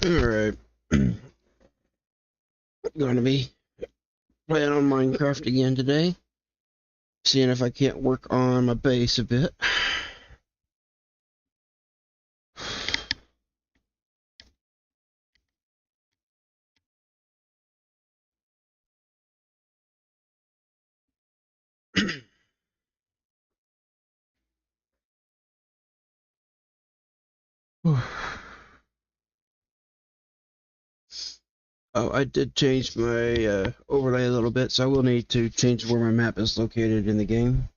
Alright. Going to be playing on Minecraft again today. Seeing if I can't work on my base a bit. Oh, I did change my overlay a little bit, so I will need to change where my map is located in the game.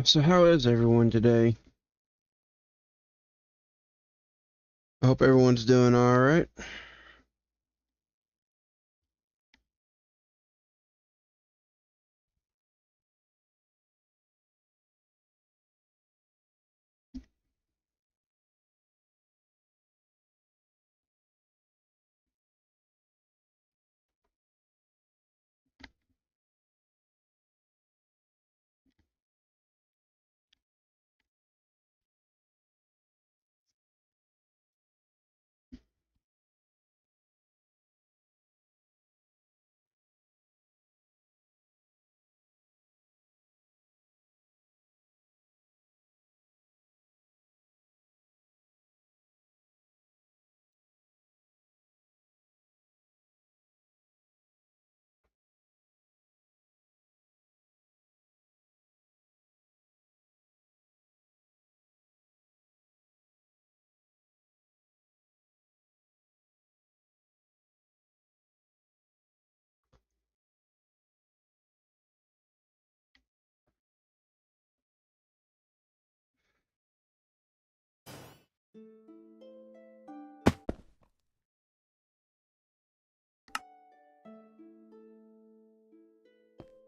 So how is everyone today? I hope everyone's doing alright.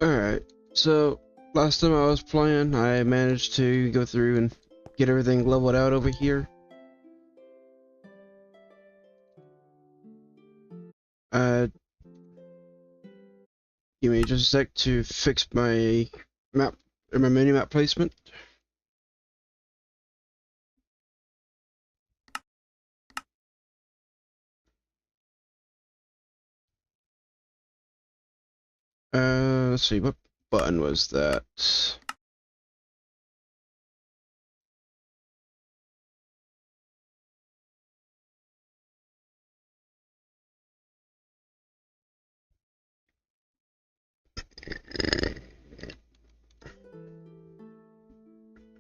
Alright, so last time I was playing, I managed to go through and get everything leveled out over here. Uh, Give me just a sec to fix my map or my mini map placement. Let's see, what button was that?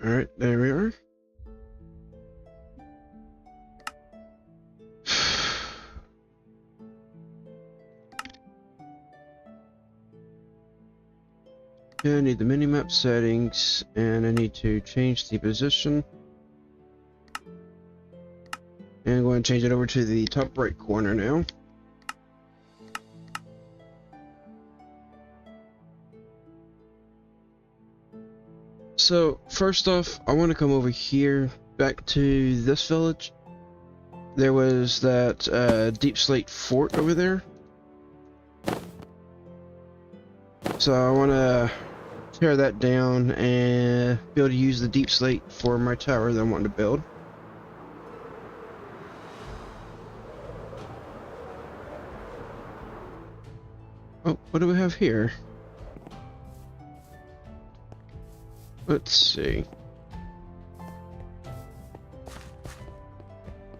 Alright, there we are. Yeah, I need the minimap settings, and I need to change the position. And I'm going to change it over to the top right corner now. So, first off, I want to come over here, back to this village. There was that deep slate fort over there. So I want to tear that down and be able to use the deep slate for my tower that I'm wanting to build. Oh, what do we have here? Let's see.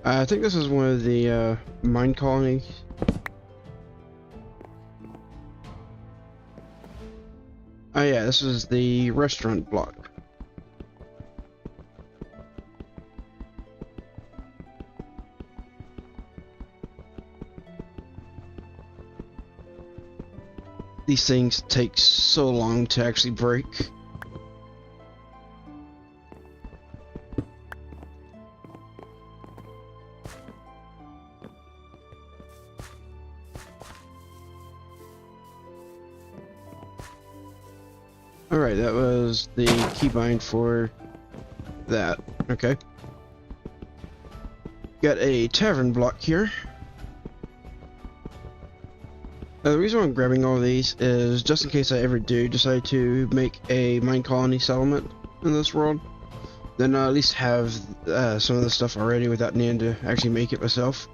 I think this is one of the mine colonies. Oh yeah, this is the restaurant block. These things take so long to actually break. Alright, that was the keybind for that. Okay. Got a tavern block here. Now, the reason why I'm grabbing all of these is just in case I ever do decide to make a mine colony settlement in this world, then I'll at least have some of the stuff already without needing to actually make it myself.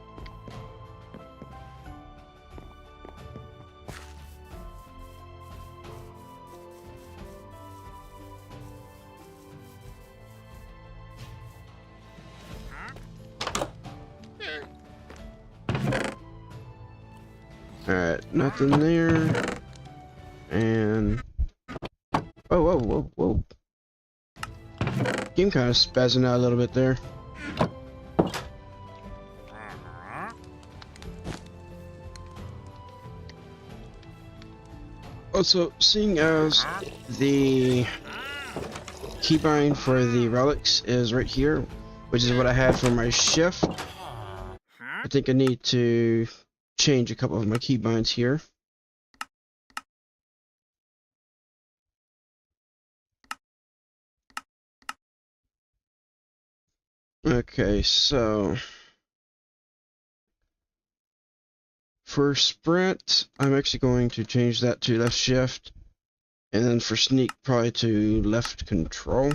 Alright, nothing there. And... oh, whoa, whoa, whoa. Game kind of spazzing out a little bit there. Also, seeing as the keybind for the relics is right here, which is what I had for my shift, I think I need to change a couple of my keybinds here. Okay, so for sprint, I'm actually going to change that to left shift, and then for sneak, probably to left control.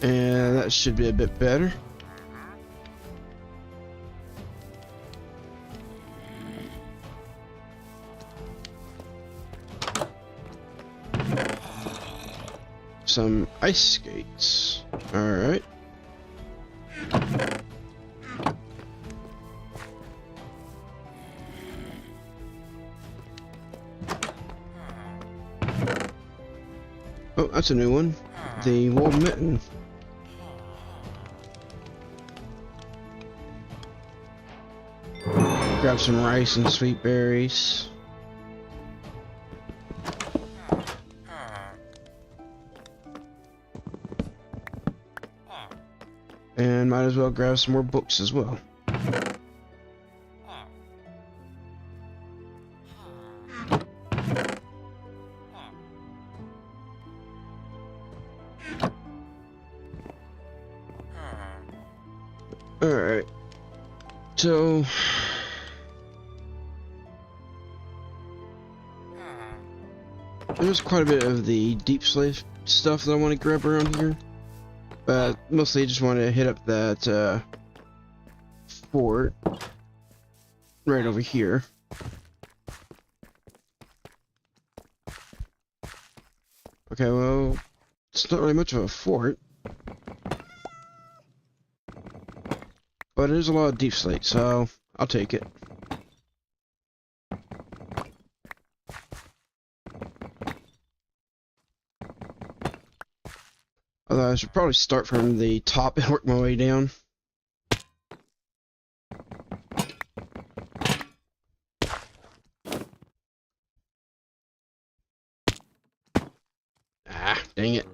And that should be a bit better. Some ice skates. Alright. Oh, that's a new one. The wool mitten. Grab some rice and sweet berries. And might as well grab some more books as well. Alright. So... there's quite a bit of the deep slave stuff that I want to grab around here. But mostly I just want to hit up that fort right over here. Okay, well, it's not really much of a fort, but it is a lot of deep slate, so I'll take it. Although I should probably start from the top and work my way down. Ah, dang it.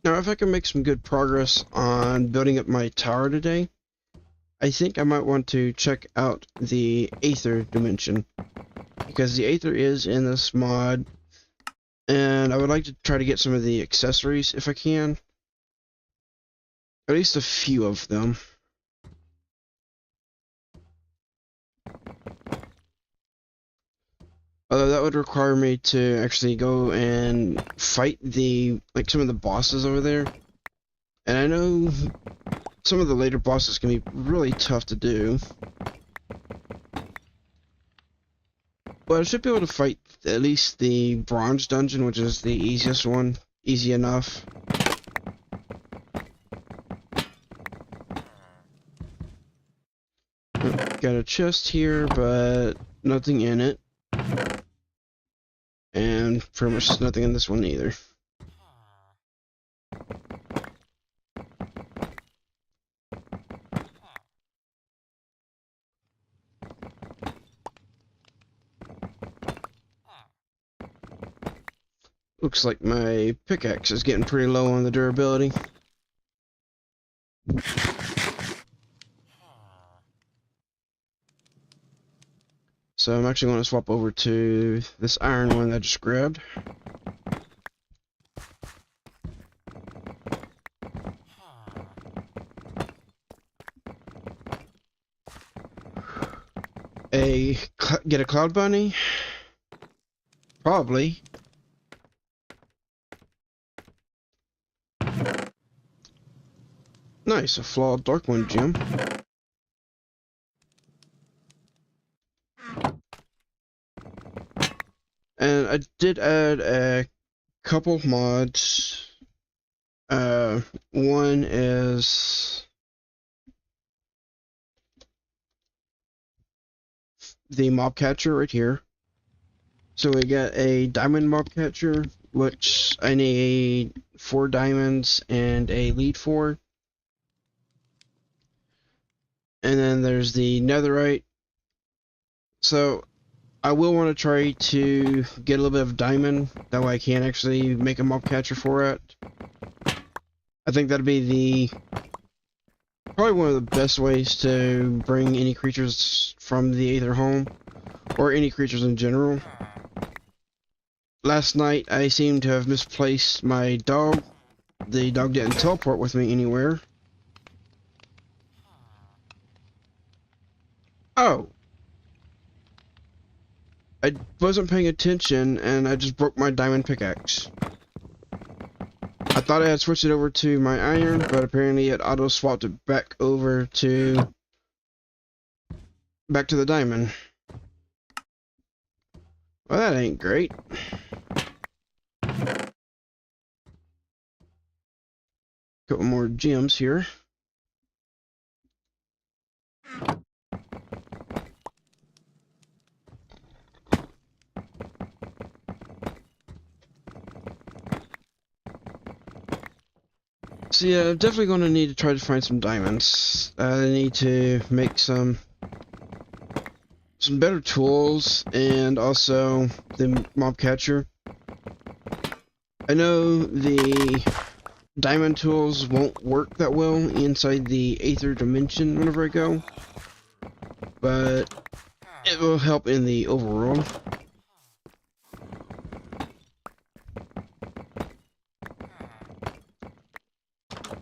Now, if I can make some good progress on building up my tower today, I think I might want to check out the Aether dimension, because the Aether is in this mod, and I would like to try to get some of the accessories if I can. At least a few of them. Although that would require me to actually go and fight some of the bosses over there. And I know some of the later bosses can be really tough to do. But I should be able to fight at least the bronze dungeon, which is the easiest one. Easy enough. Got a chest here, but nothing in it. And pretty much nothing in this one either. Looks like my pickaxe is getting pretty low on the durability. So I'm actually going to swap over to this iron one that I just grabbed. Get a cloud bunny? Probably. Nice, a flawed dark one gem. And I did add a couple mods. One is the mob catcher right here. So we got a diamond mob catcher, which I need 4 diamonds and a lead for. And then there's the netherite. So I will want to try to get a little bit of diamond, that way I can actually make a mob catcher for it. I think that'd be probably one of the best ways to bring any creatures from the Aether home, or any creatures in general. Last night I seem to have misplaced my dog. The dog didn't teleport with me anywhere. Oh! I wasn't paying attention and I just broke my diamond pickaxe. I thought I had switched it over to my iron, but apparently it auto swapped it back over to the diamond. Well, that ain't great. Couple more gems here. So yeah, I'm definitely going to need to try to find some diamonds. I need to make some better tools, and also the mob catcher. I know the diamond tools won't work that well inside the Aether dimension whenever I go, but it will help in the overall.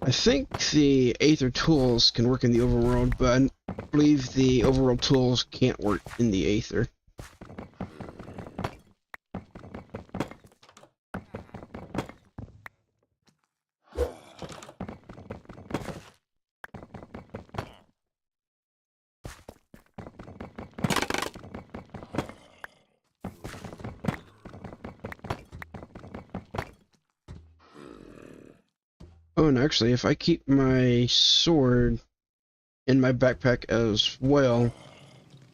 I think the Aether tools can work in the overworld, but I believe the overworld tools can't work in the Aether. Oh, and actually, if I keep my sword in my backpack as well,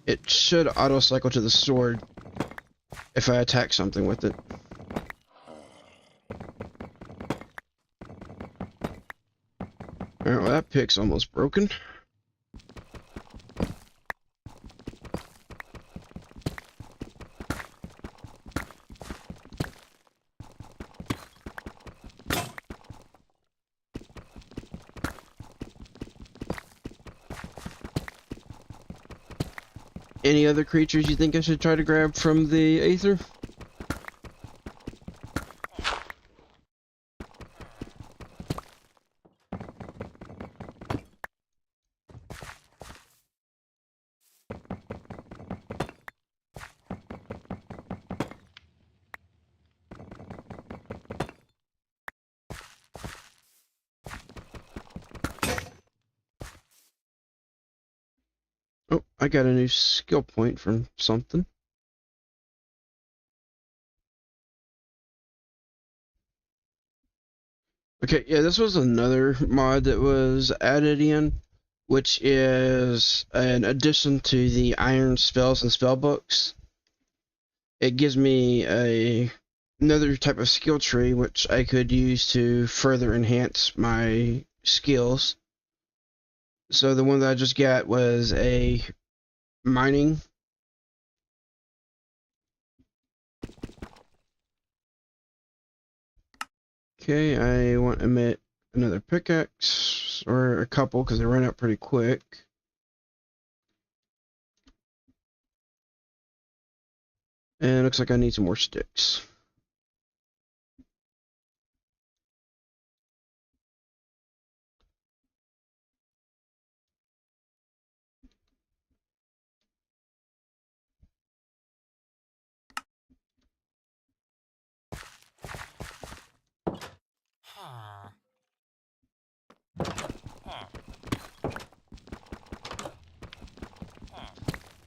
it should auto-cycle to the sword if I attack something with it. Alright, well that pick's almost broken. Any other creatures you think I should try to grab from the Aether? Oh, I got a new skill point from something. Okay, yeah, this was another mod that was added in, which is an addition to the iron spells and spell books. It gives me another type of skill tree which I could use to further enhance my skills. So the one that I just got was a mining. Okay, I want to make another pickaxe, or a couple, because they run out pretty quick. And it looks like I need some more sticks.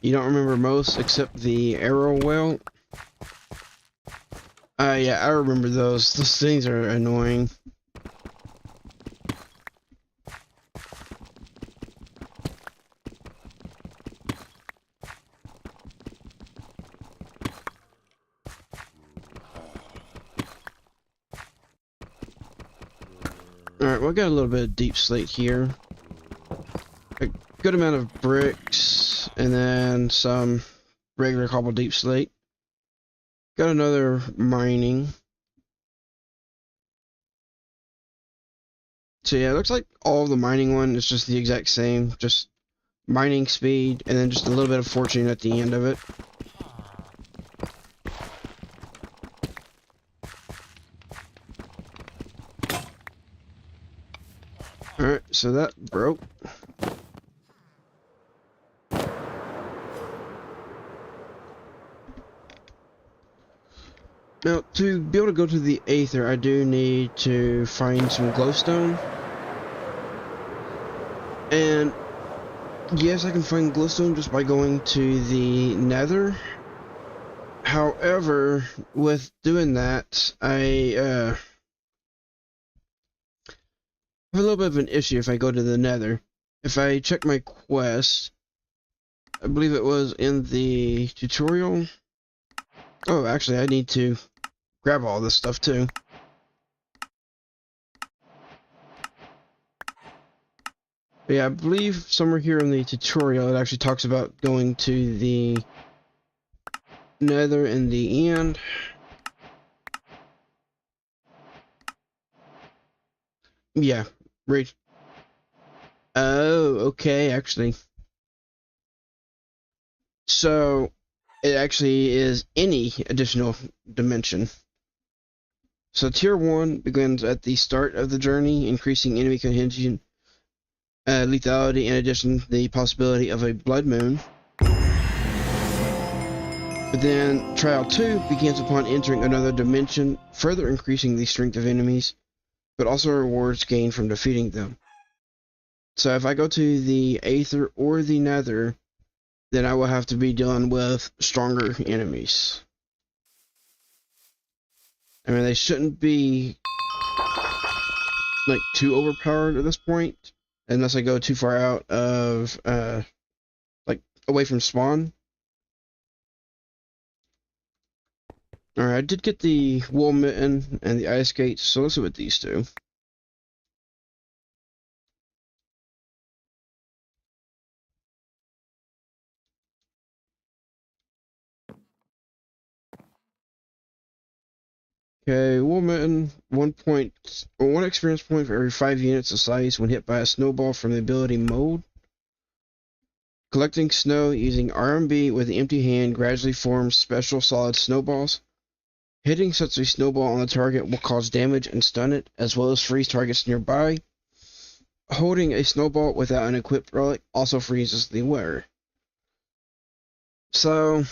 You don't remember most except the arrow whale? Yeah, I remember those. Those things are annoying. Alright, well, I got a little bit of deep slate here. A good amount of bricks, and then some regular cobble deep slate. Got another mining. So yeah, it looks like all of the mining one is just the exact same, just mining speed, and then just a little bit of fortune at the end of it. Alright, so that broke. Now, to be able to go to the Aether, I do need to find some glowstone. And yes, I can find glowstone just by going to the Nether. However, with doing that, I have a little bit of an issue if I go to the Nether. If I check my quest, I believe it was in the tutorial. Oh, actually, I need to grab all this stuff too. But yeah, I believe somewhere here in the tutorial it actually talks about going to the Nether in the end. Yeah, right. Oh, okay, actually. So, it actually is any additional dimension. So tier 1 begins at the start of the journey, increasing enemy cohesion, lethality, in addition to the possibility of a blood moon. But then trial 2 begins upon entering another dimension, further increasing the strength of enemies, but also rewards gained from defeating them. So if I go to the Aether or the Nether, then I will have to be dealing with stronger enemies. I mean, they shouldn't be like too overpowered at this point, unless I go too far out of like away from spawn. Alright, I did get the wool mitten and the ice skates, so let's see what these do. Okay, wool mitten, 1 experience point for every 5 units of size when hit by a snowball from the ability mode. Collecting snow using RMB with the empty hand gradually forms special solid snowballs. Hitting such a snowball on the target will cause damage and stun it, as well as freeze targets nearby. Holding a snowball without an equipped relic also freezes the wearer. So,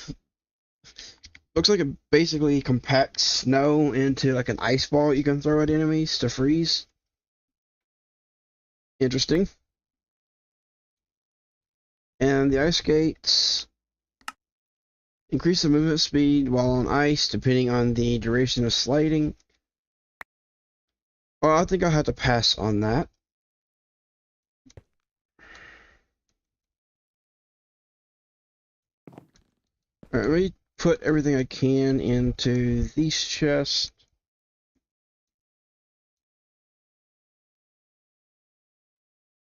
looks like it basically compacts snow into like an ice ball you can throw at enemies to freeze. Interesting. And the ice skates increase the movement speed while on ice depending on the duration of sliding. Well, I think I'll have to pass on that. Alright, let me put everything I can into these chests.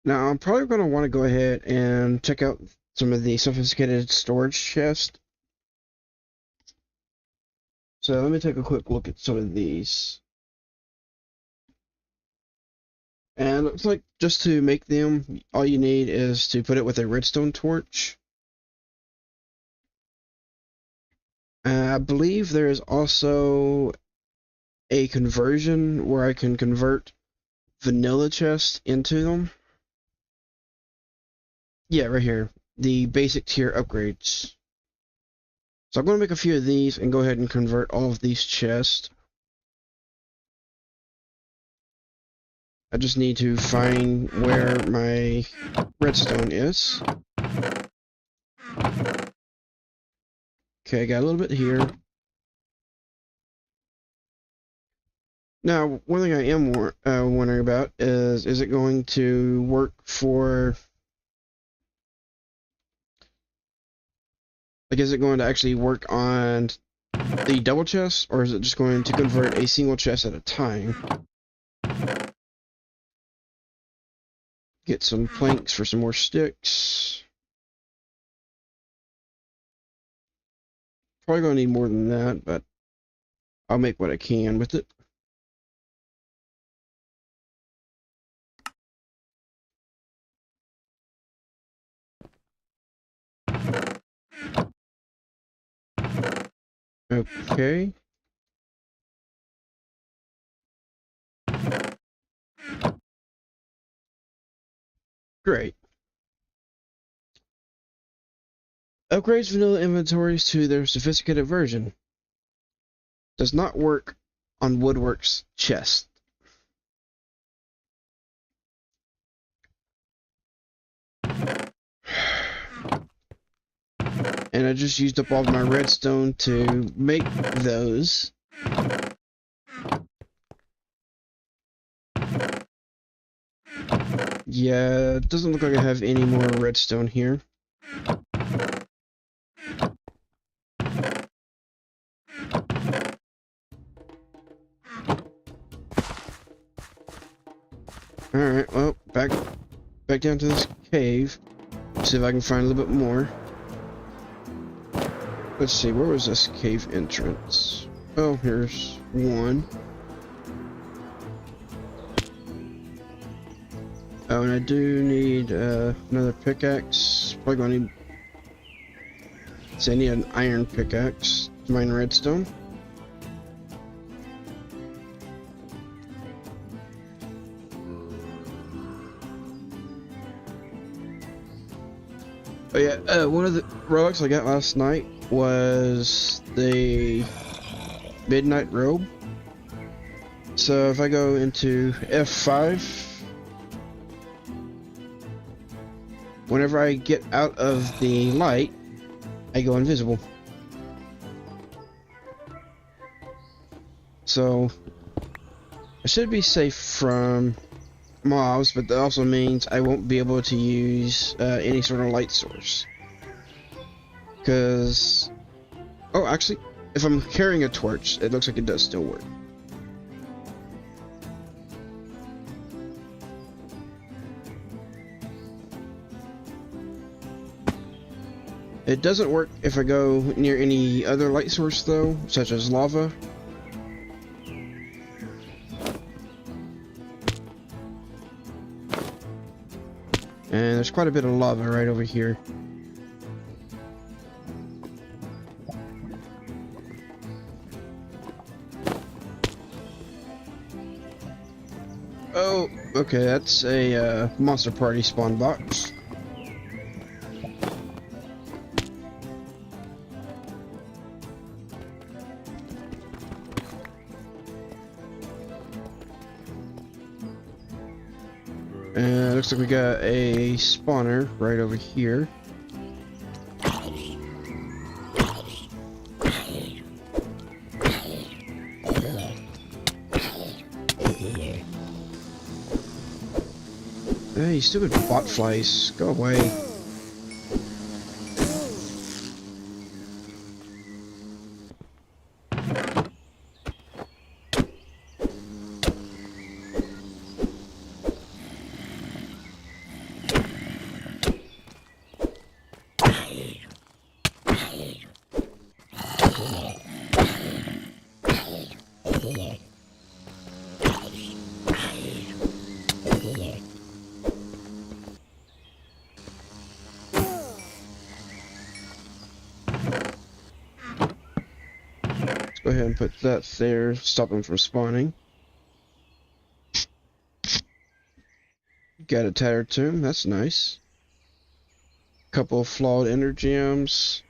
Now, I'm probably going to want to go ahead and check out some of the sophisticated storage chests. So let me take a quick look at some of these. And it looks like just to make them, all you need is to put it with a redstone torch. I believe there is also a conversion where I can convert vanilla chests into them. Yeah, right here. The basic tier upgrades. So I'm going to make a few of these and go ahead and convert all of these chests. I just need to find where my redstone is. Okay, I got a little bit here. Now, one thing I am wondering about is it going to work for... Like, is it going to actually work on the double chest, or is it just going to convert a single chest at a time? Get some planks for some more sticks. Probably going to need more than that, but I'll make what I can with it. Okay. Great. Upgrades vanilla inventories to their sophisticated version. Does not work on Woodwork's chest. And I just used up all of my redstone to make those. Yeah, it doesn't look like I have any more redstone here. Alright, well, back down to this cave. See if I can find a little bit more. Let's see, where was this cave entrance? Oh, here's one. Oh, and I do need another pickaxe. Probably gonna need... So I need an iron pickaxe to mine redstone. Oh yeah, one of the relics I got last night was the midnight robe. So if I go into F5, whenever I get out of the light, I go invisible. So I should be safe from mobs, but that also means I won't be able to use any sort of light source. Because, oh, actually, if I'm carrying a torch, it looks like it does still work. It doesn't work if I go near any other light source though, such as lava. And there's quite a bit of lava right over here. Oh, okay, that's a monster party spawn box. And looks like we got a spawner right over here. Hey, you stupid bot flies, go away. ahead and put that there, stop them from spawning. Got a tattered tomb, that's nice. Couple of flawed ender gems.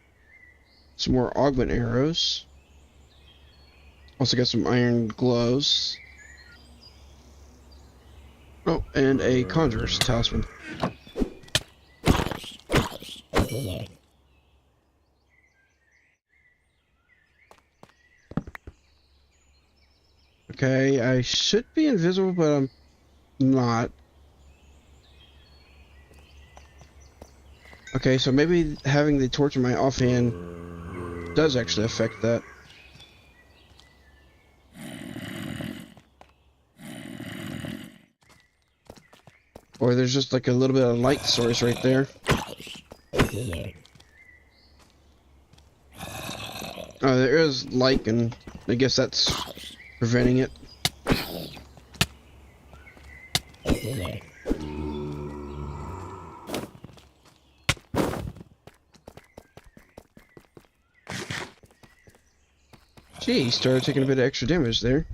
Some more augment arrows. Also got some iron gloves. Oh, and a conjurer's talisman. Okay, I should be invisible, but I'm not. Okay, so maybe having the torch in my offhand does actually affect that. Or there's just like a little bit of light source right there. Oh, there is light, and I guess that's preventing it. Gee, he started taking a bit of extra damage there.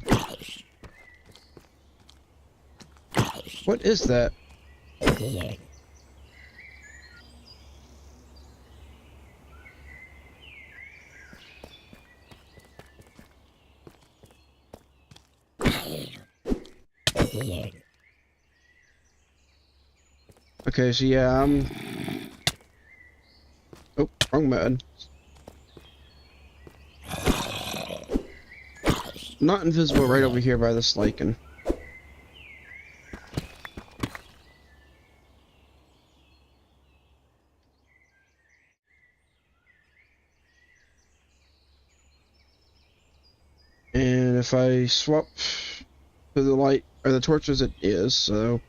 What is that? Okay, so yeah, I'm... Oh, wrong button. Not invisible right over here by this lichen. And if I swap to the light, or the torch as it is, so...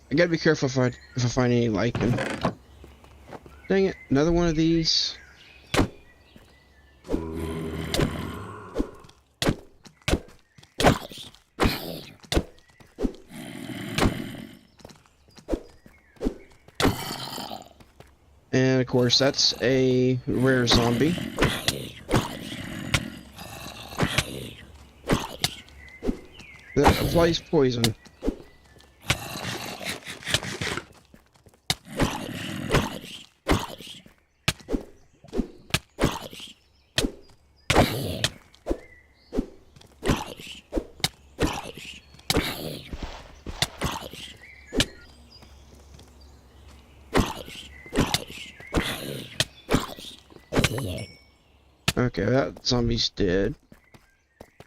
I gotta be careful if I find any lichen. Dang it, another one of these. And of course, that's a rare zombie. That applies poison. Okay, that zombie's dead.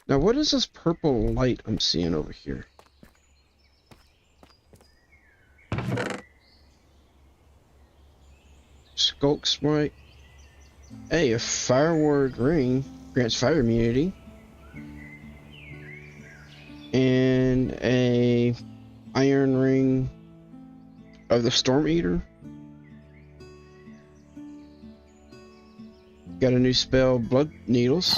Now, what is this purple light I'm seeing over here? Skulk Smite. Hey, a Fire Ward ring grants fire immunity. And a Iron Ring of the Storm Eater. Got a new spell, Blood Needles.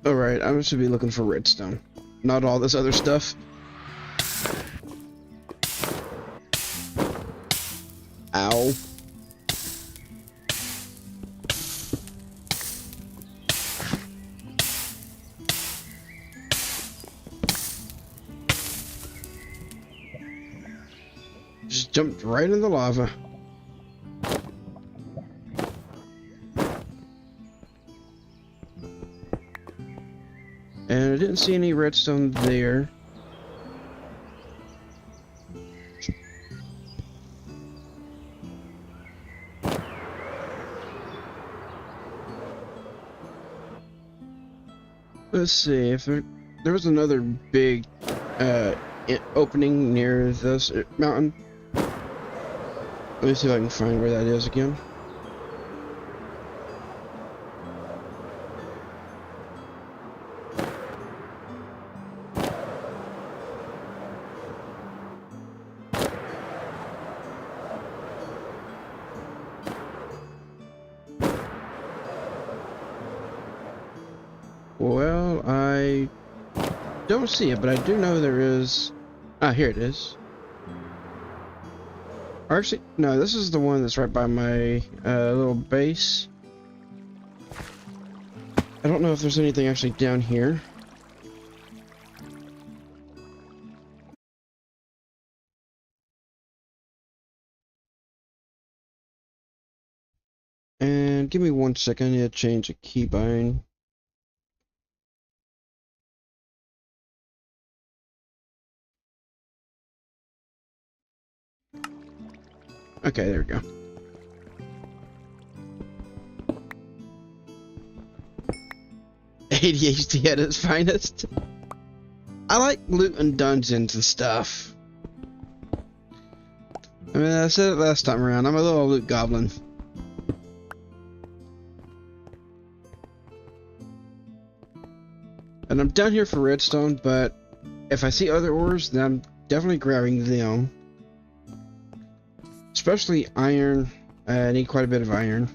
Alright, I should be looking for redstone. Not all this other stuff. Ow. Just jumped right in the lava. And I didn't see any redstone there. Let's see if there was another big opening near this mountain. Let me see if I can find where that is again. Well, I don't see it, but I do know there is. Ah, here it is. Or actually, no, this is the one that's right by my little base. I don't know if there's anything actually down here. And give me 1 second, I need to change a keybind. Okay, there we go. ADHD at its finest. I like looting dungeons and stuff. I mean, I said it last time around, I'm a little loot goblin. And I'm down here for redstone, but if I see other ores, then I'm definitely grabbing them. Especially iron. I need quite a bit of iron.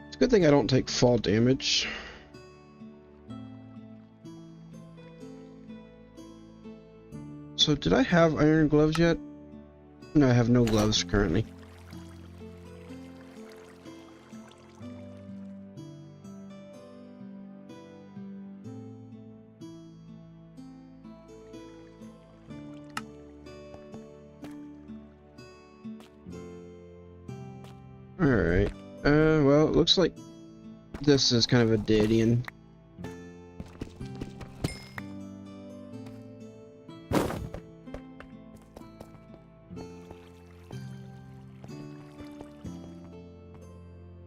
It's a good thing I don't take fall damage. So did I have iron gloves yet? No, I have no gloves currently. Alright. Well, it looks like this is kind of a dead end.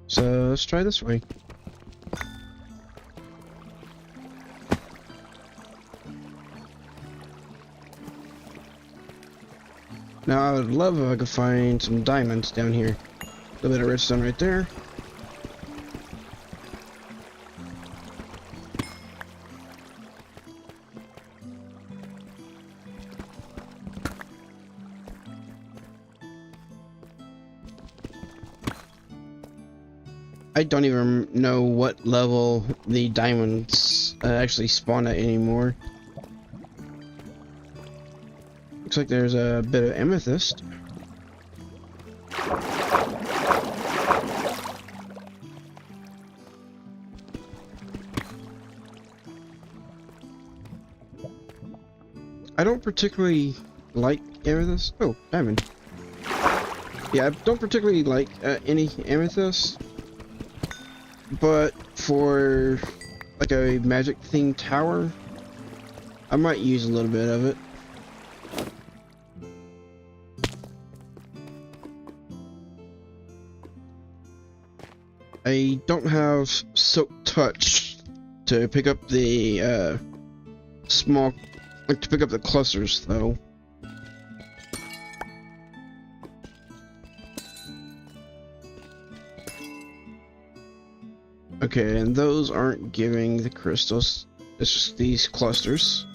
So let's try this way. Now I would love if I could find some diamonds down here. A little bit of redstone right there. I don't even know what level the diamonds actually spawn at anymore. Looks like there's a bit of amethyst. I don't particularly like amethyst. Oh, diamond. Yeah, I don't particularly like any amethyst. But for like a magic themed tower, I might use a little bit of it. I don't have Silk Touch to pick up the to pick up the clusters though. Okay, and those aren't giving the crystals, it's just these clusters.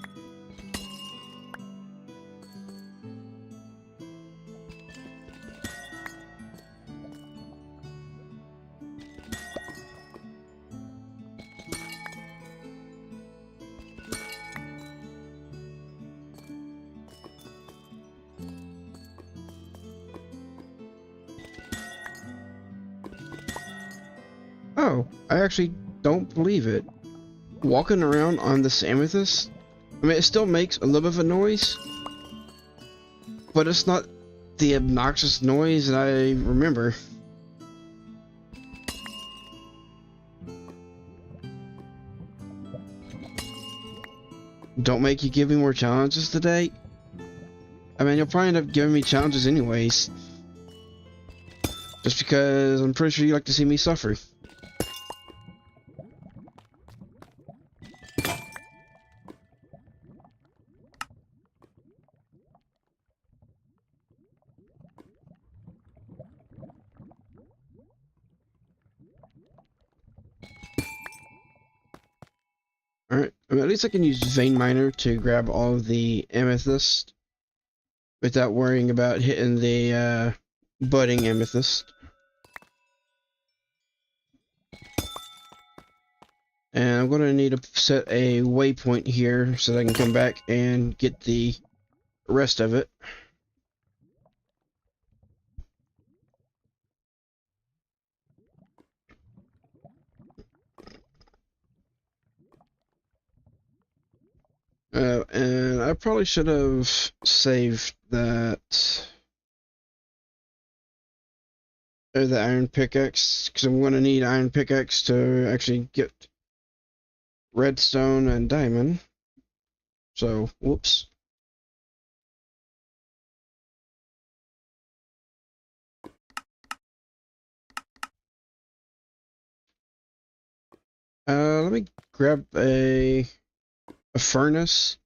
Oh, I actually don't believe it. Walking around on this amethyst, I mean, it still makes a little bit of a noise, but it's not the obnoxious noise that I remember. Don't make you give me more challenges today? I mean, you'll probably end up giving me challenges anyways. Just because I'm pretty sure you like to see me suffer. Alright, I mean, at least I can use Vein Miner to grab all of the amethyst without worrying about hitting the budding amethyst. And I'm going to need to set a waypoint here so that I can come back and get the rest of it. And I probably should have saved that, the iron pickaxe, because I'm going to need iron pickaxe to actually get redstone and diamond. So, whoops. Let me grab a furnace,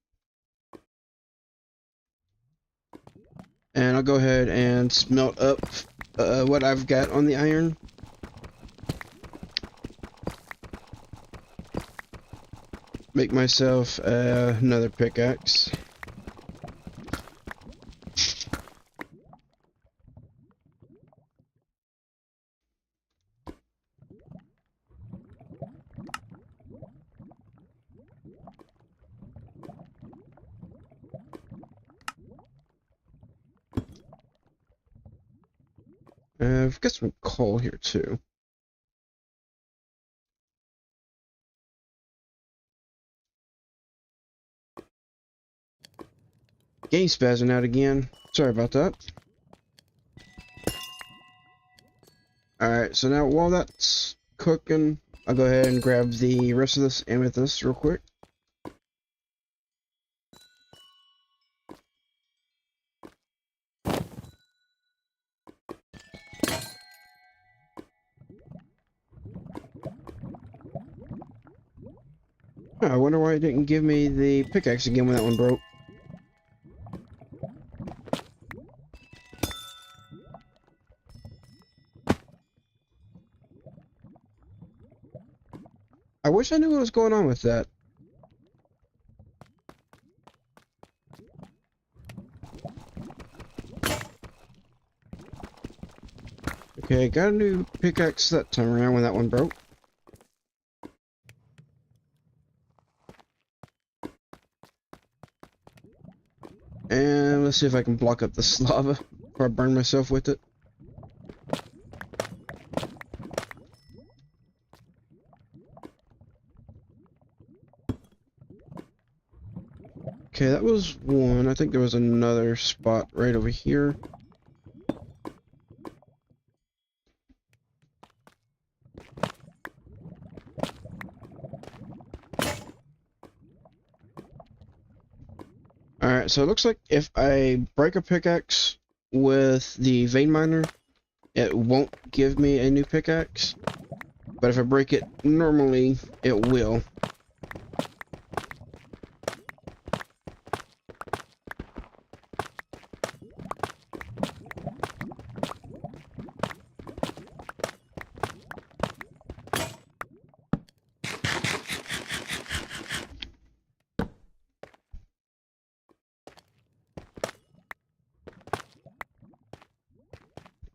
and I'll go ahead and smelt up what I've got on the iron. Make myself another pickaxe. I've got some coal here too. Game spazzing out again. Sorry about that. Alright, so now while that's cooking, I'll go ahead and grab the rest of this amethyst real quick. I wonder why it didn't give me the pickaxe again when that one broke. I wish I knew what was going on with that. Okay, got a new pickaxe that time around when that one broke. And let's see if I can block up this lava before I burn myself with it. Okay, that was one. I think there was another spot right over here. Alright, so it looks like if I break a pickaxe with the vein miner, it won't give me a new pickaxe. But if I break it normally, it will.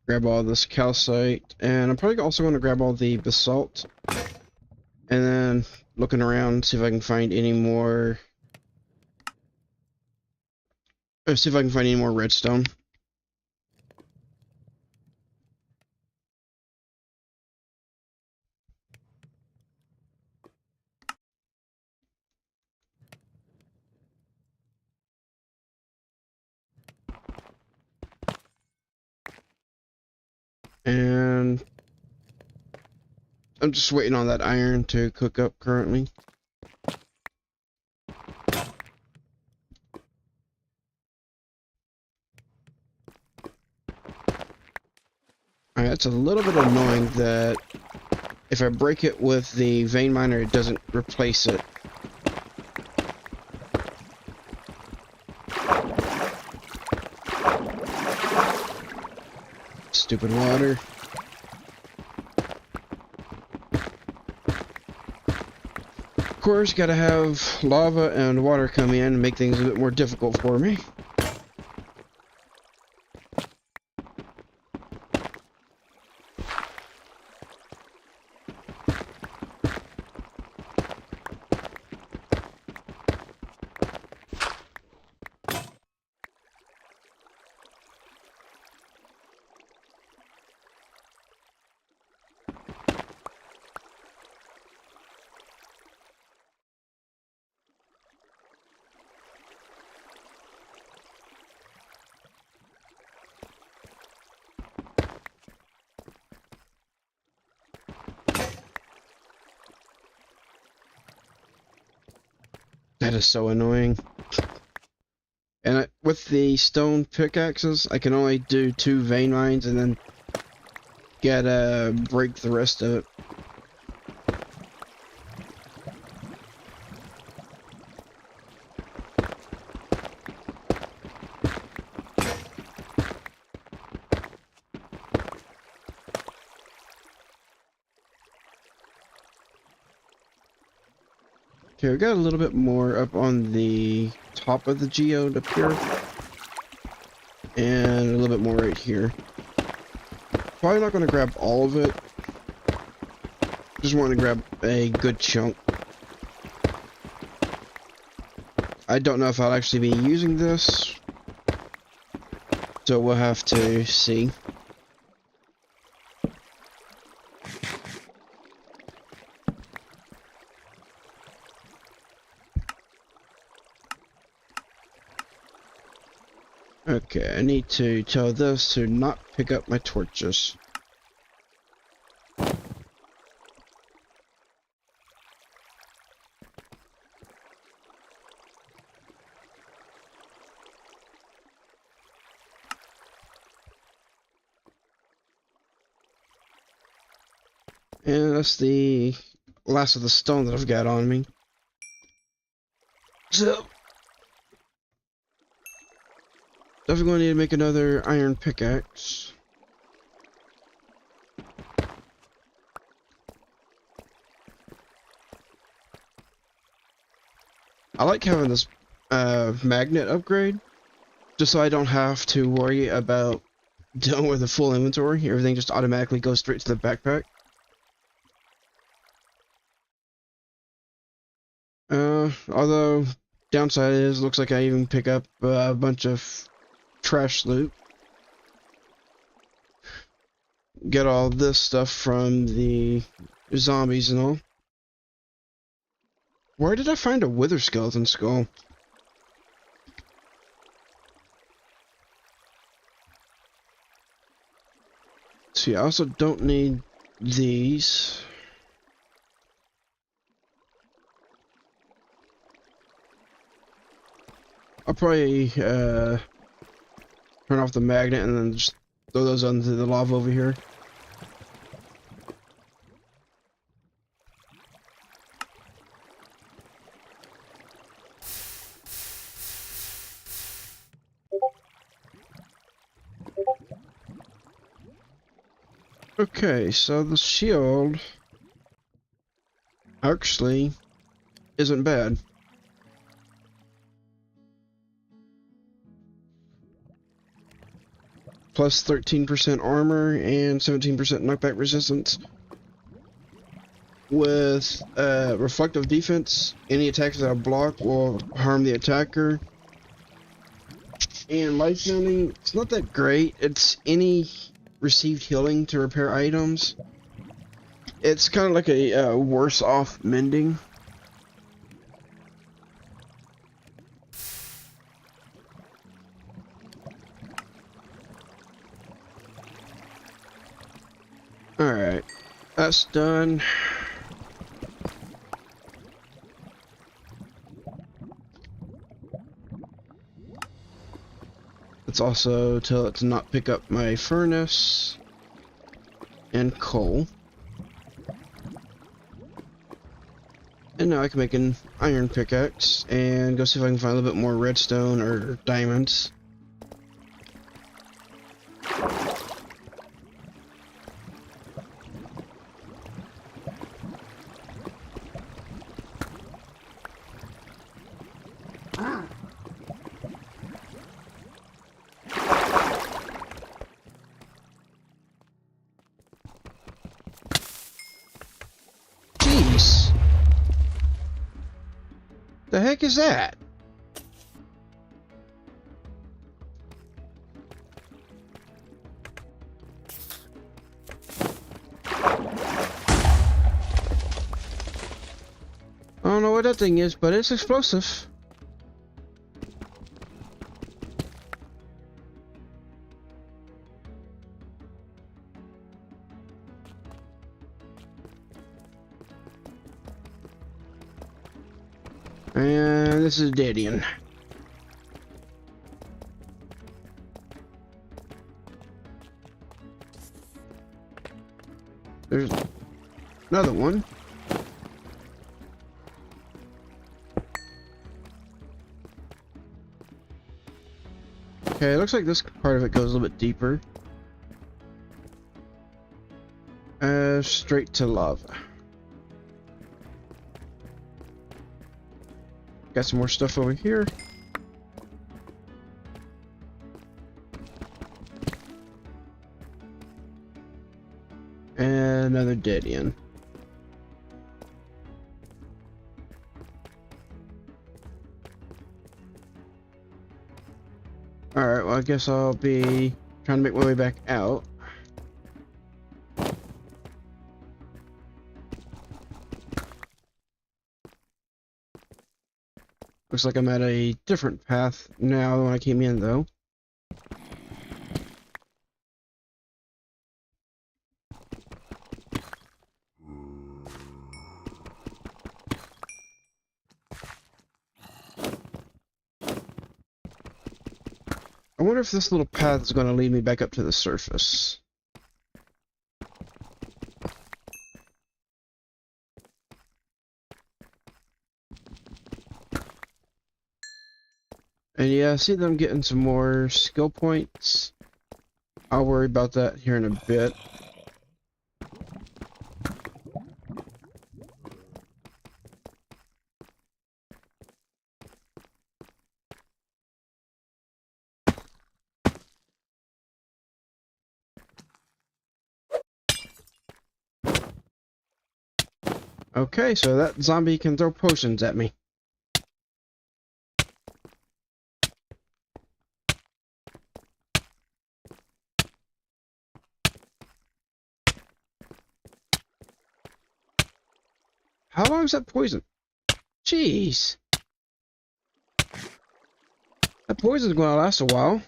Grab all this calcite, and I'm probably also going to grab all the basalt, and then looking around, see if I can find any more, or see if I can find any more redstone. And I'm just waiting on that iron to cook up currently. Alright, it's a little bit annoying that if I break it with the vein miner, it doesn't replace it. Stupid water. Of course, gotta have lava and water come in and make things a bit more difficult for me. That is so annoying. And with the stone pickaxes, I can only do 2 vein mines and then break the rest of it. Okay, we got a little bit more up on the top of the geode up here. And a little bit more right here. Probably not going to grab all of it. Just want to grab a good chunk. I don't know if I'll actually be using this. So we'll have to see. Okay, I need to tell this to not pick up my torches. And that's the last of the stone that I've got on me. So, definitely going to need to make another iron pickaxe. I like having this magnet upgrade, just so I don't have to worry about dealing with a full inventory. Everything just automatically goes straight to the backpack. Although downside is, looks like I even pick up a bunch of trash loot. Get all this stuff from the zombies and all. Where did I find a wither skeleton skull? See, I also don't need these. I'll probably turn off the magnet and then just throw those onto the lava over here. Okay, so the shield actually isn't bad. Plus 13% armor and 17% knockback resistance. With reflective defense, any attacks that I block will harm the attacker. And life counting, it's not that great. It's any received healing to repair items. It's kind of like a worse off mending. Alright, that's done. Let's also tell it to not pick up my furnace and coal. And now I can make an iron pickaxe and go see if I can find a little bit more redstone or diamonds. The heck is that? I don't know what that thing is, but it's explosive. And this is Didion. There's another one. Okay, it looks like this part of it goes a little bit deeper. Straight to lava. Got some more stuff over here. And another dead end. Alright, well I guess I'll be trying to make my way back out. Looks like I'm at a different path now than when I came in, though. I wonder if this little path is going to lead me back up to the surface. And yeah, I see that I'm getting some more skill points. I'll worry about that here in a bit. Okay, so that zombie can throw potions at me. How long is that poison? Jeez. That poison's gonna last a while.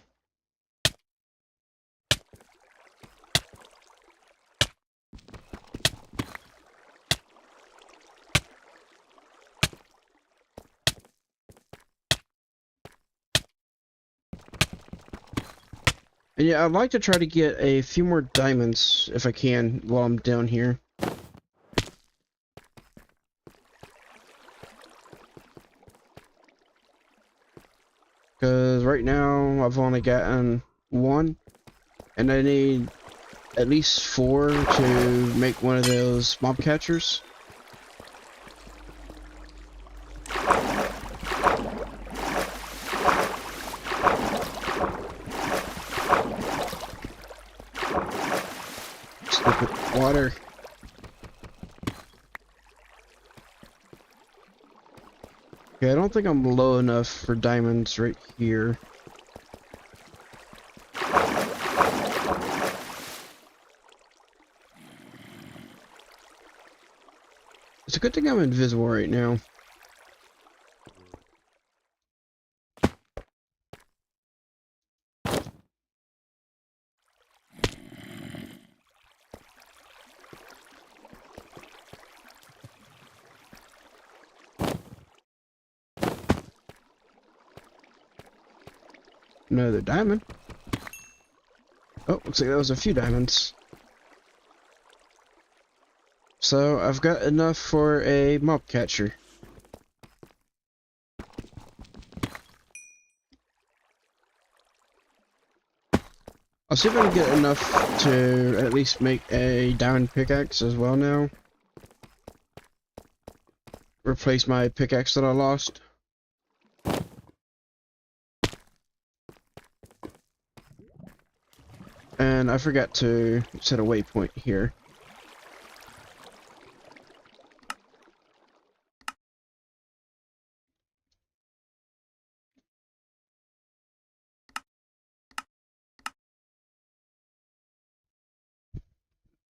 And yeah, I'd like to try to get a few more diamonds if I can while I'm down here. Because right now I've only gotten one, and I need at least 4 to make one of those mob catchers. Stupid water. Okay, I don't think I'm low enough for diamonds right here. It's a good thing I'm invisible right now. Another diamond. Oh, looks like that was a few diamonds. So I've got enough for a mob catcher. I'll see if I can get enough to at least make a diamond pickaxe as well now. Replace my pickaxe that I lost. And I forgot to set a waypoint here.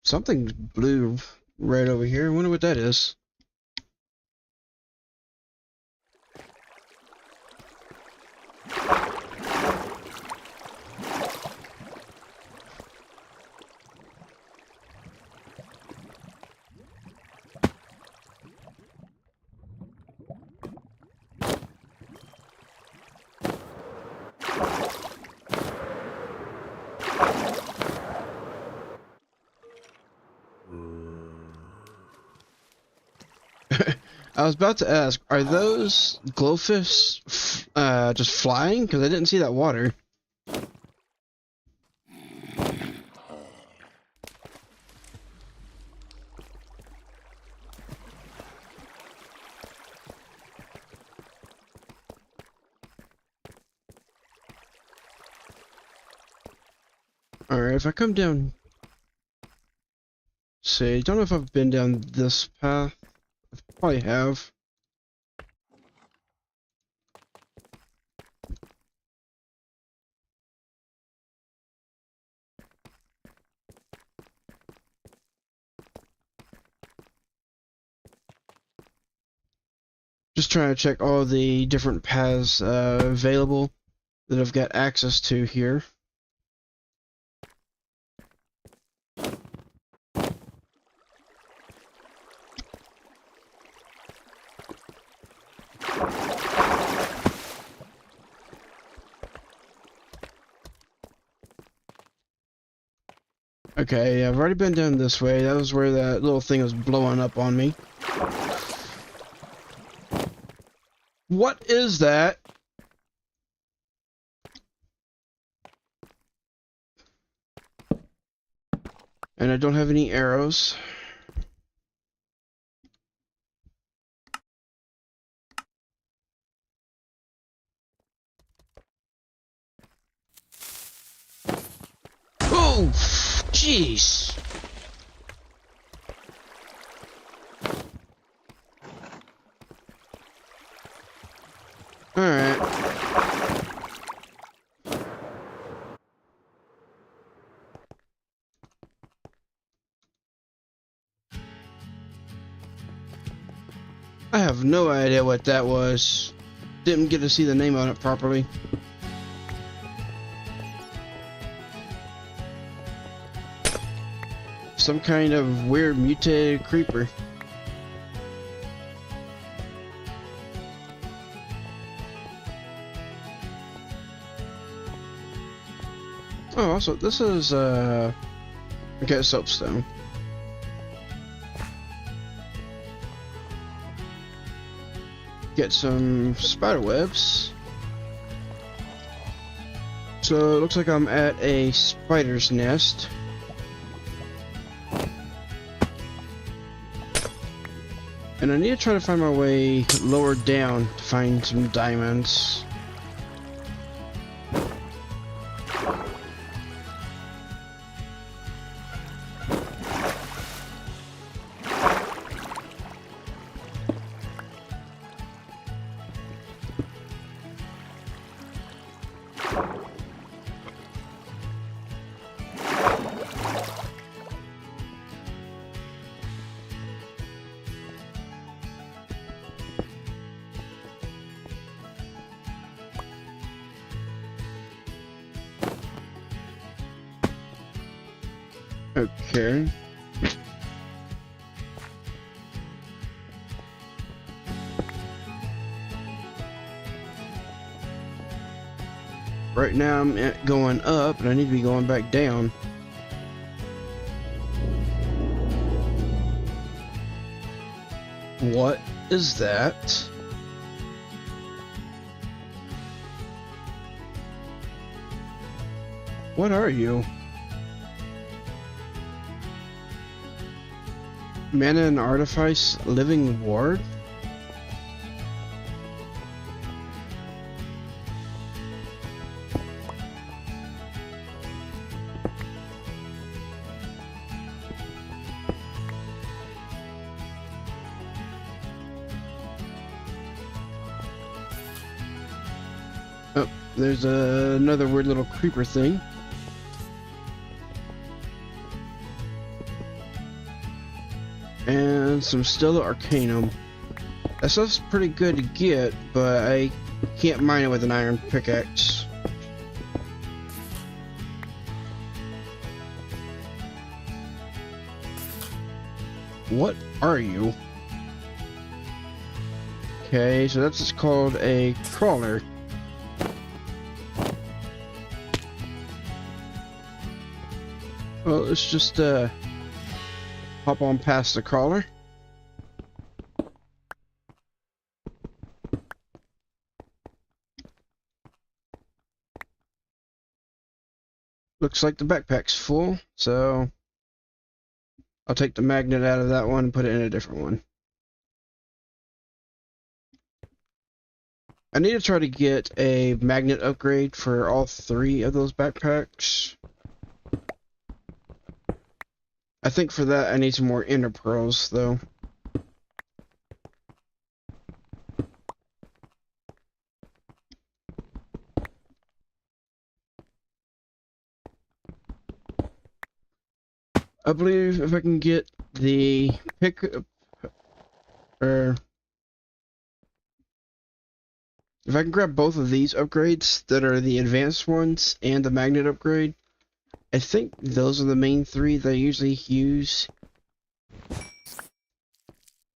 Something's blue right over here. I wonder what that is. I was about to ask, are those glowfish just flying? Because I didn't see that water. Alright, if I come down... See, don't know if I've been down this path. I probably have. Just trying to check all the different paths available that I've got access to here. Okay, I've already been down this way. That was where that little thing was blowing up on me. What is that? And I don't have any arrows. Oh, jeez. Alright. I have no idea what that was. Didn't get to see the name on it properly. Some kind of weird mutated creeper. Oh, also, this is, okay, soapstone. Get some spider webs. So, it looks like I'm at a spider's nest. And I need to try to find my way lower down to find some diamonds. Okay. Right now I'm going up, and I need to be going back down. What is that? What are you? Mana and Artifice Living Ward? Oh, there's another weird little creeper thing. And some Stella Arcanum. That stuff's pretty good to get, but I can't mine it with an iron pickaxe. What are you? Okay, so that's called a crawler. Well, let's just hop on past the crawler. Looks like the backpack's full, so I'll take the magnet out of that one and put it in a different one. I need to try to get a magnet upgrade for all 3 of those backpacks. I think for that I need some more ender pearls, though. I believe if I can get the or if I can grab both of these upgrades that are the advanced ones and the magnet upgrade, I think those are the main 3 that I usually use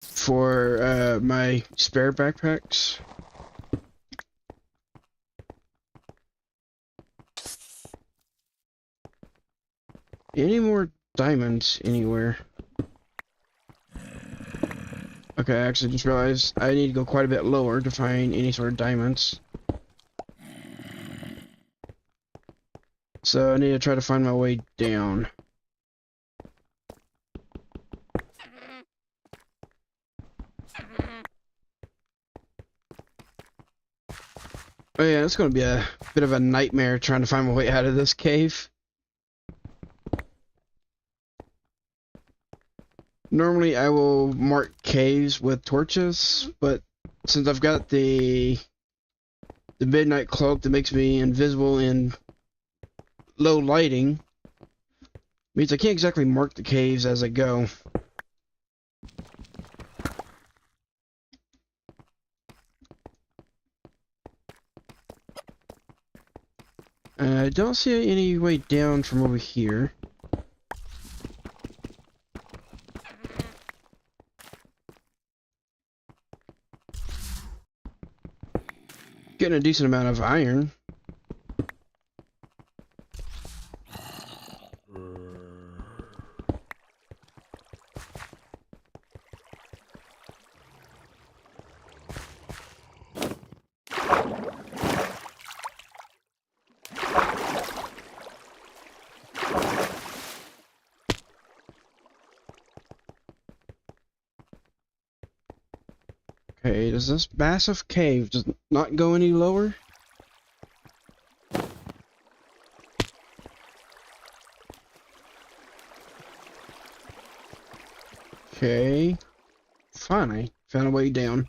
for my spare backpacks. Any more diamonds anywhere? Okay, I actually just realized I need to go quite a bit lower to find any sort of diamonds. So I need to try to find my way down. Oh yeah, it's going to be a bit of a nightmare trying to find my way out of this cave. Normally I will mark caves with torches, but since I've got the midnight cloak that makes me invisible in low lighting, means I can't exactly mark the caves as I go. I don't see any way down from over here. Getting a decent amount of iron. Okay, does this massive cave just not go any lower? Okay, fine, I found a way down.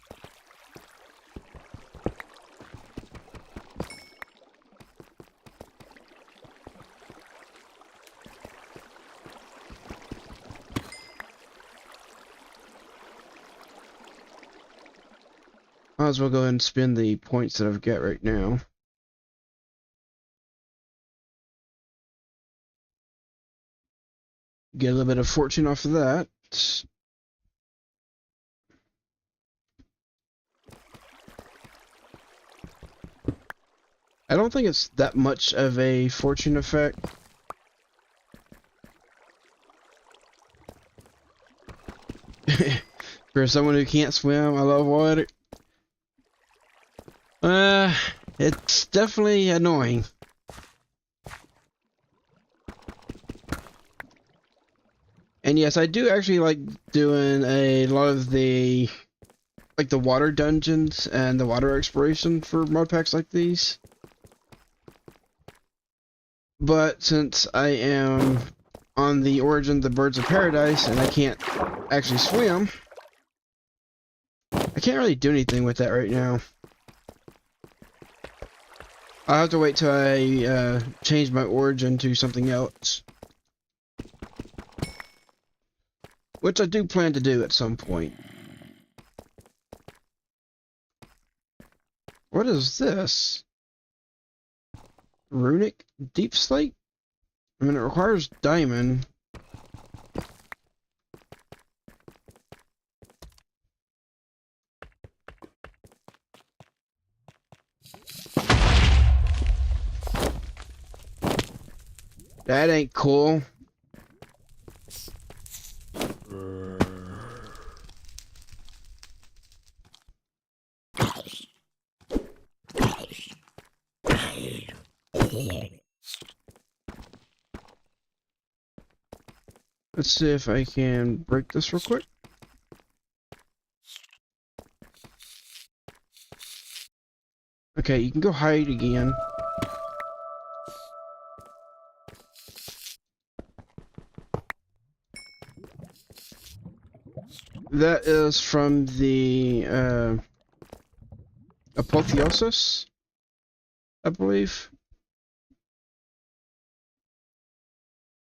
Might as well go ahead and spend the points that I've got right now. Get a little bit of fortune off of that. I don't think it's that much of a fortune effect. For someone who can't swim, I love water. It's definitely annoying. And yes, I do actually like doing a lot of the water dungeons and the water exploration for mod packs like these. But since I am on the origin of the Birds of Paradise and I can't actually swim, I can't really do anything with that right now. I'll have to wait till I change my origin to something else. which I do plan to do at some point. What is this? Runic deep slate? I mean, it requires diamond. That ain't cool. Let's see if I can break this real quick. Okay, you can go hide again. That is from the apotheosis, I believe.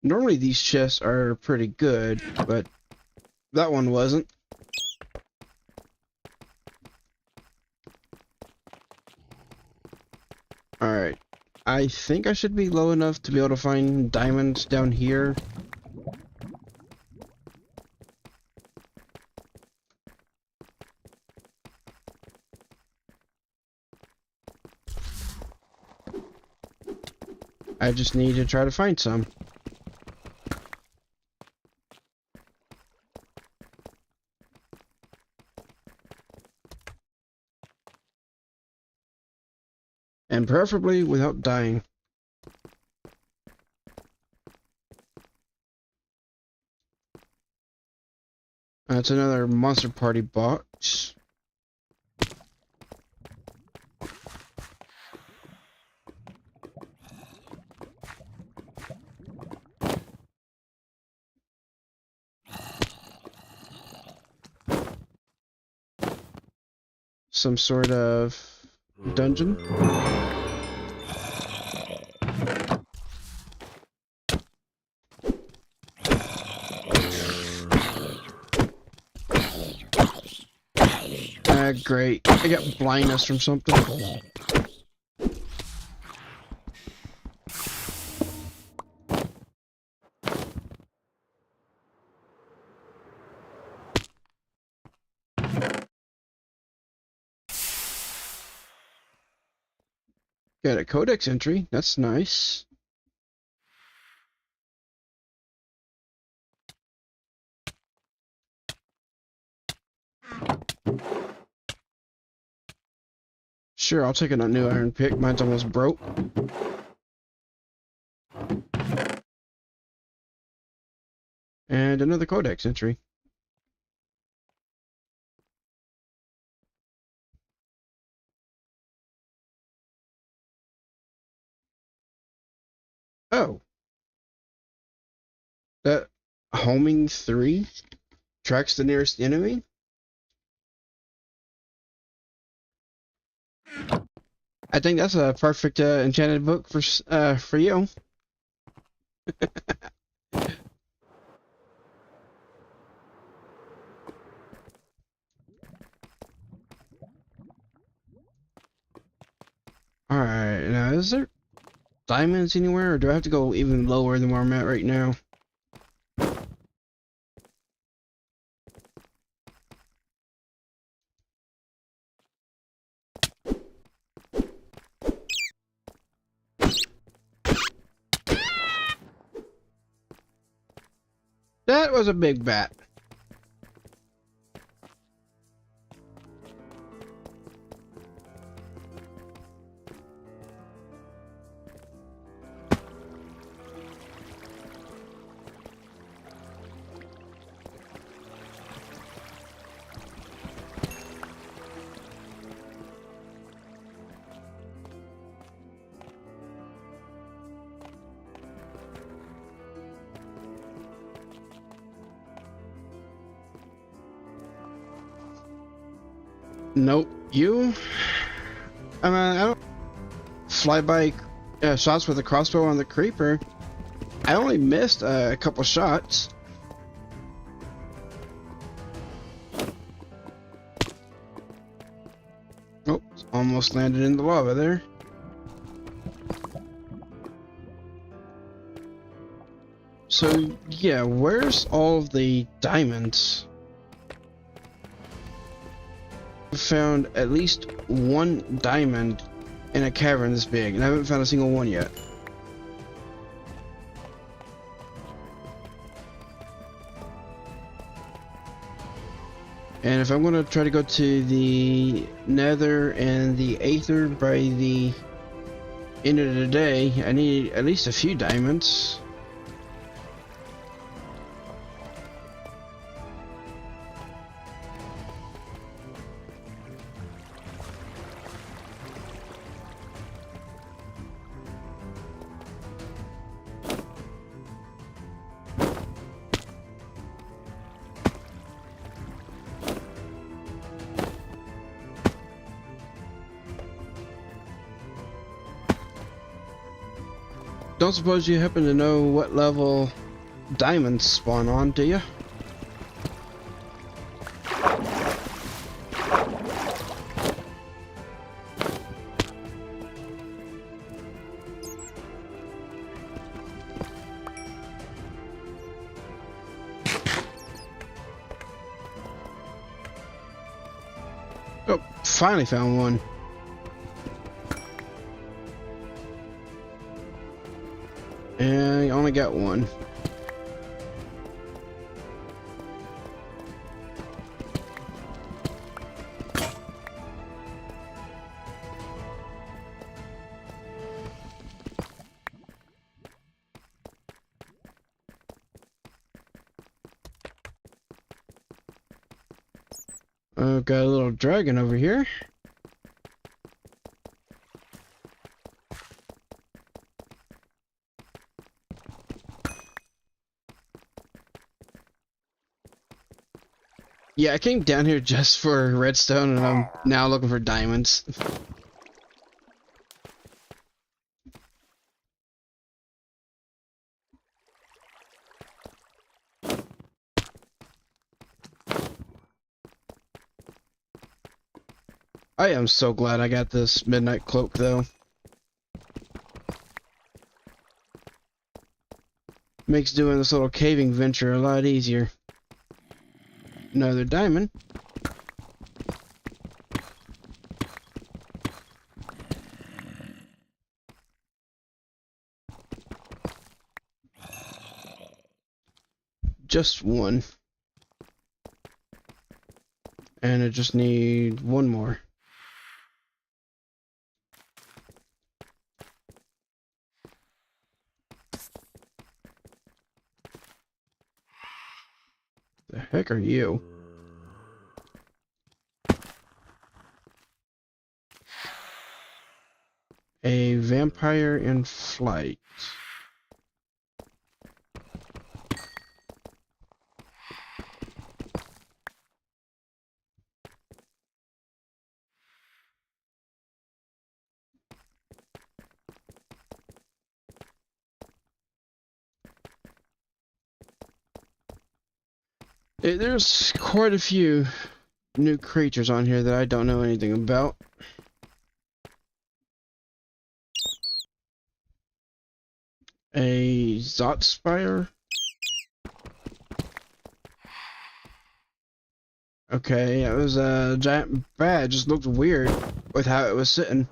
Normally these chests are pretty good, but that one wasn't. Alright, I think I should be low enough to be able to find diamonds down here. I just need to try to find some. And preferably without dying. That's another monster party box. Some sort of dungeon. Great. I got blindness from something. Got a codex entry. That's nice. Sure, I'll take a new iron pick. Mine's almost broke. And another codex entry. Oh. That homing 3 tracks the nearest enemy? I think that's a perfect enchanted book for you. Alright, now is there diamonds anywhere, or do I have to go even lower than where I'm at right now? That was a big bat. Nope. You? I mean, I don't fly by shots with a crossbow on the creeper. I only missed a couple shots. almost landed in the lava there. So, yeah, where's all of the diamonds? I found at least one diamond in a cavern this big, and I haven't found a single one yet. And if I'm gonna try to go to the Nether and the Aether by the end of the day, I need at least a few diamonds. Don't suppose you happen to know what level diamonds spawn on, do you? Oh, finally found one. And I only got one. I've got a little dragon over here. Yeah, I came down here just for redstone, and I'm now looking for diamonds. I am so glad I got this midnight cloak, though. Makes doing this little caving venture a lot easier. Another diamond. Just one. And I just need one more. The heck are you? A vampire in flight. There's quite a few new creatures on here that I don't know anything about. A Zotspire. Okay, it was a giant bat. It just looked weird with how it was sitting.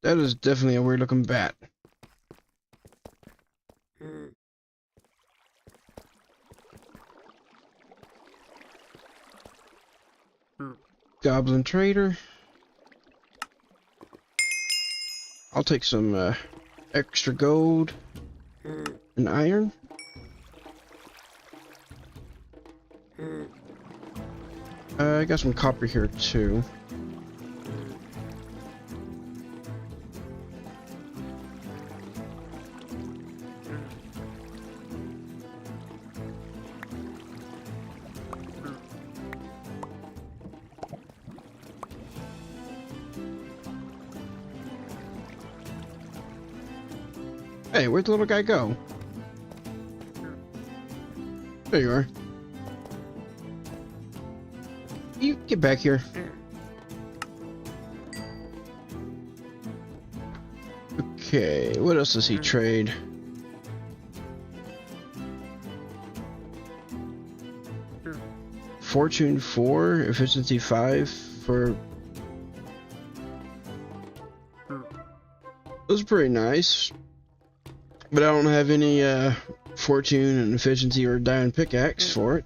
That is definitely a weird looking bat. Goblin trader. I'll take some extra gold and iron. I got some copper here too. Hey, where'd the little guy go? There you are. You get back here. Okay, what else does he trade? Fortune 4, efficiency 5 for... Those are pretty nice. But I don't have any fortune and efficiency or diamond pickaxe for it.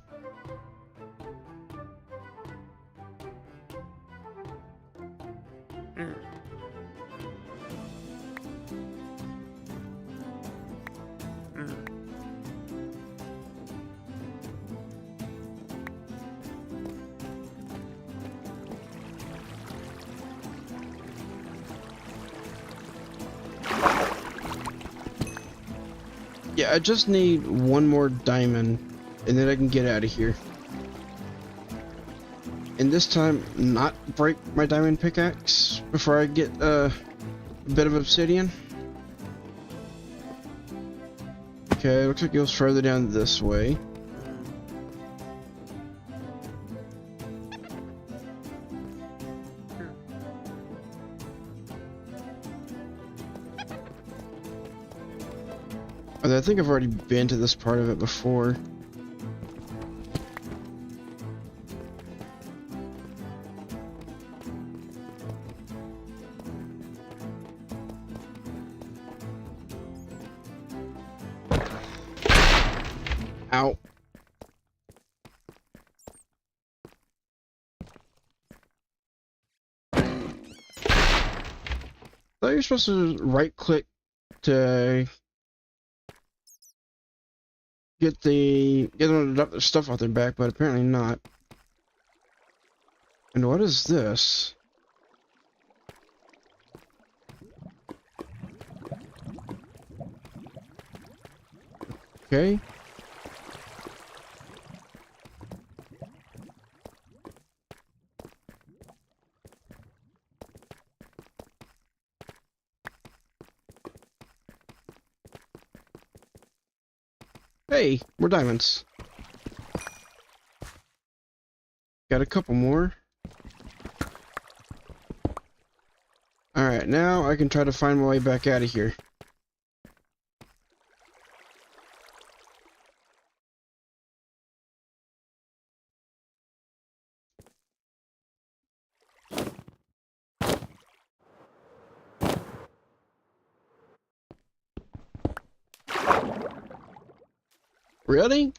Yeah, I just need one more diamond, and then I can get out of here. And this time, not break my diamond pickaxe before I get a bit of obsidian. Okay, looks like it goes further down this way. I think I've already been to this part of it before. Ow. I thought you were supposed to right click to get them to dump their stuff off their back, but apparently not. And what is this? Okay. Hey, more diamonds. Got a couple more. Alright, now I can try to find my way back out of here. Really?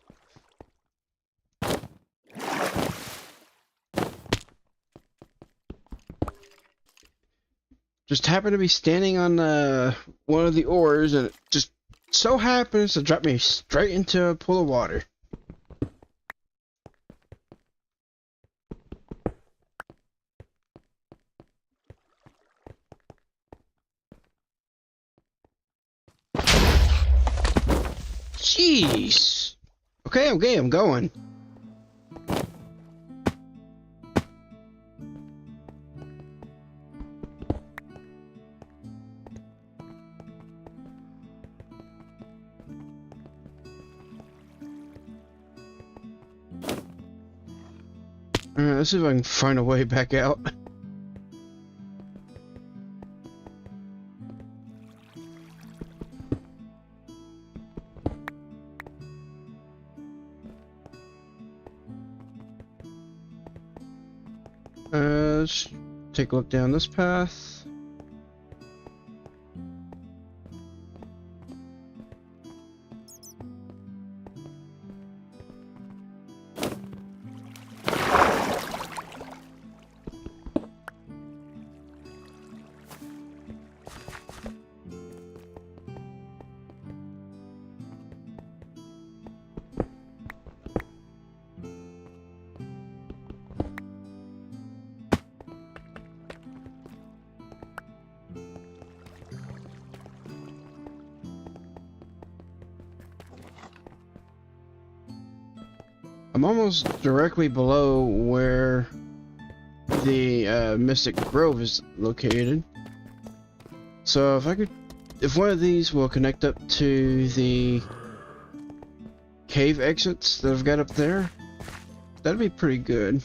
Just happened to be standing on one of the oars, and it just so happens to drop me straight into a pool of water. Jeez. Okay, I'm going. Alright, let's see if I can find a way back out. Let's take a look down this path. I'm almost directly below where the Mystic Grove is located. So if if one of these will connect up to the cave exits that I've got up there, that'd be pretty good.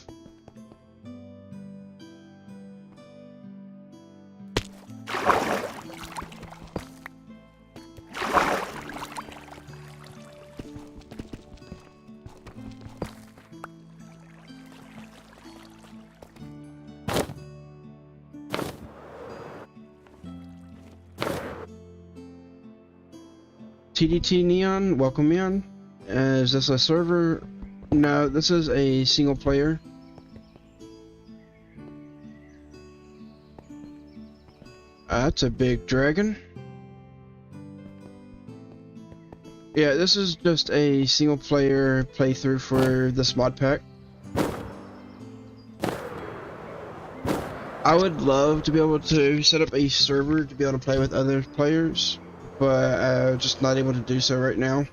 TDT Neon, welcome in. Is this a server? No, this is a single player. That's a big dragon. Yeah, this is just a single player playthrough for this mod pack. I would love to be able to set up a server to be able to play with other players, but just not able to do so right now.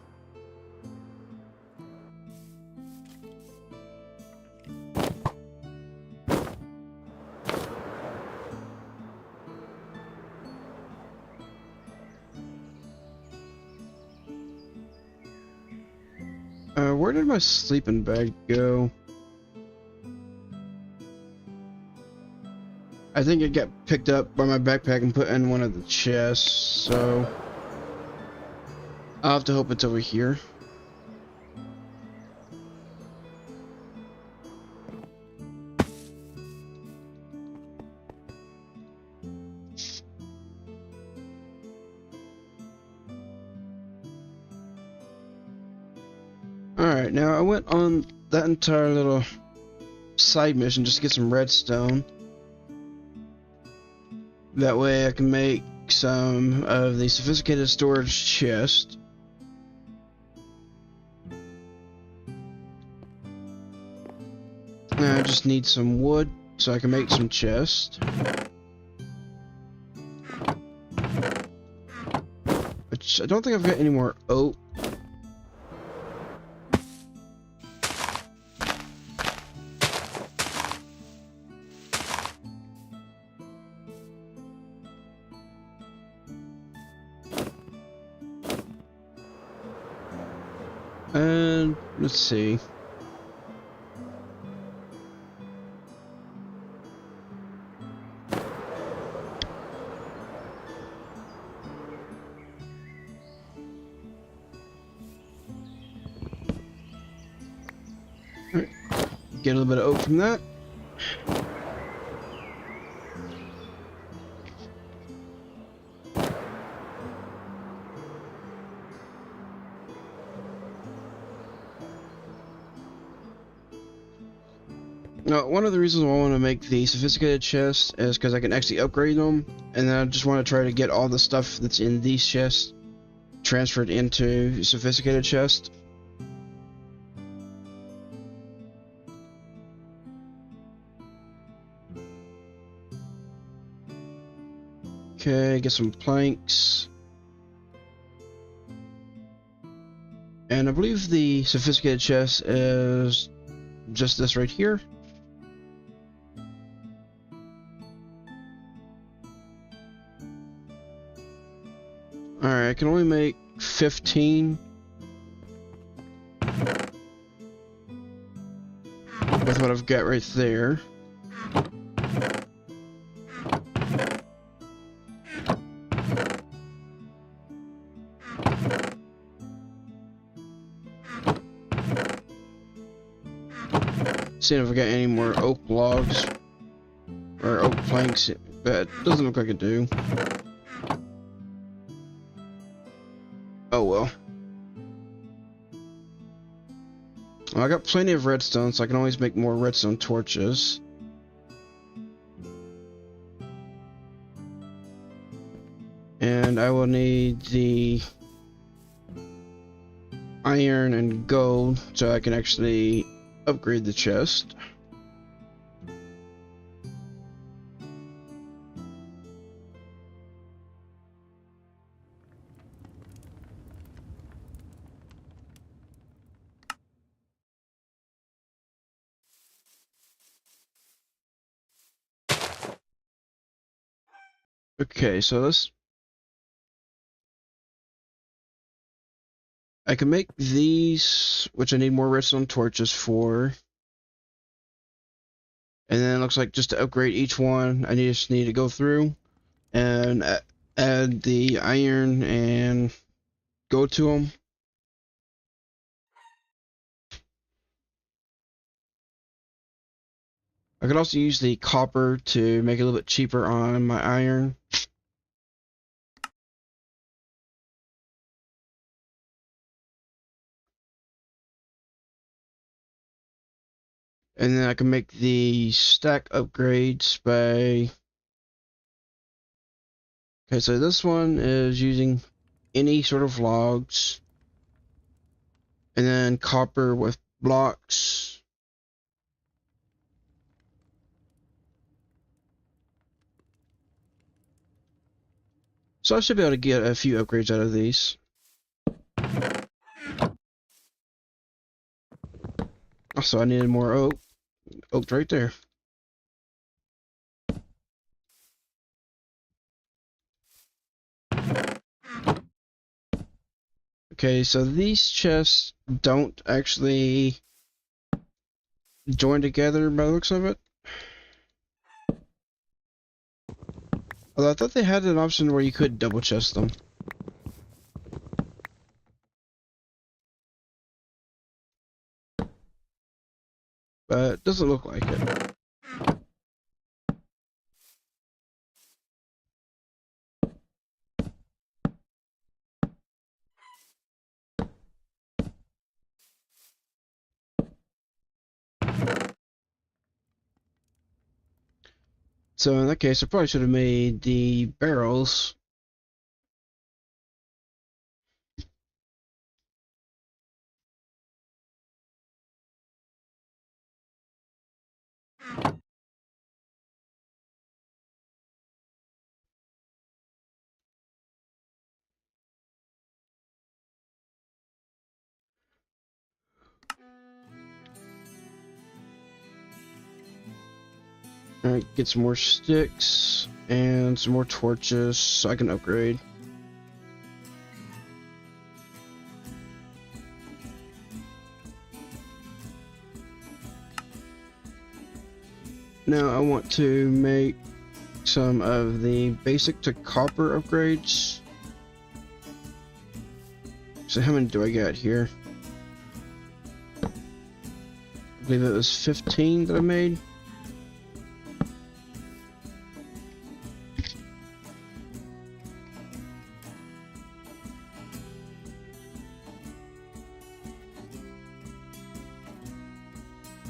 Where did my sleeping bag go? I think it got picked up by my backpack and put in one of the chests, so I'll have to hope it's over here. Alright, now I went on that entire little side mission just to get some redstone. That way I can make some of the sophisticated storage chest. I just need some wood so I can make some chests. Which I don't think I've got any more oak. And let's see. Alright, get a little bit of oak from that. Now, one of the reasons why I want to make the sophisticated chests is because I can actually upgrade them, and then I just want to try to get all the stuff that's in these chests transferred into sophisticated chests. Okay, get some planks. And I believe the sophisticated chest is just this right here. Alright, I can only make 15 with what I've got right there. Seeing if I got any more oak logs or oak planks, but it doesn't look like I do. Oh well. Well, I got plenty of redstone, so I can always make more redstone torches. And I will need the iron and gold so I can actually upgrade the chest. Okay, so let's I can make these, which I need more redstone torches for. And then it looks like just to upgrade each one, I just need to go through and add the iron and go to them. I could also use the copper to make it a little bit cheaper on my iron. And then I can make the stack upgrades by... Okay, so this one is using any sort of logs. And then copper with blocks. So I should be able to get a few upgrades out of these. Also, I needed more oak. Oak right there. Okay, so these chests don't actually join together by the looks of it. Although I thought they had an option where you could double chest them. But it doesn't look like it. So in that case, I probably should have made the barrels. Alright, get some more sticks and some more torches so I can upgrade. Now I want to make some of the basic to copper upgrades. So how many do I got here? I believe it was 15 that I made.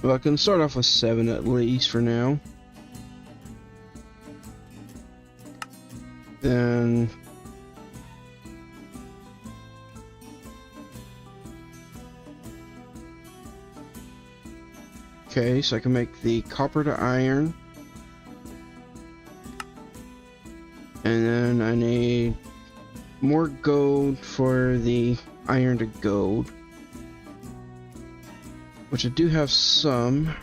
Well, I can start off with 7 at least for now. Then okay, so I can make the copper to iron. And then I need more gold for the iron to gold, which I do have some.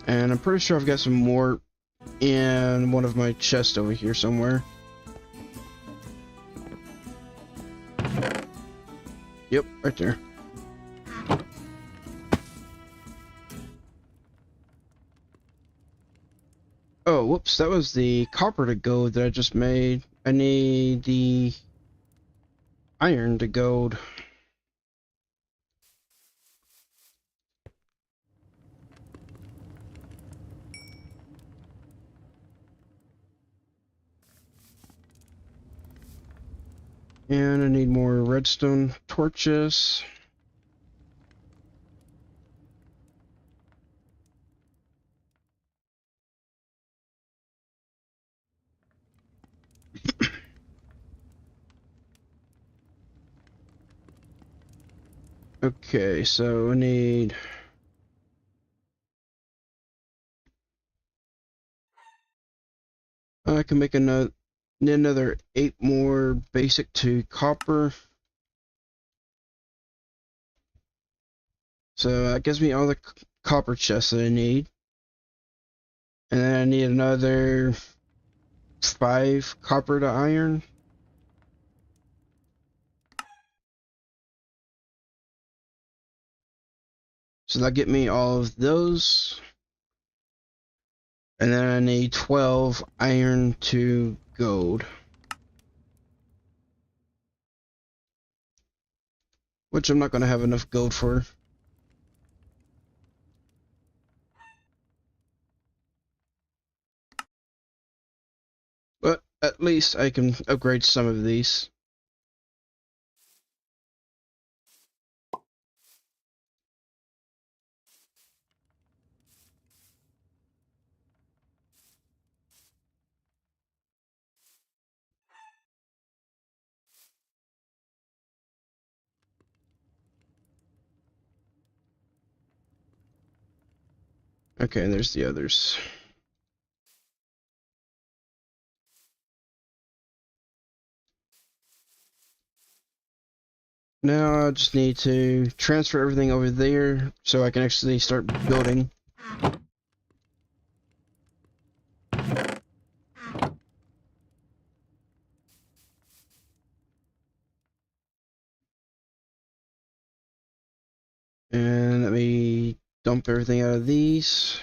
And I'm pretty sure I've got some more in one of my chests over here somewhere. Yep, right there. Oh, whoops, that was the copper to gold that I just made. I need the iron to gold. And I need more redstone torches. Okay, so I need... I can make another 8 more basic to copper. So that gives me all the copper chests that I need. And then I need another 5 copper to iron. So that'll get me all of those. And then I need 12 iron to gold. Which I'm not going to have enough gold for. But at least I can upgrade some of these. Okay, and there's the others. Now I just need to transfer everything over there so I can actually start building. And let me dump everything out of these.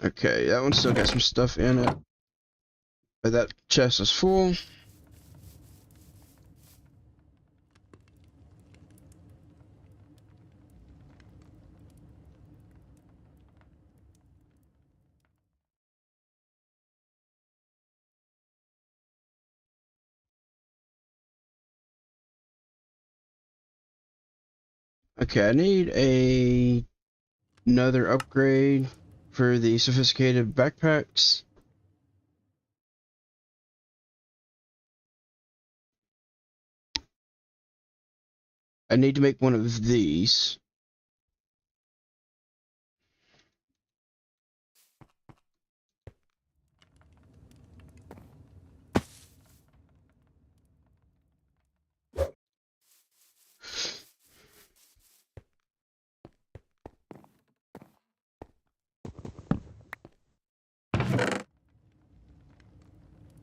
Okay, that one still got some stuff in it. But that chest is full. Okay, I need another upgrade for the sophisticated backpacks. I need to make one of these.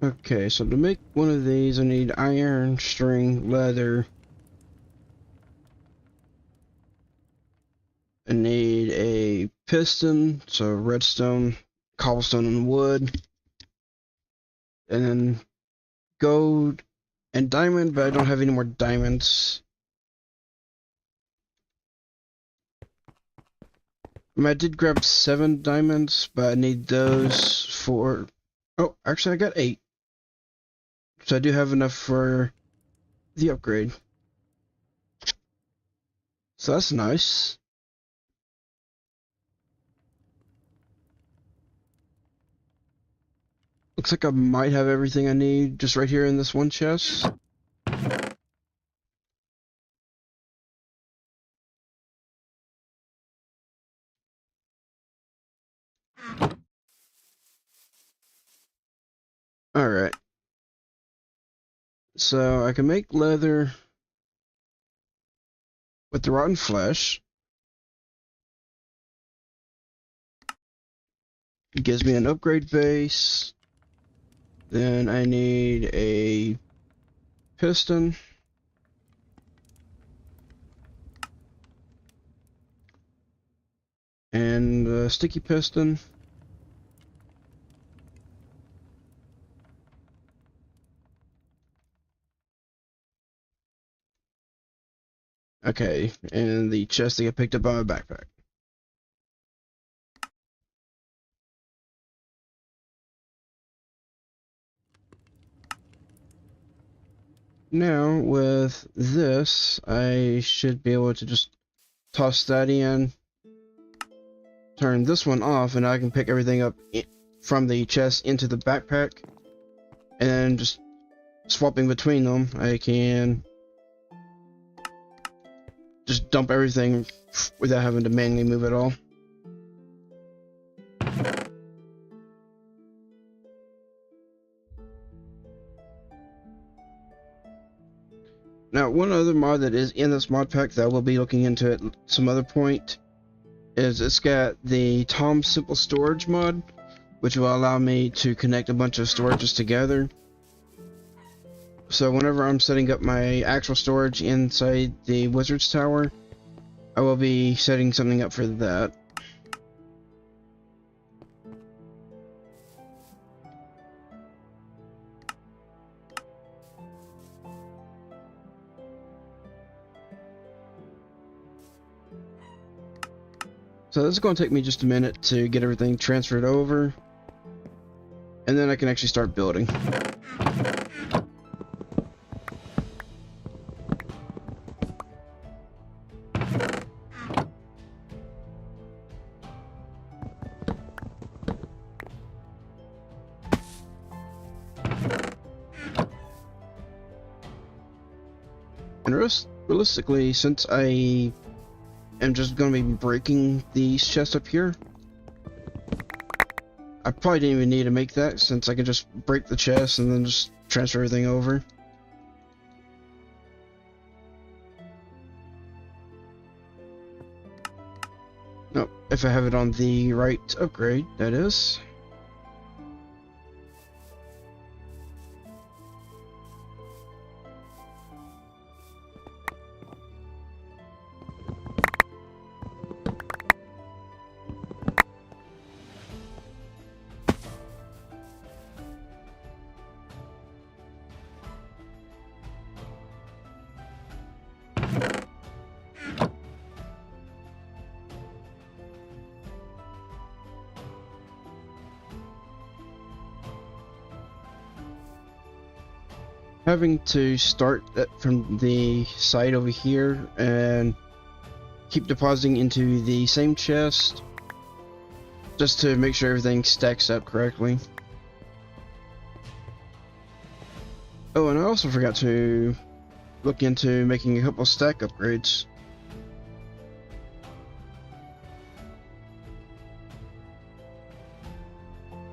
Okay, so to make one of these, I need iron, string, leather. I need a piston, so redstone, cobblestone, and wood. And then gold and diamond, but I don't have any more diamonds. I did grab 7 diamonds, but I need those for... Oh, actually I got 8. So I do have enough for the upgrade. So that's nice. Looks like I might have everything I need just right here in this one chest. Alright. So I can make leather with the rotten flesh. It gives me an upgrade base. Then I need a piston. And a sticky piston. Okay, and the chest that I picked up on my backpack. Now, with this, I should be able to just toss that in, turn this one off, and I can pick everything up from the chest into the backpack, and then just swapping between them, I can just dump everything without having to manually move it all. Now, one other mod that is in this mod pack that I will be looking into at some other point is it's got the Tom Simple Storage mod, which will allow me to connect a bunch of storages together. So whenever I'm setting up my actual storage inside the Wizard's Tower, I will be setting something up for that. So this is going to take me just a minute to get everything transferred over, and then I can actually start building. And realistically, since I am just going to be breaking these chests up here, I probably didn't even need to make that, since I can just break the chest and then just transfer everything over. Oh, if I have it on the right upgrade, that is. Having to start that from the side over here and keep depositing into the same chest just to make sure everything stacks up correctly. Oh, and I also forgot to look into making a couple stack upgrades.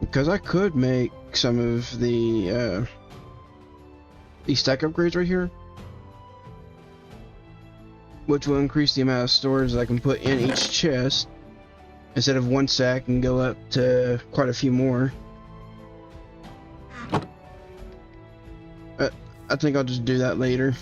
Because I could make some of the these stack upgrades right here, which will increase the amount of storage that I can put in each chest. Instead of one stack, and go up to quite a few more. I think I'll just do that later.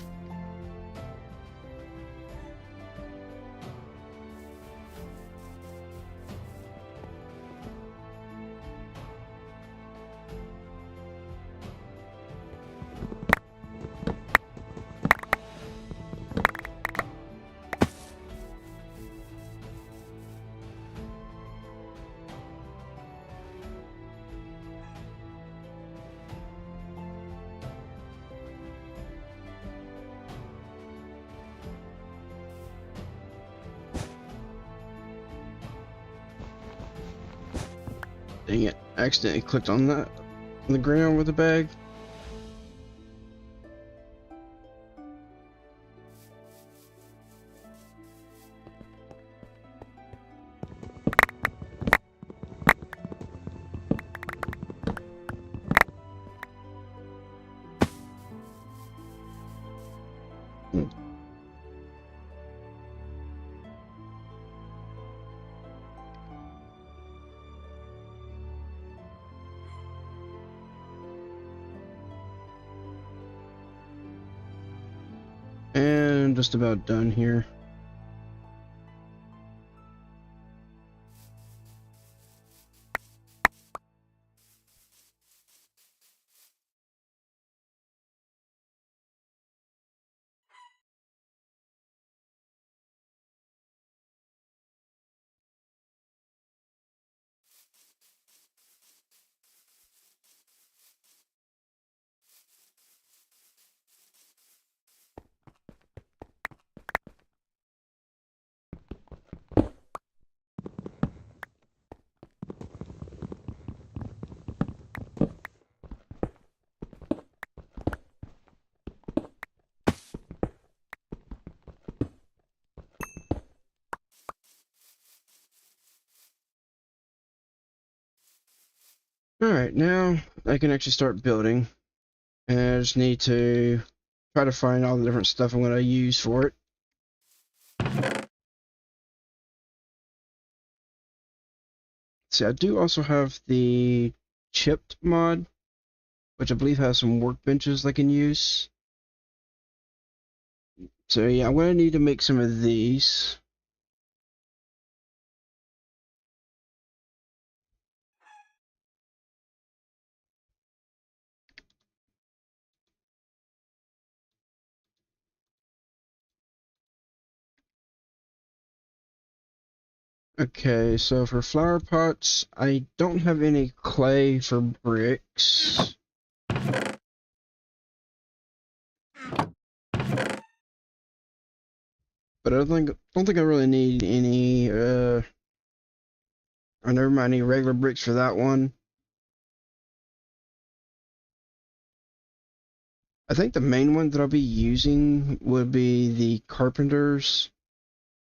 Dang it, I accidentally clicked on that on the ground with the bag. And just about done here. Alright, now I can actually start building. And I just need to try to find all the different stuff I'm going to use for it. See, I do also have the chipped mod, which I believe has some workbenches I can use. So yeah, I'm going to need to make some of these. Okay, so for flower pots, I don't have any clay for bricks. But I don't think I really need any or never mind, any regular bricks for that one. I think the main one that I'll be using would be the carpenters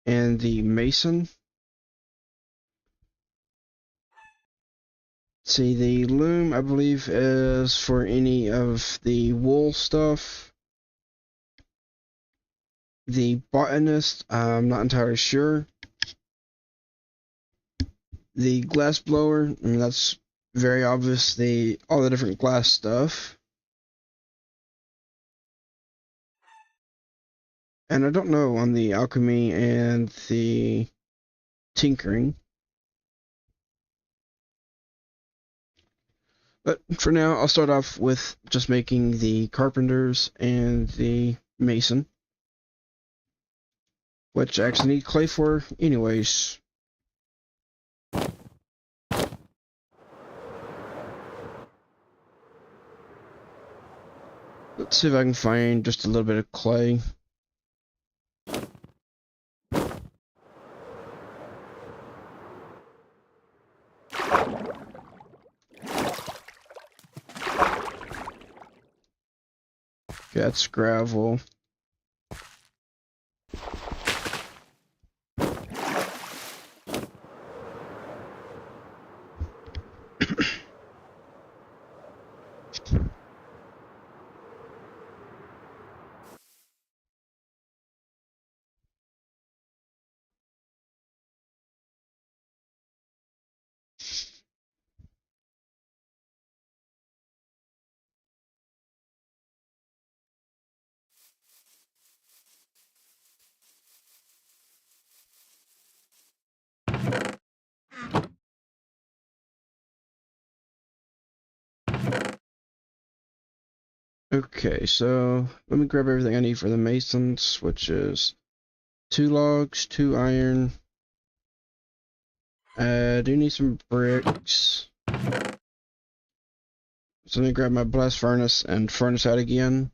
and the mason. See, the loom, I believe, is for any of the wool stuff. The botanist, I'm not entirely sure. The glass blower, I mean, that's very obvious, all the different glass stuff. And I don't know on the alchemy and the tinkering. But for now, I'll start off with just making the carpenters and the mason, which I actually need clay for anyways. Let's see if I can find just a little bit of clay. That's gravel. Okay, so let me grab everything I need for the masons, which is 2 logs, 2 iron. I do need some bricks. So let me grab my blast furnace and furnace out again.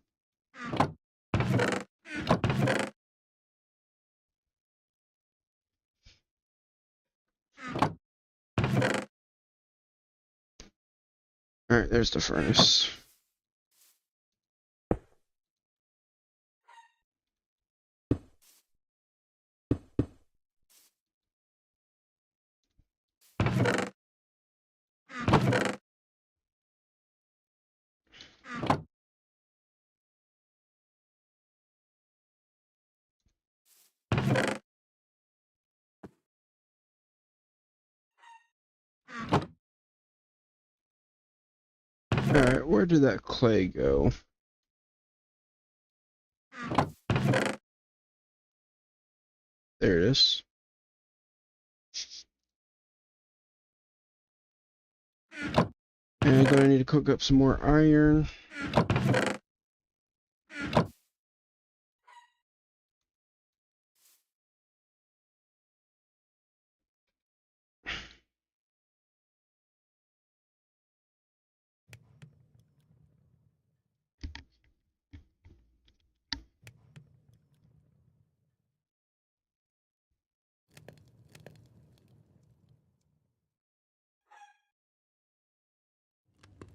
Alright, there's the furnace. Alright, where did that clay go? There it is. And I'm gonna need to cook up some more iron.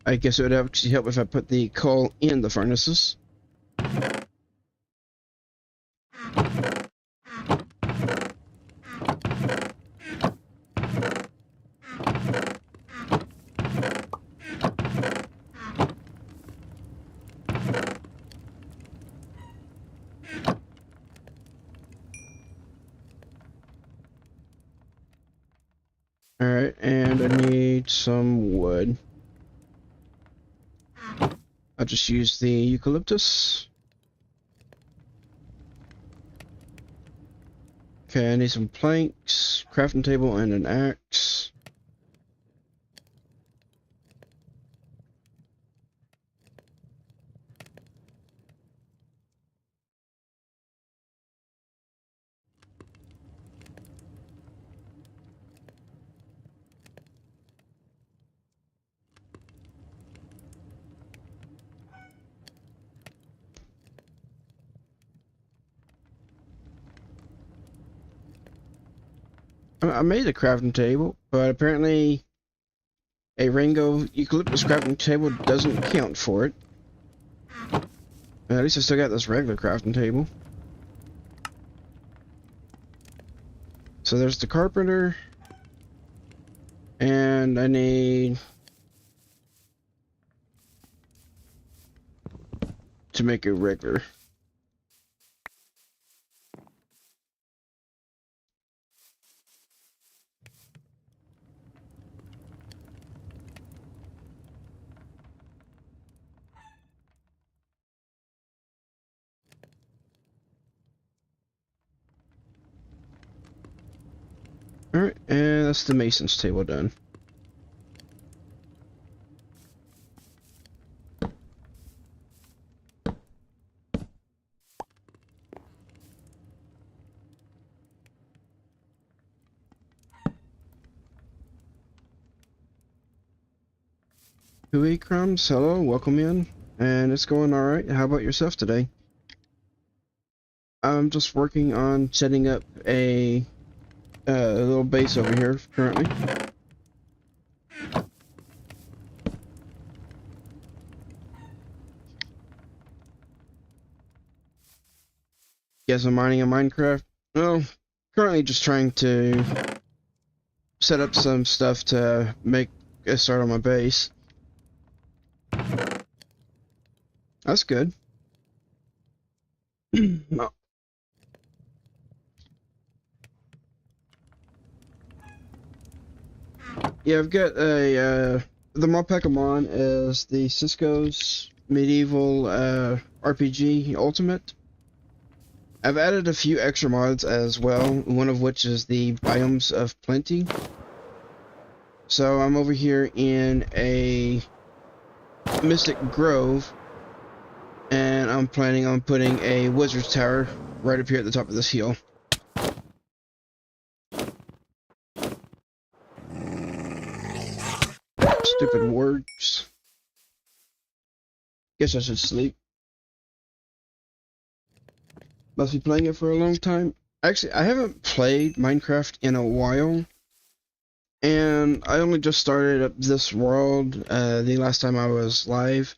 I guess it would actually help if I put the coal in the furnaces. Alright, and I need some wood. I'll just use the eucalyptus. Okay, I need some planks, crafting table, and an axe. I made a crafting table, but apparently a Rango eucalyptus crafting table doesn't count for it. At least I still got this regular crafting table. So there's the carpenter, and I need to make a regular. Alright, and that's the mason's table done. Hui Crumbs, hello, welcome in. And it's going alright. How about yourself today? I'm just working on setting up a little base over here currently. Yes, I'm mining in Minecraft. Well, currently just trying to set up some stuff to make a start on my base. That's good. No. Yeah, I've got a the mod pack I'm on is the Cisco's medieval RPG Ultimate. I've added a few extra mods as well, one of which is the Biomes of Plenty. So I'm over here in a Mystic Grove, and I'm planning on putting a Wizard's Tower right up here at the top of this hill. Stupid words. Guess I should sleep. Must be playing it for a long time. Actually, I haven't played Minecraft in a while. And I only just started up this world the last time I was live.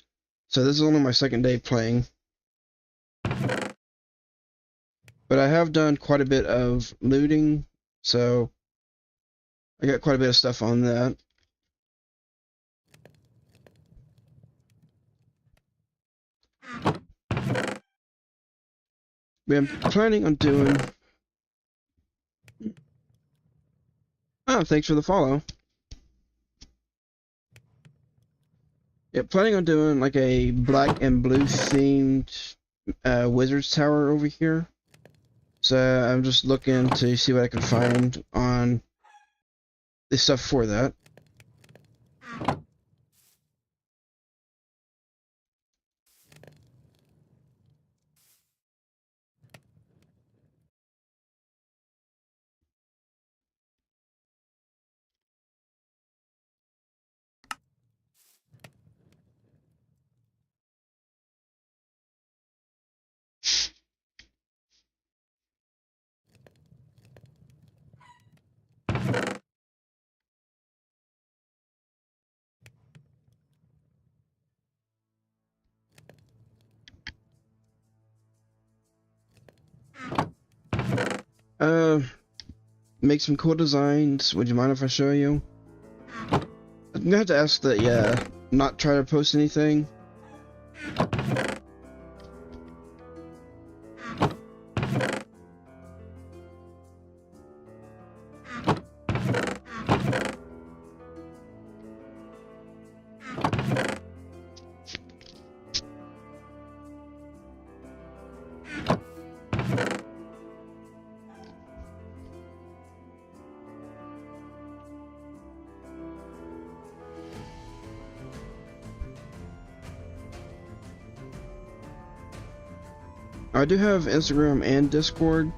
So this is only my second day playing. But I have done quite a bit of looting. So I got quite a bit of stuff on that. But I'm planning on doing... Oh, thanks for the follow. Yeah, planning on doing like a black and blue themed Wizard's Tower over here. So I'm just looking to see what I can find on the stuff for that. Make some cool designs. Would you mind if I show you? I'm gonna have to ask that, yeah, not try to post anything. I do have Instagram and Discord.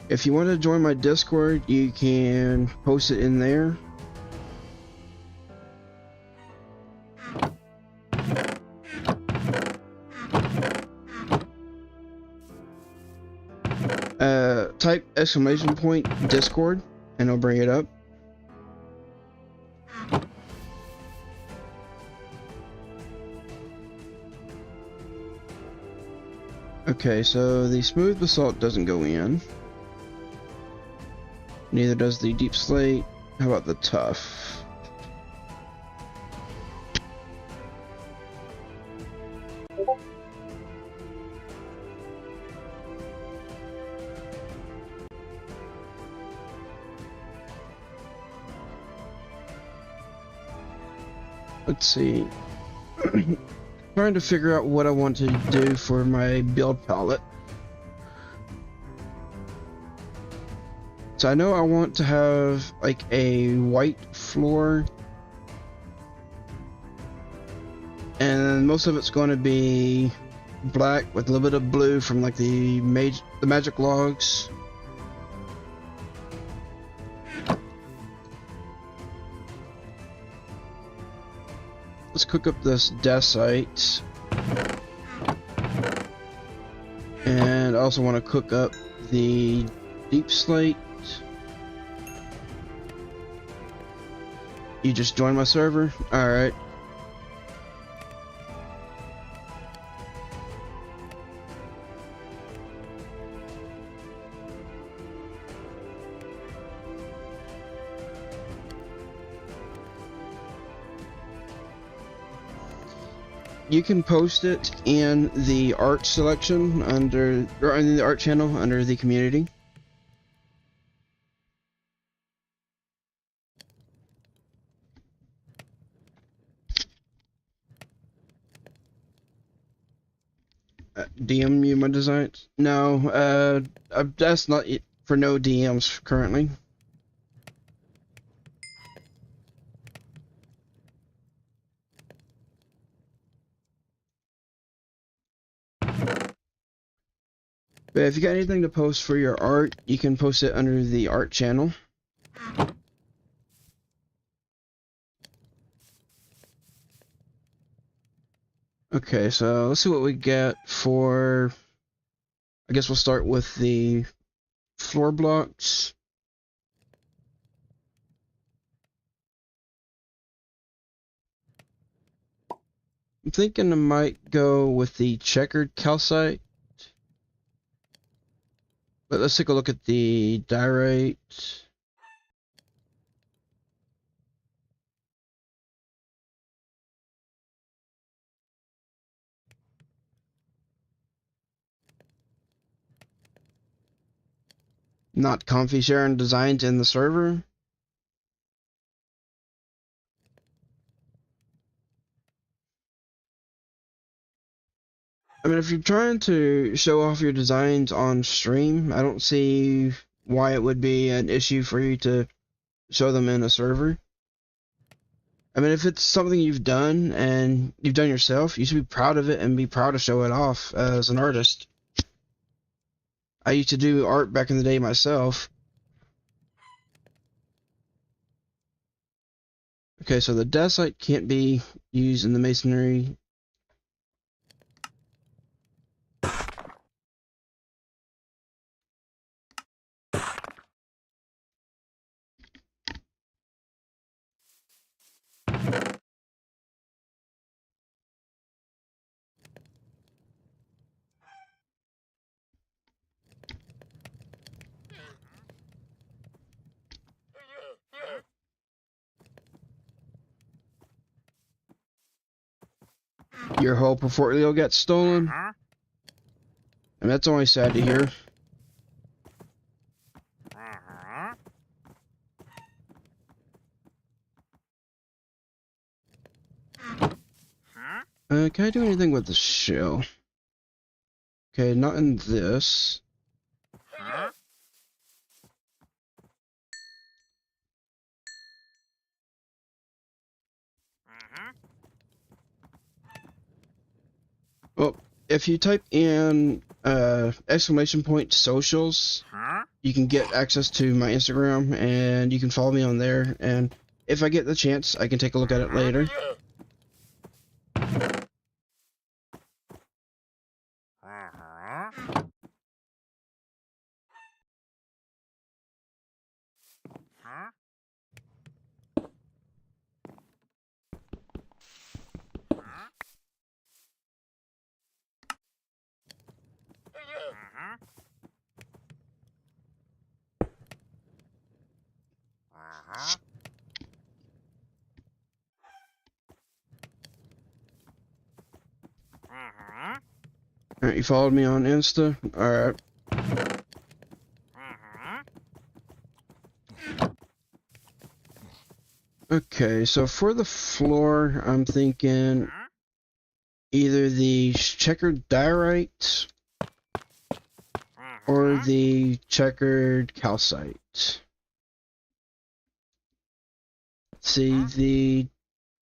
If you want to join my Discord, you can post it in there. Type !_ Discord and it'll bring it up. Okay, so the smooth basalt doesn't go in. Neither does the deep slate. How about the tough? Let's see. Trying to figure out what I want to do for my build palette. So I know I want to have like a white floor, and most of it's going to be black with a little bit of blue from like the magic logs. Let's cook up this dacite, and I also want to cook up the deep slate. You just joined my server? Alright. You can post it in the art selection under, or in the art channel under the community. DM you my designs? No, that's not it for no DMs currently. But if you got anything to post for your art, you can post it under the art channel. Okay, so let's see what we get for, I guess we'll start with the floor blocks. I'm thinking I might go with the checkered calcite. But let's take a look at the diorite. Not comfy sharing designs in the server. I mean, if you're trying to show off your designs on stream, I don't see why it would be an issue for you to show them in a server. I mean, if it's something you've done and you've done yourself, you should be proud of it and be proud to show it off as an artist. I used to do art back in the day myself. Okay, so the dacite can't be used in the masonry. Your whole portfolio got stolen? And that's only sad to hear. Can I do anything with the shell? Okay, not in this. Well, if you type in exclamation point socials, you can get access to my Instagram and you can follow me on there. And if I get the chance, I can take a look at it later. Alright, you followed me on Insta? Alright. Okay, so for the floor, I'm thinking either the checkered diorite or the checkered calcite. See, the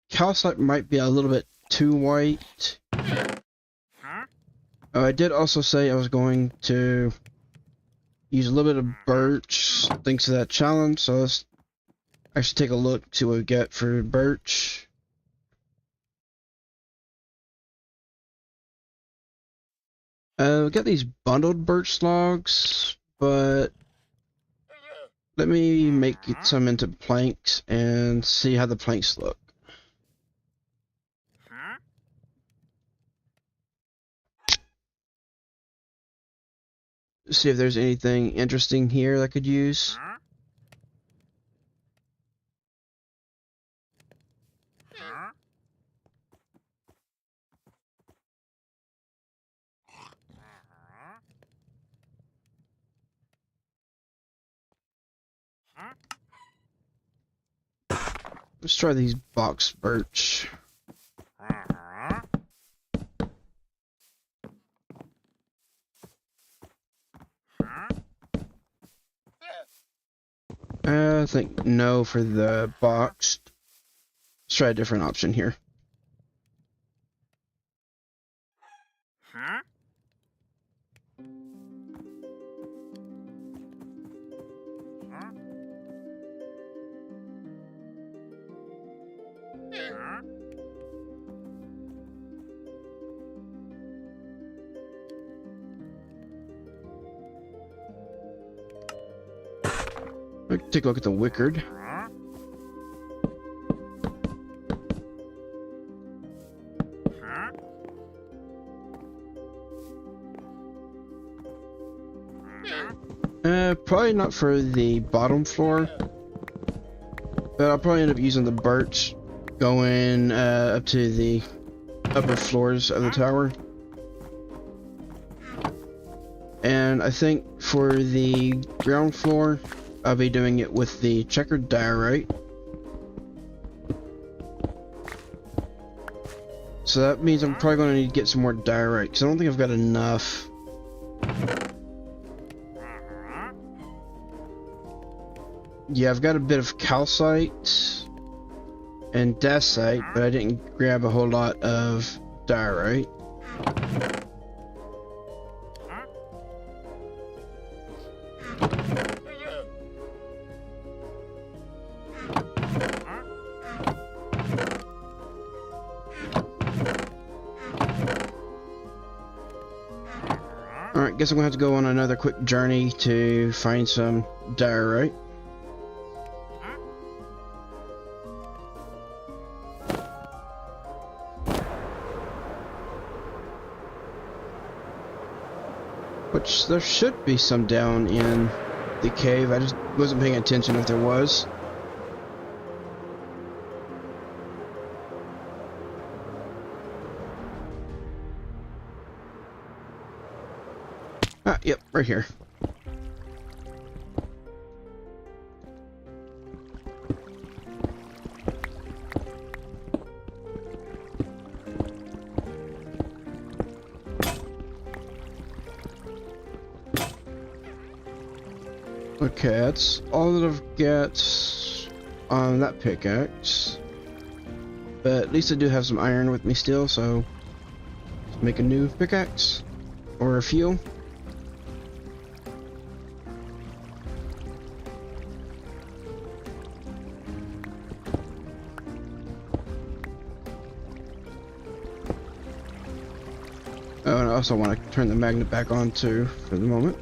calcite might be a little bit too white. Oh, I did also say I was going to use a little bit of birch thanks to that challenge, so let's actually take a look, see what we get for birch. We got these bundled birch logs, but let me make some into planks and see how the planks look. See if there's anything interesting here that I could use. Let's try these box birch. I think no for the boxed. Let's try a different option here. Let's take a look at the wickered. Probably not for the bottom floor, but I'll probably end up using the birch going up to the upper floors of the tower. And I think for the ground floor, I'll be doing it with the checkered diorite. So that means I'm probably going to need to get some more diorite, because I don't think I've got enough. Yeah, I've got a bit of calcite and dacite, but I didn't grab a whole lot of diorite. Alright, guess I'm gonna have to go on another quick journey to find some diorite. Which there should be some down in the cave. I just wasn't paying attention if there was. Ah, yep, right here. Okay, that's all that I've got on that pickaxe. But at least I do have some iron with me still, so make a new pickaxe or a few. Oh, and I also want to turn the magnet back on too for the moment.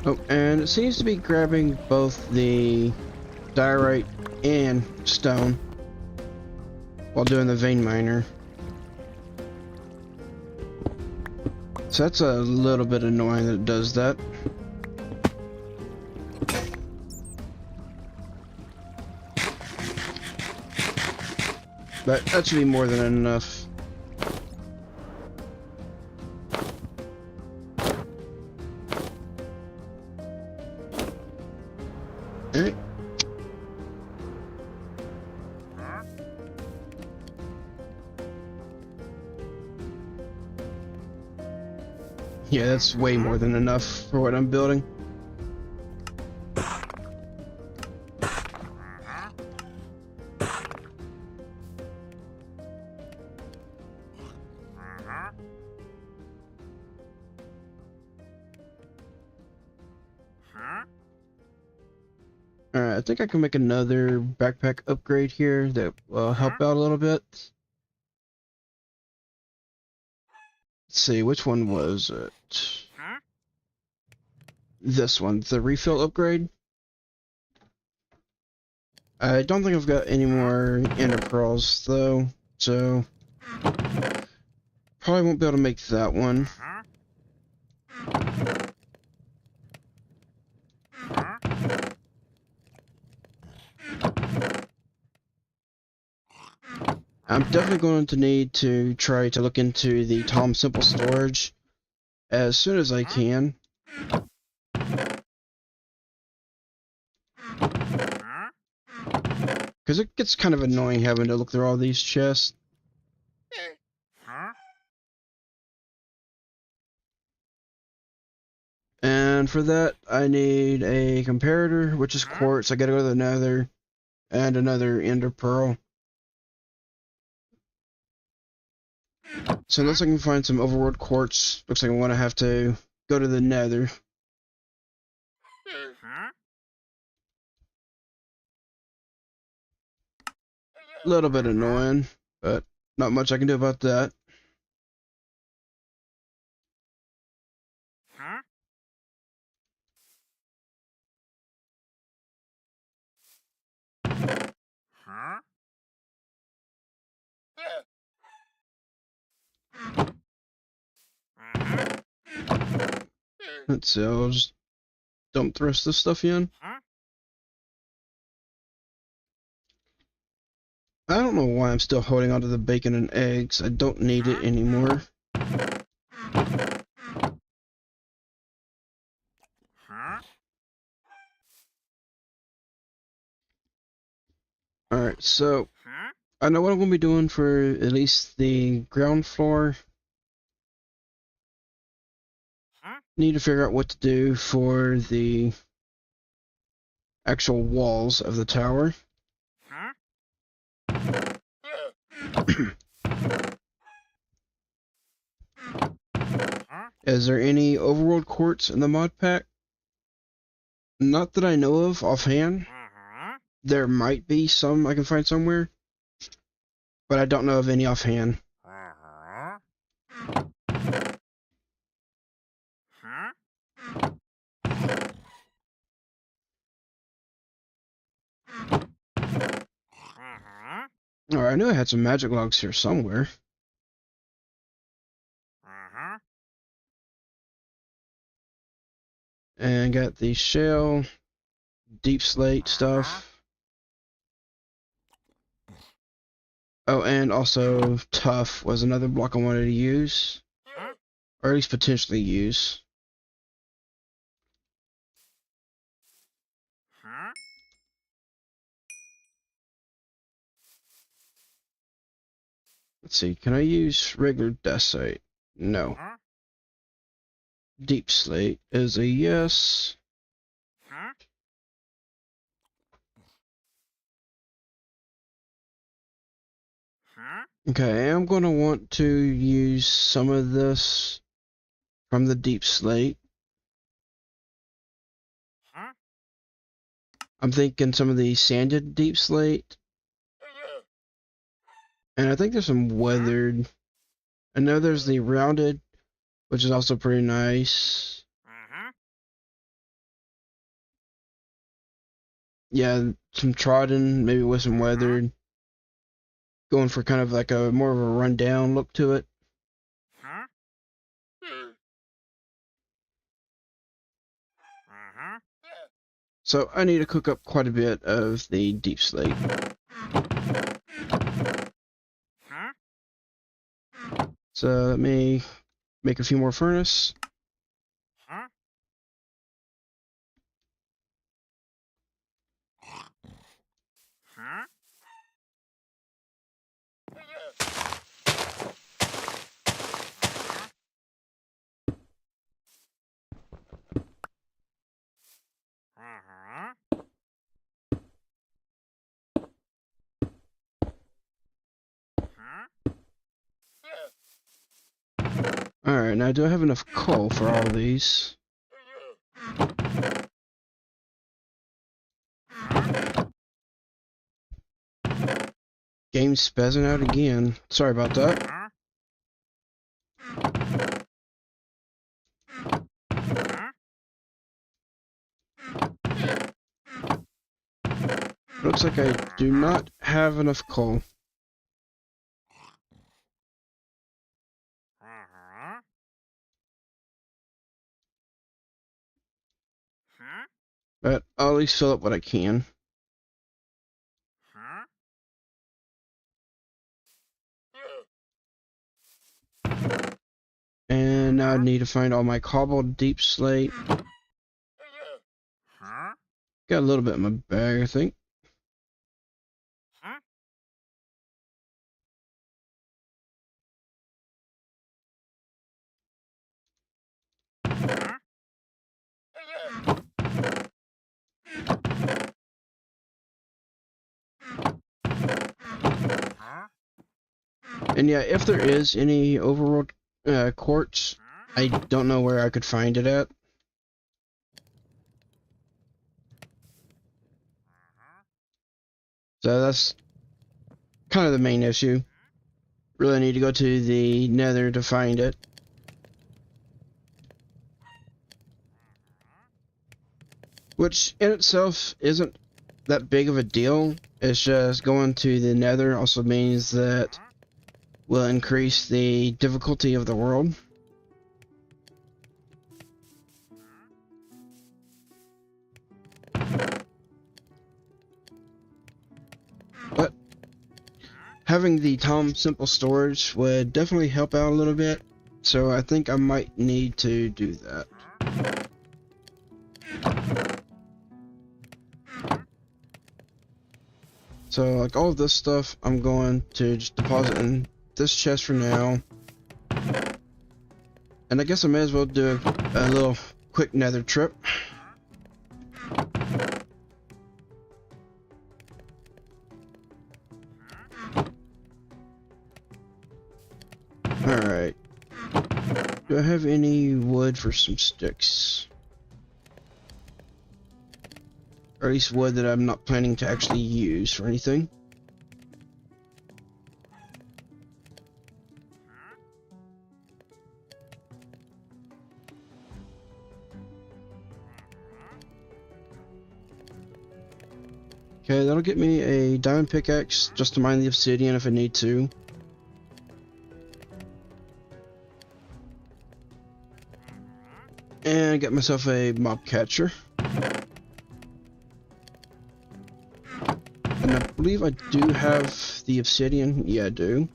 Oh, and it seems to be grabbing both the diorite and stone while doing the vein miner. So that's a little bit annoying that it does that. But that should be more than enough. Alright. Yeah, that's way more than enough for what I'm building. Alright, I think I can make another backpack upgrade here that will help out a little bit. Let's see, which one was it? This one, the refill upgrade. I don't think I've got any more ender pearls though, so probably won't be able to make that one. I'm definitely going to need to try to look into the Tom Simple storage as soon as I can. Because it gets kind of annoying having to look through all these chests. And for that, I need a comparator, which is quartz. I gotta go to the nether, and another ender pearl. So unless I can find some overworld quartz, looks like I'm gonna have to go to the nether. A little bit annoying, but not much I can do about that. Let's see, I'll just dump the rest of this stuff in. I don't know why I'm still holding onto the bacon and eggs. I don't need it anymore. Alright, so I know what I'm going to be doing for at least the ground floor. Need to figure out what to do for the actual walls of the tower. Is there any overworld quartz in the mod pack? Not that I know of offhand. There might be some I can find somewhere, but I don't know of any offhand. Alright, I knew I had some magic logs here somewhere. And got the shell, deep slate stuff. Oh, and also tough was another block I wanted to use. Or at least potentially use. Let's see, can I use regular dacite? No. deep slate is a yes. Okay, I'm going to want to use some of this from the deep slate. I'm thinking some of the sanded deep slate. And I think there's some weathered. I know there's the rounded, which is also pretty nice. Yeah, some trodden, maybe with some weathered. Going for kind of like a more of a rundown look to it. So I need to cook up quite a bit of the deep slate. So let me make a few more furnace. Alright, now do I have enough coal for all of these? Game's spazzing out again. Sorry about that. Looks like I do not have enough coal. But I'll at least fill up what I can. And now I need to find all my cobbled deep slate. Got a little bit in my bag, I think. And yeah, if there is any overworld quartz, I don't know where I could find it at. So that's kind of the main issue. Really need to go to the nether to find it. Which in itself isn't that big of a deal. It's just going to the nether also means that will increase the difficulty of the world. But having the Tom Simple storage would definitely help out a little bit. So I think I might need to do that. So like all of this stuff I'm going to just deposit in this chest for now. And I guess I may as well do a little quick nether trip. Alright. Do I have any wood for some sticks? Or at least wood that I'm not planning to actually use for anything. Okay, that'll get me a diamond pickaxe just to mine the obsidian if I need to. And get myself a mob catcher. And I believe I do have the obsidian. Yeah, I do.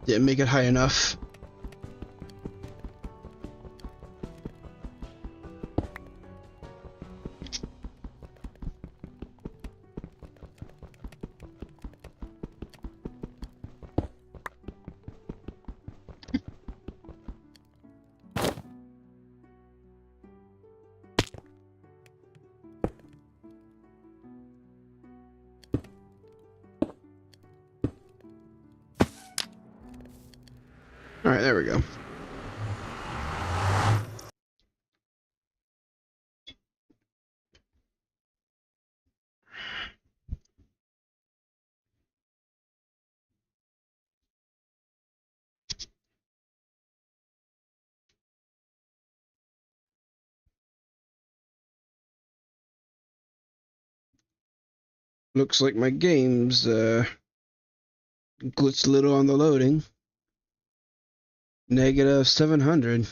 Didn't make it high enough. All right, there we go. Looks like my game's glitched a little on the loading. Negative 700.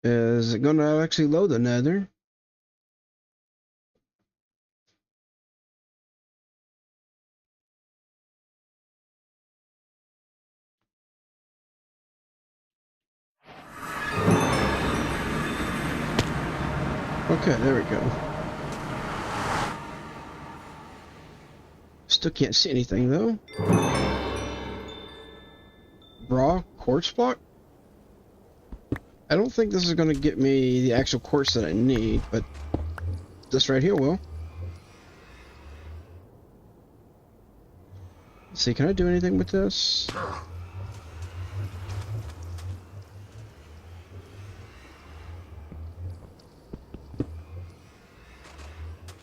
Is it gonna actually load the nether? Okay, there we go. Still can't see anything though. Raw quartz block? I don't think this is gonna get me the actual quartz that I need, but this right here will. Let's see, can I do anything with this?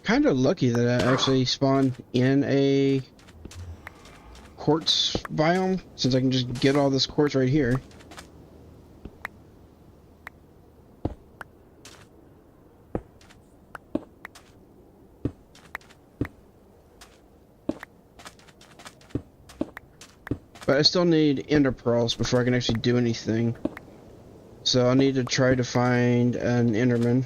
Kind of lucky that I actually spawned in a quartz biome, since I can just get all this quartz right here. But I still need ender pearls before I can actually do anything. So I'll need to try to find an enderman.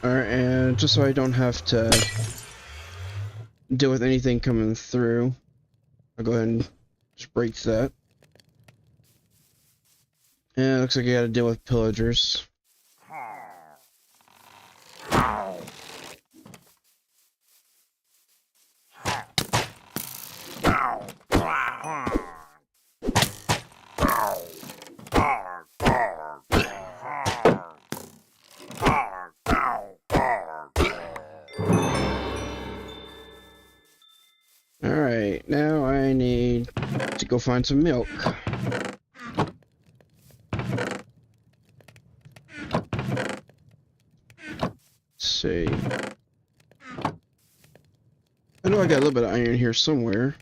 Alright, and just so I don't have to deal with anything coming through, I'll go ahead and just break that. And it looks like I gotta deal with pillagers. Alright, now I need to go find some milk. Let's see. I know I got a little bit of iron here somewhere.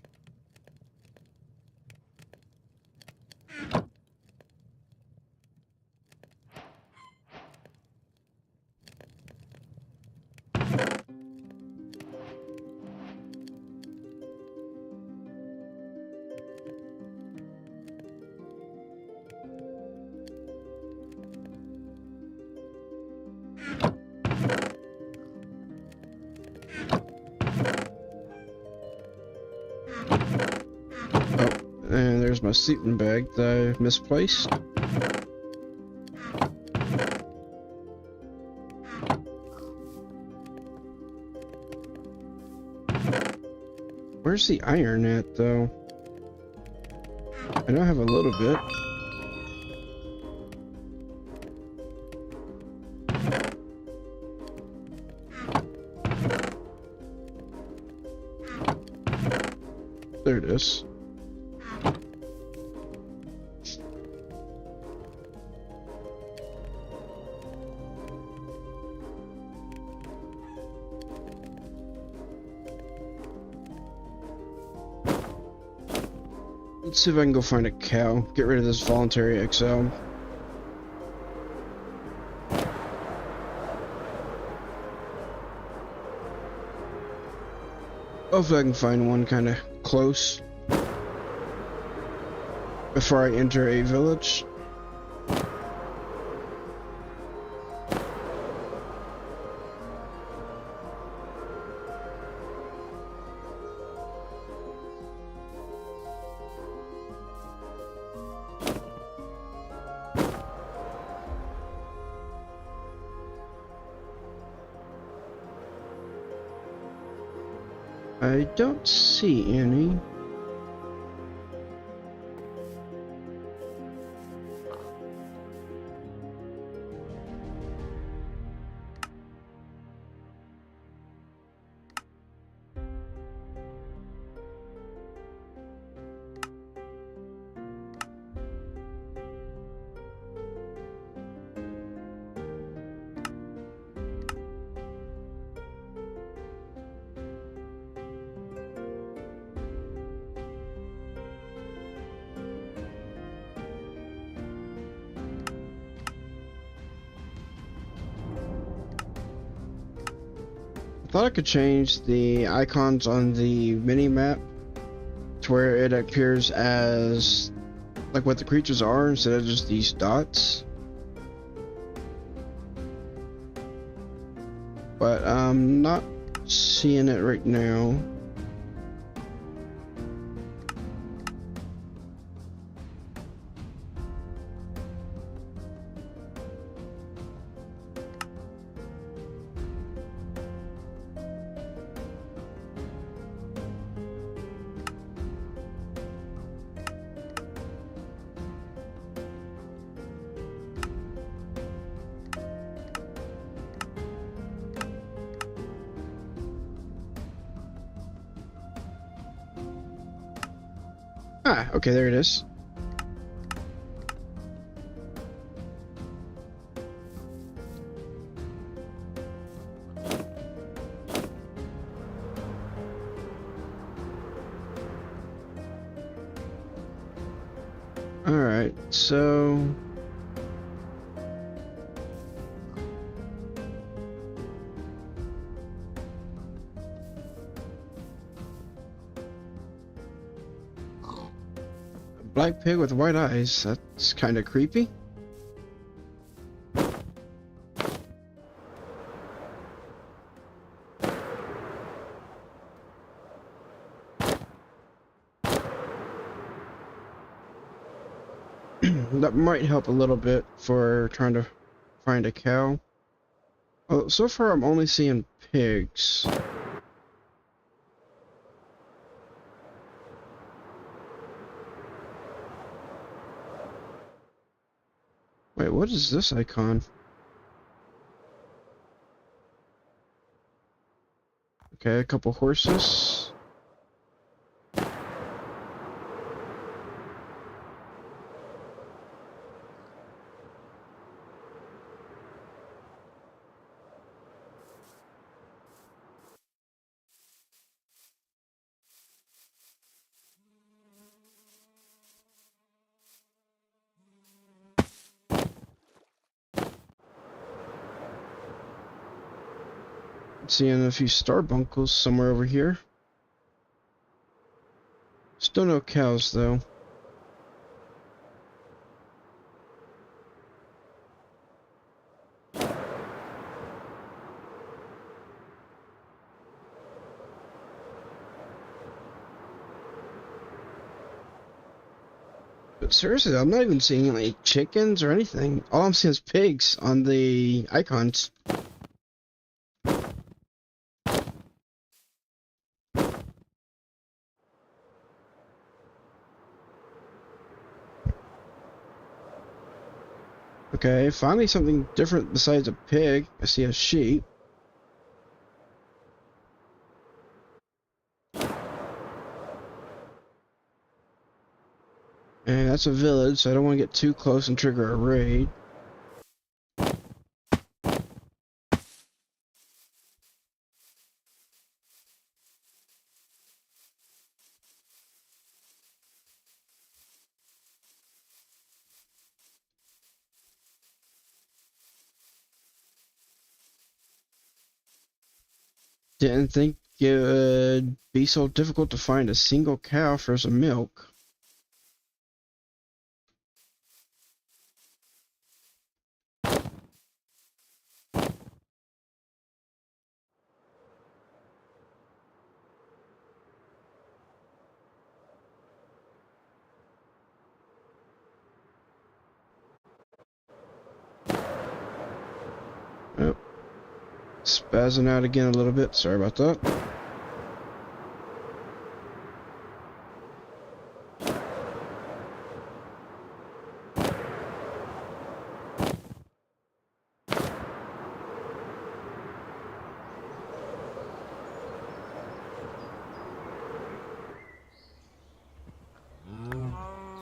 And there's my sleeping bag that I misplaced. Where's the iron at, though? I know I have a little bit. this. Let's see if I can go find a cow. Get rid of this voluntary XL. Hopefully I can find one kind of close before I enter a village. I don't see any. I thought I could change the icons on the mini map to where it appears as like what the creatures are instead of just these dots. But I'm not seeing it right now. Ah, okay, there it is. Alright, so black pig with white eyes. That's kind of creepy. That might help a little bit for trying to find a cow. Well, so far I'm only seeing pigs. Wait, what is this icon? Okay, a couple horses. Seeing a few starbunkles somewhere over here. Still no cows though. But seriously, I'm not even seeing like chickens or anything. All I'm seeing is pigs on the icons. Okay, finally something different besides a pig. I see a sheep. That's a village, so I don't want to get too close and trigger a raid. Didn't think it would be so difficult to find a single cow for some milk. Oh, spazzing out again a little bit. Sorry about that.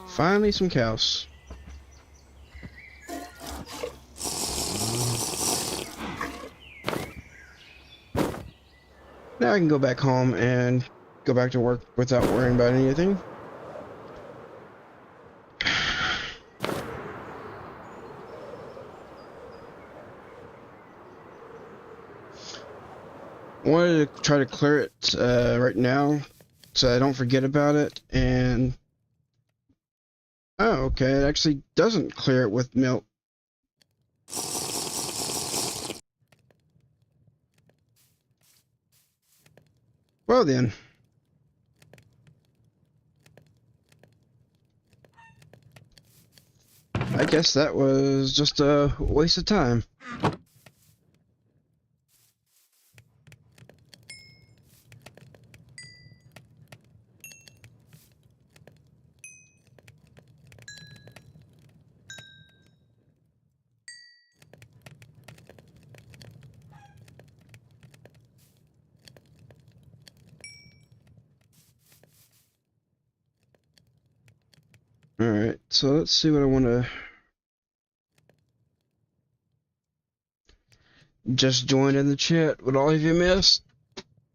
Finally, some cows. Now I can go back home and go back to work without worrying about anything. I wanted to try to clear it right now so I don't forget about it, and oh, okay, it actually doesn't clear it with milk. Well then. I guess that was just a waste of time. Alright, so let's see what I want to... Just joined in the chat. What all of you missed?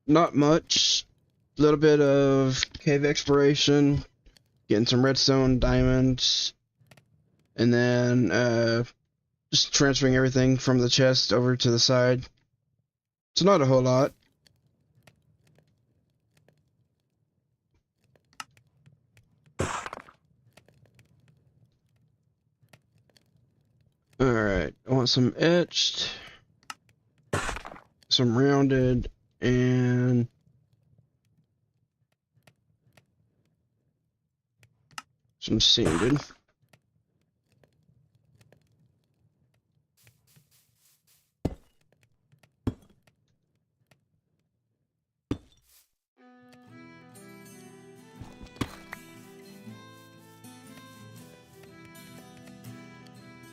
Not much. A little bit of cave exploration, getting some redstone, diamonds, and then just transferring everything from the chest over to the side. So not a whole lot. Alright, I want some etched, some rounded, and some sanded.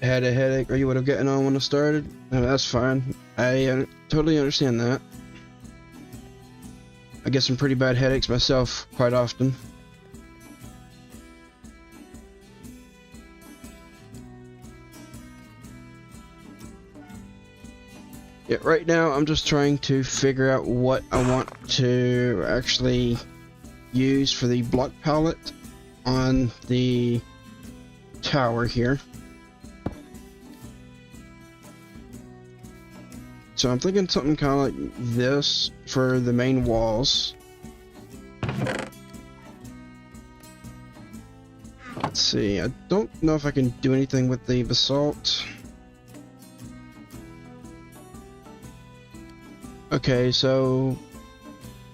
Had a headache, or you would have gotten on when I started. No, that's fine. I totally understand that. I get some pretty bad headaches myself quite often. Yeah, right now I'm just trying to figure out what I want to actually use for the block palette on the tower here. So I'm thinking something kind of like this for the main walls. Let's see, I don't know if I can do anything with the basalt. Okay, so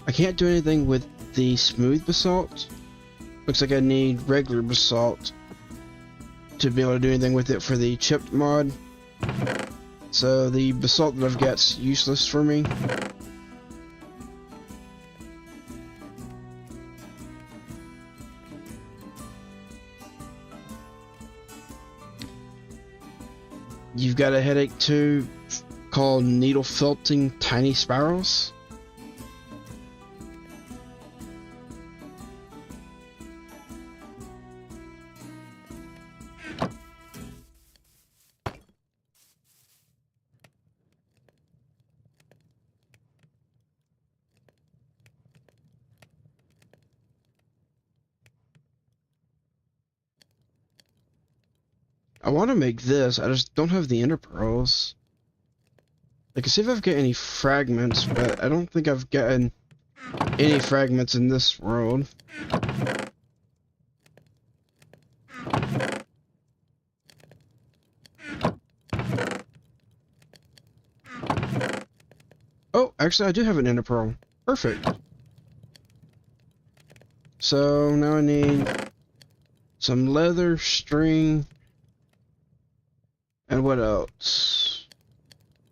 I can't do anything with the smooth basalt. Looks like I need regular basalt to be able to do anything with it for the chipped mod. So the basalt that I've got's useless for me. You've got a headache too, called needle felting tiny spirals. I want to make this. I just don't have the ender pearls. I can see if I've got any fragments, but I don't think I've gotten any fragments in this world. Oh, actually I do have an ender pearl. Perfect. So now I need some leather, string, and what else?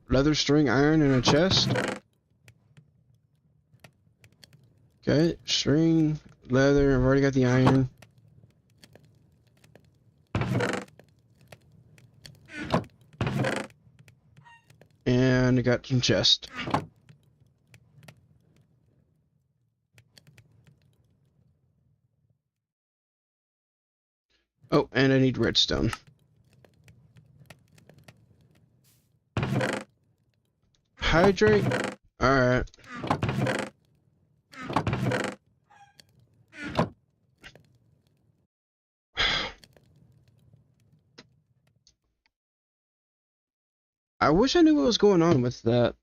Leather, string, iron, and a chest. Okay, string, leather, I've already got the iron. And I got some chest. Oh, and I need redstone. Hydrate? Alright. I wish I knew what was going on with that.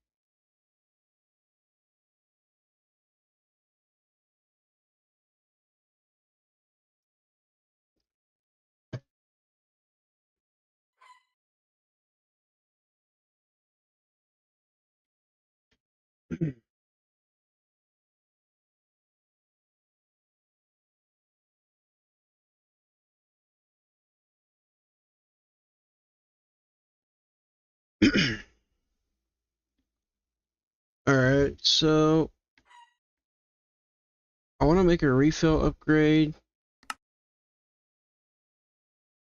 Alright, so I want to make a refill upgrade.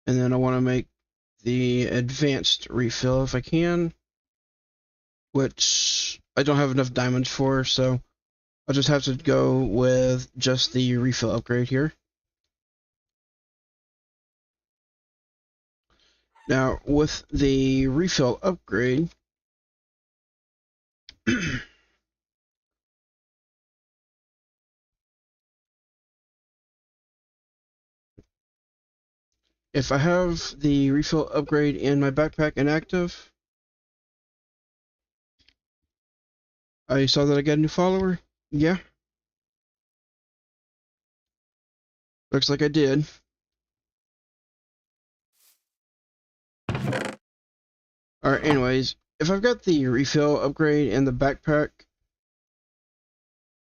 And then I want to make the advanced refill if I can. Which I don't have enough diamonds for, so I'll just have to go with just the refill upgrade here. Now, with the refill upgrade, if I have the refill upgrade in my backpack inactive, I saw that I got a new follower. Yeah, looks like I did. Alright, anyways, if I've got the refill upgrade in the backpack,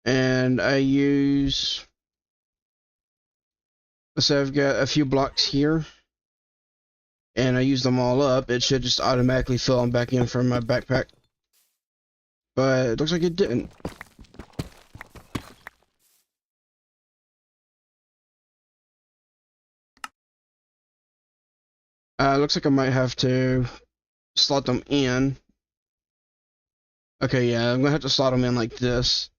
and I use, let's say I've got a few blocks here, and I use them all up, it should just automatically fill them back in from my backpack. But it looks like it didn't. Looks like I might have to slot them in. Okay, yeah, I'm gonna have to slot them in like this.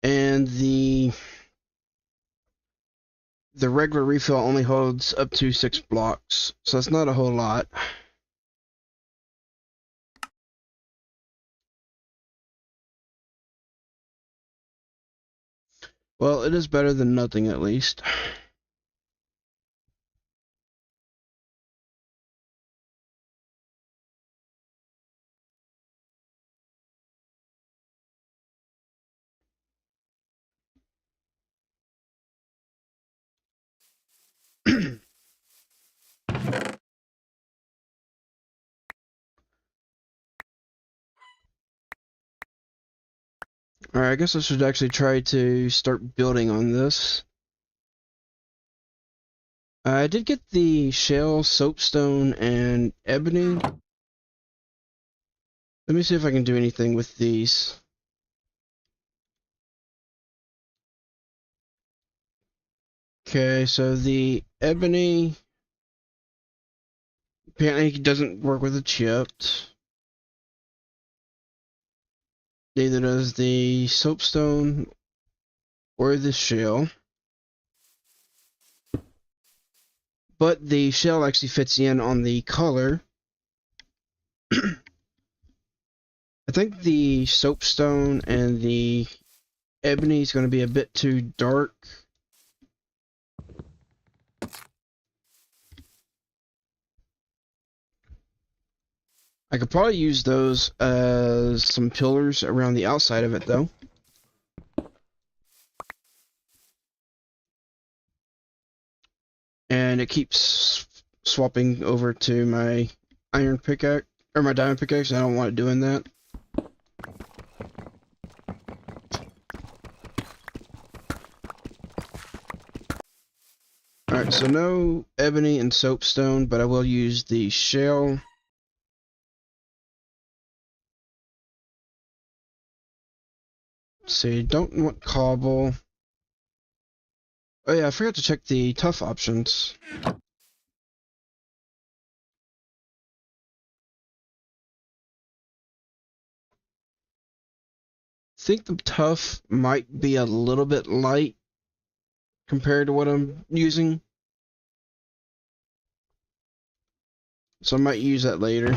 And the regular refill only holds up to 6 blocks, so that's not a whole lot. Well, it is better than nothing at least. Alright, I guess I should actually try to start building on this. I did get the shell, soapstone, and ebony. Let me see if I can do anything with these. Okay, so the ebony apparently doesn't work with the chipped. Neither does the soapstone or the shell. But the shell actually fits in on the color. I think the soapstone and the ebony is going to be a bit too dark. I could probably use those as some pillars around the outside of it, though. And it keeps swapping over to my iron pickaxe, or my diamond pickaxe, and I don't want it doing that. Alright, so no ebony and soapstone, but I will use the shell. Let's see, don't want cobble. Oh yeah, I forgot to check the tough options. I think the tough might be a little bit light compared to what I'm using. So I might use that later.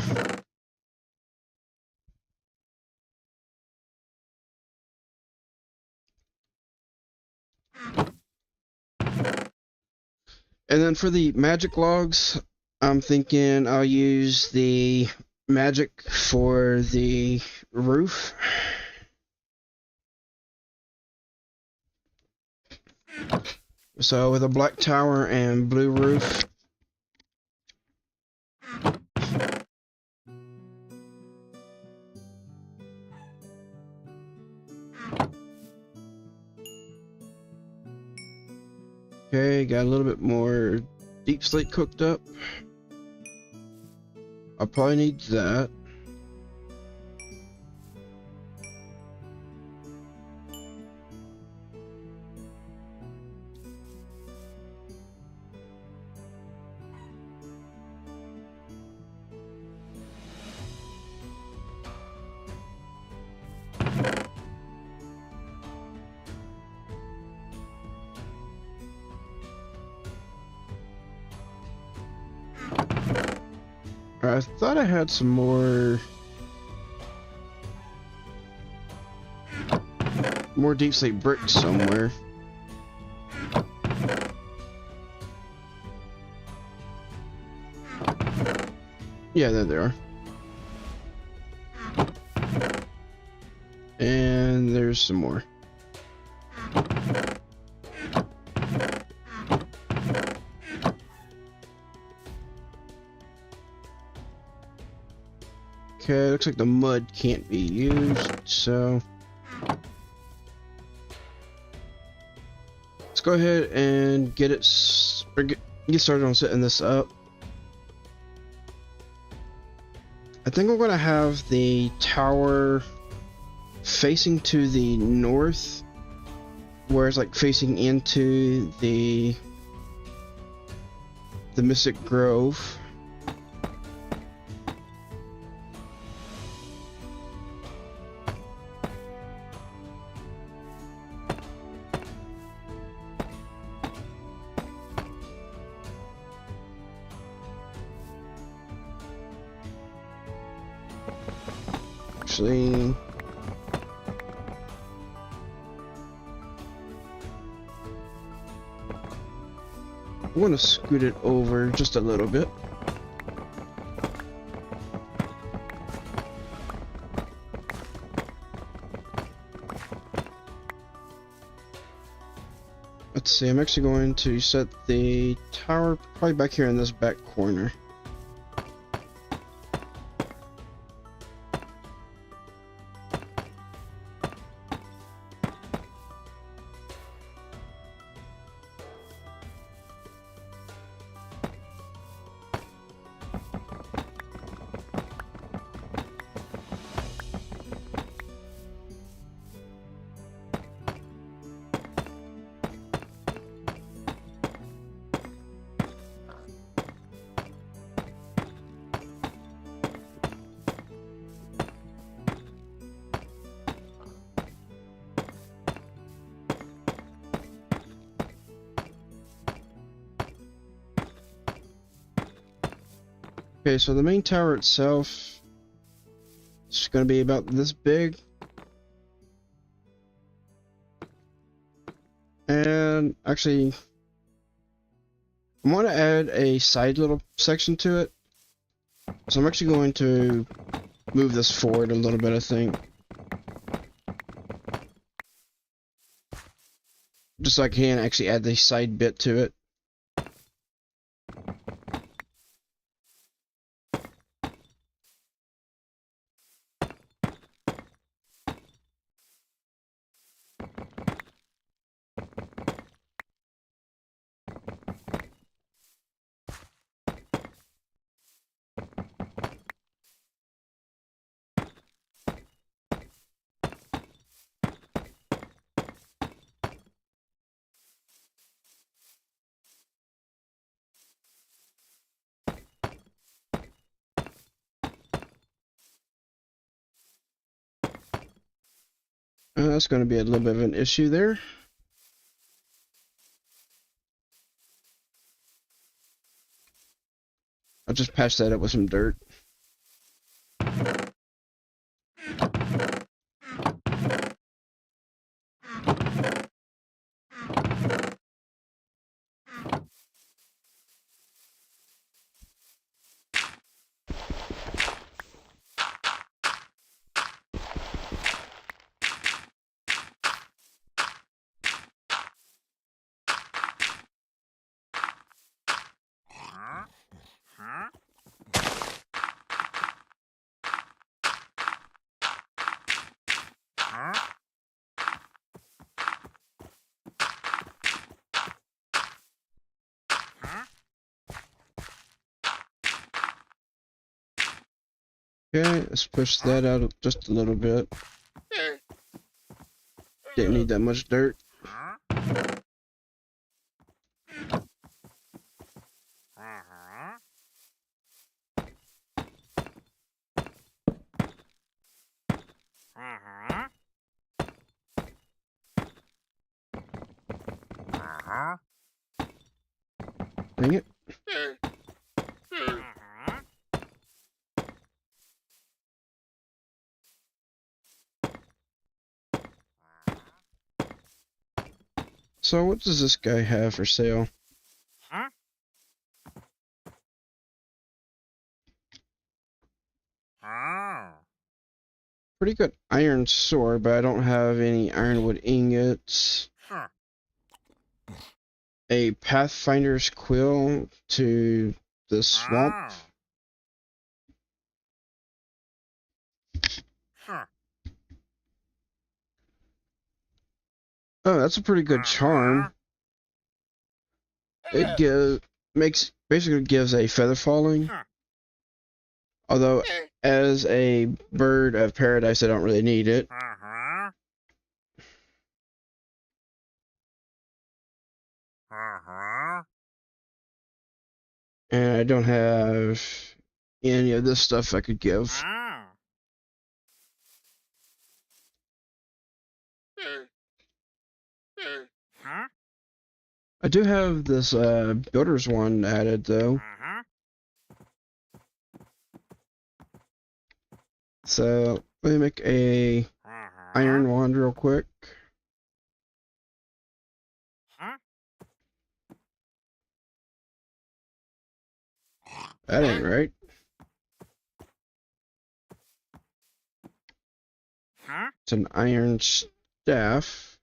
And then for the magic logs, I'm thinking I'll use the magic for the roof. So with a black tower and blue roof. Okay, got a little bit more deep slate cooked up. I'll probably need that. I thought I had some more deep slate bricks somewhere. Yeah, there they are. And there's some more. Okay, looks like the mud can't be used, so let's go ahead and get started on setting this up. I think I'm gonna have the tower facing to the north, where it's like facing into the Mystic Grove. Actually, I'm gonna scoot it over just a little bit. Let's see, I'm actually going to set the tower probably back here in this back corner. Okay, so the main tower itself is going to be about this big. And actually, I want to add a side little section to it. So I'm actually going to move this forward a little bit, I think. Just so I can actually add the side bit to it. That's going to be a little bit of an issue there. I'll just patch that up with some dirt. Okay, let's push that out just a little bit. Didn't need that much dirt. Dang it. So what does this guy have for sale? Pretty good iron sword, but I don't have any ironwood ingots. A Pathfinder's quill to the swamp. Oh, that's a pretty good charm. It basically gives a feather falling. Although, as a bird of paradise, I don't really need it. And I don't have any of this stuff I could give. I do have this builder's one added though. So let me make a iron wand real quick. That ain't right. It's an iron staff.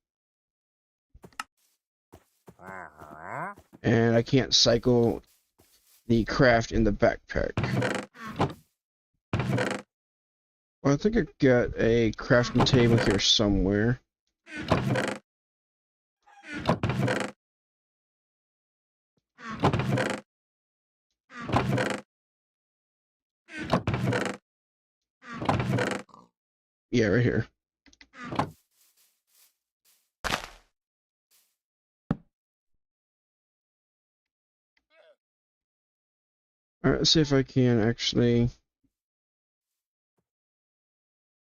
And I can't cycle the craft in the backpack. Well, I think I got a crafting table here somewhere. Yeah, right here. Alright, let's see if I can actually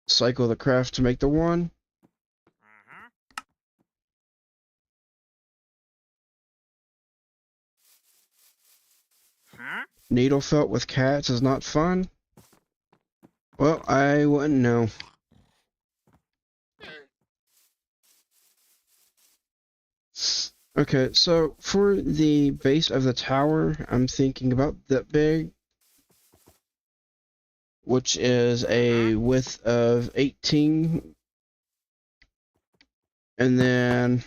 cycle the craft to make the one. Needle felt with cats is not fun. Well, I wouldn't know. Okay, so for the base of the tower, I'm thinking about that big. which is a width of 18, and then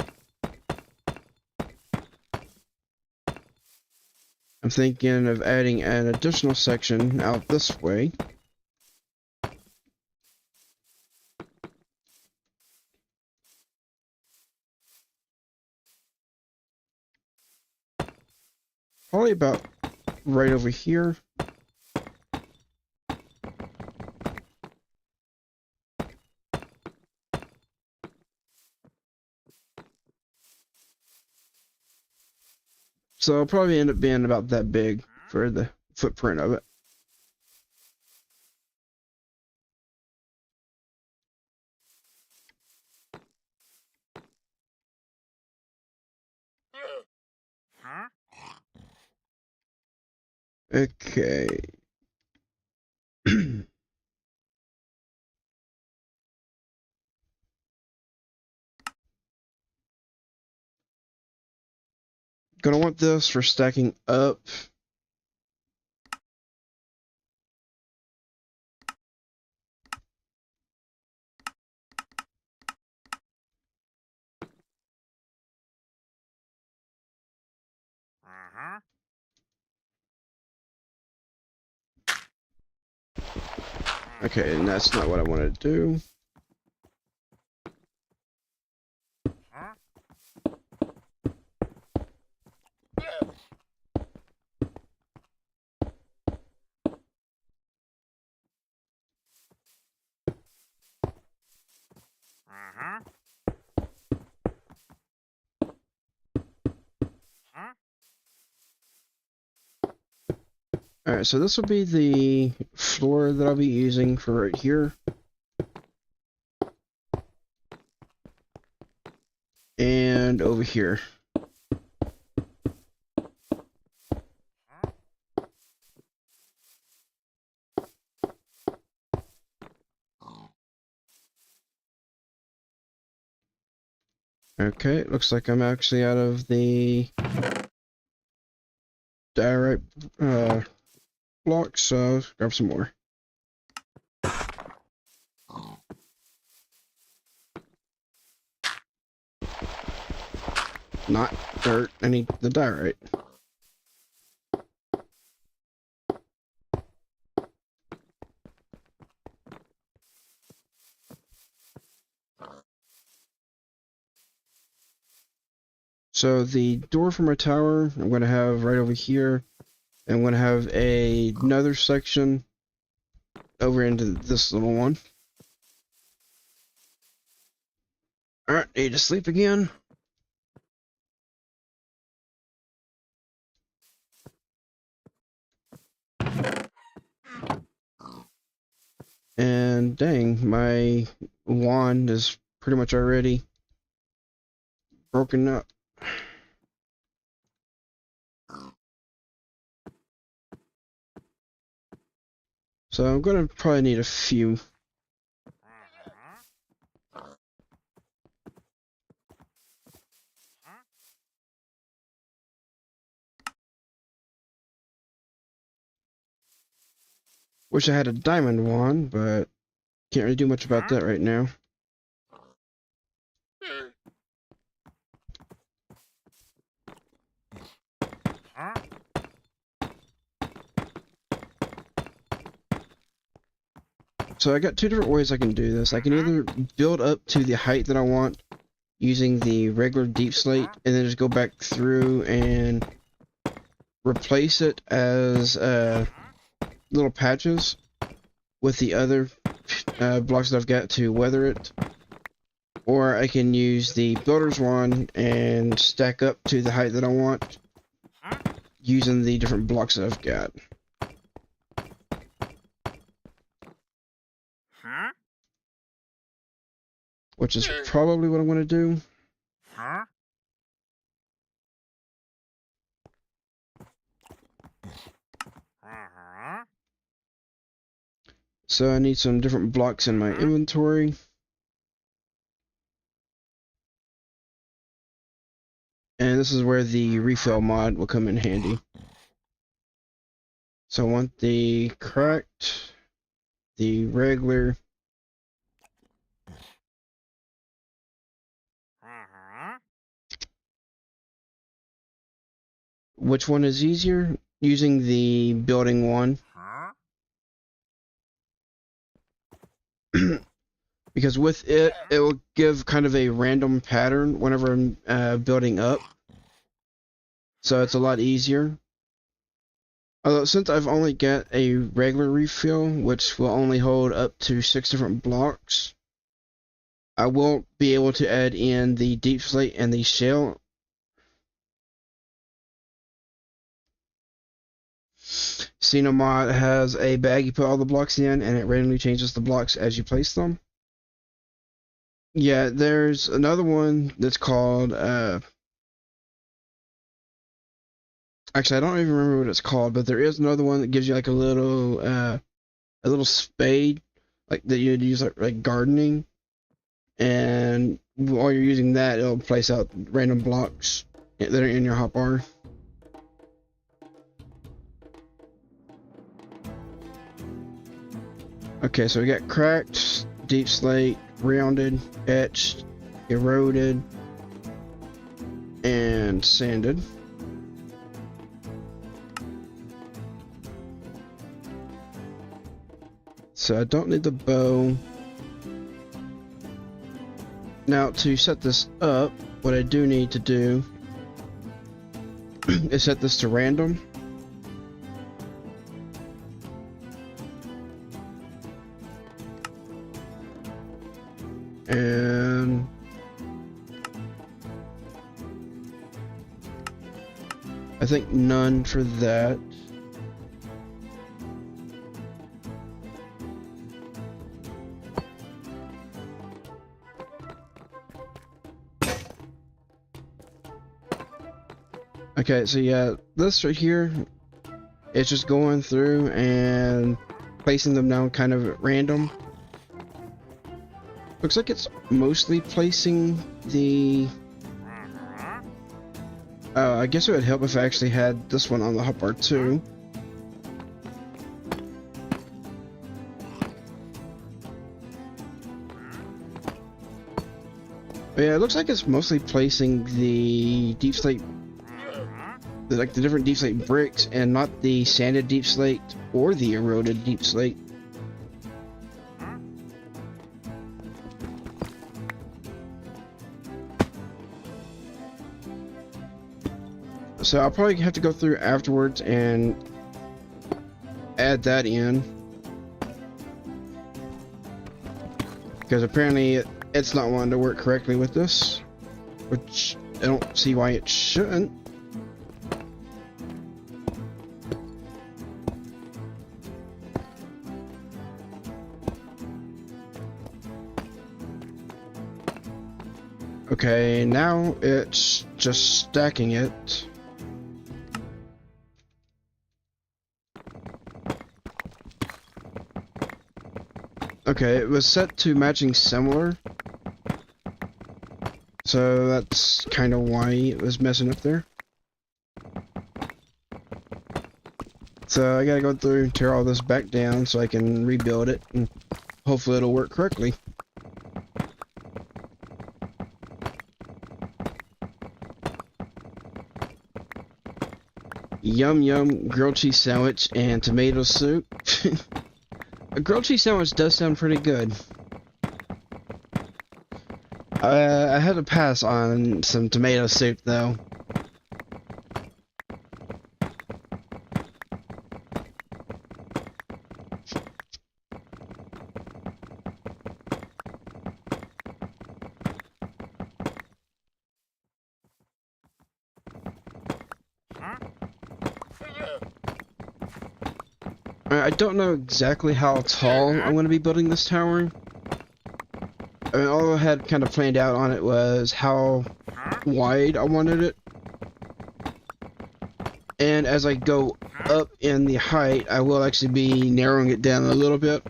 I'm thinking of adding an additional section out this way. Probably about right over here. So it'll probably end up being about that big for the footprint of it. Okay. Gonna want this for stacking up. Okay, and that's not what I wanted to do. Alright, so this will be the floor that I'll be using for right here. And over here. Okay, it looks like I'm actually out of the diorite blocks, so let's grab some more. Not dirt, I need the diorite. So the door for my tower, I'm going to have right over here. I'm going to have another section over into this little one. Alright, need to sleep again. And dang, my wand is pretty much already broken up. So I'm gonna probably need a few. Wish I had a diamond wand, but can't really do much about that right now. So I got two different ways I can do this. I can either build up to the height that I want using the regular deep slate and then just go back through and replace it as little patches with the other blocks that I've got to weather it. Or I can use the builder's wand and stack up to the height that I want using the different blocks that I've got. Which is probably what I'm going to do. So I need some different blocks in my inventory. And this is where the refill mod will come in handy. So I want the cracked the regular. Which one is easier? Using the building one. Because with it, it will give kind of a random pattern whenever I'm building up. So it's a lot easier. Although since I've only got a regular refill, which will only hold up to 6 different blocks, I won't be able to add in the deep slate and the shell. Xenomod has a bag you put all the blocks in, and it randomly changes the blocks as you place them. Yeah, there's another one that's called, actually, I don't even remember what it's called, but there is another one that gives you like a little spade, like that you'd use like gardening, and while you're using that, it'll place out random blocks that are in your hotbar. Okay, so we got cracked, deep slate, rounded, etched, eroded, and sanded. So I don't need the bow. Now to set this up, what I do need to do is set this to random. And I think none for that. Okay, so yeah, this right here, it's just going through and placing them down kind of at random. Looks like it's mostly placing the... I guess it would help if I actually had this one on the hotbar too. But yeah, it looks like it's mostly placing the deep slate, like the different deep slate bricks, and not the sanded deep slate or the eroded deep slate. So I'll probably have to go through afterwards and add that in, because apparently it's not wanting to work correctly with this, which I don't see why it shouldn't. Okay, now it's just stacking it. Okay, it was set to matching similar, so that's kind of why it was messing up there. So I gotta go through and tear all this back down so I can rebuild it, and hopefully it'll work correctly. Yum yum grilled cheese sandwich and tomato soup. A grilled cheese sandwich does sound pretty good. I had to pass on some tomato soup though. I don't know exactly how tall I'm going to be building this tower. I mean, all I had kind of planned out on it was how wide I wanted it. And as I go up in the height, I will actually be narrowing it down a little bit.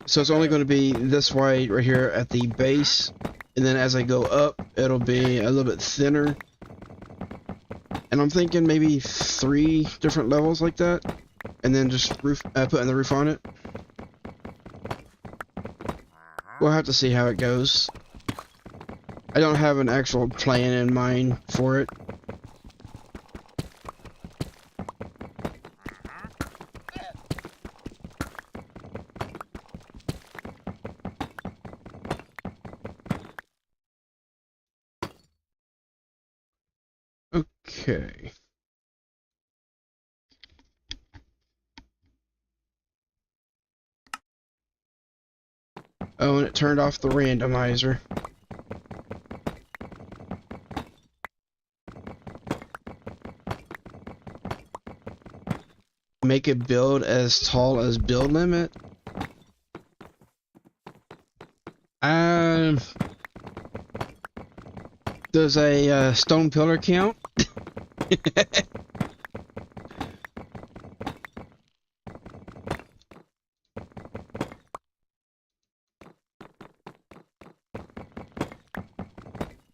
So it's only going to be this wide right here at the base. And then as I go up, it'll be a little bit thinner. And I'm thinking maybe 3 different levels like that. and then just putting the roof on it. We'll have to see how it goes. I don't have an actual plan in mind for it. Okay. Oh, and it turned off the randomizer. Make it build as tall as build limit. Does a stone pillar count?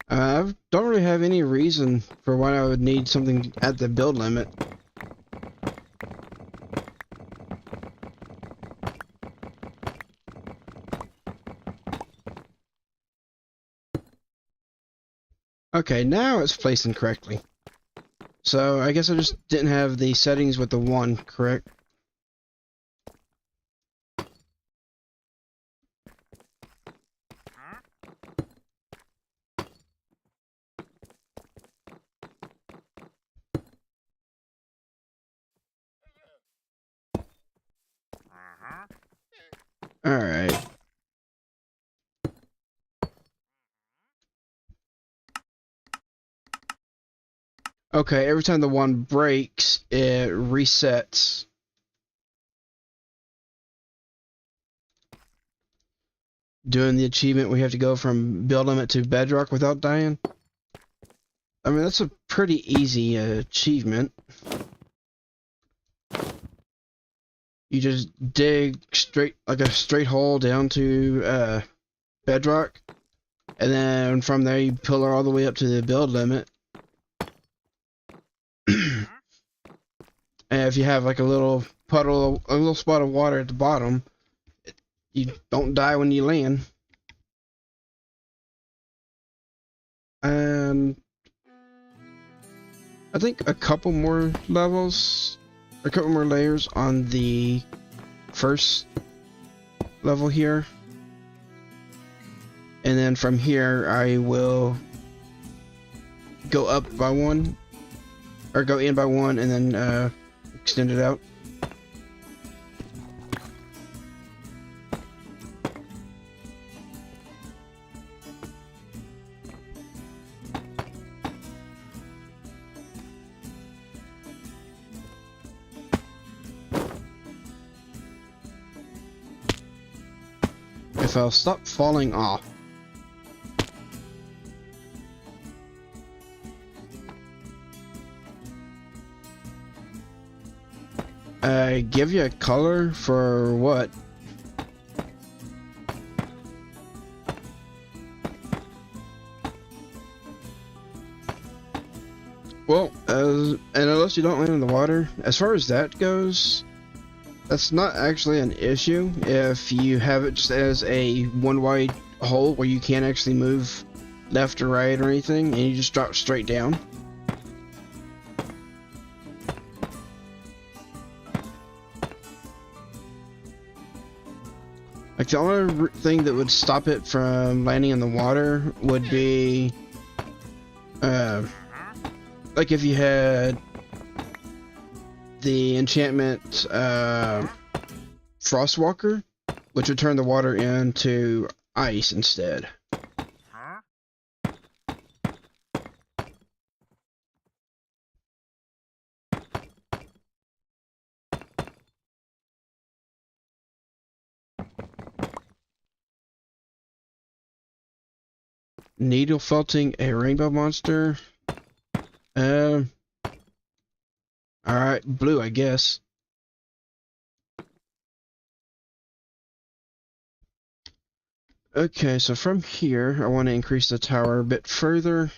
I don't really have any reason for why I would need something at the build limit. Okay, now it's placing correctly. So I guess I just didn't have the settings with the 1 correct. Alright. Okay, every time the 1 breaks, it resets. Doing the achievement, we have to go from build limit to bedrock without dying. I mean, that's a pretty easy achievement. You just dig straight, like a straight hole down to bedrock, and then from there you pillar all the way up to the build limit. And if you have like a little puddle, a little spot of water at the bottom, you don't die when you land. And I think a couple more levels, a couple more layers on the first level here. And then from here, I will go up by 1, or go in by 1, and then extend it out. If I'll stop falling off. Give you a color for what? Well, and unless you don't land in the water, as far as that goes, that's not actually an issue if you have it just as a 1 wide hole where you can't actually move left or right or anything, and you just drop straight down. Like, the only thing that would stop it from landing in the water would be, like if you had the enchantment, Frostwalker, which would turn the water into ice instead. Needle felting a rainbow monster. Alright, blue, I guess. Okay, so from here, I want to increase the tower a bit further.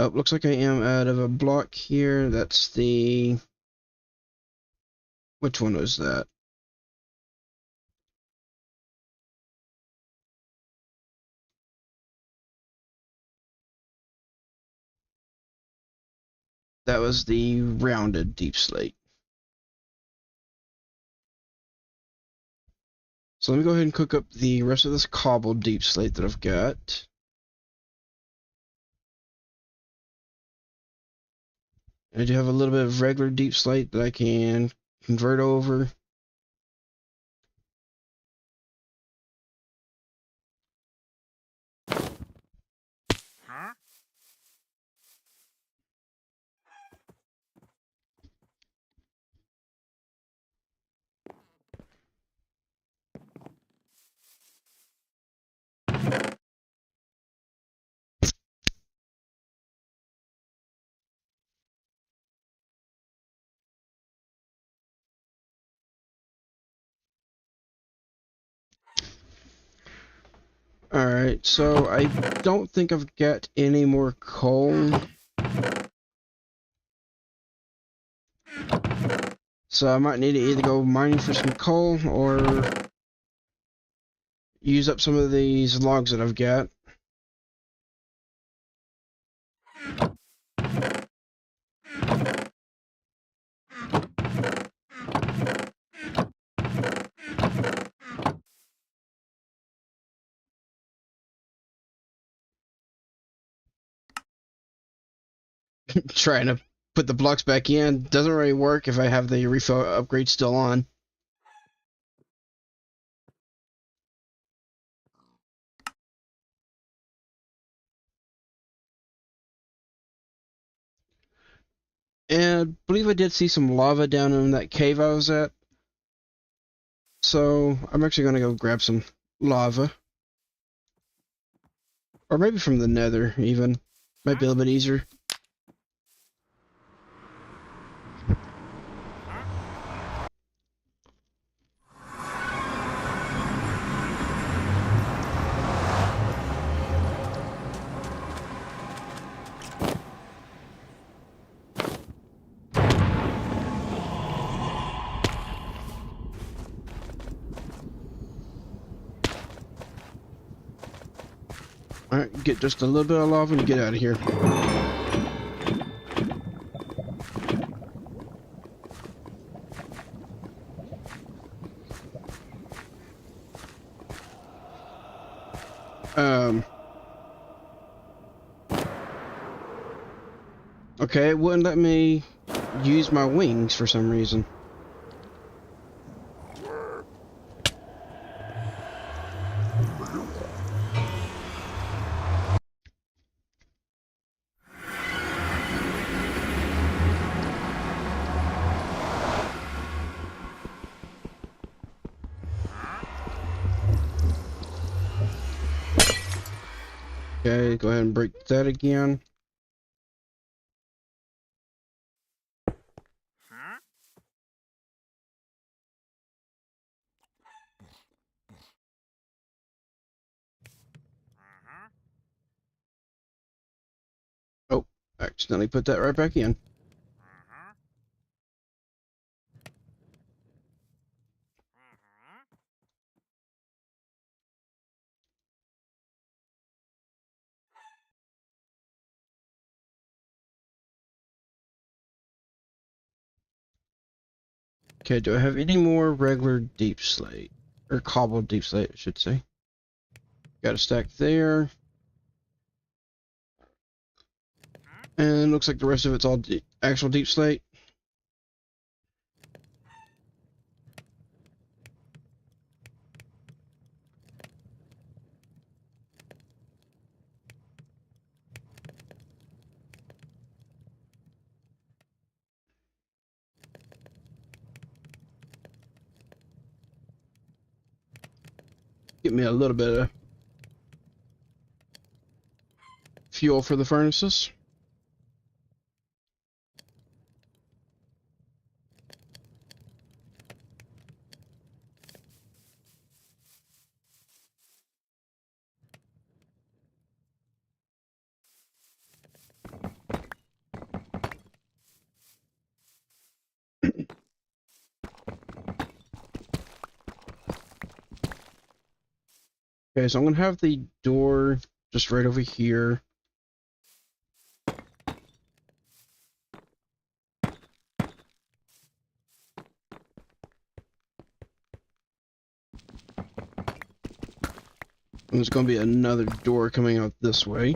Oh, looks like I am out of a block here. That's the... Which one was that? That was the rounded deep slate. So let me go ahead and cook up the rest of this cobbled deep slate that I've got. I do have a little bit of regular deep slate that I can convert over. Alright, so I don't think I've got any more coal. So I might need to either go mining for some coal or use up some of these logs that I've got. Trying to put the blocks back in doesn't really work if I have the refill upgrade still on. And I believe I did see some lava down in that cave I was at. So I'm actually going to go grab some lava. Or maybe from the nether, even. Might be a little bit easier. Alright, get just a little bit of lava and get out of here. Okay, it wouldn't let me use my wings for some reason. Okay, go ahead and break that again. Oh, accidentally put that right back in. Okay, do I have any more regular deep slate? Or cobbled deep slate, I should say. Got a stack there. And looks like the rest of it's all actual deep slate. Get me a little bit of fuel for the furnaces. Okay, so I'm gonna have the door just right over here. And there's gonna be another door coming out this way.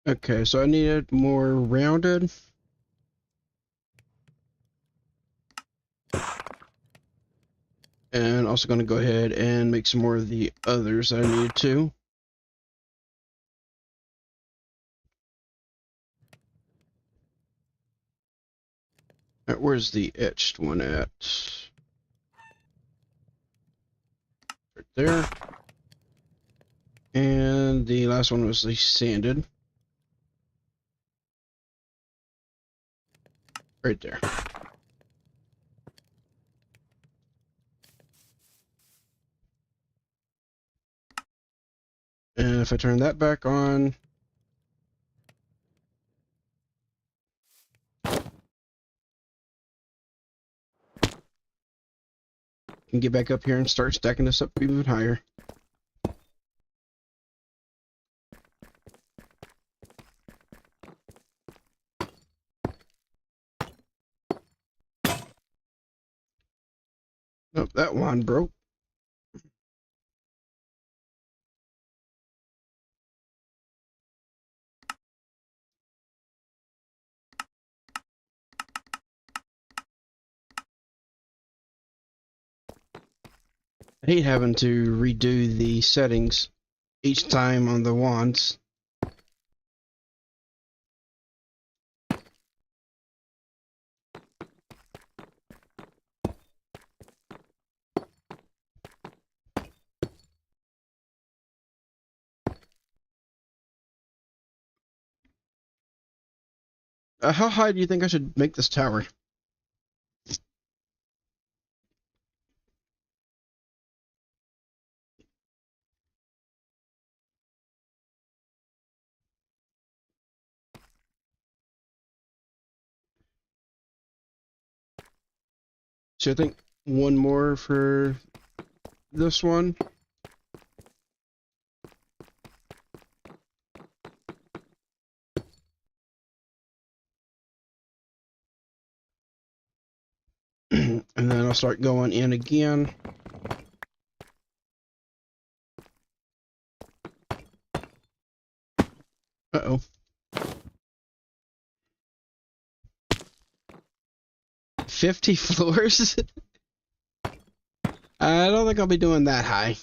Okay, so I need it more rounded. And also going to go ahead and make some more of the others that I need to. Alright, where's the etched one at? Right there. And the last one was the sanded. Right there. And if I turn that back on, I can get back up here and start stacking this up even higher. Nope, that one broke. I hate having to redo the settings each time on the wands. How high do you think I should make this tower? So I think one more for this one. And then I'll start going in again. Uh-oh. 50 floors? I don't think I'll be doing that high.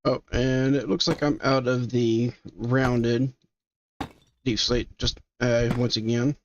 Oh, and it looks like I'm out of the rounded deep slate just once again.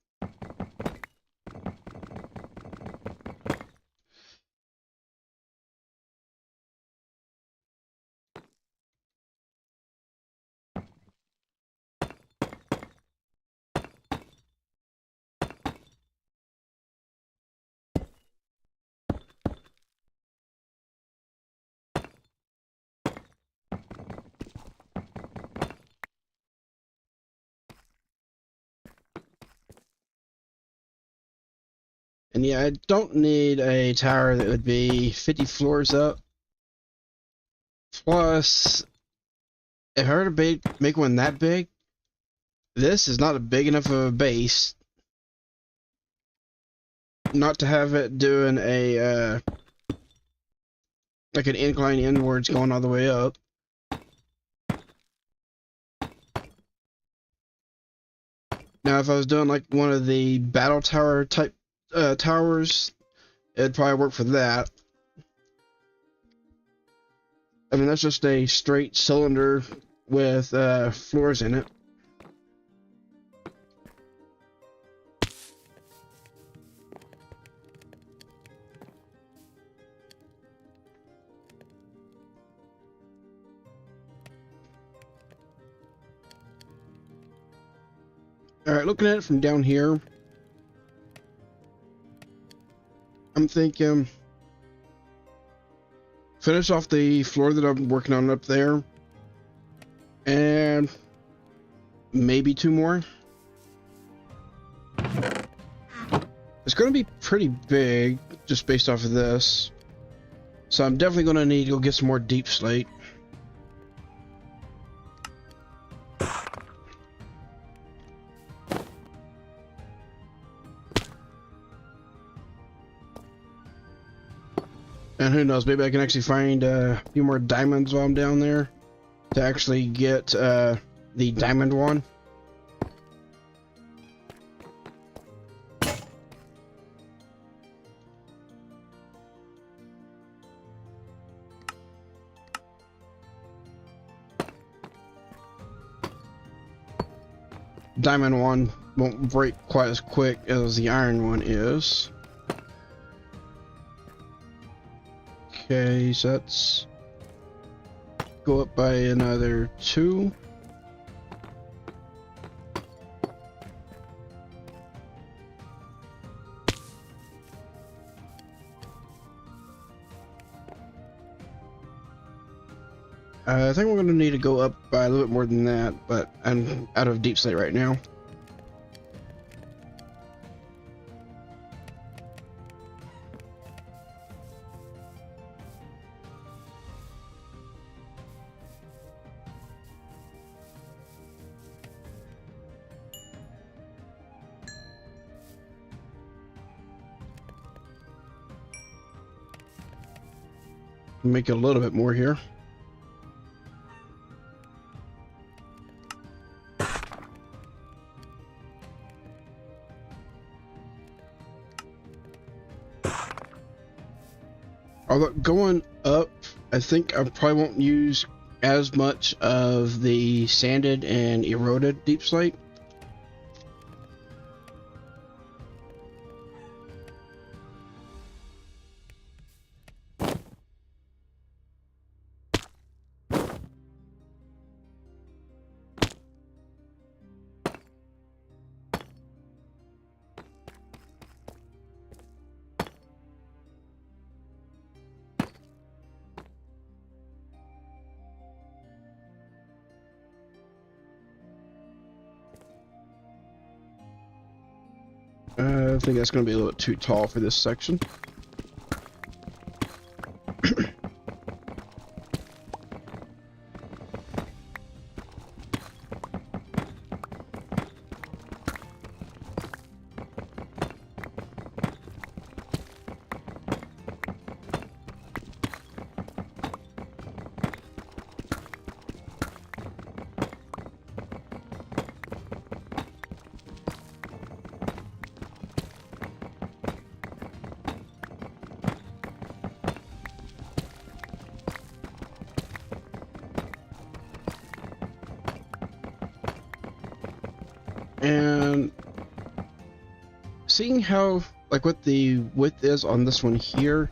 And yeah, I don't need a tower that would be 50 floors up. Plus, if I were to make one that big, this is not a big enough of a base not to have it doing a like an incline inwards going all the way up. Now, if I was doing like one of the battle tower type towers, it'd probably work for that. I mean, that's just a straight cylinder with floors in it. Alright, looking at it from down here, I'm thinking finish off the floor that I'm working on up there, and maybe 2 more. It's going to be pretty big just based off of this, so I'm definitely going to need to go get some more deep slate. And who knows, maybe I can actually find a few more diamonds while I'm down there to actually get the diamond one. Diamond one won't break quite as quick as the iron one is. Okay, so that's go up by another 2. I think we're going to need to go up by a little bit more than that, but I'm out of deep slate right now. Make it a little bit more here. Although going up, I think I probably won't use as much of the sanded and eroded deep slate. I think that's going to be a little bit too tall for this section. And seeing how, like, what the width is on this one here,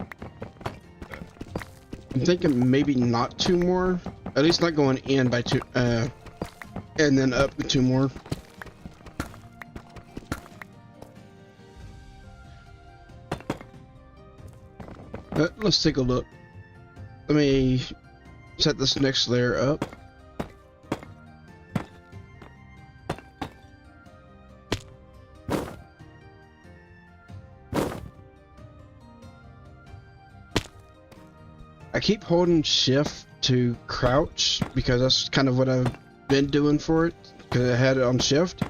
I'm thinking maybe not 2 more. At least not going in by 2, and then up 2 more. Let's take a look. Let me set this next layer up. I keep holding shift to crouch because that's kind of what I've been doing for it, because I had it on shift,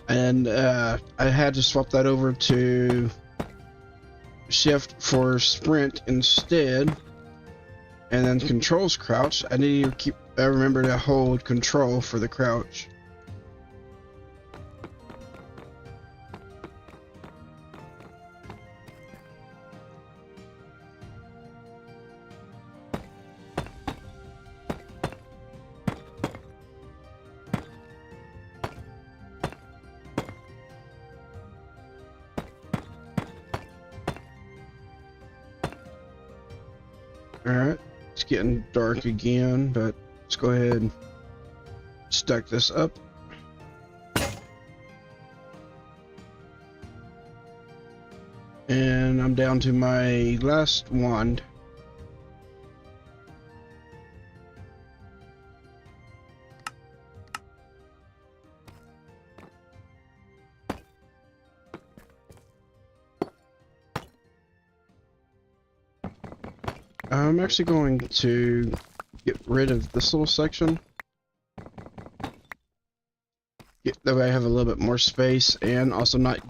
and I had to swap that over to shift for sprint instead, and then controls crouch. I need to remember to hold control for the crouch. getting dark again, but let's go ahead and stack this up. And I'm down to my last wand. I'm actually going to get rid of this little section. That way I have a little bit more space and also not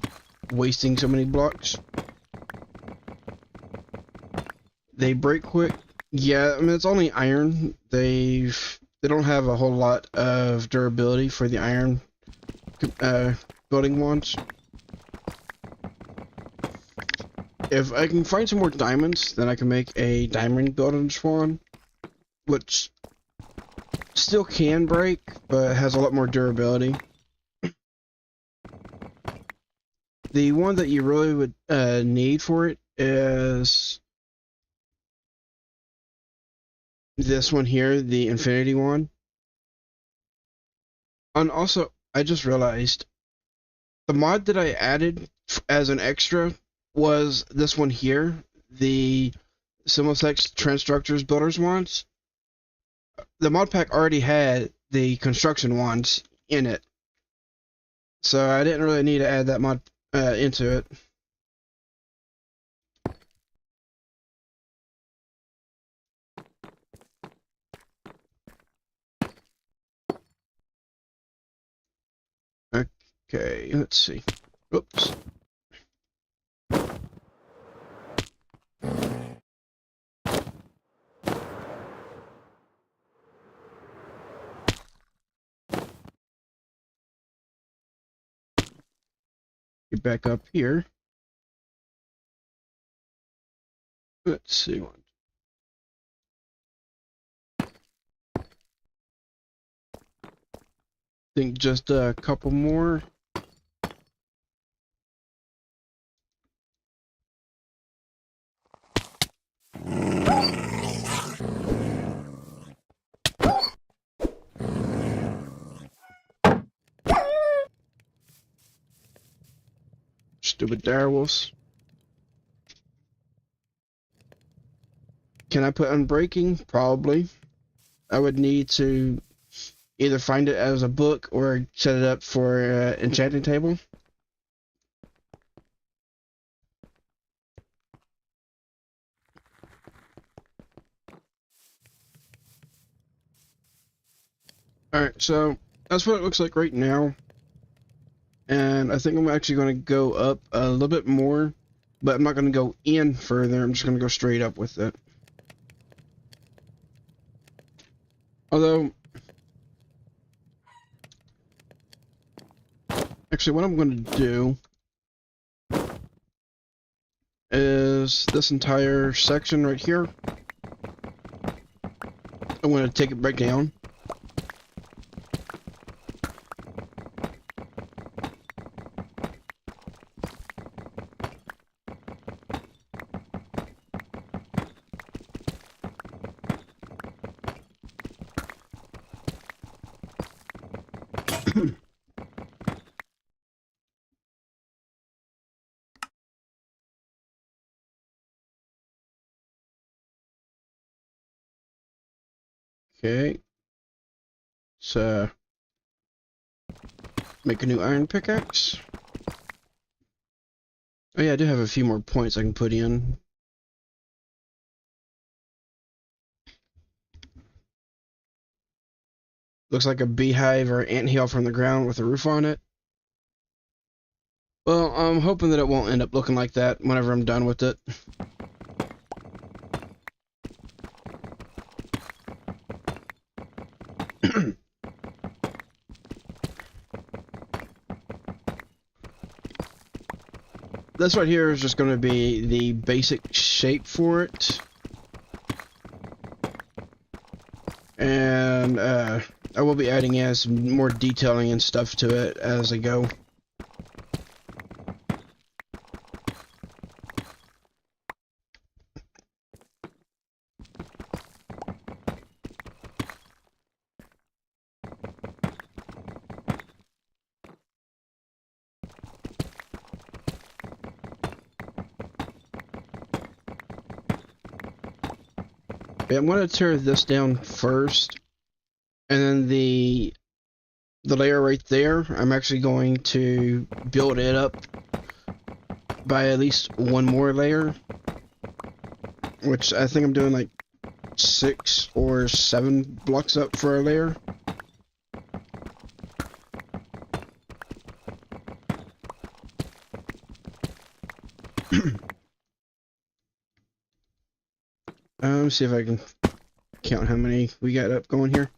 wasting so many blocks. They break quick. Yeah, I mean it's only iron. They don't have a whole lot of durability for the iron building wands. If I can find some more diamonds, then I can make a diamond building swan, which still can break, but has a lot more durability. The one that you really would need for it is this one here, the infinity one. And also, I just realized the mod that I added as an extra was this one here, the Simulsex Transstructors Builders wands. The mod pack already had the construction wands in it, so I didn't really need to add that mod into it. Okay, let's see. Oops. Get back up here. Let's see. Think just a couple more. Stupid direwolves. Can I put unbreaking? Probably. I would need to either find it as a book or set it up for enchanting table. Alright, so that's what it looks like right now. And I think I'm actually going to go up a little bit more, but I'm not going to go in further. I'm just going to go straight up with it. Although, actually what I'm going to do is this entire section right here, I'm going to take it back down. Okay, so make a new iron pickaxe. Oh yeah, I do have a few more points I can put in. Looks like a beehive or anthill from the ground with a roof on it. Well, I'm hoping that it won't end up looking like that whenever I'm done with it. This right here is just going to be the basic shape for it. And I will be adding in some more detailing and stuff to it as I go. Yeah, I'm going to tear this down first, and then the layer right there, I'm actually going to build it up by at least one more layer, which I think I'm doing like 6 or 7 blocks up for a layer. Let's see if I can count how many we got up going here.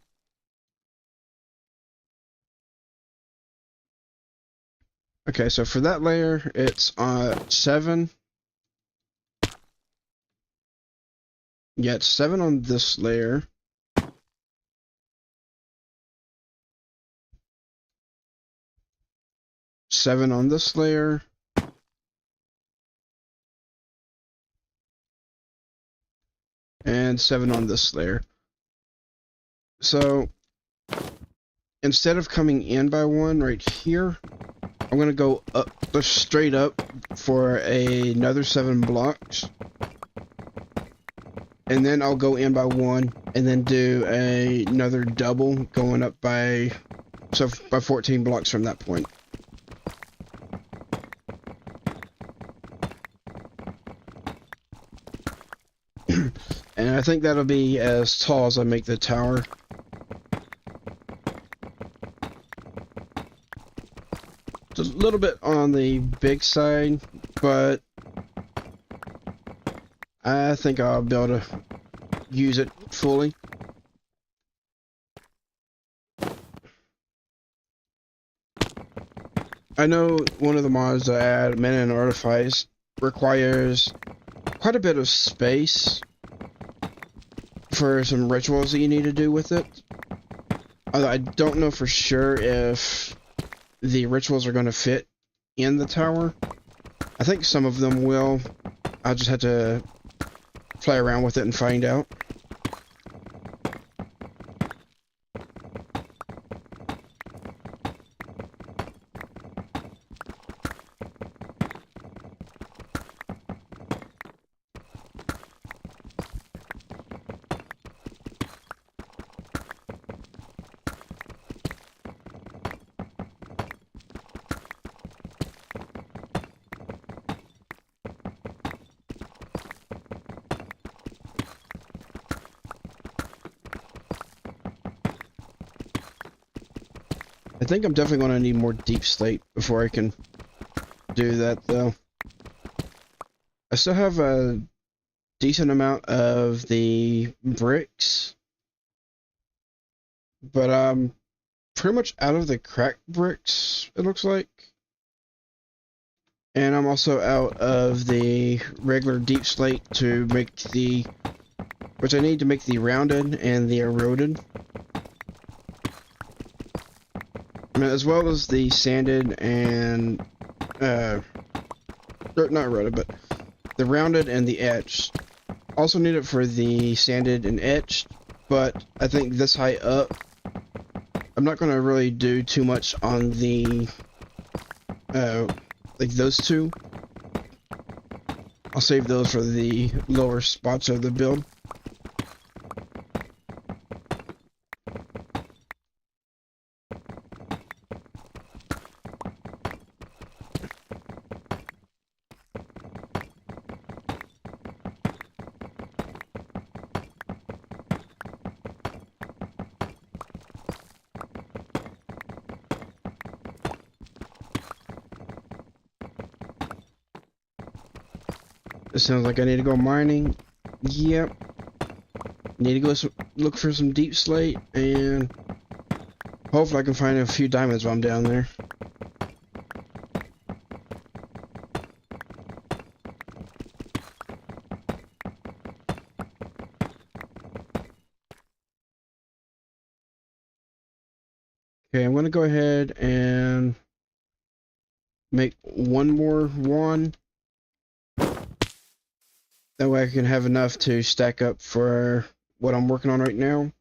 Okay, so for that layer, it's 7. Yeah, it's 7 on this layer. 7 on this layer. And 7 on this layer. So instead of coming in by 1 right here, I'm going to go up, straight up for another 7 blocks. And then I'll go in by 1 and then do another double going up by 14 blocks from that point. And I think that'll be as tall as I make the tower. It's a little bit on the big side, but I think I'll be able to use it fully. I know one of the mods I add, Men and Artifice, requires quite a bit of space for some rituals that you need to do with it. I don't know for sure if the rituals are going to fit in the tower. I think some of them will. I'll just have to play around with it and find out. I think I'm definitely going to need more deep slate before I can do that, though. I still have a decent amount of the bricks, but I'm pretty much out of the cracked bricks, it looks like. And I'm also out of the regular deep slate to make the, which I need to make the rounded and the eroded. As well as the sanded and, not eroded, but the rounded and the etched. Also need it for the sanded and etched, but I think this high up, I'm not going to really do too much on the, like those two. I'll save those for the lower spots of the build. It sounds like I need to go mining. Yep. Need to go look for some deep slate, and hopefully I can find a few diamonds while I'm down there. Okay, I'm going to go ahead and make one more wand. That way I can have enough to stack up for what I'm working on right now.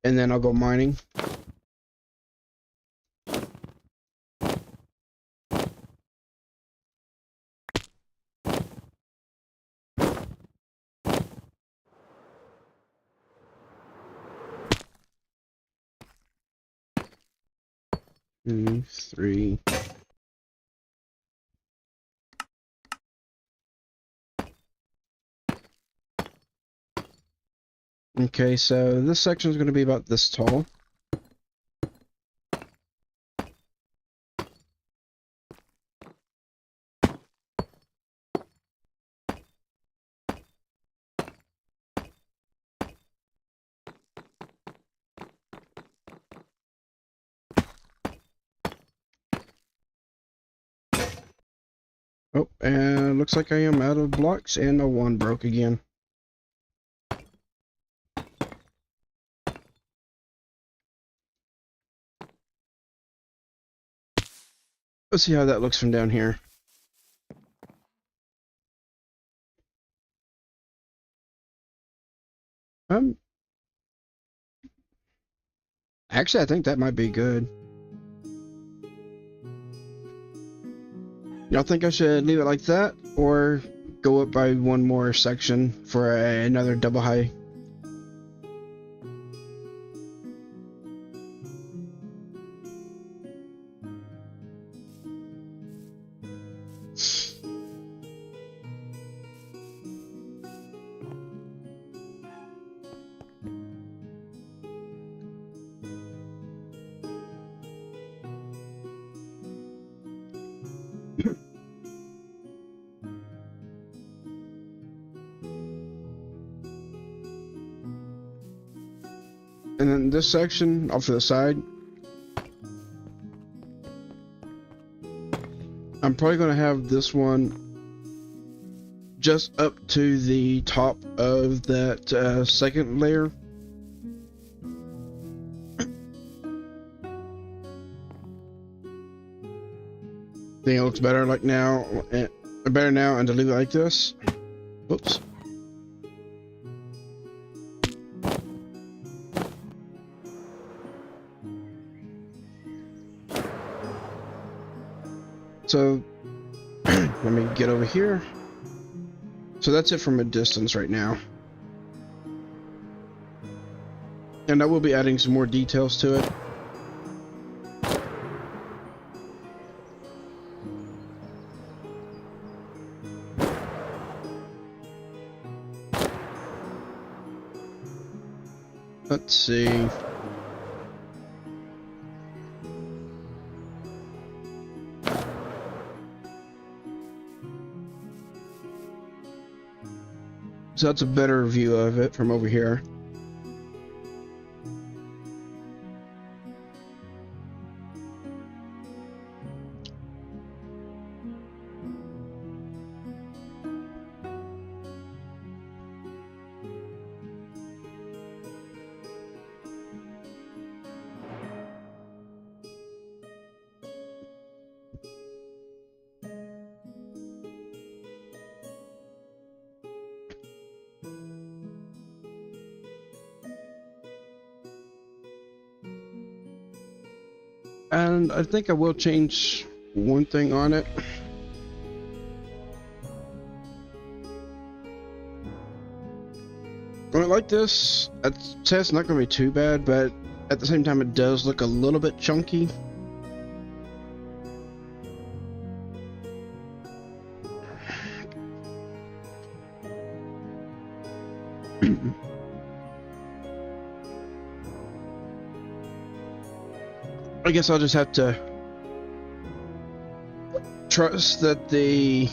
And then I'll go mining. 2, 3. Okay, so this section is going to be about this tall. Oh, and looks like I am out of blocks and a one broke again. Let's see how that looks from down here. Actually, I think that might be good. Y'all think I should leave it like that, or go up by one more section for another double high? And then this section off to the side, I'm probably going to have this one just up to the top of that second layer. Think it looks better like now, better now, and to leave it like this. Whoops. So let me get over here. So that's it from a distance right now. And I will be adding some more details to it. Let's see. So that's a better view of it from over here. And I think I will change one thing on it. When I like this, I'd say it's not going to be too bad, but at the same time it does look a little bit chunky. I guess I'll just have to trust that the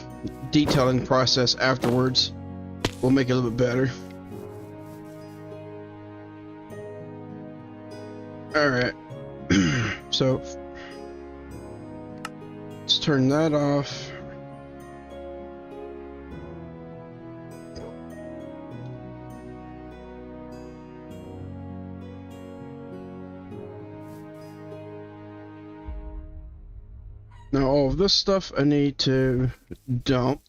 detailing process afterwards will make it a little bit better. Alright, so let's turn that off. Now all of this stuff I need to dump.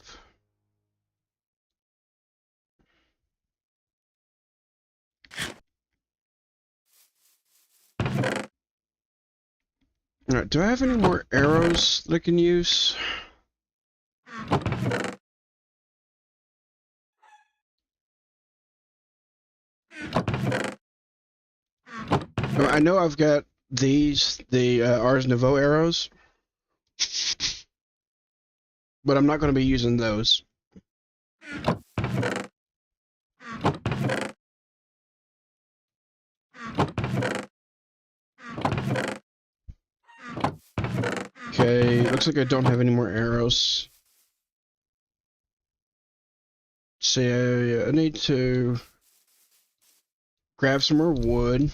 Alright, do I have any more arrows that I can use? I know I've got the Ars Nouveau arrows, but I'm not going to be using those. Okay, looks like I don't have any more arrows. So I need to grab some more wood.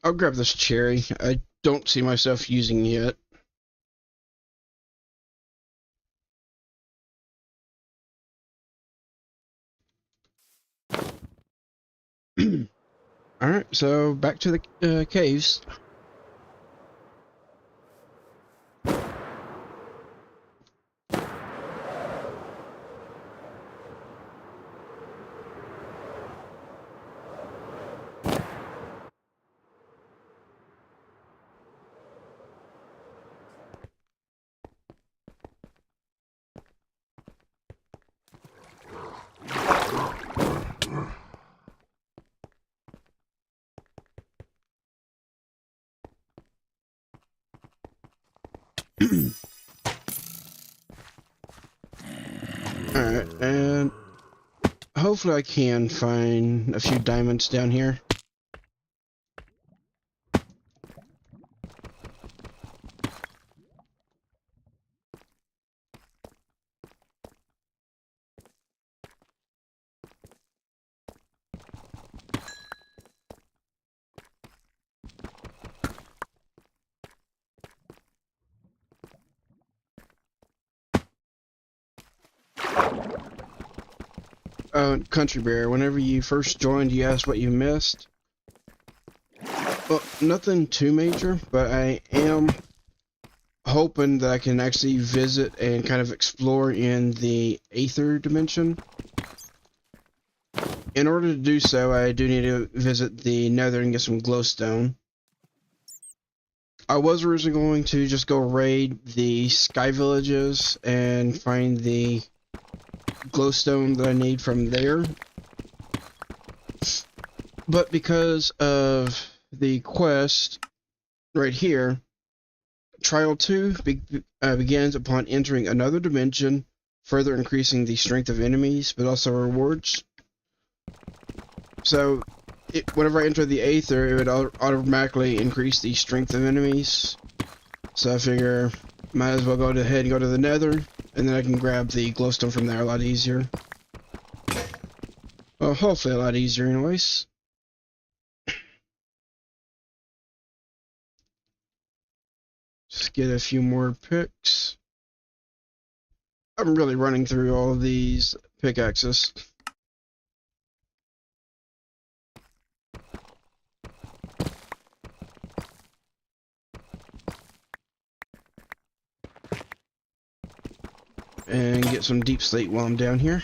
I'll grab this cherry. I don't see myself using it. Alright, so back to the caves. Alright, and hopefully I can find a few diamonds down here. Country Bear, whenever you first joined, you asked what you missed. Well, nothing too major, but I am hoping that I can actually visit and kind of explore in the Aether dimension. In order to do so, I do need to visit the Nether and get some glowstone. I was originally going to just go raid the Sky Villages and find the glowstone that I need from there. But because of the quest right here, Trial 2 begins upon entering another dimension, further increasing the strength of enemies, but also rewards. So, whenever I enter the Aether, it would automatically increase the strength of enemies. So I figure, might as well go ahead and go to the Nether, and then I can grab the glowstone from there a lot easier. Well, hopefully a lot easier anyways. Just get a few more picks. I'm really running through all of these pickaxes. And get some deep slate while I'm down here.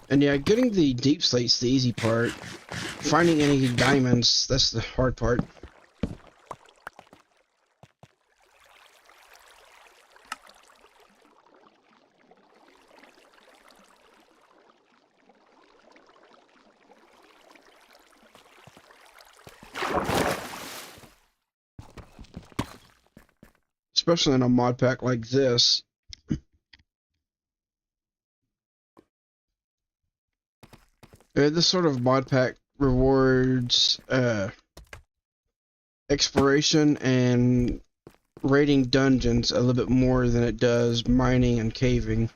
And yeah, getting the deep slate's the easy part. Finding any diamonds, that's the hard part. Especially in a mod pack like this. This sort of mod pack rewards exploration and raiding dungeons a little bit more than it does mining and caving.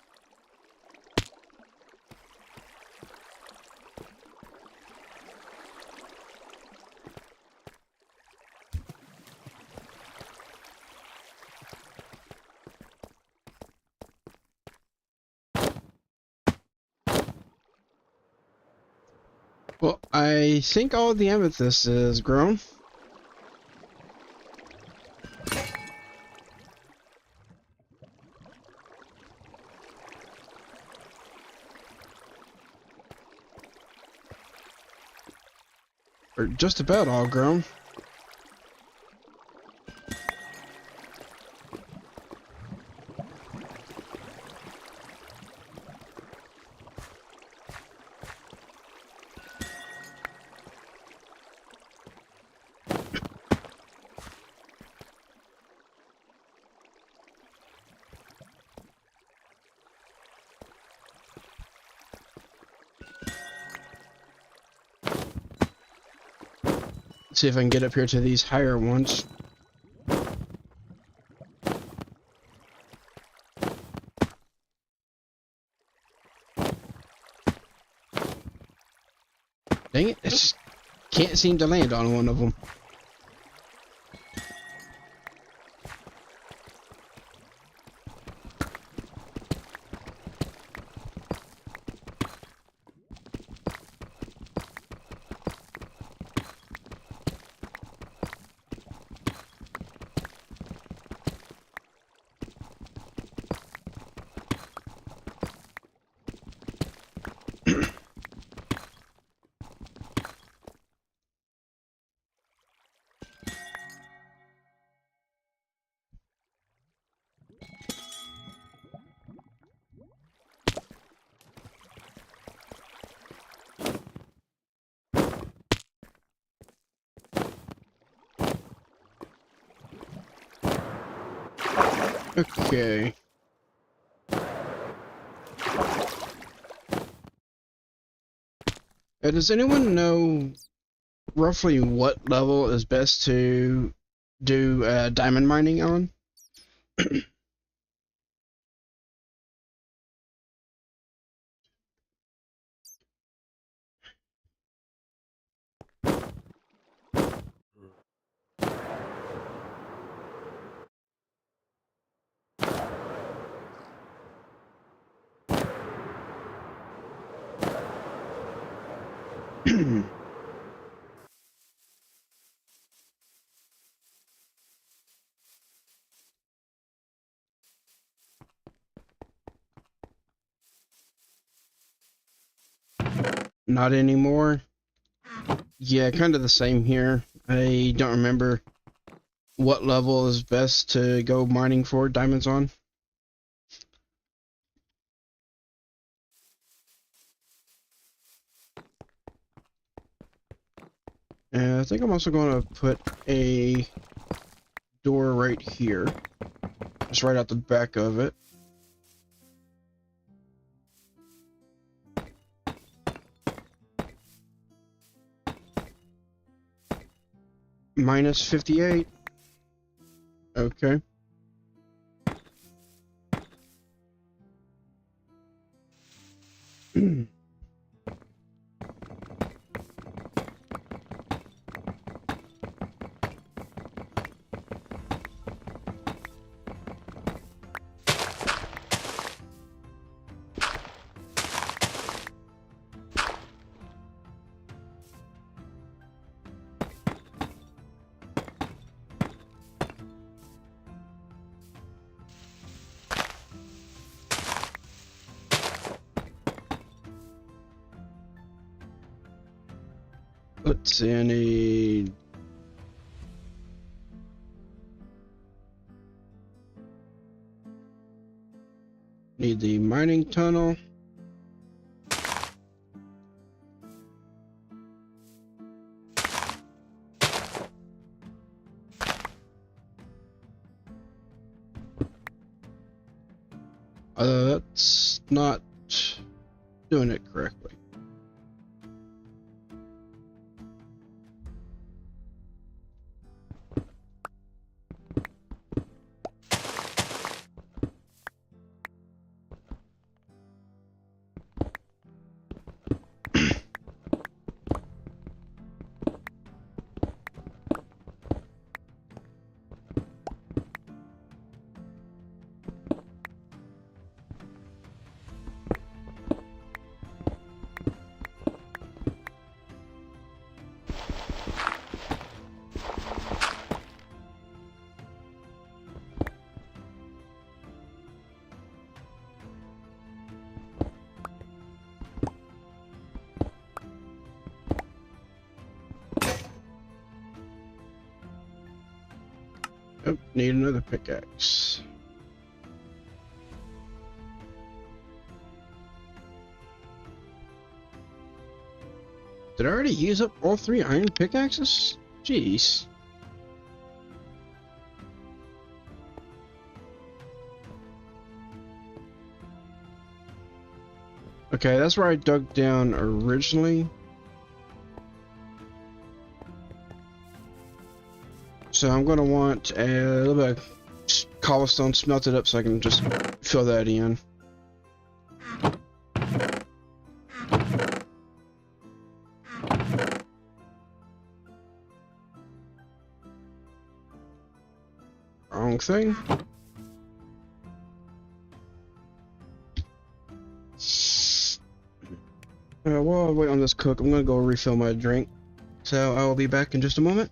Well, I think all of the amethyst is grown. Or just about all grown. See if I can get up here to these higher ones. Dang it, I just can't seem to land on one of them. Okay. Does anyone know roughly what level is best to do diamond mining on? Not anymore. Yeah, kind of the same here. I don't remember what level is best to go mining for diamonds on. And I think I'm also going to put a door right here, just right out the back of it. Minus 58. Okay. Let's see, I need the mining tunnel. That's not doing it correctly. Need another pickaxe. Did I already use up all 3 iron pickaxes? Jeez. Okay, that's where I dug down originally. So I'm gonna want a little bit of cobblestone smelted up so I can just fill that in. Wrong thing. While I wait on this cook, I'm gonna go refill my drink. So I will be back in just a moment.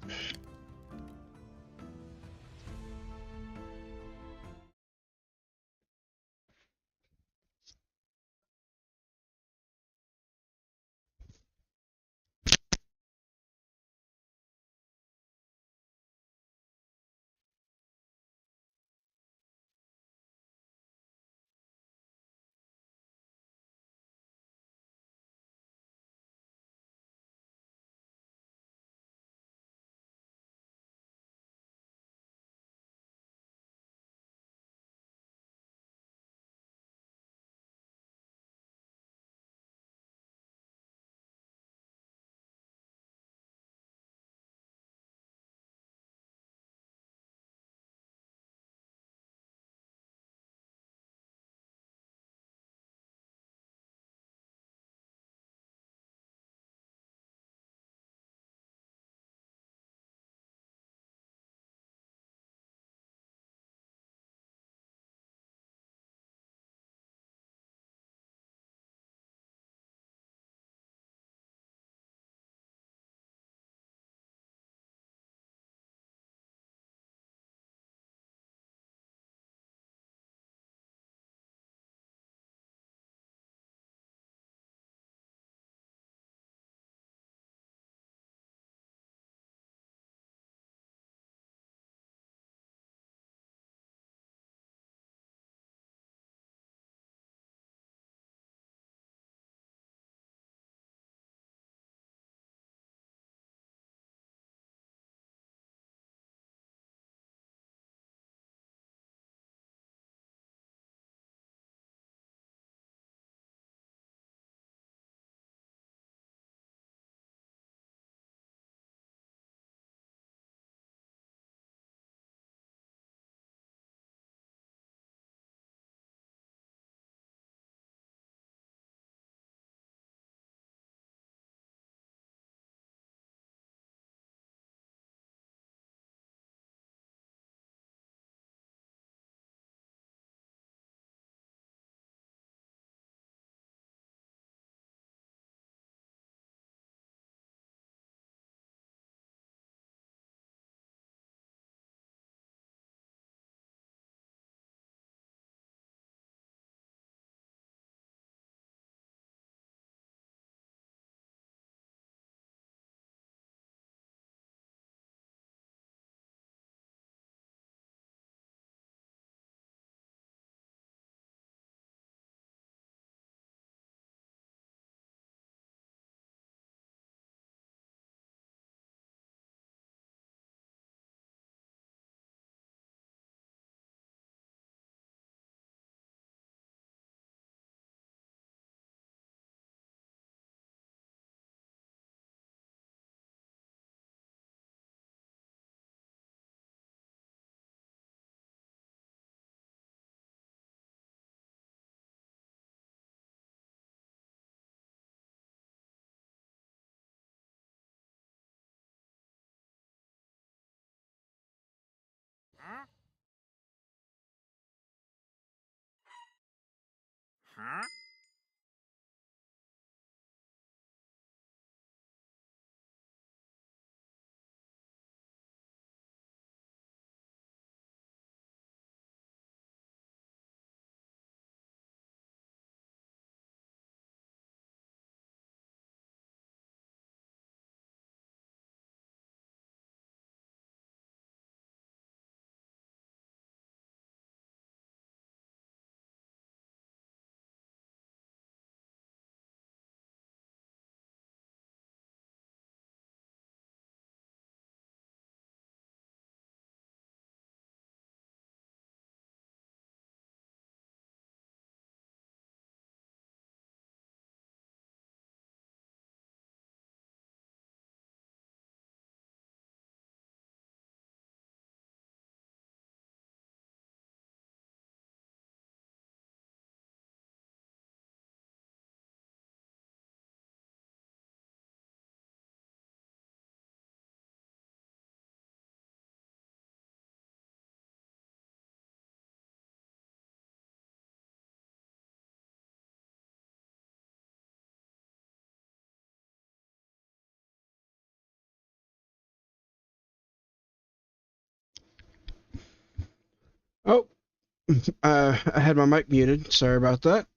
I had my mic muted. Sorry about that.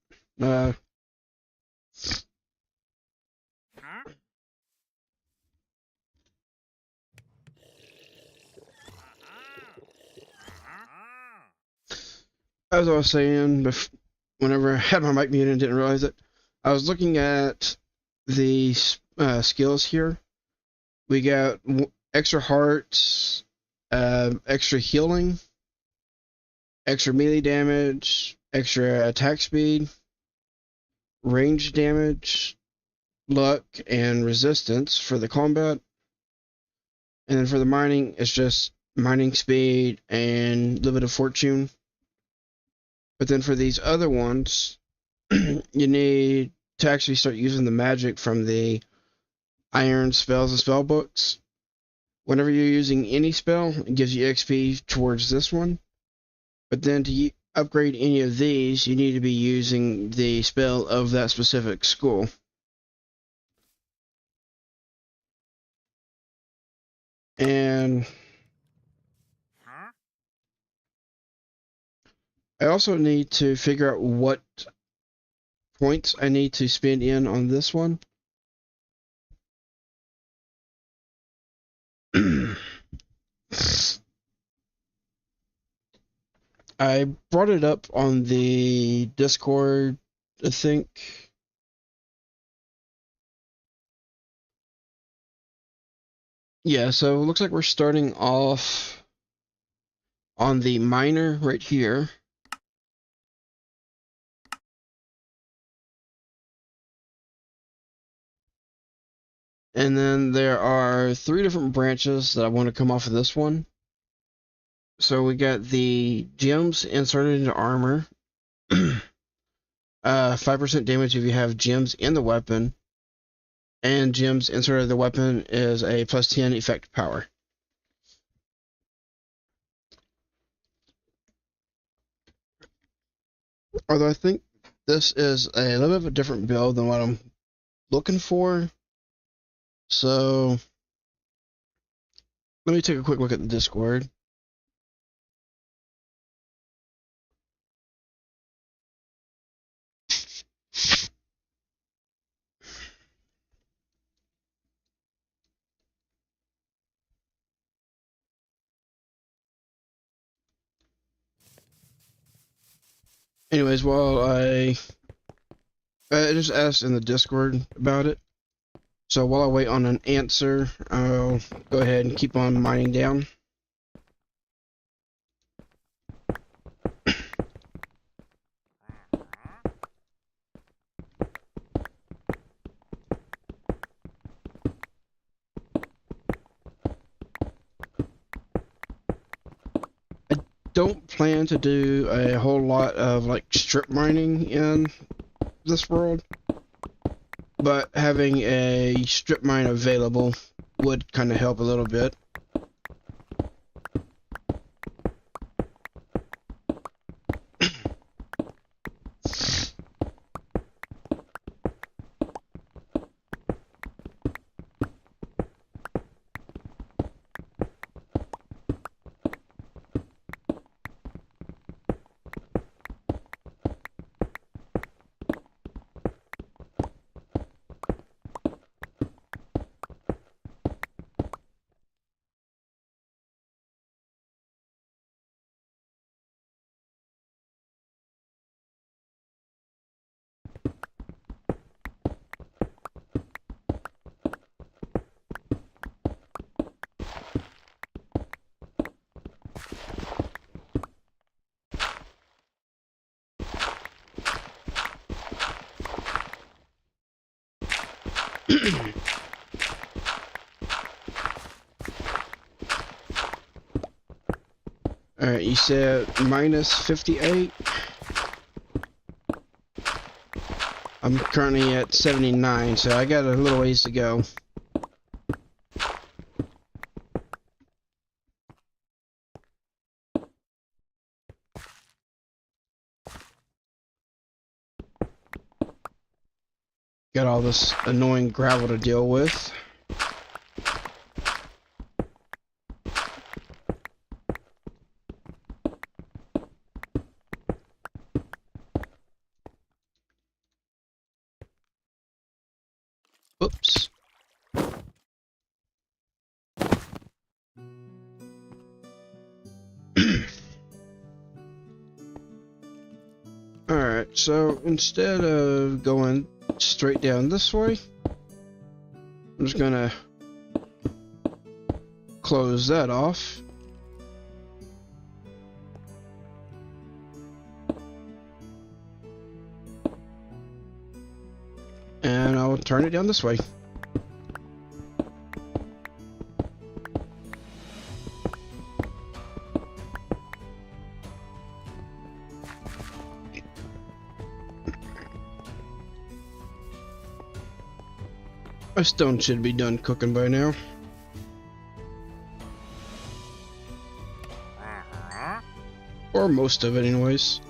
Uh, as I was saying, whenever I had my mic muted and didn't realize it, I was looking at the skills here. We got extra hearts, extra healing, extra melee damage, extra attack speed, range damage, luck, and resistance for the combat. And then for the mining, it's just mining speed and limit of fortune. But then for these other ones, you need to actually start using the magic from the iron spells and spell books. Whenever you're using any spell, it gives you XP towards this one. But then to upgrade any of these, you need to be using the spell of that specific school. And I also need to figure out what points I need to spend in on this one. I brought it up on the Discord, I think. Yeah, so it looks like we're starting off on the miner right here. And then there are 3 different branches that I want to come off of this one. So we got the gems inserted into armor. 5% damage if you have gems in the weapon. And gems inserted in the weapon is a plus 10 effect power. Although I think this is a little bit of a different build than what I'm looking for. So let me take a quick look at the Discord. Anyways, while I just asked in the Discord about it. So while I wait on an answer, I'll go ahead and keep on mining down. I don't plan to do a whole lot of like strip mining in this world, but having a strip mine available would kind of help a little bit. Alright, you said minus 58? I'm currently at 79, so I got a little ways to go. Got all this annoying gravel to deal with. Oops. Alright, so instead of going straight down this way, I'm just gonna close that off. And I'll turn it down this way. My stone should be done cooking by now. Or most of it anyways.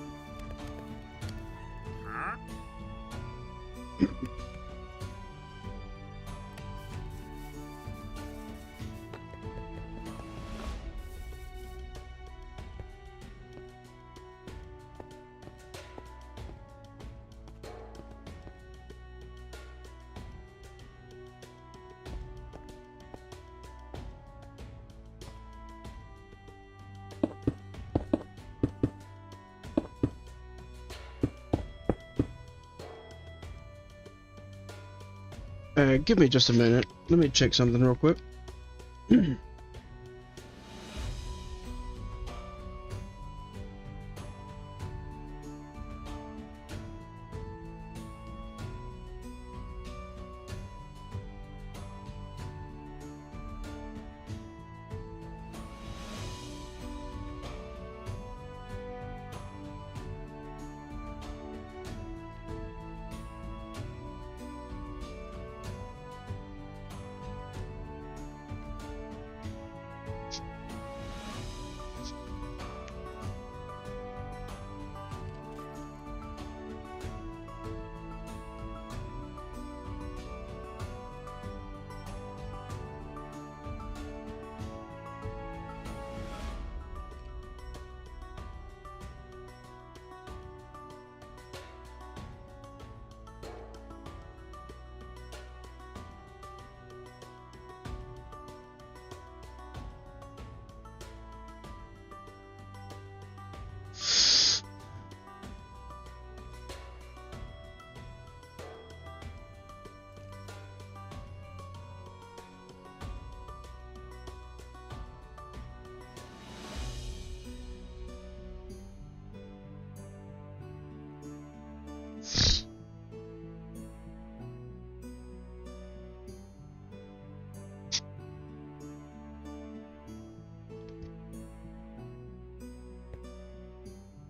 Give me just a minute. Let me check something real quick.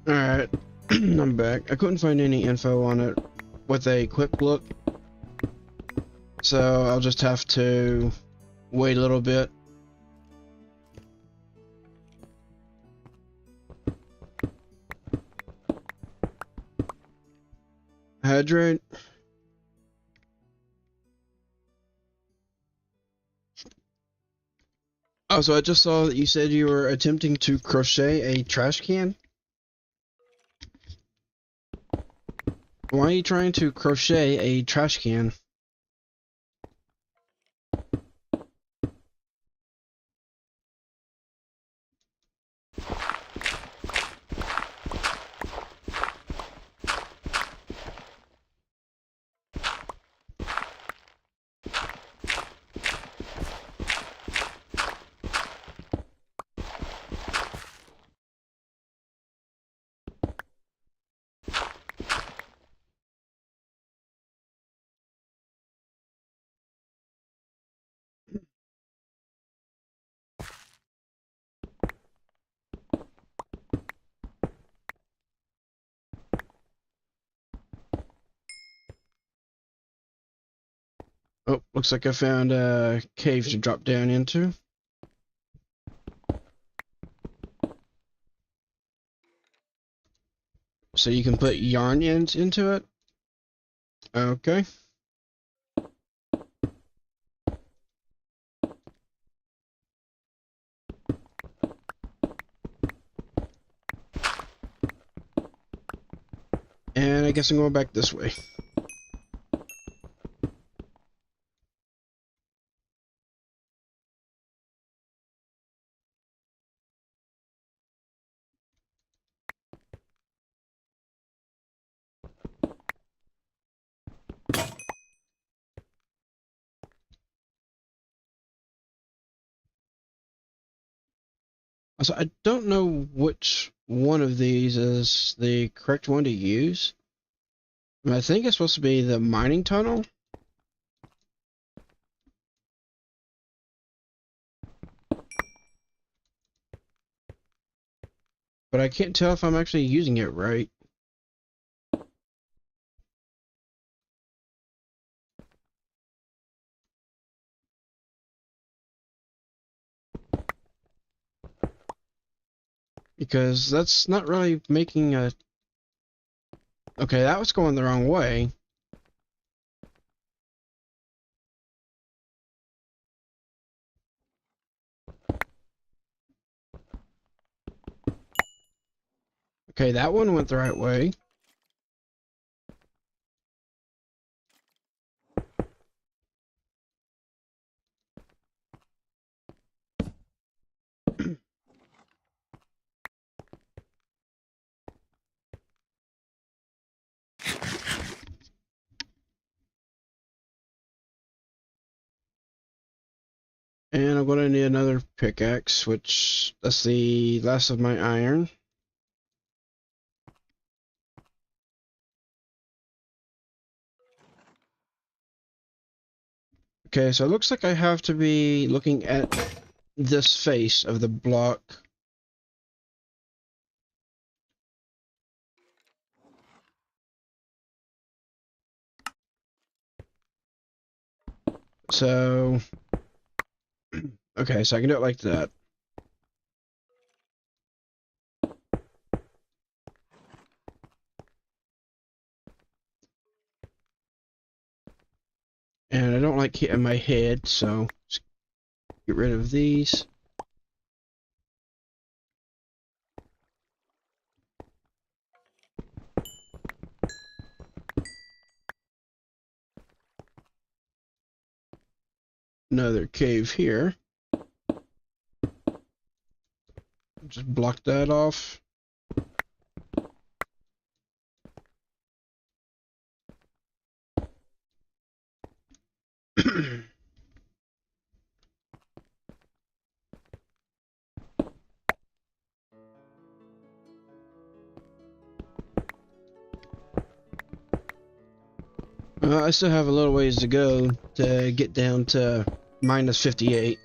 Alright, I'm back. I couldn't find any info on it with a quick look, so I'll just have to wait a little bit. Hydrate. Oh, so I just saw that you said you were attempting to crochet a trash can? Why are you trying to crochet a trash can? Oh, looks like I found a cave to drop down into. So you can put yarn ends into it? Okay. And I guess I'm going back this way. So I don't know which one of these is the correct one to use. I think it's supposed to be the mining tunnel. But I can't tell if I'm actually using it right. Because that's not really making a... Okay, that was going the wrong way. Okay, that one went the right way. And I'm going to need another pickaxe, which that's the last of my iron. Okay, so it looks like I have to be looking at this face of the block. So, okay, so I can do it like that. And I don't like hitting my head, so let's get rid of these. Another cave here. Just block that off. I still have a little ways to go to get down to minus 58.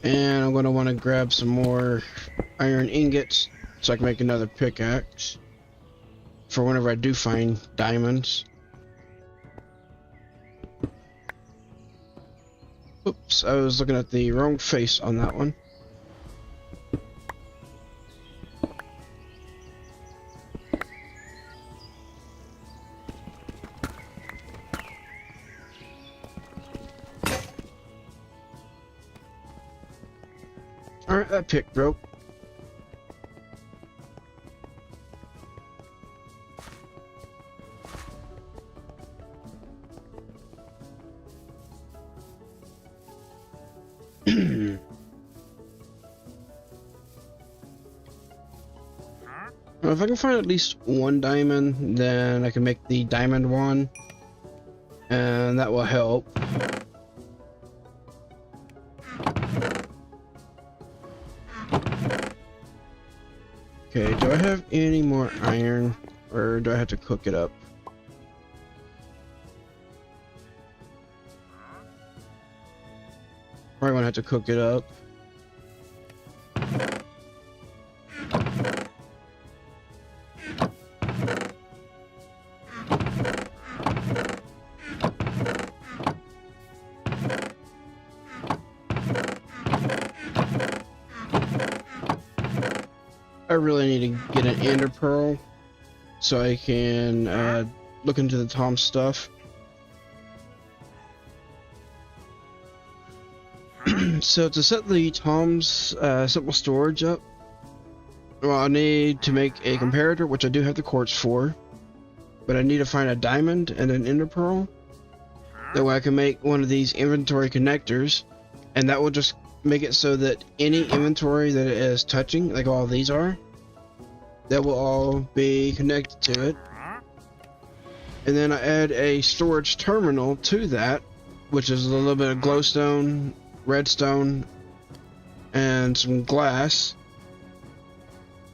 And I'm going to want to grab some more iron ingots so I can make another pickaxe for whenever I do find diamonds. Oops, I was looking at the wrong face on that one. Alright, that pick broke. Well, if I can find at least one diamond, then I can make the diamond one, and that will help. Okay, do I have any more iron, or do I have to cook it up? Probably gonna have to cook it up. I really need to get an ender pearl so I can look into the Tom stuff. So to set the Tom's simple storage up, well, I need to make a comparator, which I do have the quartz for. but I need to find a diamond and an ender pearl. That way I can make one of these inventory connectors, and that will just make it so that any inventory that it is touching, like all these are, that will all be connected to it. And then I add a storage terminal to that, which is a little bit of glowstone, redstone, and some glass.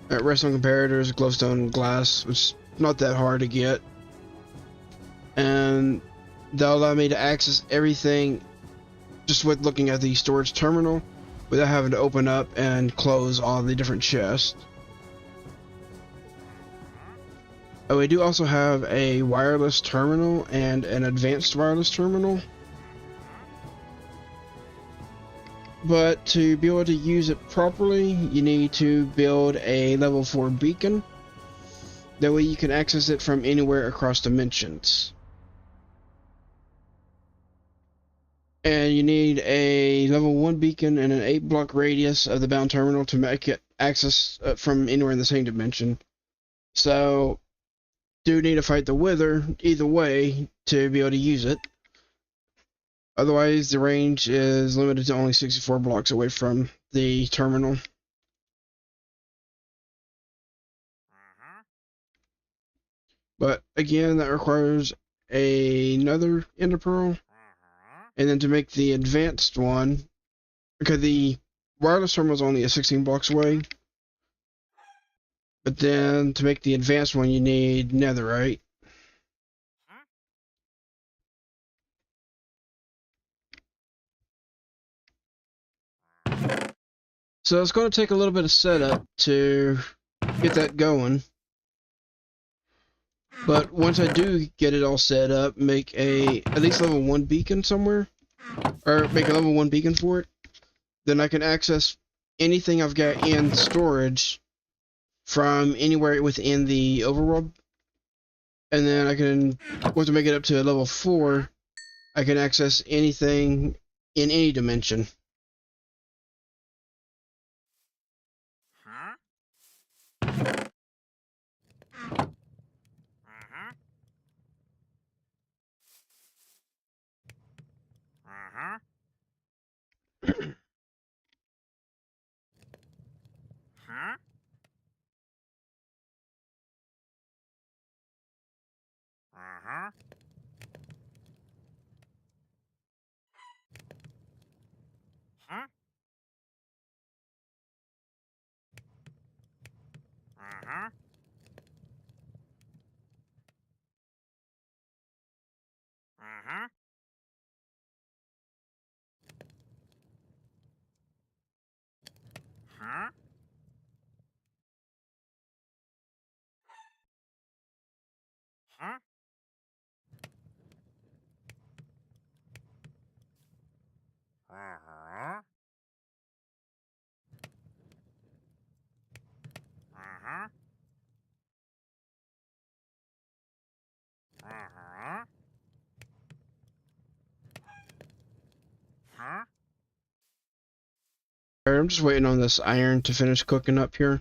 Redstone comparators, glowstone, glass, which is not that hard to get. And that'll allow me to access everything just with looking at the storage terminal without having to open up and close all the different chests. Oh, we do also have a wireless terminal and an advanced wireless terminal. But to be able to use it properly, you need to build a level 4 beacon. That way you can access it from anywhere across dimensions. And you need a level 1 beacon and an 8-block radius of the bound terminal to make it access from anywhere in the same dimension. So, do need to fight the Wither either way to be able to use it. Otherwise, the range is limited to only 64 blocks away from the terminal. But again, that requires another ender pearl. And then to make the advanced one, because the wireless terminal is only 16 blocks away. But then to make the advanced one, you need netherite. So it's going to take a little bit of setup to get that going. But once I do get it all set up, make at least level 1 beacon somewhere, or make a level 1 beacon for it, then I can access anything I've got in storage from anywhere within the overworld. And then I can, once I make it up to a level 4, I can access anything in any dimension. Alright, I'm just waiting on this iron to finish cooking up here.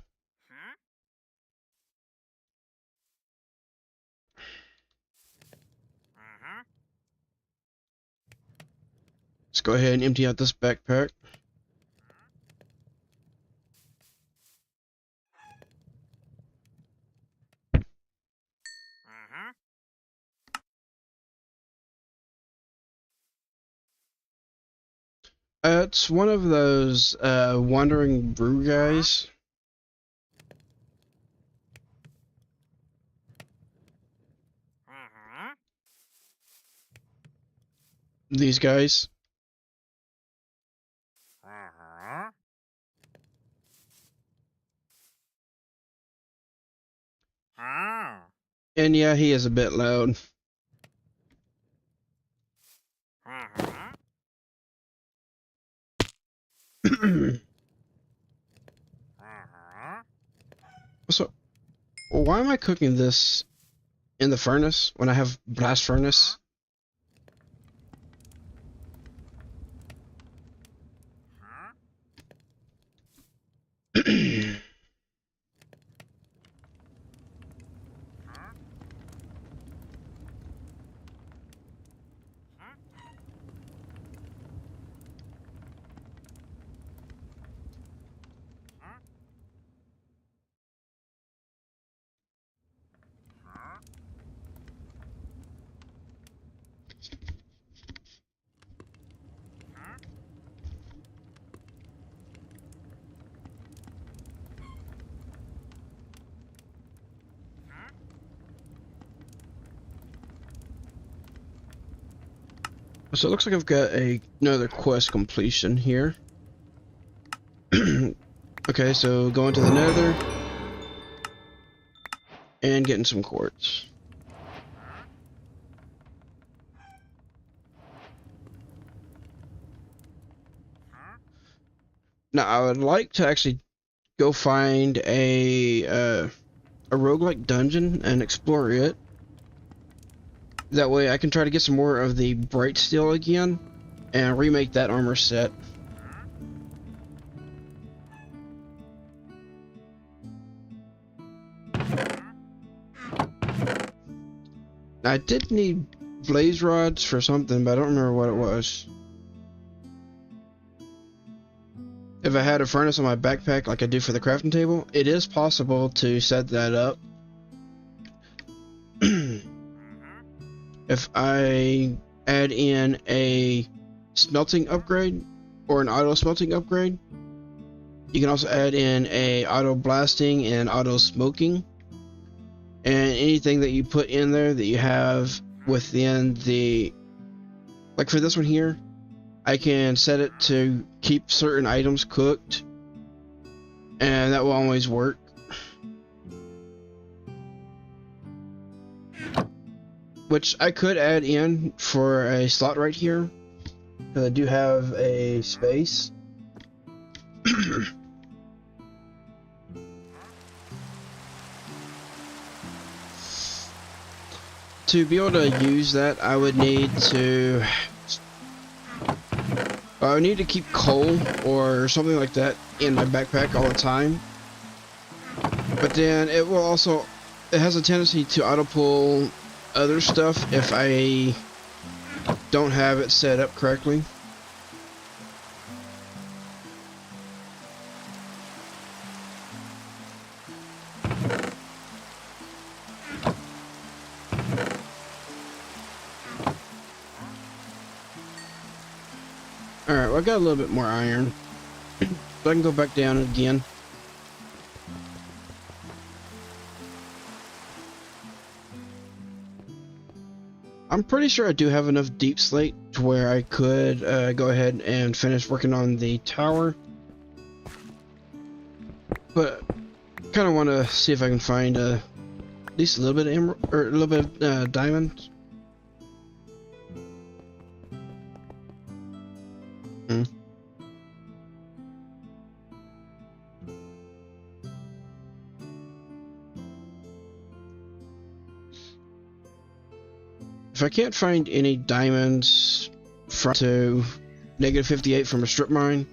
Let's go ahead and empty out this backpack. It's one of those wandering brew guys. These guys. And yeah, he is a bit loud. So, why am I cooking this in the furnace when I have blast furnace? So it looks like I've got another quest completion here. Okay, so going to the nether and getting some quartz. Now I would like to actually go find a roguelike dungeon and explore it. That way I can try to get some more of the bright steel again and remake that armor set. I did need blaze rods for something, but I don't remember what it was. If I had a furnace on my backpack like I do for the crafting table, it is possible to set that up. If I add in a smelting upgrade or an auto smelting upgrade, you can also add in a auto blasting and auto smoking, and anything that you put in there that you have within the, like for this one here, I can set it to keep certain items cooked, and that will always work. Which I could add in for a slot right here, because I do have a space. To be able to use that, I would need to keep coal or something like that in my backpack all the time. But then it has a tendency to auto pull other stuff if I don't have it set up correctly. Alright, well I got a little bit more iron, so I can go back down again. I'm pretty sure I do have enough deep slate to where I could go ahead and finish working on the tower. But kind of want to see if I can find at least a little bit of emerald, or a little bit of diamonds. If I can't find any diamonds to -58 from a strip mine,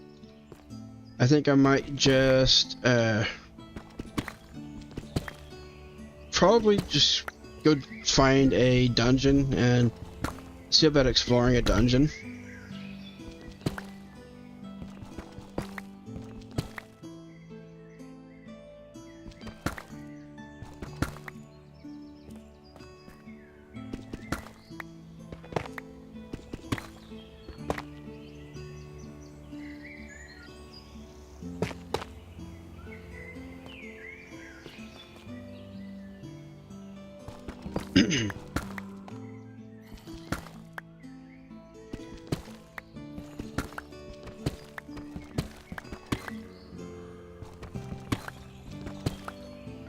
I think I might just probably just go find a dungeon and see about exploring a dungeon.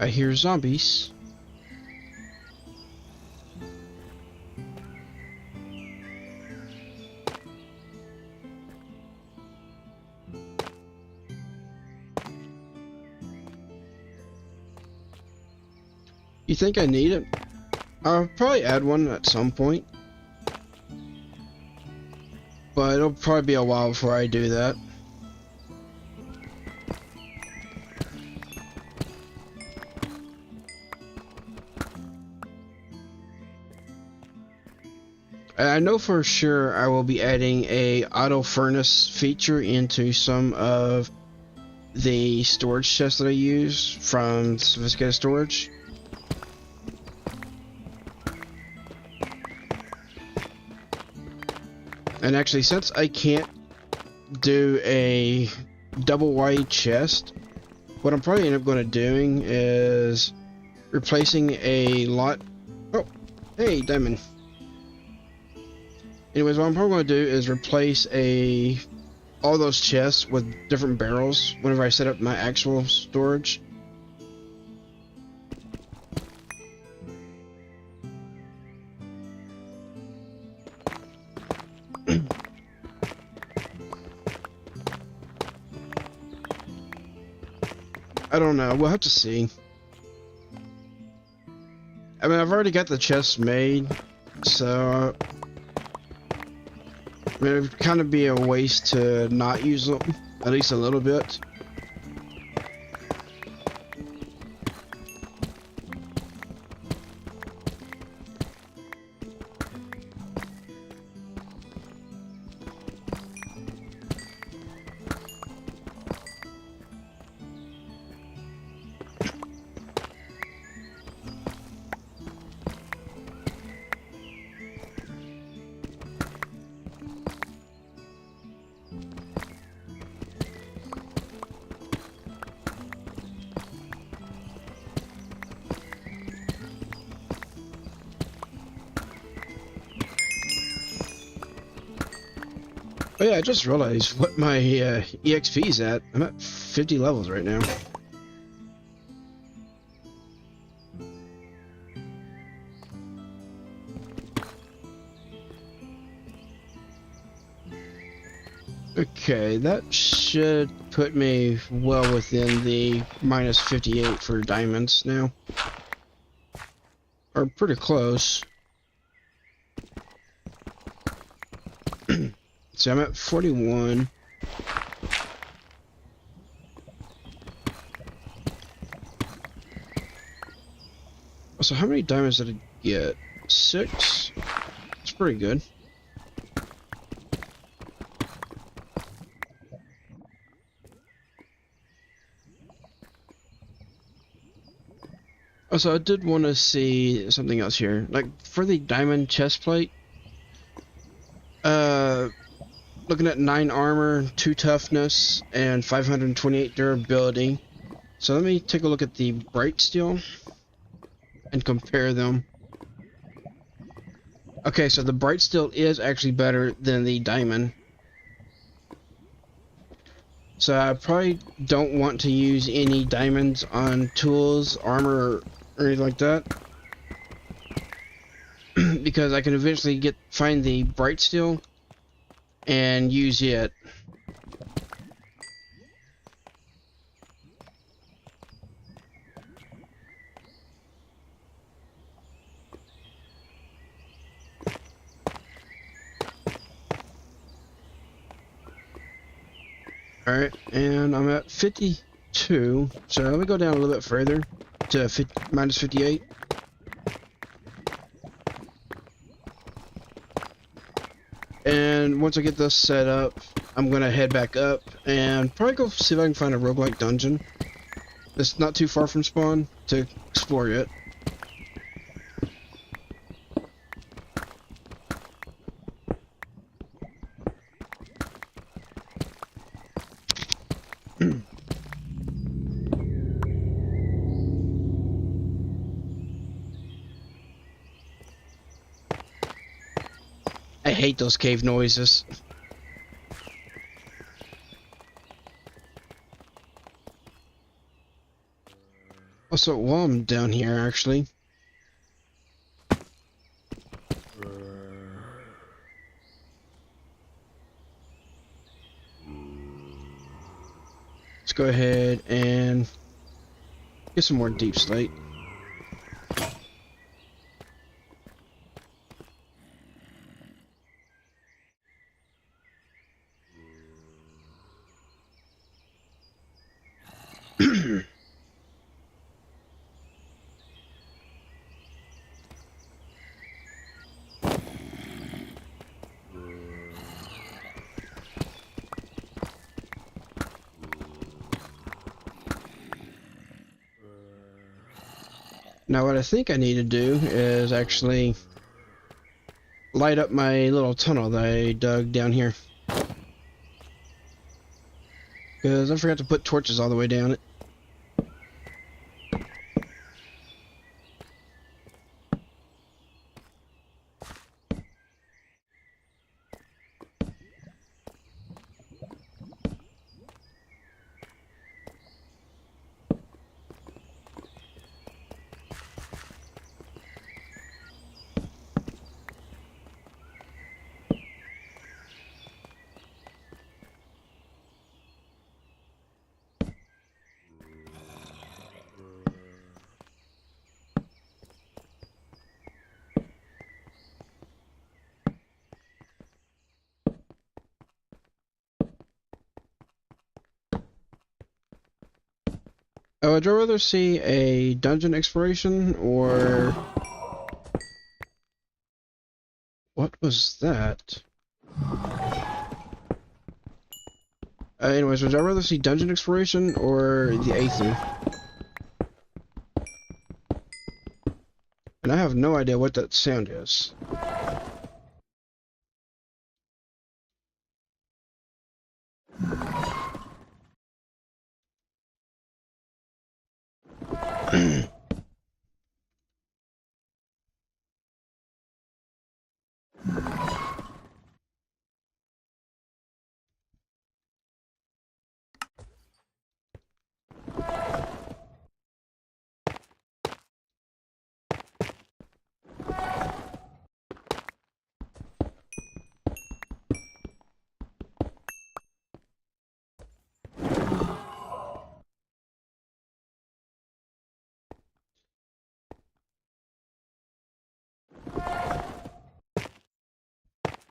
I hear zombies. You think I need it? I'll probably add one at some point, but it'll probably be a while before I do that. I know for sure I will be adding a auto furnace feature into some of the storage chests that I use from Sophisticated Storage. And actually, since I can't do a double wide chest, what I'm probably end up going to doing is replacing a lot. Oh, hey, diamond. Anyways, what I'm probably going to do is replace all those chests with different barrels whenever I set up my actual storage. I don't know. We'll have to see. I mean, I've already got the chests made, so I mean, it'd kind of be a waste to not use them, at least a little bit. Oh yeah, I just realized what my EXP is at. I'm at 50 levels right now. Okay, that should put me well within the minus 58 for diamonds now. Or pretty close. So I'm at 41. So how many diamonds did I get? 6? That's pretty good. Also, I did want to see something else here. Like, for the diamond chest plate, looking at 9 armor, 2 toughness, and 528 durability. So let me take a look at the bright steel and compare them. Okay, so the bright steel is actually better than the diamond. So I probably don't want to use any diamonds on tools, armor, or anything like that. Because I can eventually find the bright steel and use it. Alright, and I'm at 52, so let me go down a little bit further to minus 58. And once I get this set up, I'm going to head back up and probably go see if I can find a roguelike dungeon. It's not too far from spawn to explore it. I hate those cave noises. Also, while I'm down here, actually, let's go ahead and get some more deep slate. Now what I think I need to do is actually light up my little tunnel that I dug down here. Because I forgot to put torches all the way down it. would you rather see a dungeon exploration or... What was that? Anyways, would I rather see dungeon exploration or the Aether? And I have no idea what that sound is.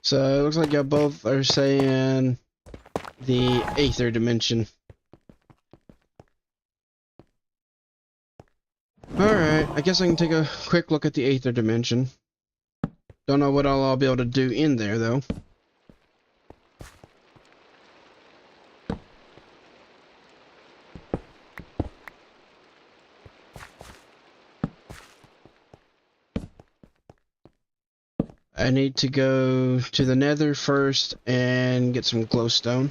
So it looks like y'all both are saying the Aether dimension. Alright, I guess I can take a quick look at the Aether dimension. Don't know what I'll be able to do in there though. I need to go to the Nether first and get some glowstone.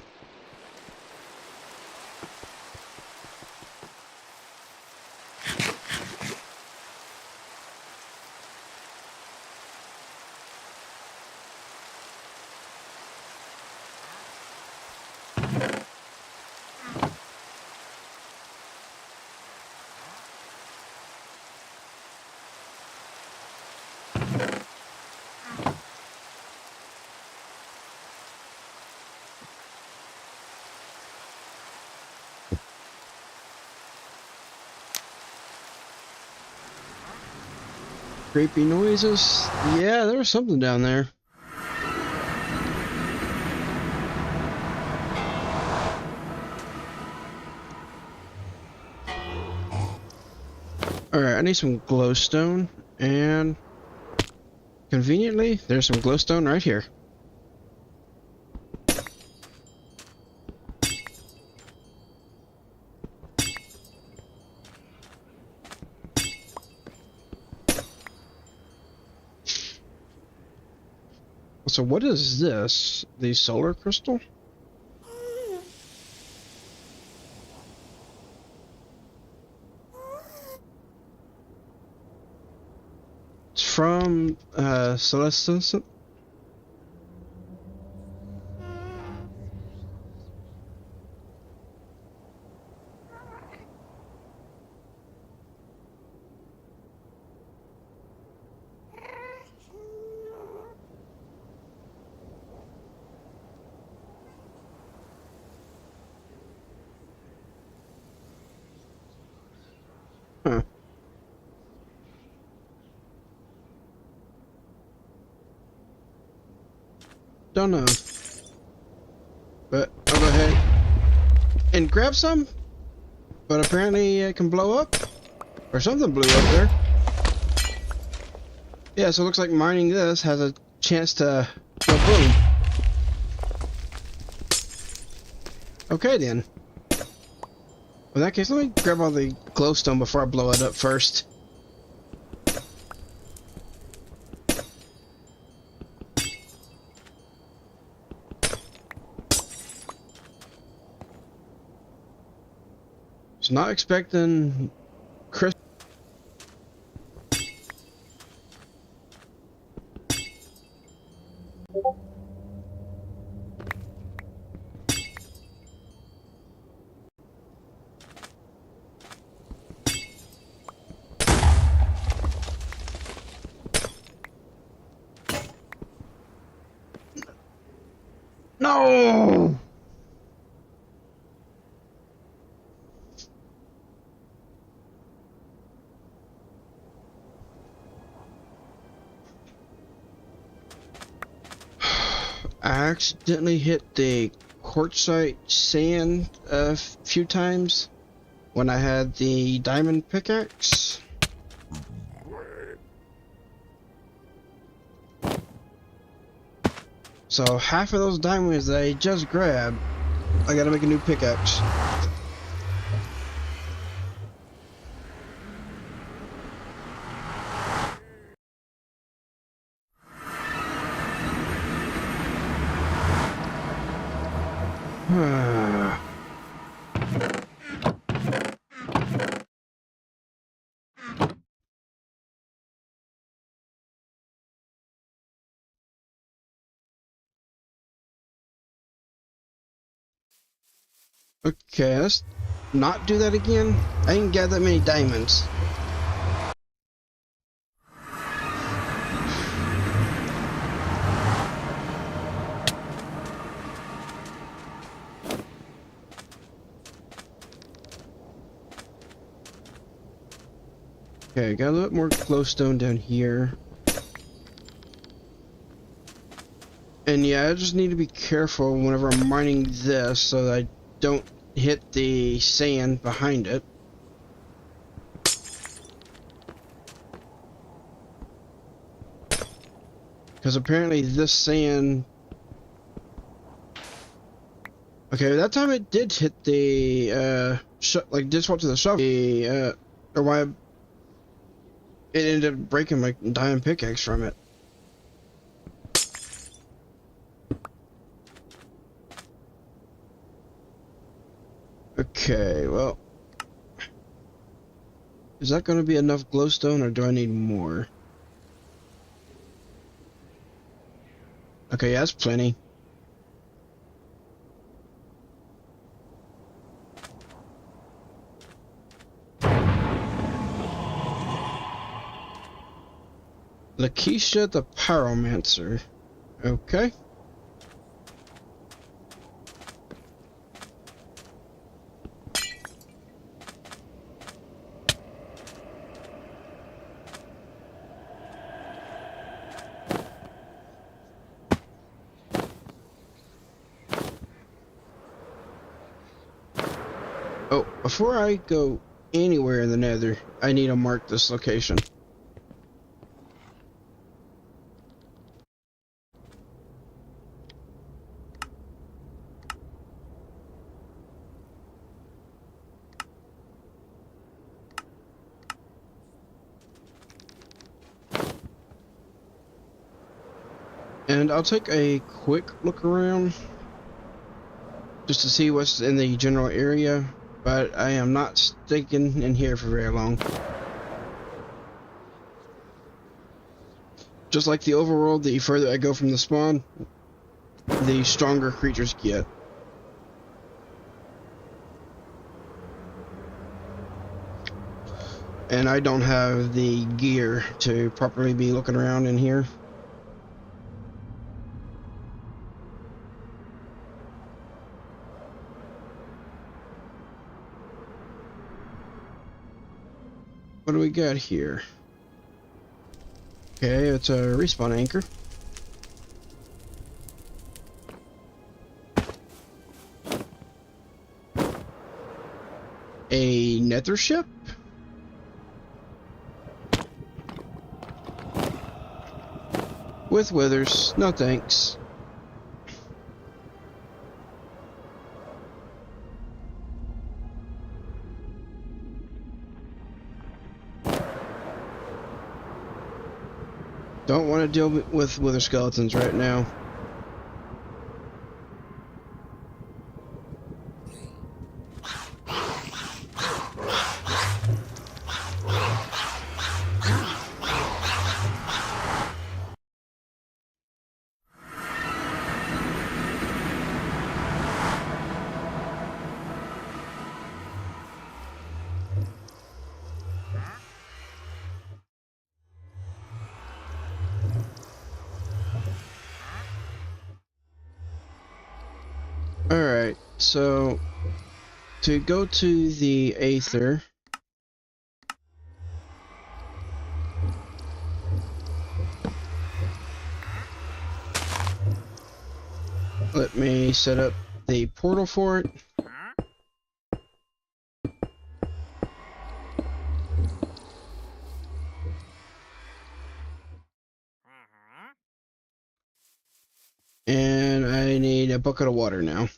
Creepy noises? Yeah, there was something down there. Alright, I need some glowstone, and conveniently, there's some glowstone right here. So what is this? The solar crystal? It's from Celestis. Huh. Don't know. But I'll go ahead and grab some. But apparently it can blow up. Or something blew up there. Yeah, so it looks like mining this has a chance to go boom. Okay then. In that case, let me grab all the glowstone before I blow it up first. Was not expecting Chris. No! I accidentally hit the quartzite sand a few times when I had the diamond pickaxe. So half of those diamonds that I just grabbed, I gotta make a new pickaxe. Okay, let's not do that again. I didn't get that many diamonds. Okay, got a little bit more glowstone down here. And yeah, I just need to be careful whenever I'm mining this so that I don't hit the sand behind it. Because apparently this sand... Okay, that time it did hit the, like, did swap to the shovel. Or why... It ended up breaking my diamond pickaxe from it. Okay, well... Is that going to be enough glowstone, or do I need more? Okay, yeah, that's plenty. Lakeisha the Pyromancer. Okay. Oh, before I go anywhere in the nether, I need to mark this location. And I'll take a quick look around just to see what's in the general area, but I am not sticking in here for very long. Just like the overworld, the further I go from the spawn, the stronger creatures get. And I don't have the gear to properly be looking around in here. What do we got here? Okay, it's a respawn anchor. A nether ship? With withers, no thanks. Don't want to deal with wither skeletons right now. Alright, so to go to the Aether, let me set up the portal for it. And I need a bucket of water now.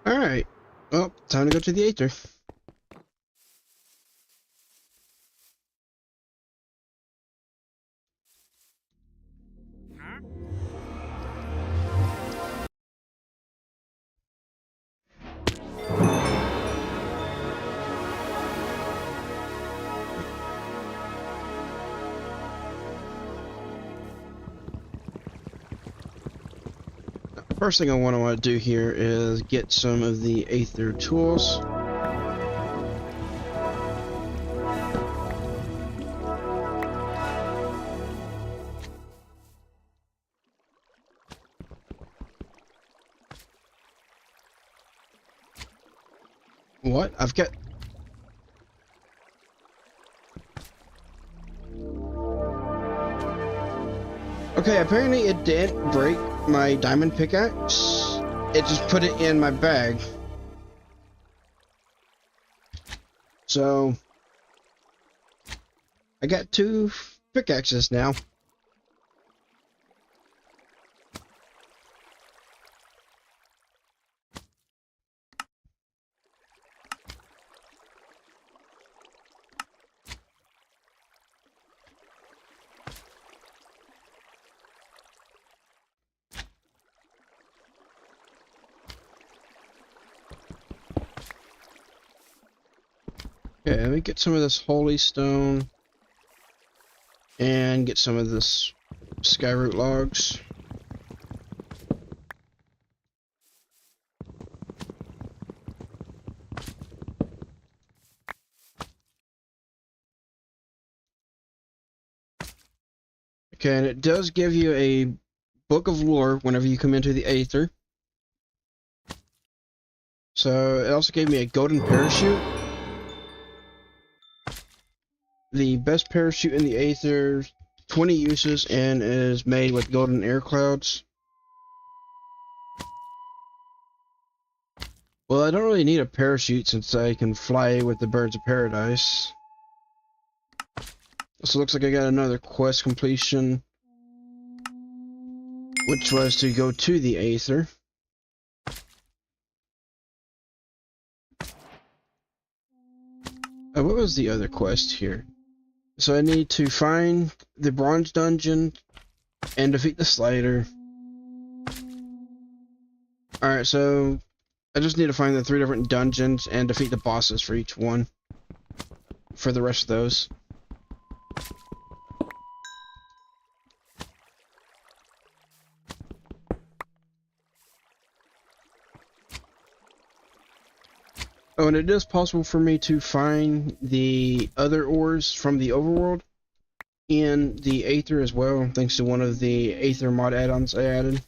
Alright. Well, time to go to the Aether. First thing I want to do here is get some of the Aether tools. What? I've got... Okay, apparently it didn't break my diamond pickaxe. It just put it in my bag. So... I got 2 pickaxes now. Okay, let me get some of this holy stone and get some of this skyroot logs. Okay, and it does give you a book of lore whenever you come into the Aether. So it also gave me a golden parachute. The best parachute in the Aether, 20 uses, and is made with golden air clouds. Well, I don't really need a parachute since I can fly with the birds of paradise. So it looks like I got another quest completion, which was to go to the Aether. What was the other quest here? So I need to find the bronze dungeon and defeat the slider. Alright, so I just need to find the 3 different dungeons and defeat the bosses for each one. For the rest of those. Oh, and it is possible for me to find the other ores from the overworld in the Aether as well, thanks to one of the Aether mod add-ons I added.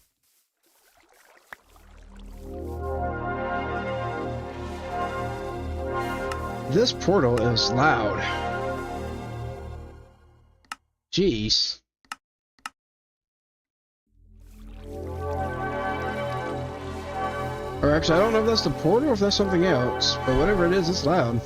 This portal is loud. Jeez. Or actually, I don't know if that's the portal or if that's something else, but whatever it is, it's loud.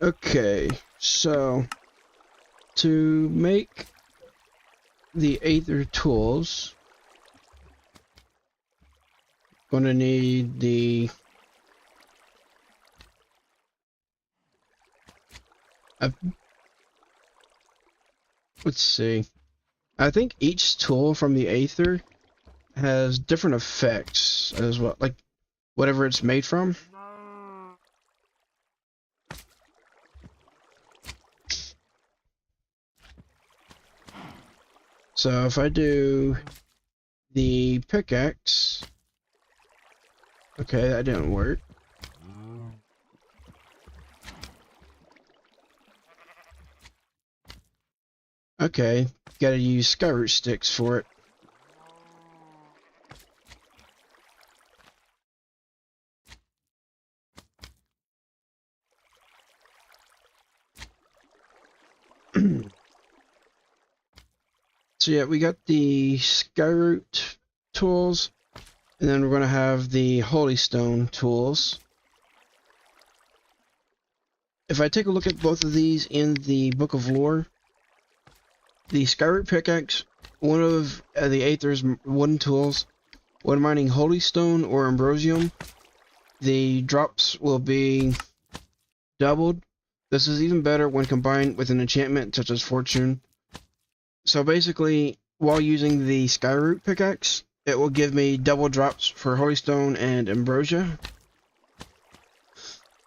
Okay, so to make the Aether tools, gonna need the let's see. I think each tool from the Aether has different effects as well, like whatever it's made from. So if I do the pickaxe. Okay, that didn't work. Okay, gotta use skyroot sticks for it. So yeah, we got the skyroot tools, and then we're gonna have the holy stone tools. If I take a look at both of these in the Book of Lore, the skyroot pickaxe, one of the Aether's wooden tools, when mining holy stone or ambrosium, the drops will be doubled. This is even better when combined with an enchantment such as fortune. So basically, while using the skyroot pickaxe, it will give me double drops for holy stone and ambrosia.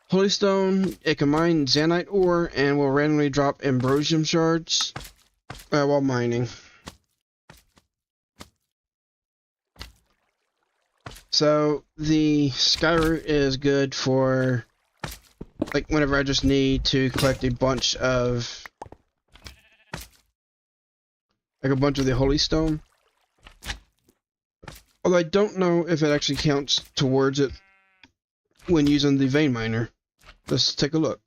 Holy stone, it can mine zanite ore and will randomly drop ambrosium shards while mining. So the skyroot is good for like whenever I just need to collect a bunch of the holy stone. Although I don't know if it actually counts towards it when using the vein miner. Let's take a look.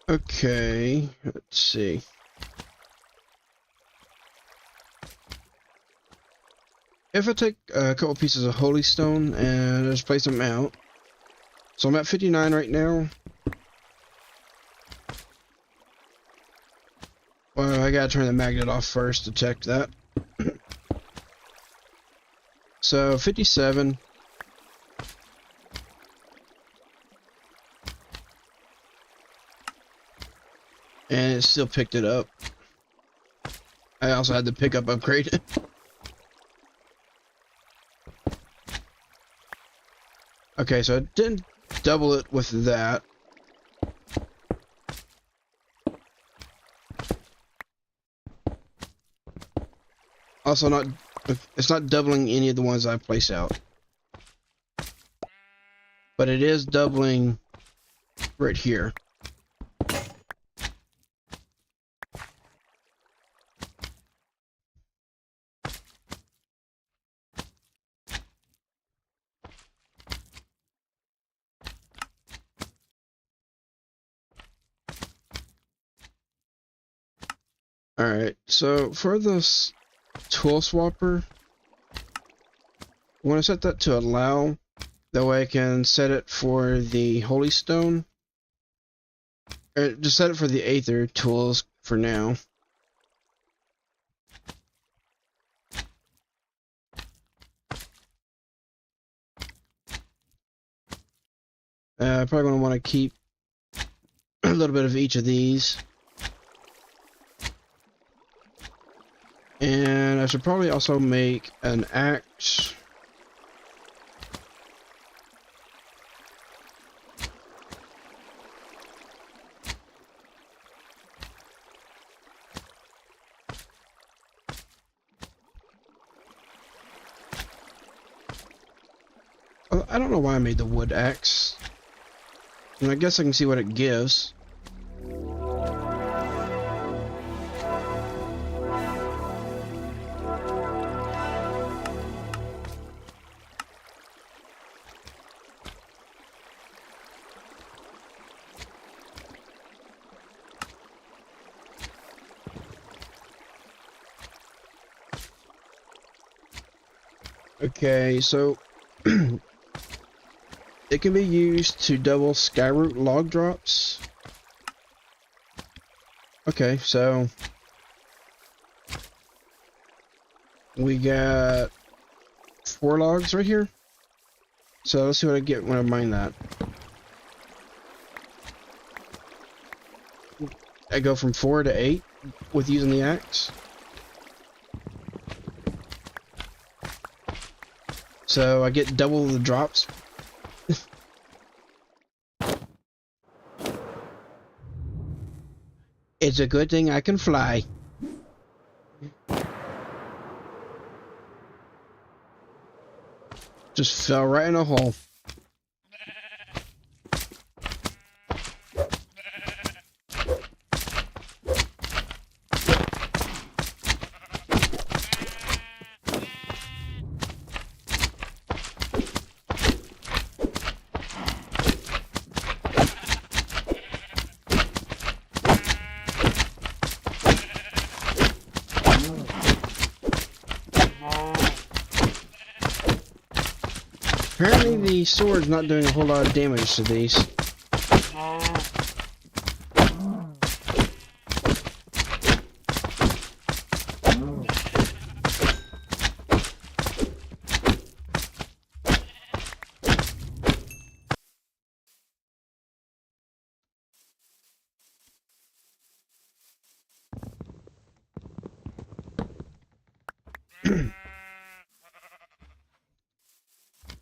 Okay, let's see. If I take a couple pieces of holy stone and just place them out. So I'm at 59 right now. Well, I gotta turn the magnet off first to check that. So 57. And it still picked it up. I also had the pickup upgrade. Okay, so I didn't double it with that. Also it's not doubling any of the ones I place out. But it is doubling right here. Alright, so for this tool swapper, I want to set that to allow. That way I can set it for the holy stone. Or just set it for the Aether tools for now. Probably going to want to keep a little bit of each of these. And I should probably also make an axe. I don't know why I made the wood axe. And I guess I can see what it gives. Okay, so it can be used to double skyroot log drops. Okay, so we got 4 logs right here. So let's see what I get when I mine that. I go from 4 to 8 with using the axe. So I get double the drops. It's a good thing I can fly. Just fell right in a hole. Apparently the sword's not doing a whole lot of damage to these.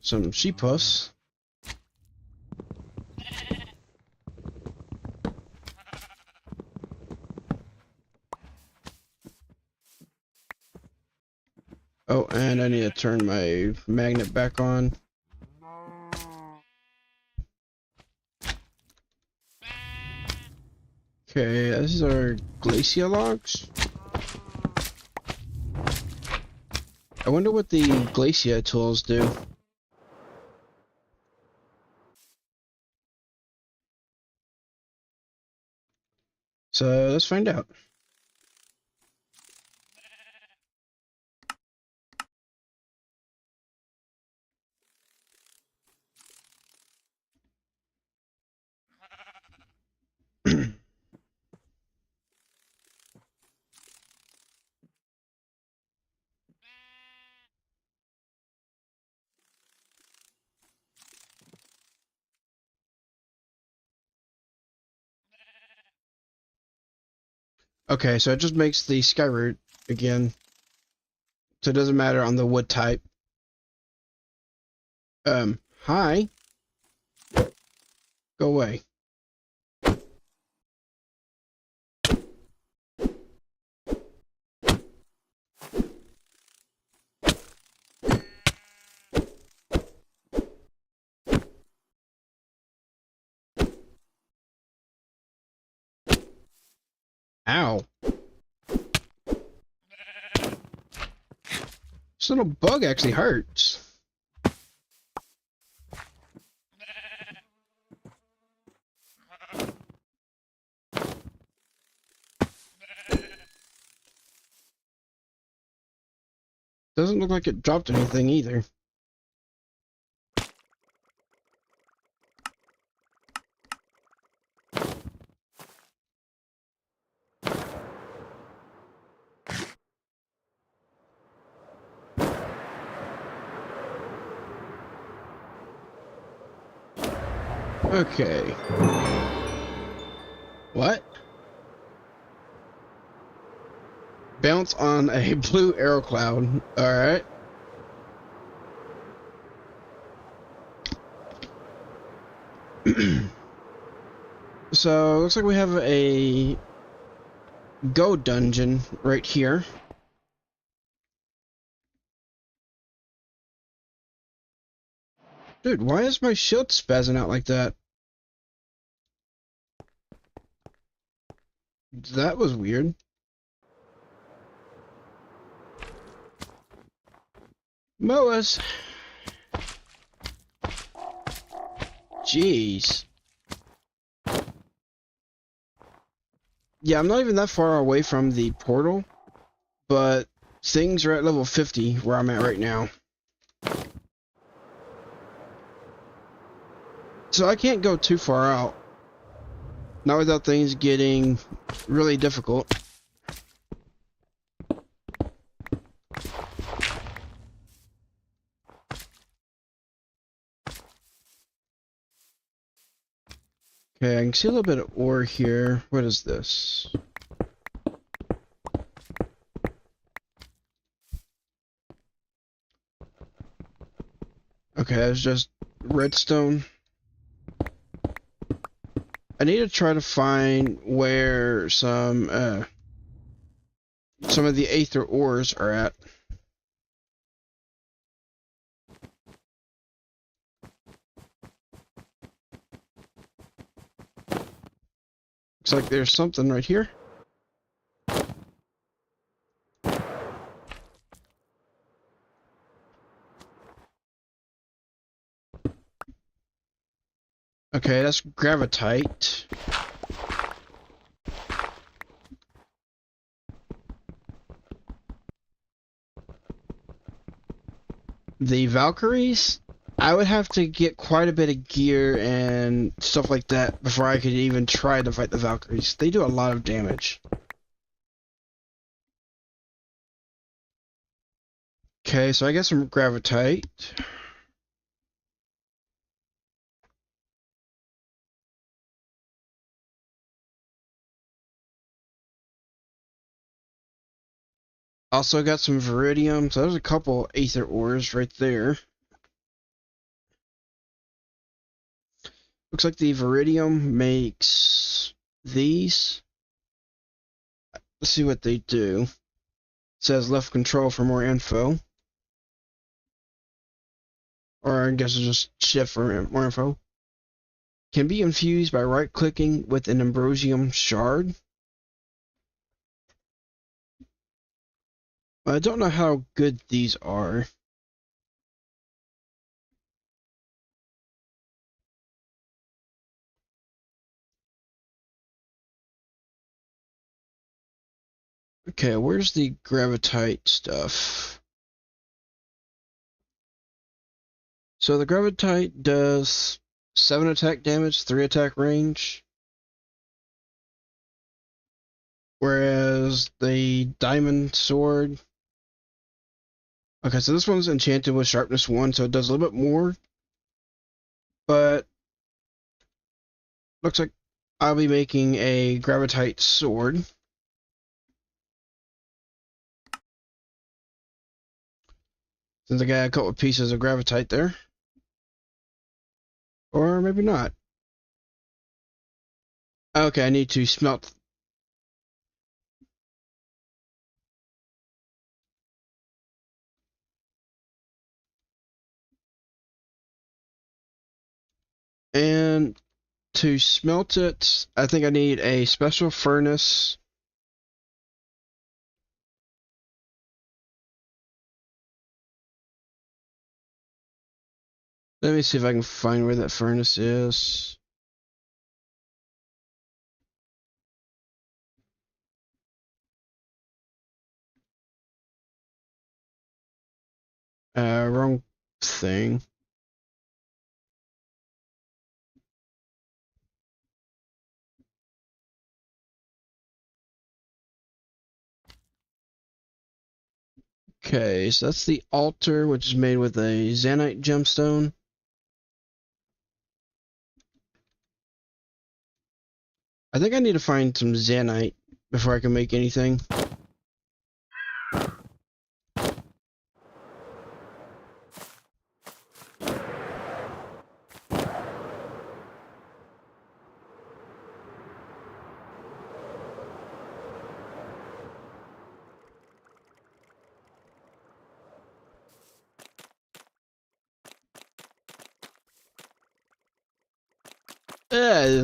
Some sheep pus. Oh, and I need to turn my magnet back on. Okay, these are glacier logs. I wonder what the glacier tools do. So let's find out. Okay, so it just makes the sky root again. So it doesn't matter on the wood type. Hi. Go away. Ow. This little bug actually hurts. Doesn't look like it dropped anything either. Okay. What? Bounce on a blue arrow cloud. Alright. So, looks like we have a go dungeon right here. Dude, why is my shield spazzing out like that? That was weird. Moas. Jeez. Yeah, I'm not even that far away from the portal, but things are at level 50 where I'm at right now. So I can't go too far out. Not without things getting really difficult. Okay, I can see a little bit of ore here. What is this? Okay, that's just redstone. I need to try to find where some of the aether ores are at. Looks like there's something right here. Okay, that's gravitite. The Valkyries, I would have to get quite a bit of gear and stuff like that before I could even try to fight the Valkyries. They do a lot of damage. Okay, so I get some gravitite. Also got some Viridium, so there's a couple aether ores right there. Looks like the Viridium makes these. Let's see what they do. It says left control for more info. Or I guess it's just shift for more info. Can be infused by right-clicking with an Ambrosium shard. I don't know how good these are. Okay, where's the gravitite stuff? So the gravitite does 7 attack damage, 3 attack range. Whereas the diamond sword... Okay, so this one's enchanted with sharpness 1, so it does a little bit more. But looks like I'll be making a gravitite sword. Since I got a couple of pieces of gravitite there. Or maybe not. Okay, I need to smelt. And to smelt it, I think I need a special furnace. Let me see if I can find where that furnace is. Wrong thing. Okay, so that's the altar, which is made with a Zanite gemstone. I think I need to find some Zanite before I can make anything.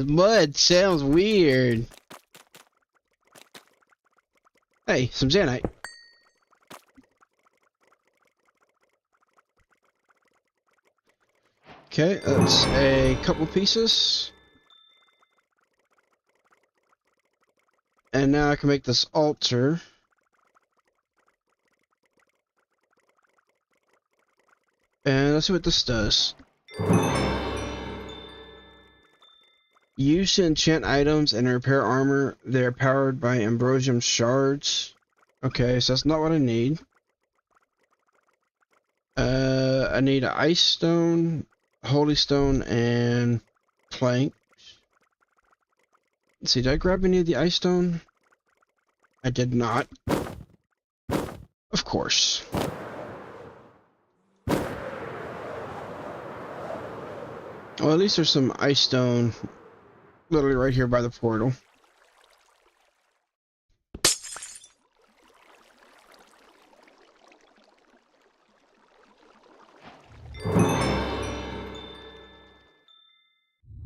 Mud sounds weird. Hey, some Zanite. Okay, that's a couple pieces. And now I can make this altar. And let's see what this does. Used to enchant items and repair armor. They are powered by Ambrosium shards. Okay, so that's not what I need. I need an ice stone, holy stone, and plank. Let's see, did I grab any of the ice stone? I did not. Of course. Well, at least there's some ice stone Literally right here by the portal.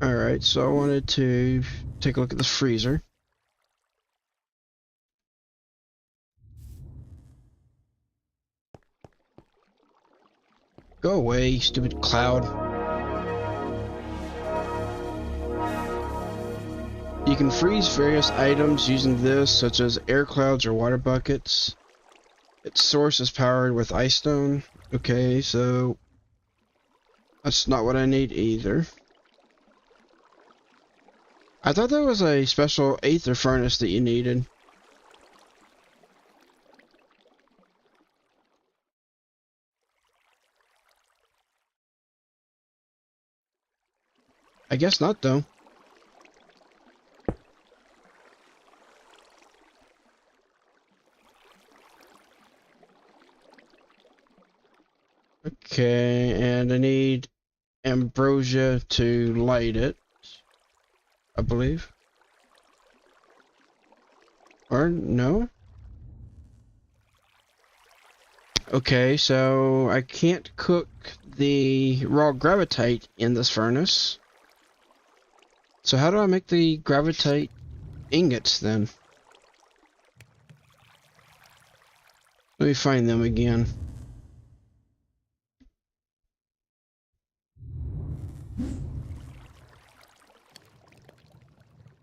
Alright, so I wanted to take a look at this freezer. Go away, stupid cloud. You can freeze various items using this, such as air clouds or water buckets. Its source is powered with ice stone. Okay, so that's not what I need either. I thought there was a special aether furnace that you needed. I guess not, though. Okay, and I need ambrosia to light it, I believe. Or no? Okay, so I can't cook the raw gravitite in this furnace. So how do I make the gravitite ingots then? Let me find them again.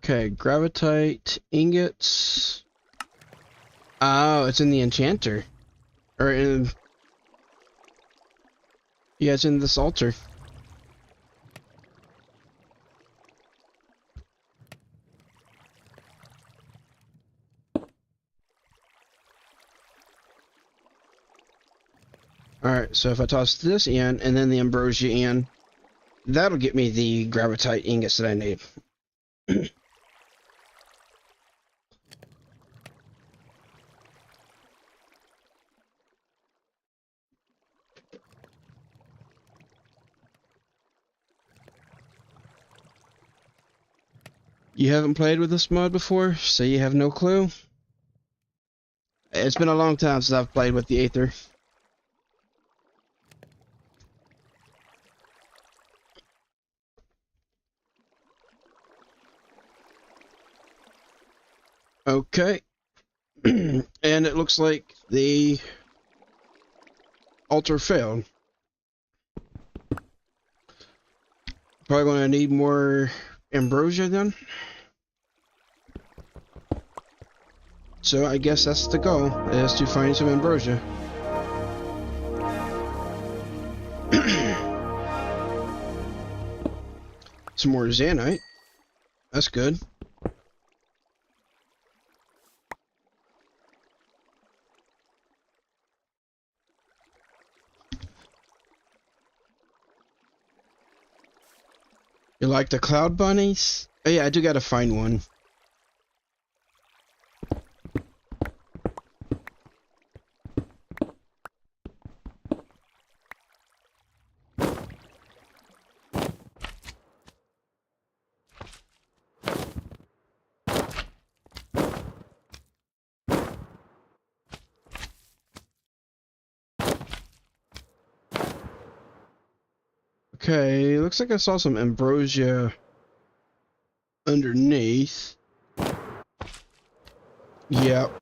Okay, gravitite ingots. Oh, it's in the enchanter. Or in... Yeah, it's in this altar. Alright, so if I toss this in, and then the ambrosia in, that'll get me the gravitite ingots that I need. You haven't played with this mod before, so you have no clue? It's been a long time since I've played with the Aether. Okay. And it looks like the altar failed. Probably going to need more ambrosia then. So I guess that's the goal, is to find some ambrosia. Some more zanite. That's good. You like the cloud bunnies? Oh yeah, I do gotta find one. Okay, looks like I saw some ambrosia underneath. Yep.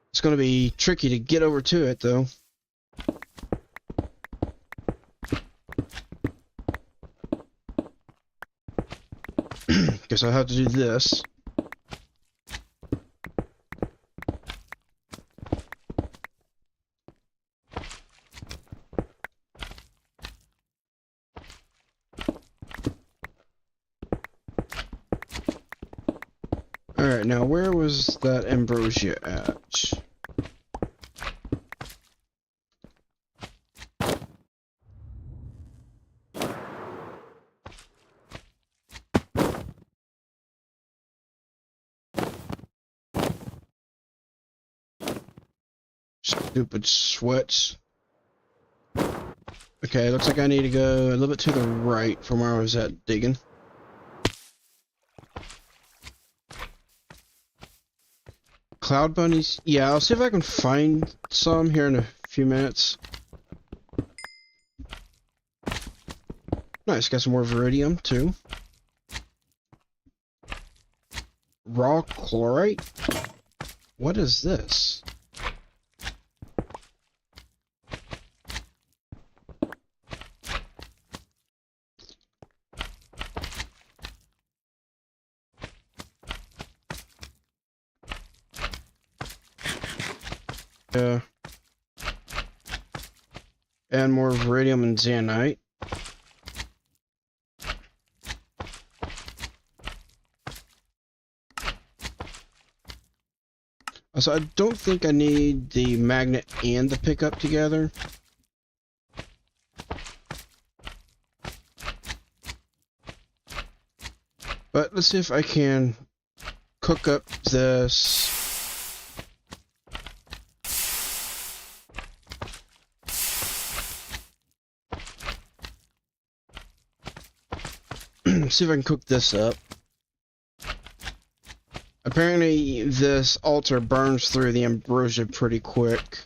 It's gonna be tricky to get over to it though. Guess I'll have to do this. Alright, now where was that ambrosia at? Stupid sweats. Okay, looks like I need to go a little bit to the right from where I was at digging. cloud bunnies? Yeah, I'll see if I can find some here in a few minutes. Nice, got some more Viridium too. Raw chlorite? What is this? And more Viridium and Zanite. So I don't think I need the magnet and the pickup together. But let's see if I can cook up this. See if I can cook this up. Apparently this altar burns through the ambrosia pretty quick.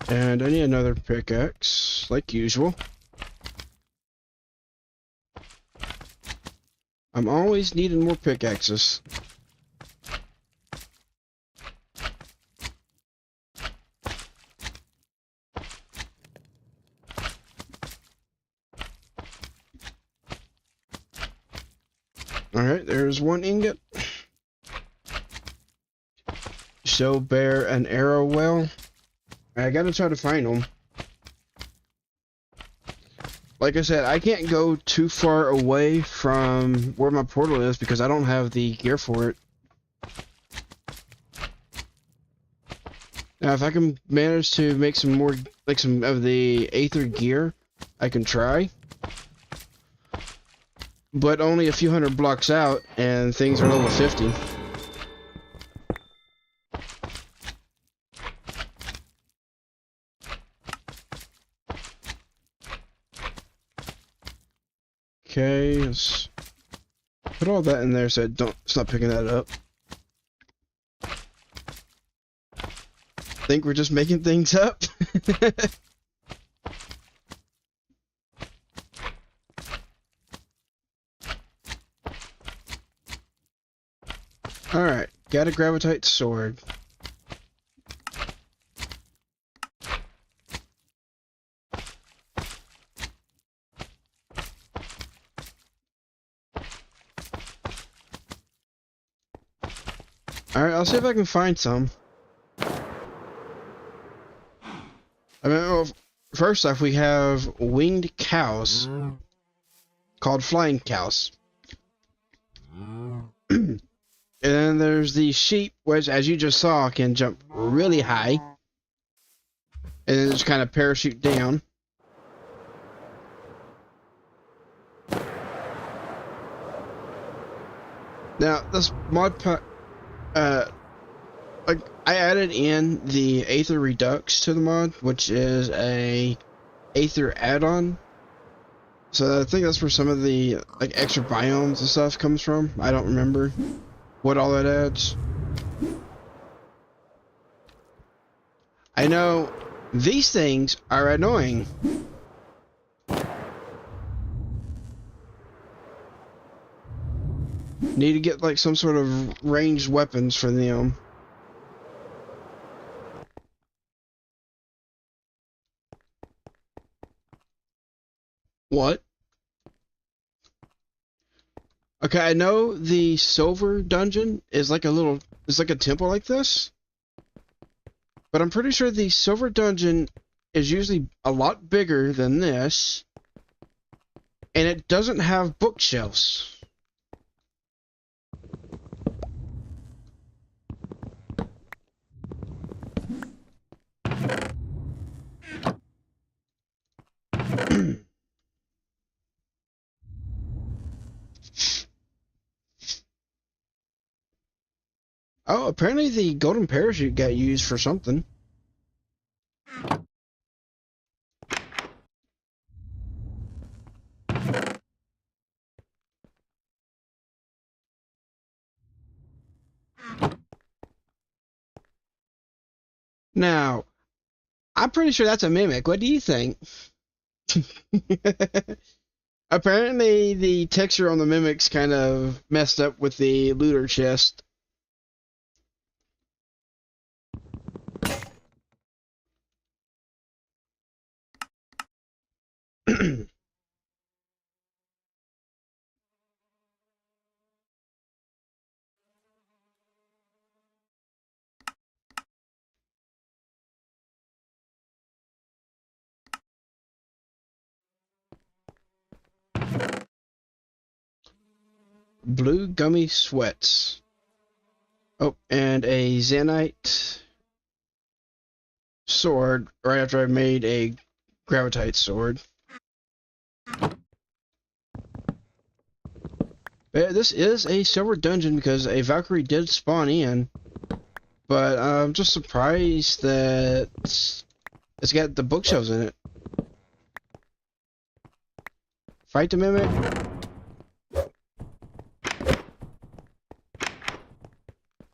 And I need another pickaxe, like usual. I'm always needing more pickaxes. Alright, there's one ingot. Show bear an arrow well. I gotta try to find them. Like I said, I can't go too far away from where my portal is because I don't have the gear for it. Now, if I can manage to make some more, like some of the Aether gear, I can try. But only a few hundred blocks out, and things are level 50. Okay, let's put all that in there so it's not picking that up. Think we're just making things up? Alright, got a gravitite sword. Alright, I'll see if I can find some. I mean, well, first off, we have winged cows called flying cows. And then there's the sheep, which, as you just saw, can jump really high and then just kind of parachute down. Now, this mod pack, like, I added in the Aether Redux to the mod, which is a Aether add-on. So I think that's where some of the like extra biomes and stuff comes from. I don't remember what all that adds. I know these things are annoying. Need to get like some sort of ranged weapons for them. What? Okay, I know the silver dungeon is like it's like a temple like this. But I'm pretty sure the silver dungeon is usually a lot bigger than this. And it doesn't have bookshelves. Oh, apparently the golden parachute got used for something. Now, I'm pretty sure that's a mimic. What do you think? Apparently, the texture on the mimics kind of messed up with the looter chest. Blue gummy sweats. Oh, and a Zanite sword right after I made a Gravitite sword. This is a silver dungeon because a Valkyrie did spawn in, but I'm just surprised that it's got the bookshelves in it. Fight the mimic.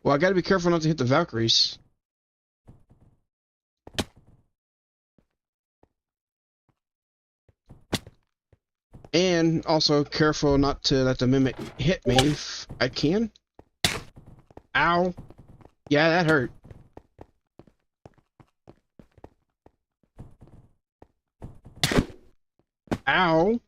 Well, I gotta be careful not to hit the Valkyries. And also careful not to let the mimic hit me if I can. Ow. Yeah, that hurt. Ow.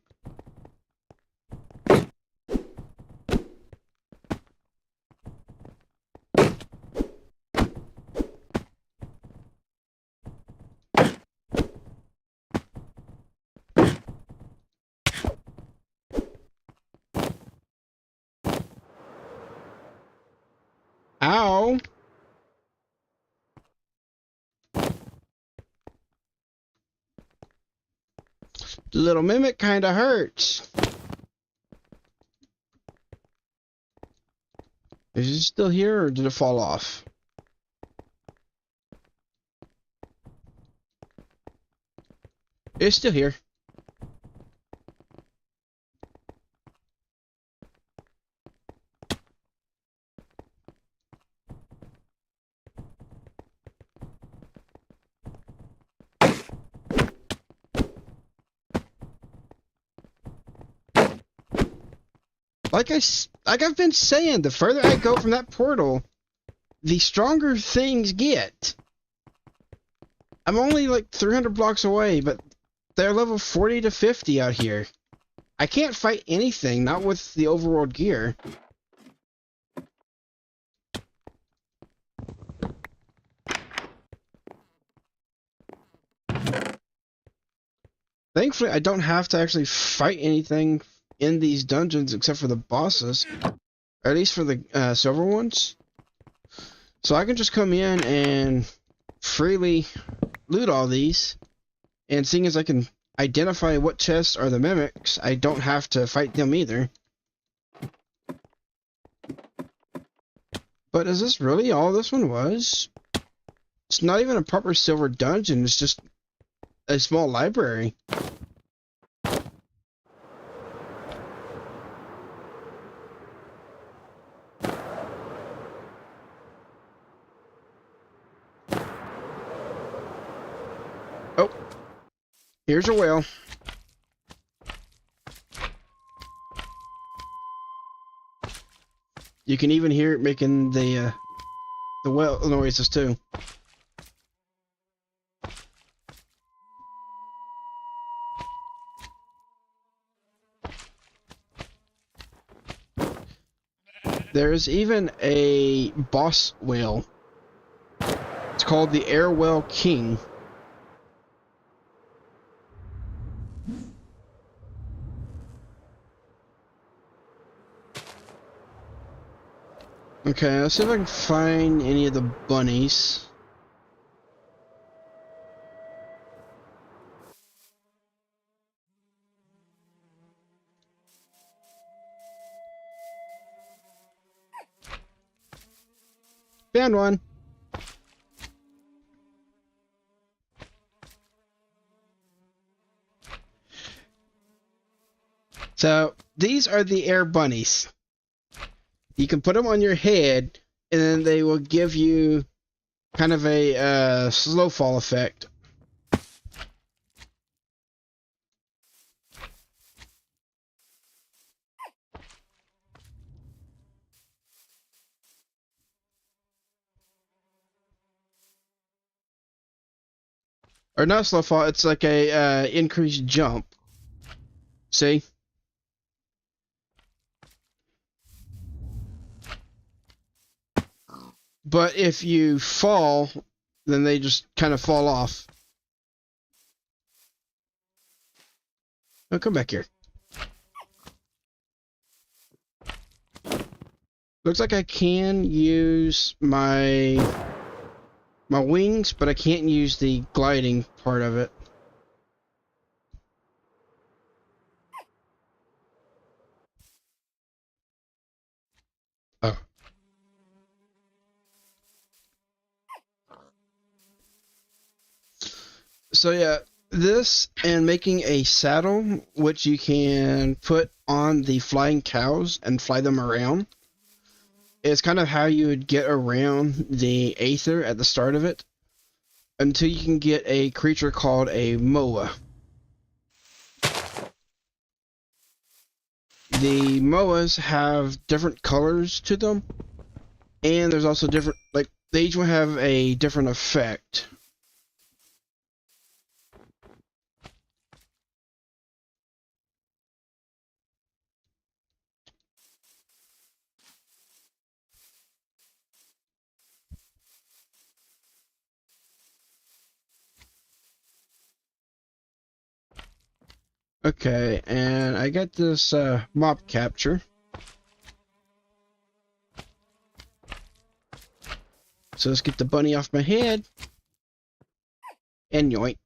Ow. The little mimic kinda hurts. Is it still here or did it fall off? It's still here. Like I've been saying, the further I go from that portal, the stronger things get. I'm only like 300 blocks away, but they're level 40 to 50 out here. I can't fight anything, not with the overworld gear. Thankfully, I don't have to actually fight anything in these dungeons except for the bosses, or at least for the silver ones. So I can just come in and freely loot all these, and seeing as I can identify what chests are the mimics, I don't have to fight them either. But is this really all this one was? It's not even a proper silver dungeon, it's just a small library. Oh, here's a whale. You can even hear it making the whale noises too. There's even a boss whale. It's called the Air Whale King. Okay, let's see if I can find any of the bunnies. Found one. So, these are the air bunnies. You can put them on your head, and then they will give you kind of a slow fall effect. Or not slow fall, it's like a increased jump. See? But if you fall, then they just kind of fall off. Oh, come back here. Looks like I can use my wings, but I can't use the gliding part of it. Oh. So yeah, this and making a saddle, which you can put on the flying cows and fly them around, is kind of how you would get around the Aether at the start of it, until you can get a creature called a Moa. The Moas have different colors to them, and there's also different, like, they each will have a different effect. Okay, and I got this mob capture. So let's get the bunny off my head. And yoink.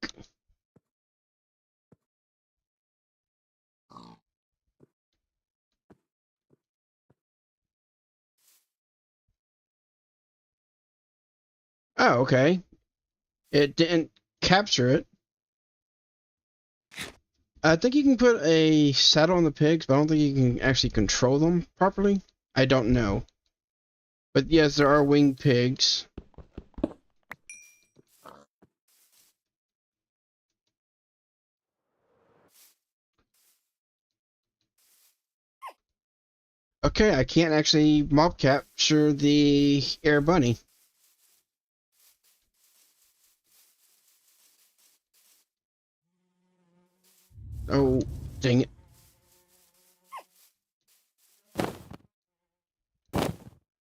Oh, okay. It didn't capture it. I think you can put a saddle on the pigs, but I don't think you can actually control them properly. I don't know. But yes, there are winged pigs. Okay, I can't actually mob capture the air bunny. Oh, dang it.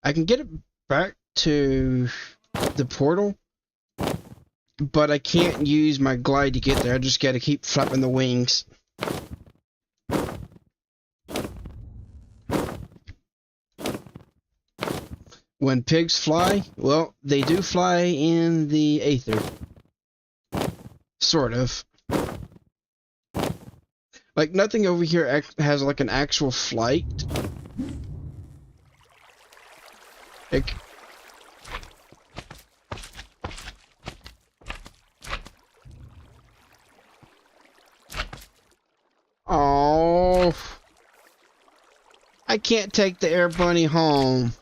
I can get it back to the portal, but I can't use my glide to get there. I just gotta keep flapping the wings. When pigs fly, well, they do fly in the Aether. Sort of. Like, nothing over here has, like, an actual flight. Like, oh, I can't take the air bunny home.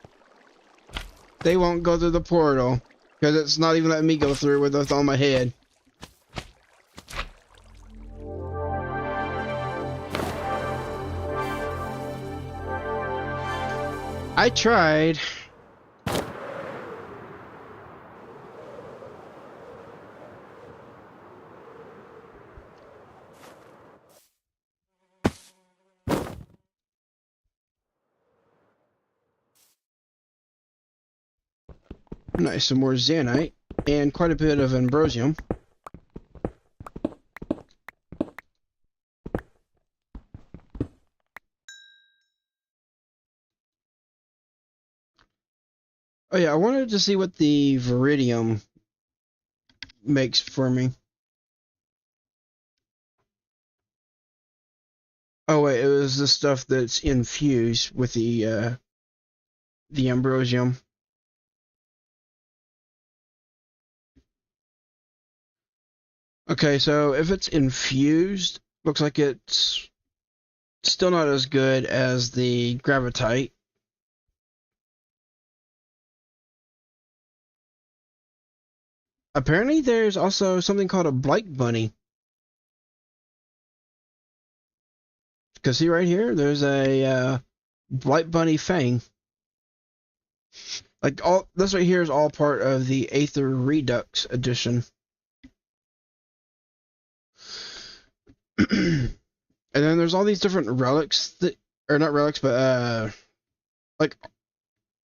They won't go through the portal, because it's not even letting me go through with it on my head. I tried. Nice, some more Zanite, and quite a bit of Ambrosium. Oh yeah, I wanted to see what the Viridium makes for me. Oh wait, it was the stuff that's infused with the Ambrosium. Okay, so if it's infused, looks like it's still not as good as the Gravitite. Apparently, there's also something called a blight bunny. Because see right here, there's a blight bunny fang. Like all this right here is all part of the Aether Redux edition. And then there's all these different relics that, or not relics, but like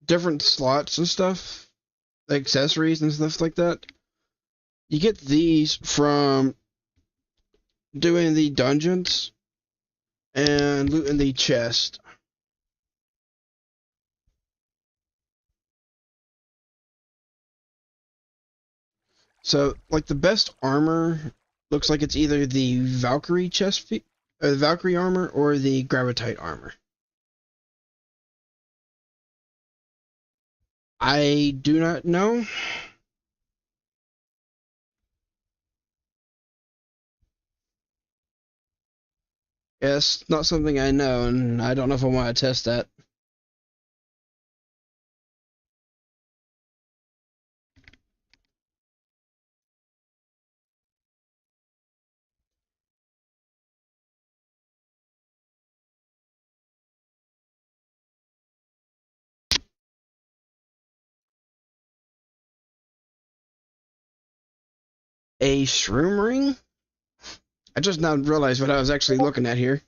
different slots and stuff, accessories and stuff like that. You get these from doing the dungeons and looting the chest. So, like the best armor looks like it's either the Valkyrie chest, or the Valkyrie armor, or the Gravitite armor. I do not know. It's not something I know, and I don't know if I want to test that. A shroom ring? I just now realized what I was actually looking at here.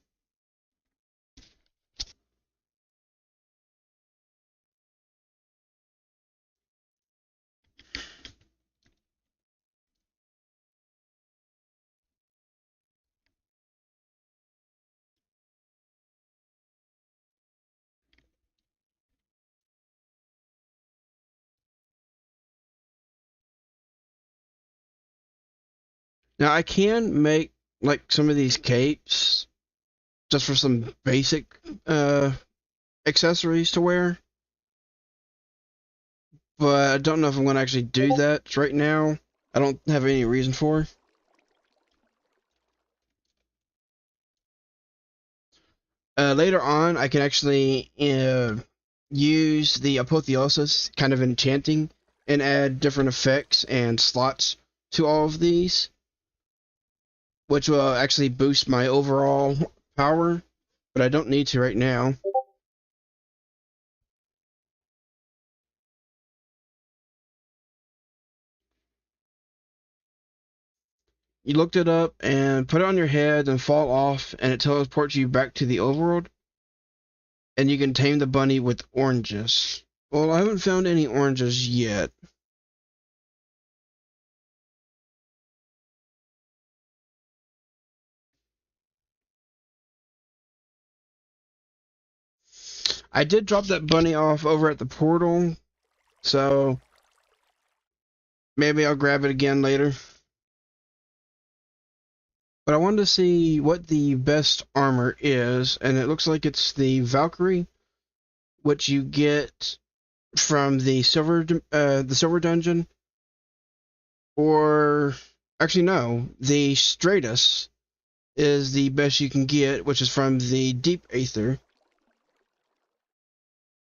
Now I can make like some of these capes just for some basic accessories to wear, but I don't know if I'm going to actually do that right now. I don't have any reason for. Later on, I can actually use the apotheosis kind of enchanting and add different effects and slots to all of these, which will actually boost my overall power, but I don't need to right now. You looked it up and put it on your head and fall off, and it teleports you back to the overworld, and you can tame the bunny with oranges. Well, I haven't found any oranges yet. I did drop that bunny off over at the portal, so maybe I'll grab it again later. But I wanted to see what the best armor is, and it looks like it's the Valkyrie, which you get from the silver dungeon, or actually no, the Stratus is the best you can get, which is from the Deep Aether.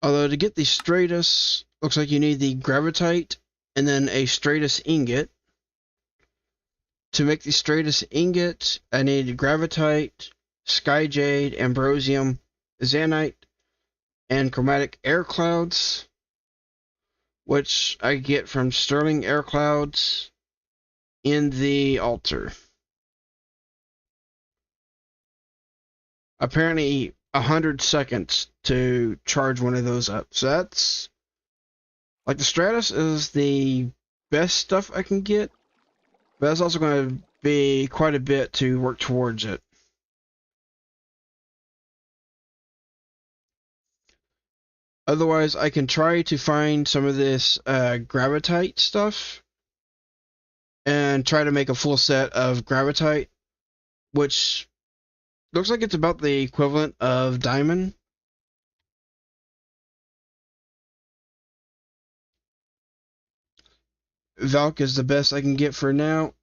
Although to get the Stratus, looks like you need the Gravitite and then a Stratus ingot. To make the Stratus ingot, I need Gravitite, Sky Jade, Ambrosium, Zanite, and Chromatic Air Clouds, which I get from Sterling Air Clouds in the altar. Apparently 100 seconds to charge one of those up. So that's like the Stratus is the best stuff I can get, but that's also going to be quite a bit to work towards it. Otherwise, I can try to find some of this Gravitite stuff and try to make a full set of Gravitite, which looks like it's about the equivalent of Diamond. Valk is the best I can get for now.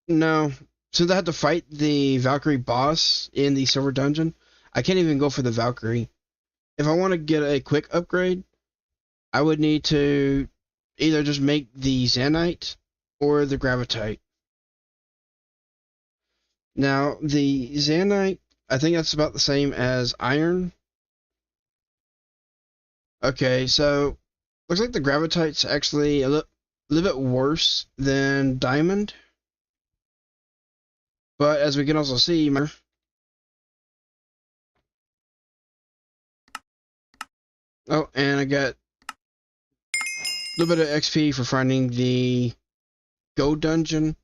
No, since I had to fight the Valkyrie boss in the Silver Dungeon, I can't even go for the Valkyrie. If I want to get a quick upgrade, I would need to either just make the Zanite or the gravitite. Now, the zanite, I think that's about the same as iron. Okay, so looks like the gravitite's actually a little bit worse than diamond. But as we can also see, oh, and I got a little bit of XP for finding the gold dungeon.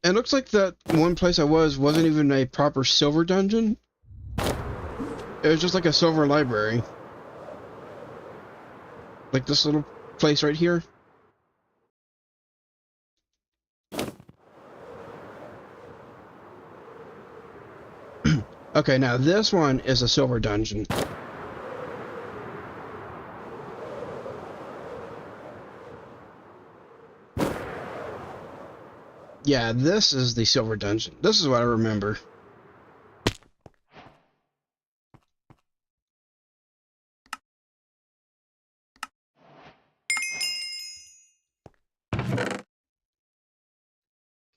And it looks like that one place I wasn't even a proper silver dungeon. It was just like a silver library. Like this little place right here. Okay, now this one is a silver dungeon. Yeah, this is the silver dungeon. This is what I remember.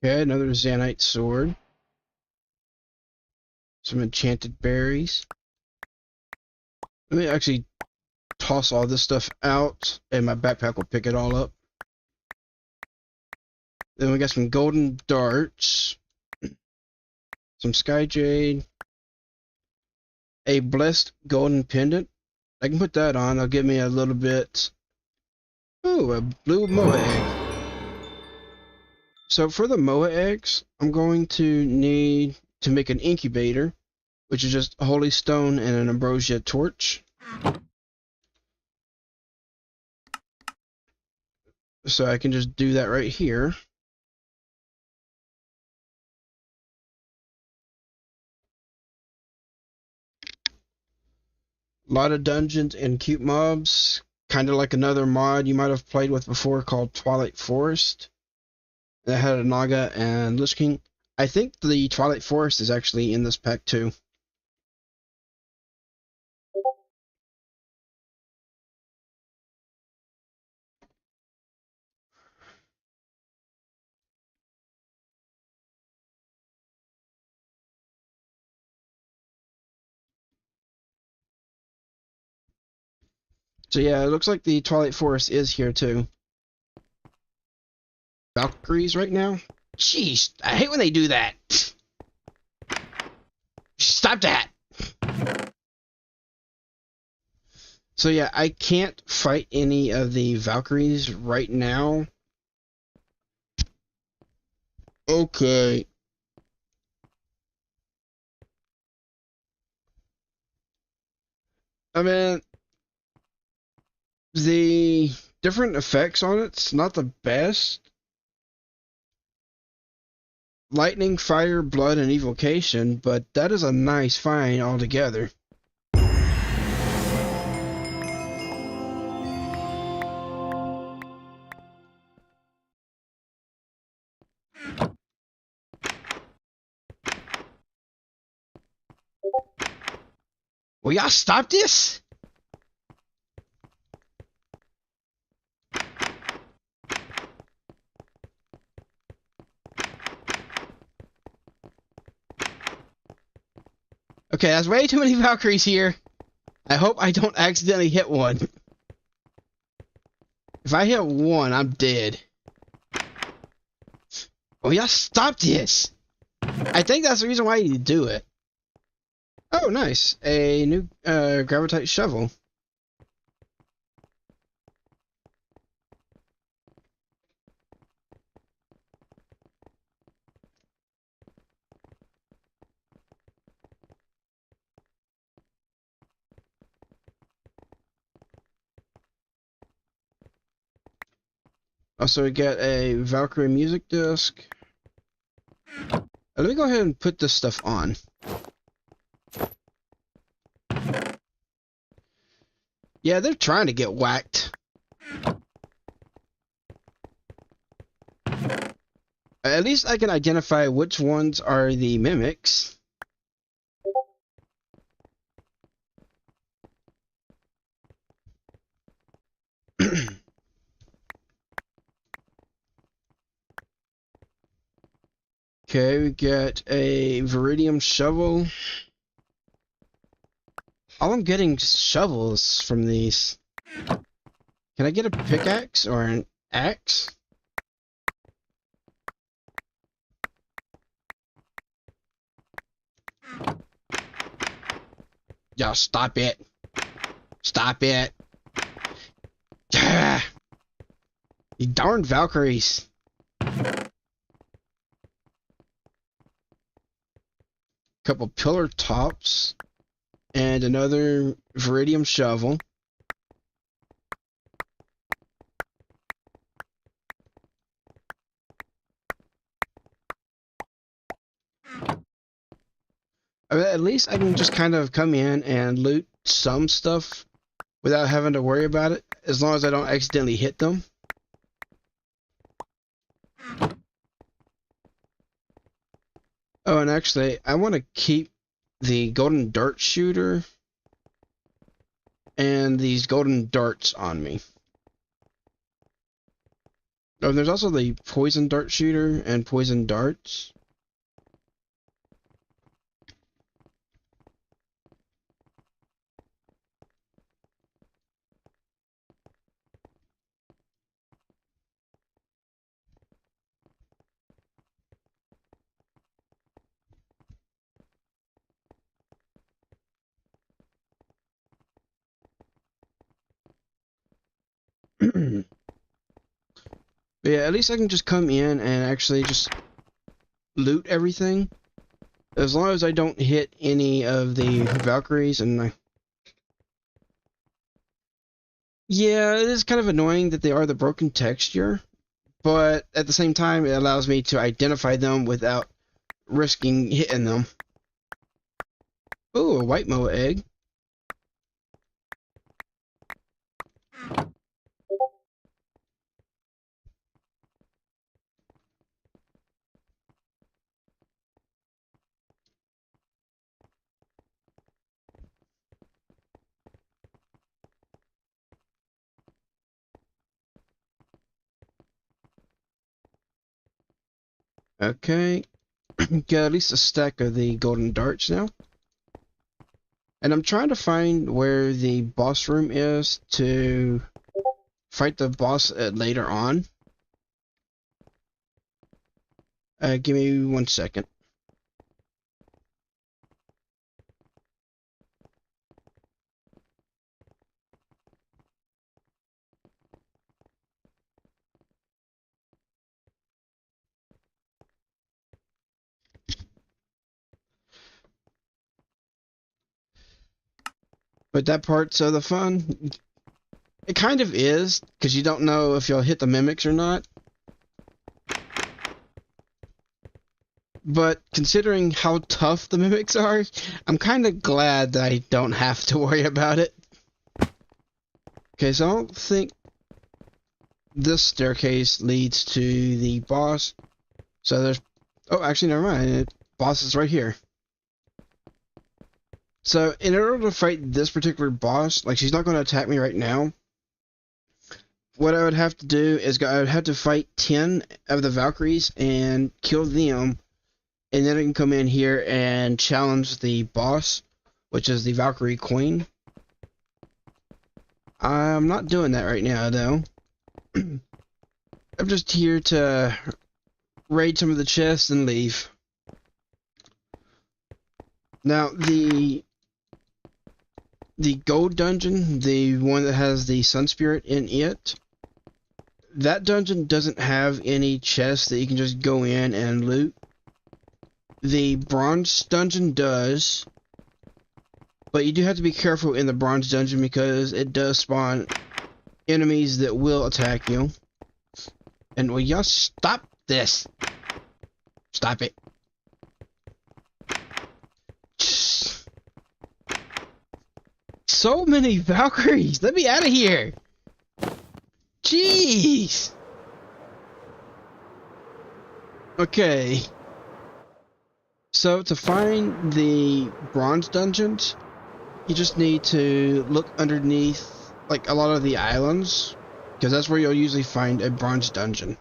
Okay, another Zanite sword. Some enchanted berries. Let me actually toss all this stuff out, and my backpack will pick it all up. Then we got some golden darts. Some sky jade. A blessed golden pendant. I can put that on. That'll give me a little bit. Ooh, a blue moa egg. So for the moa eggs, I'm going to need to make an incubator, which is just a holy stone and an ambrosia torch. So I can just do that right here. A lot of dungeons and cute mobs, kind of like another mod you might have played with before called Twilight Forest. That had a Naga and Lich King. I think the Twilight Forest is actually in this pack too. So yeah, it looks like the Twilight Forest is here too. Valkyries right now? Jeez, I hate when they do that. Stop that! So yeah, I can't fight any of the Valkyries right now. Okay. I mean, the different effects on it's not the best. Lightning, fire, blood, and evocation, but that is a nice find altogether. Will y'all stop this? Okay, that's way too many Valkyries here. I hope I don't accidentally hit one. If I hit one, I'm dead. Will y'all stop this? I think that's the reason why you do it. Oh, nice. A new gravitite shovel. Also, we get a Valkyrie music disc. Let me go ahead and put this stuff on. Yeah, they're trying to get whacked. At least I can identify which ones are the mimics. Okay, we get a Viridium shovel. All I'm getting is shovels from these. Can I get a pickaxe or an axe? Yo, stop it. Stop it. Ah, you darn Valkyries. Couple pillar tops. And another Viridium shovel. At least I can just kind of come in and loot some stuff without having to worry about it, as long as I don't accidentally hit them. Oh, and actually, I want to keep the golden dart shooter and these golden darts on me. Oh, and there's also the poison dart shooter and poison darts. But yeah, at least I can just come in and actually just loot everything. As long as I don't hit any of the Valkyries and yeah, it is kind of annoying that they are the broken texture, but at the same time, it allows me to identify them without risking hitting them. Ooh, a white moa egg. Okay, get at least a stack of the golden darts now. And I'm trying to find where the boss room is to fight the boss later on. Give me 1 second. But that part's of the fun. It kind of is, because you don't know if you'll hit the mimics or not. But considering how tough the mimics are, I'm kind of glad that I don't have to worry about it. Okay, so I don't think this staircase leads to the boss. So there's... Oh, actually, never mind. The boss is right here. So, in order to fight this particular boss, like, she's not going to attack me right now. What I would have to do is I would have to fight 10 of the Valkyries and kill them. And then I can come in here and challenge the boss, which is the Valkyrie Queen. I'm not doing that right now, though. I'm just here to raid some of the chests and leave. Now, the gold dungeon, the one that has the Sun Spirit in it, that dungeon doesn't have any chests that you can just go in and loot. The bronze dungeon does, but you do have to be careful in the bronze dungeon because it does spawn enemies that will attack you. And will y'all stop this? Stop it. So many Valkyries! Let me out of here! Jeez! Okay. So to find the bronze dungeons, you just need to look underneath like a lot of the islands, because that's where you'll usually find a bronze dungeon.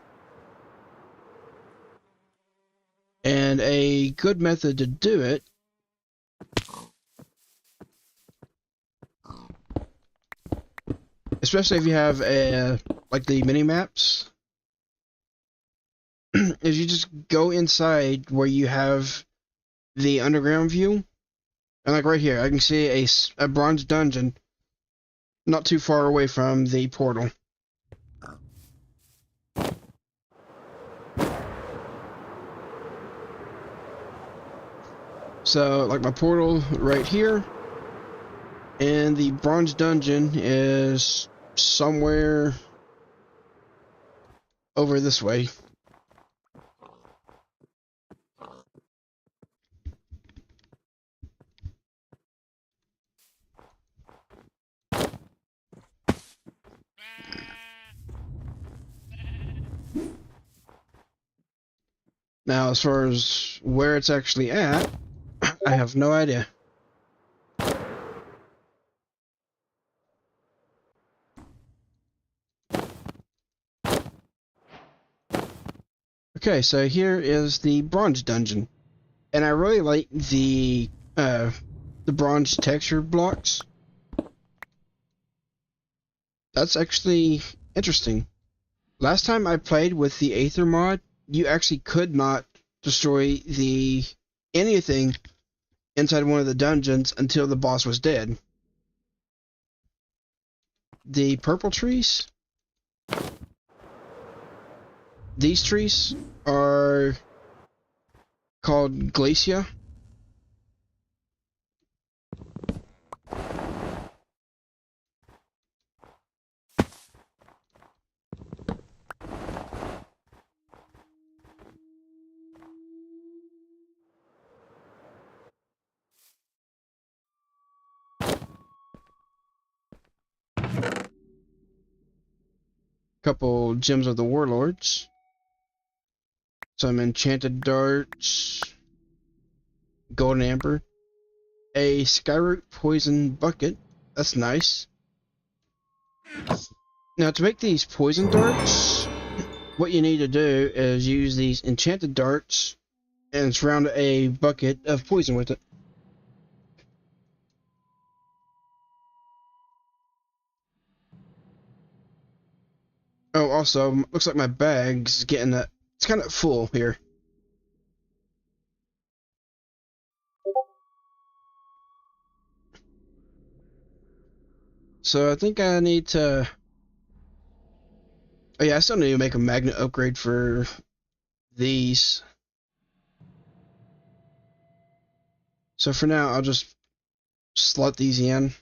And a good method to do it, especially if you have like the mini maps, is you just go inside where you have the underground view. And like right here, I can see a bronze dungeon not too far away from the portal. So, like my portal right here, and the bronze dungeon is somewhere over this way. Now, as far as where it's actually at, I have no idea. Okay, so here is the bronze dungeon, and I really like the bronze texture blocks. That's actually interesting. Last time I played with the Aether mod, you actually could not destroy anything inside one of the dungeons until the boss was dead. The purple trees, these trees are called Glacia. Couple gems of the warlords, some enchanted darts, golden amber, a skyroot poison bucket. That's nice. Now to make these poison darts, what you need to do is use these enchanted darts and surround a bucket of poison with it. Oh, also, looks like my bag's getting it's kind of full here. So I think I need to... Oh yeah, I still need to make a magnet upgrade for these. So for now, I'll just slot these in.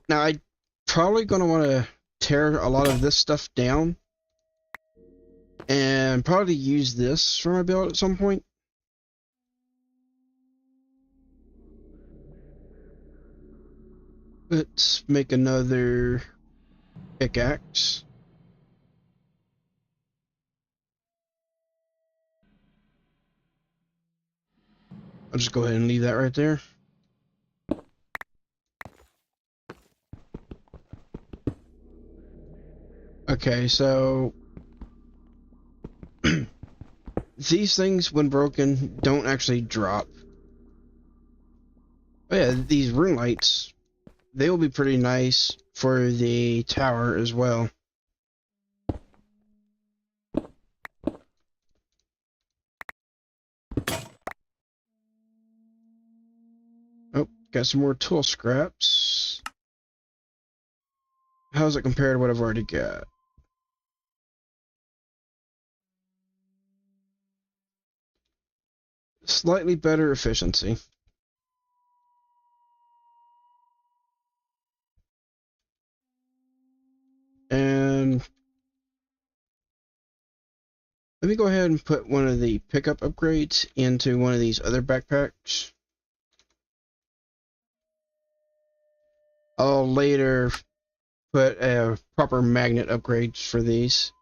Now, I probably going to want to tear a lot of this stuff down and probably use this for my build at some point. Let's make another pickaxe. I'll just go ahead and leave that right there. Okay, so these things, when broken, don't actually drop. Oh yeah, these rune lights, they will be pretty nice for the tower as well. Oh, got some more tool scraps. How's it compared to what I've already got? Slightly better efficiency. And let me go ahead and put one of the pickup upgrades into one of these other backpacks. I'll later put proper magnet upgrades for these.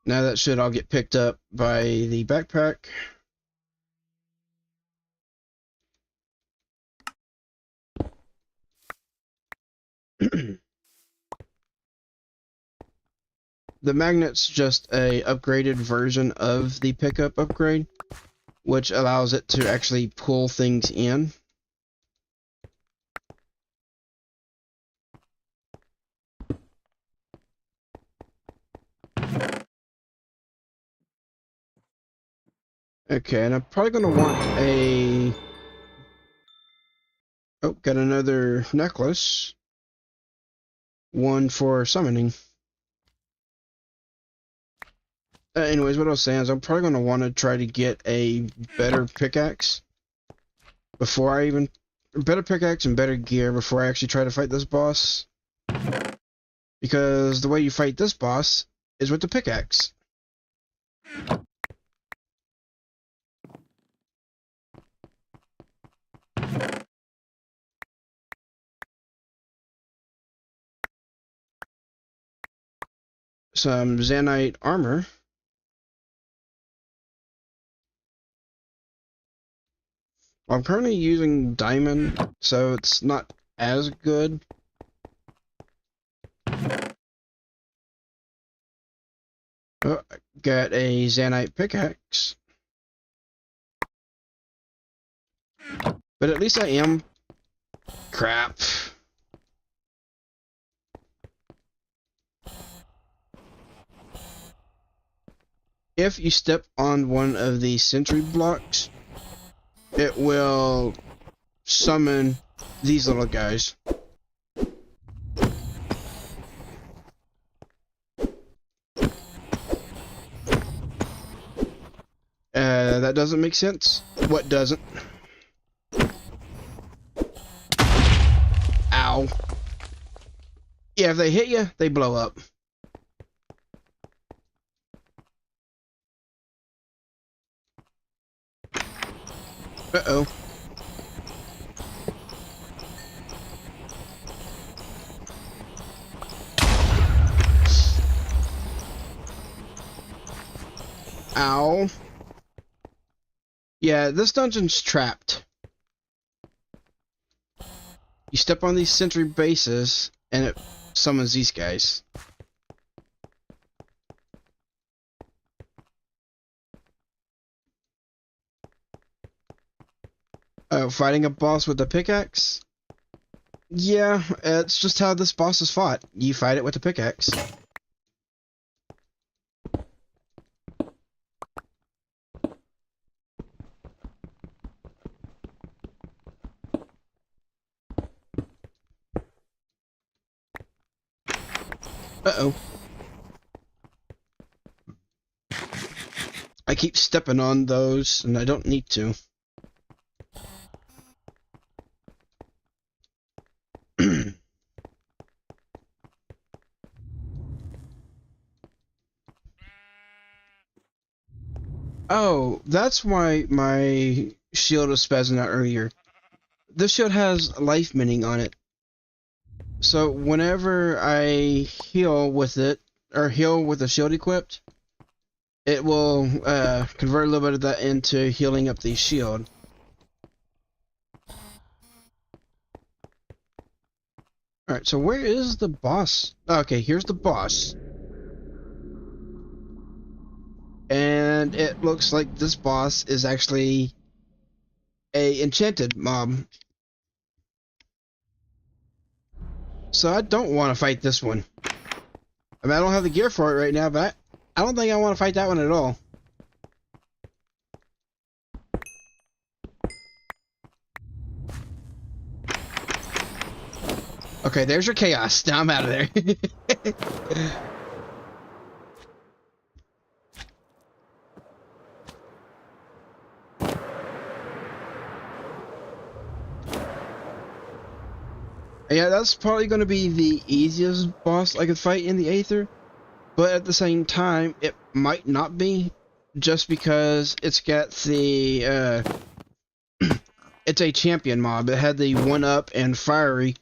Now that should all get picked up by the backpack. The magnet's just a upgraded version of the pickup upgrade, which allows it to actually pull things in. Okay, and I'm probably going to want a... Oh, got another necklace. One for summoning. Anyways, what I was saying is I'm probably going to want to try to get a better pickaxe before I even... Better pickaxe and better gear before I actually try to fight this boss. Because the way you fight this boss is with the pickaxe. Some Zanite armor. I'm currently using diamond, so it's not as good. Oh, I got a Zanite pickaxe. But at least I am... Crap. If you step on one of the sentry blocks, it will summon these little guys. That doesn't make sense. What doesn't? Ow. Yeah, if they hit you, they blow up. Uh-oh. Ow. Yeah, this dungeon's trapped. You step on these sentry bases, and it summons these guys. Oh, fighting a boss with a pickaxe? Yeah, it's just how this boss is fought. You fight it with a pickaxe. Uh-oh. I keep stepping on those, and I don't need to. Oh, that's why my shield was spazzing out earlier. This shield has life mining on it. So whenever I heal with it, or heal with the shield equipped, it will convert a little bit of that into healing up the shield. Alright, so where is the boss? Okay, here's the boss. And it looks like this boss is actually a enchanted mob. So I don't want to fight this one. I mean, I don't have the gear for it right now, but I don't think I want to fight that one at all. Okay, there's your chaos. Now I'm out of there. Yeah, that's probably going to be the easiest boss I could fight in the Aether, but at the same time, it might not be, just because it's got the, it's a champion mob. It had the 1-up and fiery,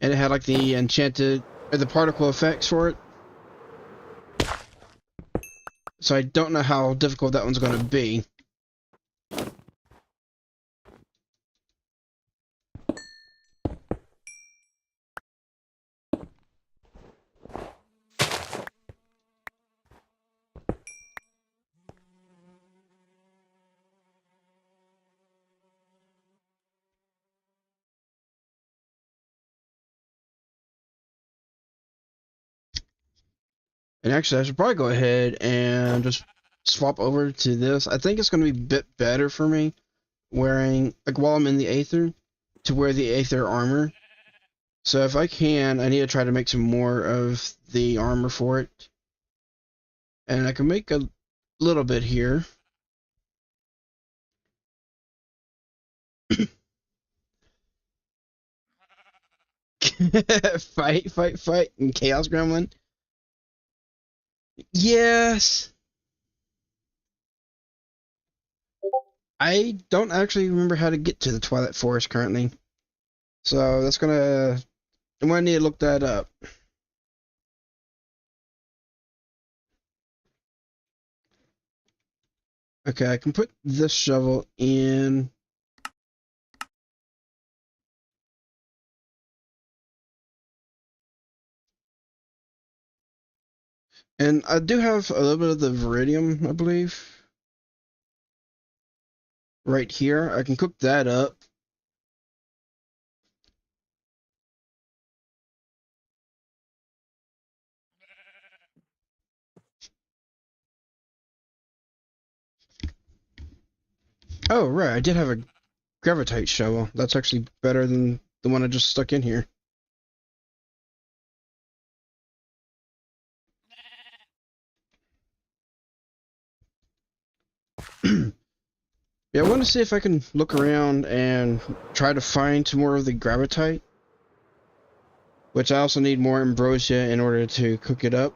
and it had like the enchanted, or the particle effects for it. So I don't know how difficult that one's going to be. And actually, I should probably go ahead and just swap over to this. I think it's going to be a bit better for me wearing, like, while I'm in the Aether, to wear the Aether armor. So if I can, I need to try to make some more of the armor for it. And I can make a little bit here. Fight, fight, fight, and Chaos Gremlin. Yes! I don't actually remember how to get to the Twilight Forest currently. So I'm gonna need to look that up. Okay, I can put this shovel in. And I do have a little bit of the Viridium, I believe. Right here. I can cook that up. Oh, right, I did have a Gravitite shovel. That's actually better than the one I just stuck in here. Yeah, I want to see if I can look around and try to find some more of the Gravitite. Which I also need more ambrosia in order to cook it up.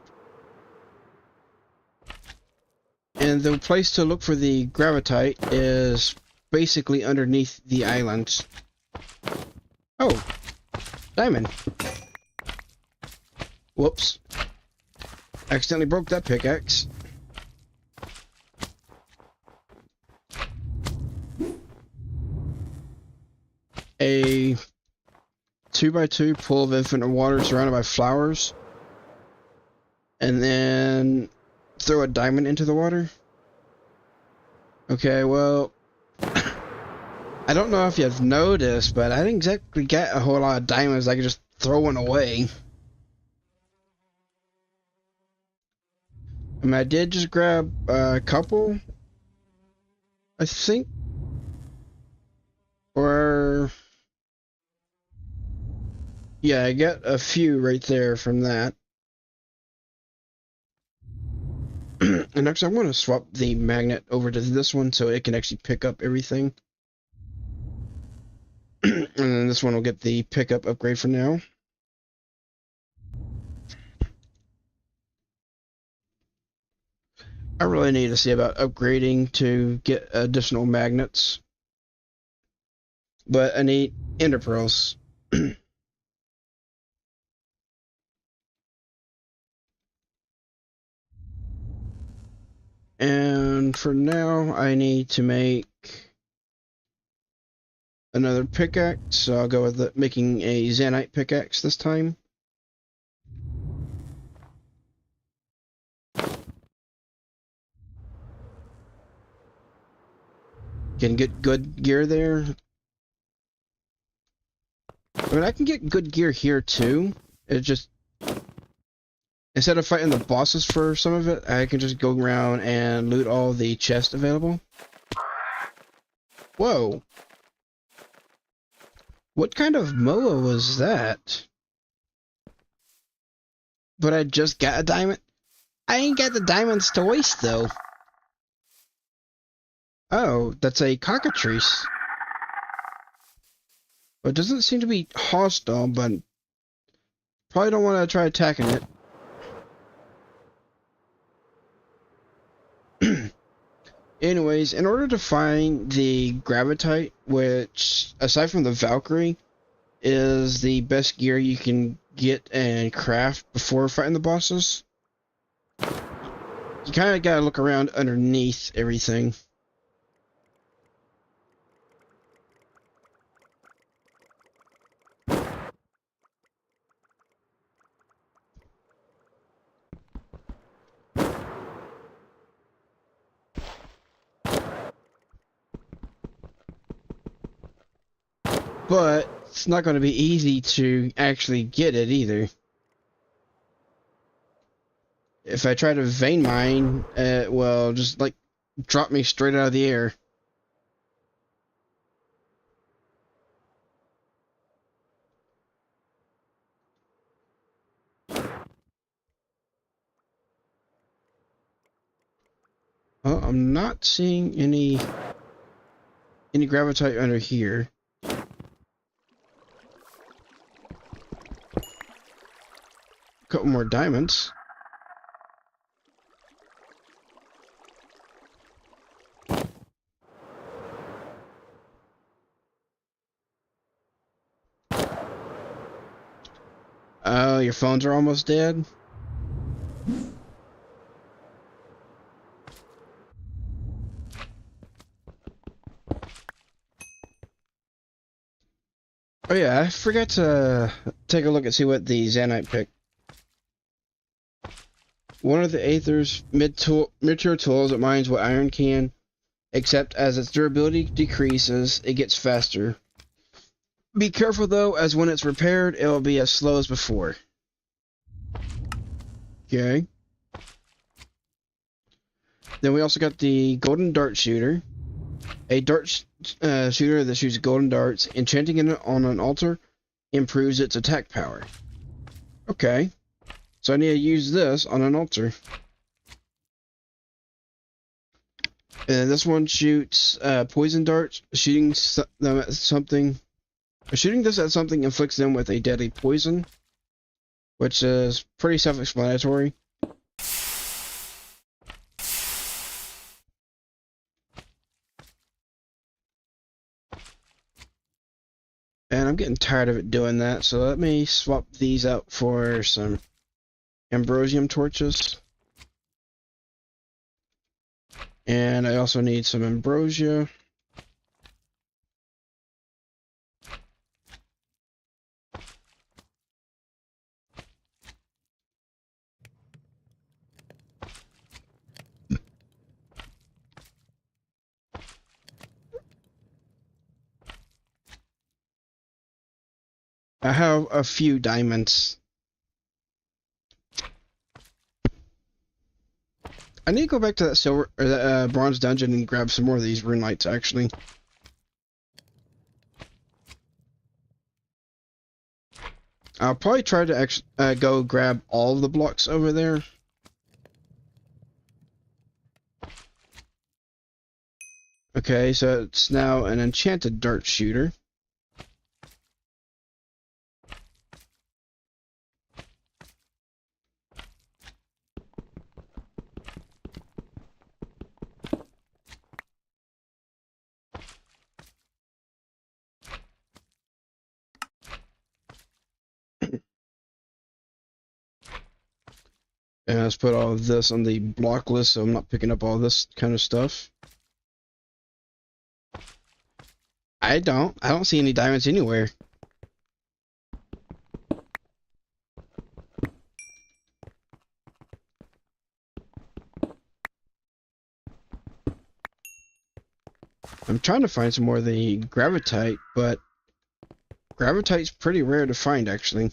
And the place to look for the Gravitite is basically underneath the island. Oh, diamond. Whoops. Accidentally broke that pickaxe. A 2x2 pool of infinite water surrounded by flowers. And then throw a diamond into the water. Okay, well, I don't know if you've noticed, but I didn't exactly get a whole lot of diamonds I could just throw one away. I mean, I did just grab a couple, I think, or yeah, I got a few right there from that. And actually, I'm going to swap the magnet over to this one so it can actually pick up everything. And then this one will get the pickup upgrade for now. I really need to see about upgrading to get additional magnets. But I need ender pearls. And for now, I need to make another pickaxe, so I'll go with making a Zanite pickaxe this time. Can get good gear there. I mean, I can get good gear here too. It just, instead of fighting the bosses for some of it, I can just go around and loot all the chests available. Whoa. What kind of MOA was that? But I just got a diamond? I ain't got the diamonds to waste though. Oh, that's a cockatrice. Well, it doesn't seem to be hostile, but probably don't want to try attacking it. Anyways, in order to find the Gravitite, which, aside from the Valkyrie, is the best gear you can get and craft before fighting the bosses, you kind of gotta look around underneath everything. But it's not going to be easy to actually get it either. If I try to vein mine, it will just like drop me straight out of the air. Well, I'm not seeing any gravitite under here. A couple more diamonds. Oh, your phones are almost dead? Oh yeah, I forgot to take a look and see what the Zanite picked. One of the Aether's mid-tier tools that mines what iron can, except as its durability decreases, it gets faster. Be careful though, as when it's repaired, it will be as slow as before. Okay. Then we also got the golden dart shooter. A dart shooter that shoots golden darts. Enchanting it on an altar improves its attack power. Okay. So I need to use this on an altar. And this one shoots poison darts. Shooting this at something inflicts them with a deadly poison, which is pretty self-explanatory. And I'm getting tired of it doing that, so let me swap these out for some ambrosium torches. And I also need some ambrosia. I have a few diamonds. I need to go back to that silver or that bronze dungeon and grab some more of these rune lights. Actually, I'll probably try to go grab all of the blocks over there. Okay, so it's now an enchanted dart shooter. And let's put all of this on the block list so I'm not picking up all this kind of stuff. I don't see any diamonds anywhere. I'm trying to find some more of the gravitite, but gravitite's pretty rare to find, actually.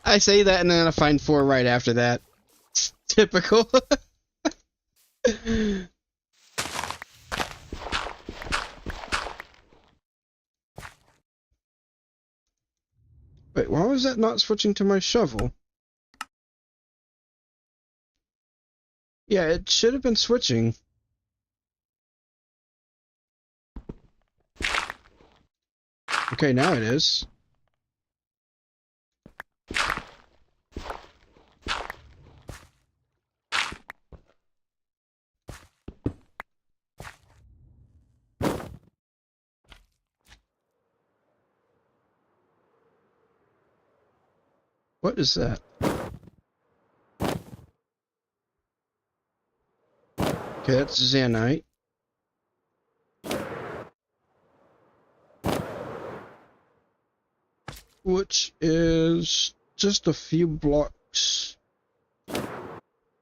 I say that and then I find 4 right after that. It's typical. Wait, why was that not switching to my shovel? Yeah, it should have been switching. Okay, now it is. What is that? Okay, that's Zanite. which is just a few blocks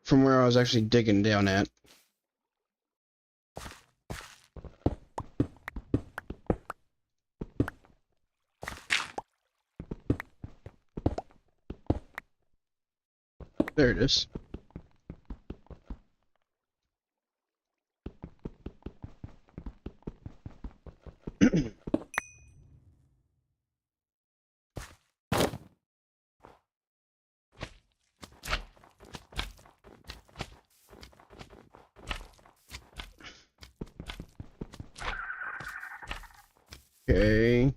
from where I was actually digging down at. There it is. Okay.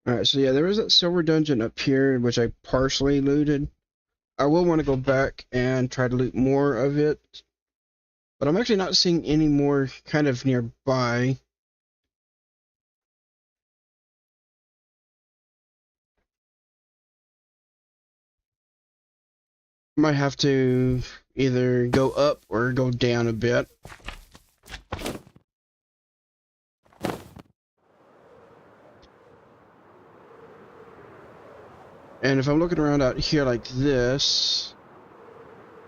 Alright, so yeah, there is that silver dungeon up here, which I partially looted. I will want to go back and try to loot more of it, but I'm actually not seeing any more kind of nearby. Might have to either go up or go down a bit. And if I'm looking around out here like this,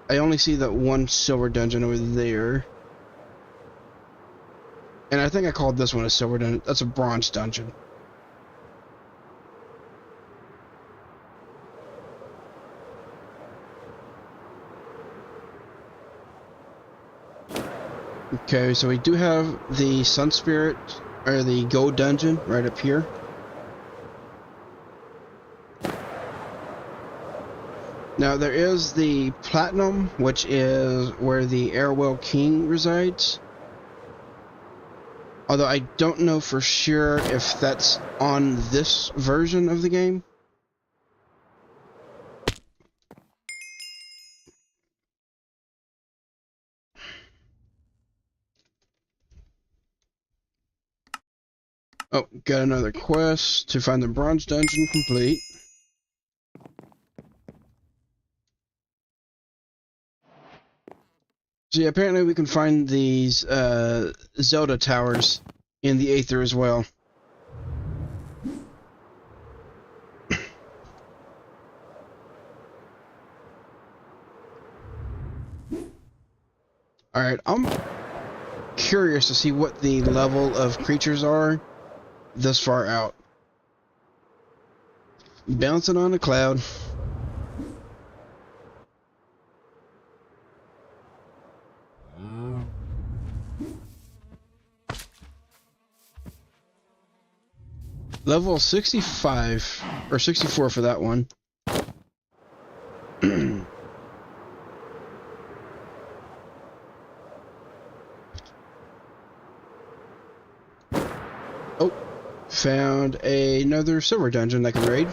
I only see that one silver dungeon over there. And I think I called this one a silver dungeon. That's a bronze dungeon. Okay, so we do have the Sun Spirit, or the Gold Dungeon, right up here. Now there is the Platinum, which is where the Airwell King resides. Although I don't know for sure if that's on this version of the game. Oh, got another quest to find the Bronze Dungeon complete. So yeah, apparently we can find these Zelda towers in the Aether as well. Alright, I'm curious to see what the level of creatures are this far out. Bouncing on a cloud. Level 65, or 64 for that one. Oh, found another silver dungeon I can raid.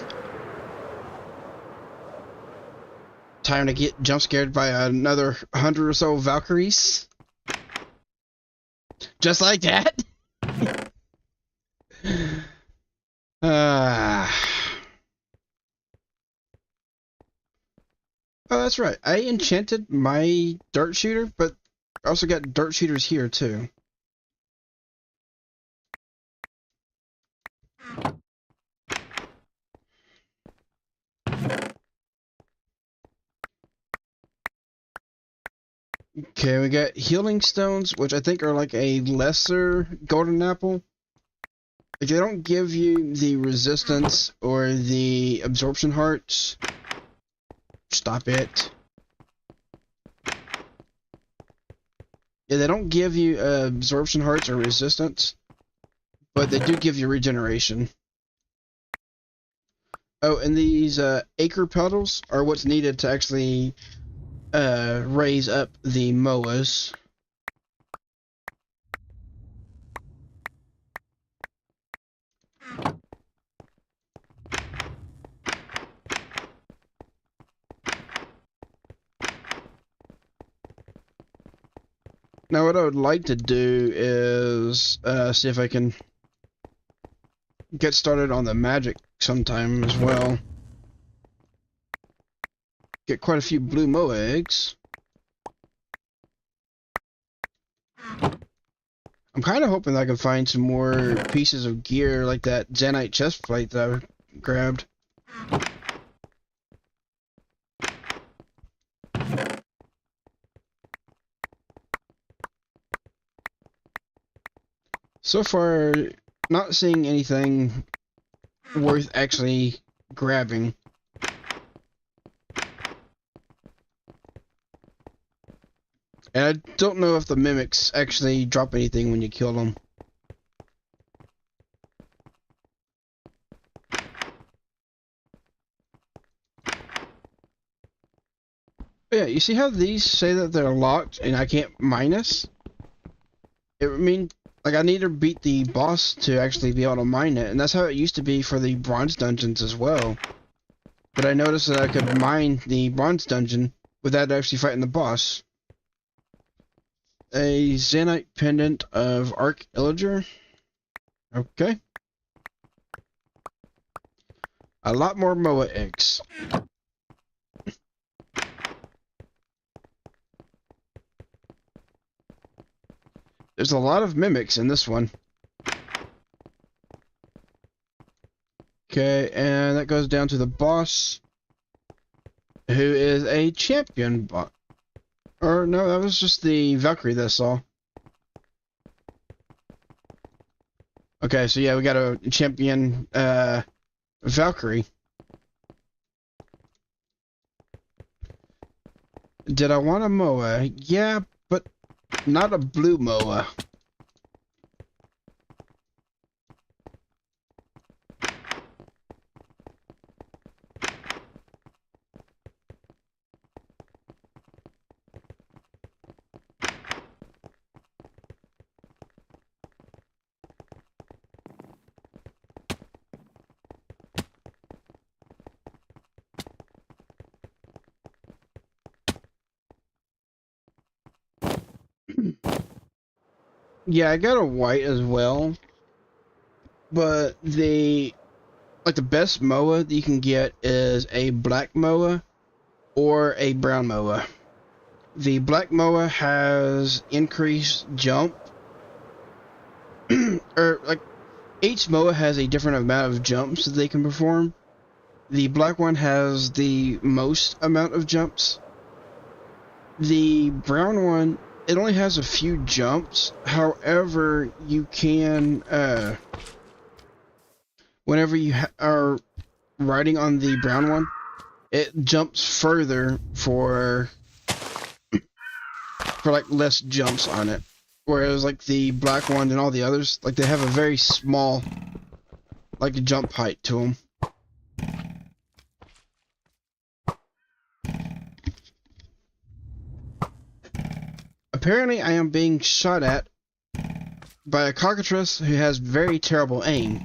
Time to get jump scared by another 100 or so Valkyries. Just like that. Oh, that's right. I enchanted my dart shooter, but I also got dart shooters here too. Okay, we got healing stones, which I think are like a lesser golden apple. If they don't give you the resistance or the absorption hearts, stop it. Yeah, they don't give you absorption hearts or resistance, but they do give you regeneration. Oh, and these acre petals are what's needed to actually raise up the moas. Now what I would like to do is see if I can get started on the magic sometime as well. Get quite a few blue moa eggs. I'm kind of hoping that I can find some more pieces of gear like that Zanite chest plate that I grabbed. So far, not seeing anything worth actually grabbing. And I don't know if the mimics actually drop anything when you kill them. But yeah, you see how these say that they're locked and I can't minus? It means like I need to beat the boss to actually be able to mine it, and that's how it used to be for the bronze dungeons as well. But I noticed that I could mine the bronze dungeon without actually fighting the boss. A Zanite pendant of Arc Illager. Okay. A lot more moa eggs. There's a lot of mimics in this one. Okay, and that goes down to the boss, who is a champion bot. Or no, that was just the Valkyrie that I saw. Okay, so yeah, we got a champion Valkyrie. Did I want a moa? Yeah, but not a blue moa. Yeah, I got a white as well, but the best moa that you can get is a black moa or a brown moa. The black moa has increased jump, or like each moa has a different amount of jumps that they can perform. The black one has the most amount of jumps. The brown one, it only has a few jumps. However, you can, whenever you are riding on the brown one, it jumps further for like less jumps on it. Whereas like the black one and all the others, like they have a very small, like jump height to them. Apparently, I am being shot at by a cockatrice who has very terrible aim.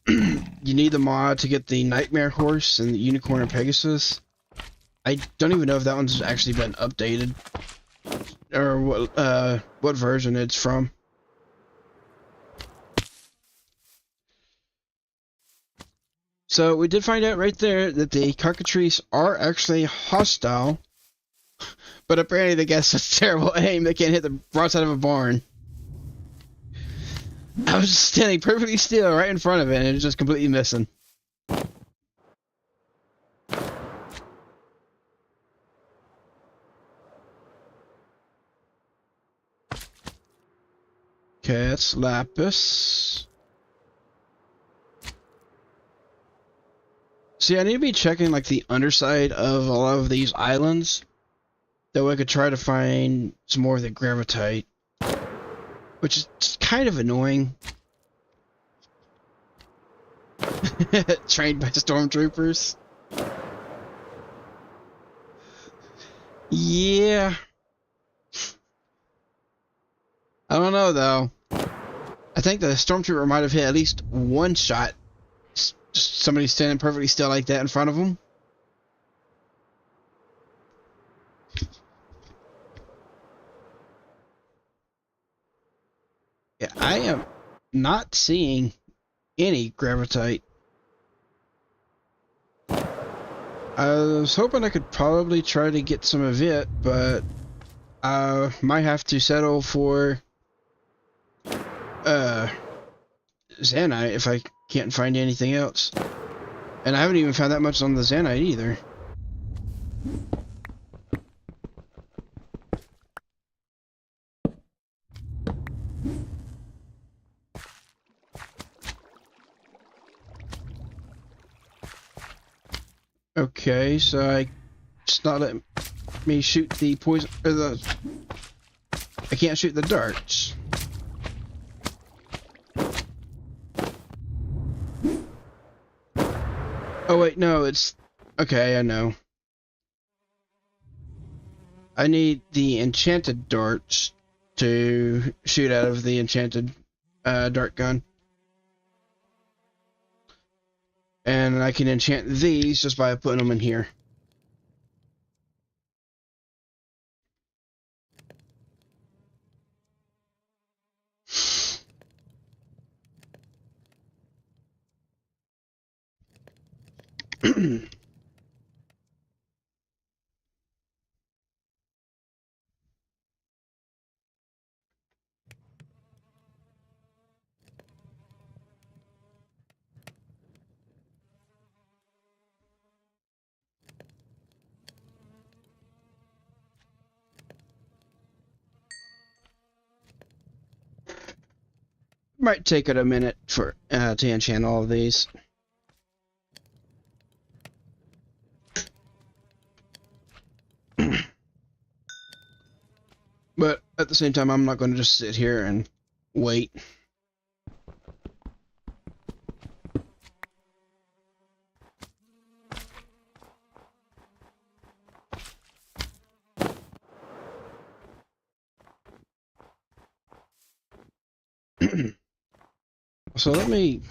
You need the mod to get the Nightmare Horse and the Unicorn and Pegasus. I don't even know if that one's actually been updated, or what version it's from. So we did find out right there that the cockatrice are actually hostile, but apparently they got such terrible aim they can't hit the broadside of a barn. I was just standing perfectly still right in front of it and it was just completely missing. Okay, that's Lapis. See, I need to be checking like the underside of a lot of these islands. That way I could try to find some more of the Gravitite. Which is kind of annoying. Trained by stormtroopers. Yeah. I don't know though. I think the stormtrooper might have hit at least one shot. Just somebody standing perfectly still like that in front of him. I am not seeing any gravitite. I was hoping I could probably try to get some of it, but I might have to settle for Zanite if I can't find anything else. And I haven't even found that much on the Zanite either. Okay, so it's not letting me shoot the poison, or I can't shoot the darts. Oh wait, no, it's, okay, I know. I need the enchanted darts to shoot out of the enchanted dart gun. And I can enchant these just by putting them in here. Might take it a minute for to enchant all of these. But at the same time, I'm not going to just sit here and wait. So let me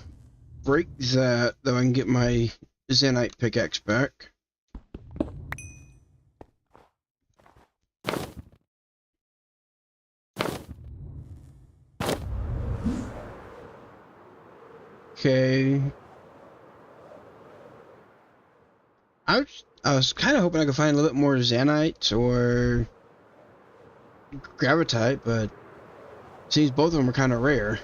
break that, though I can get my Zanite pickaxe back. Okay. I was kind of hoping I could find a little bit more Zanite or Gravitite, but it seems both of them are kind of rare.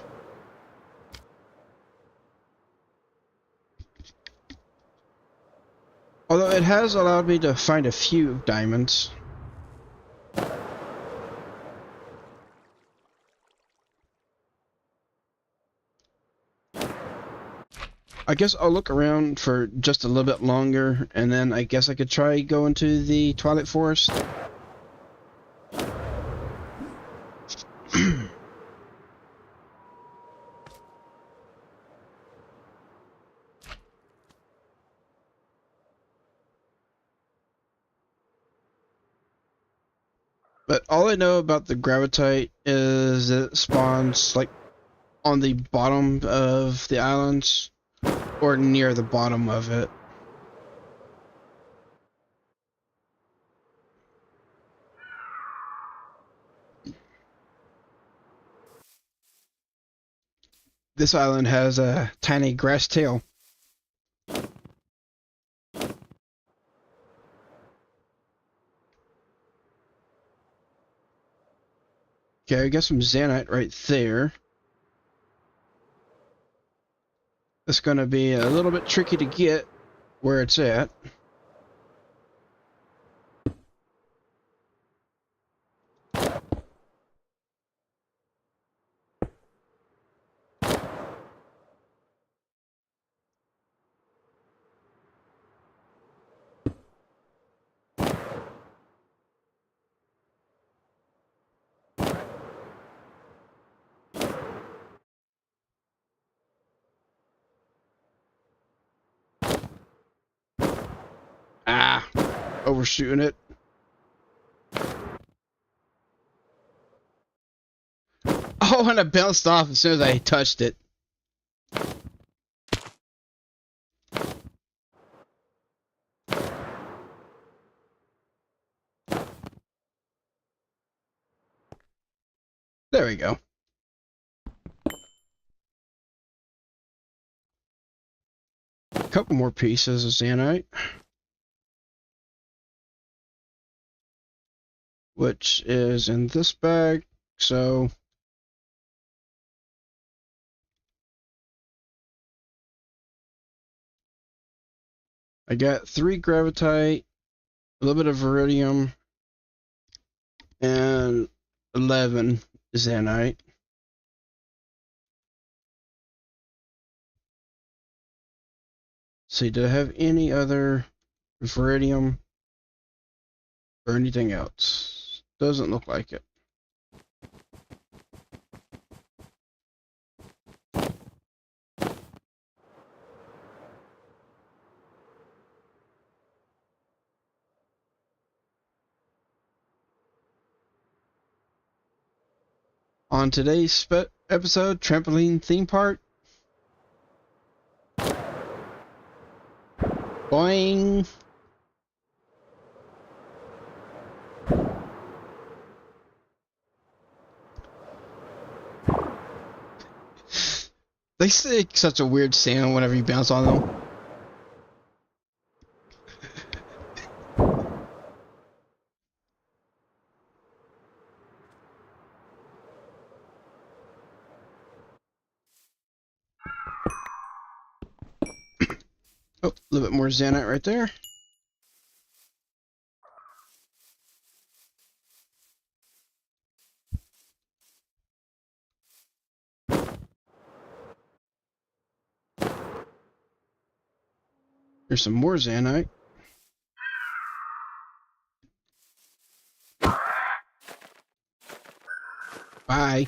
Although it has allowed me to find a few diamonds. I guess I'll look around for just a little bit longer, and then I guess I could try going to the Twilight Forest. But all I know about the Gravitite is it spawns like on the bottom of the islands, or near the bottom of it. This island has a tiny grass tail. Okay, I got some Zanite right there. It's gonna be a little bit tricky to get where it's at. Ah, overshooting it. Oh, and it bounced off as soon as I touched it. There we go. couple more pieces of zanite, which is in this bag. So I got 3 gravitite, a little bit of iridium, and 11 zanite. See, do I have any other iridium or anything else? Doesn't look like it. On today's episode, trampoline theme park. Boing! They say such a weird sound whenever you bounce on them. Oh, a little bit more zanite right there. There's some more zanite. Bye.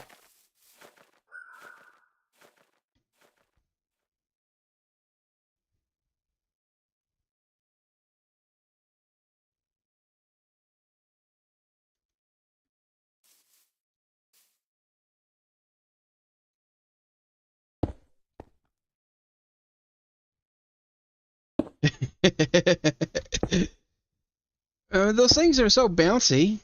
Those things are so bouncy.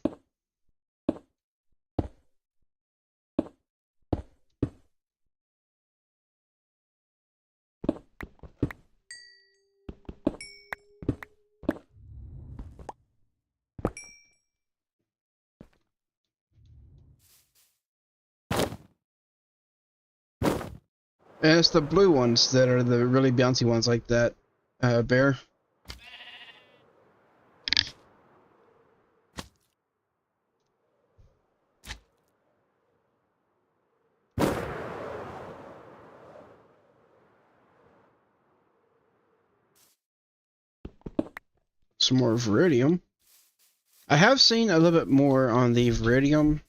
And it's the blue ones that are the really bouncy ones like that, bear. Some more iridium. I have seen a little bit more on the iridium.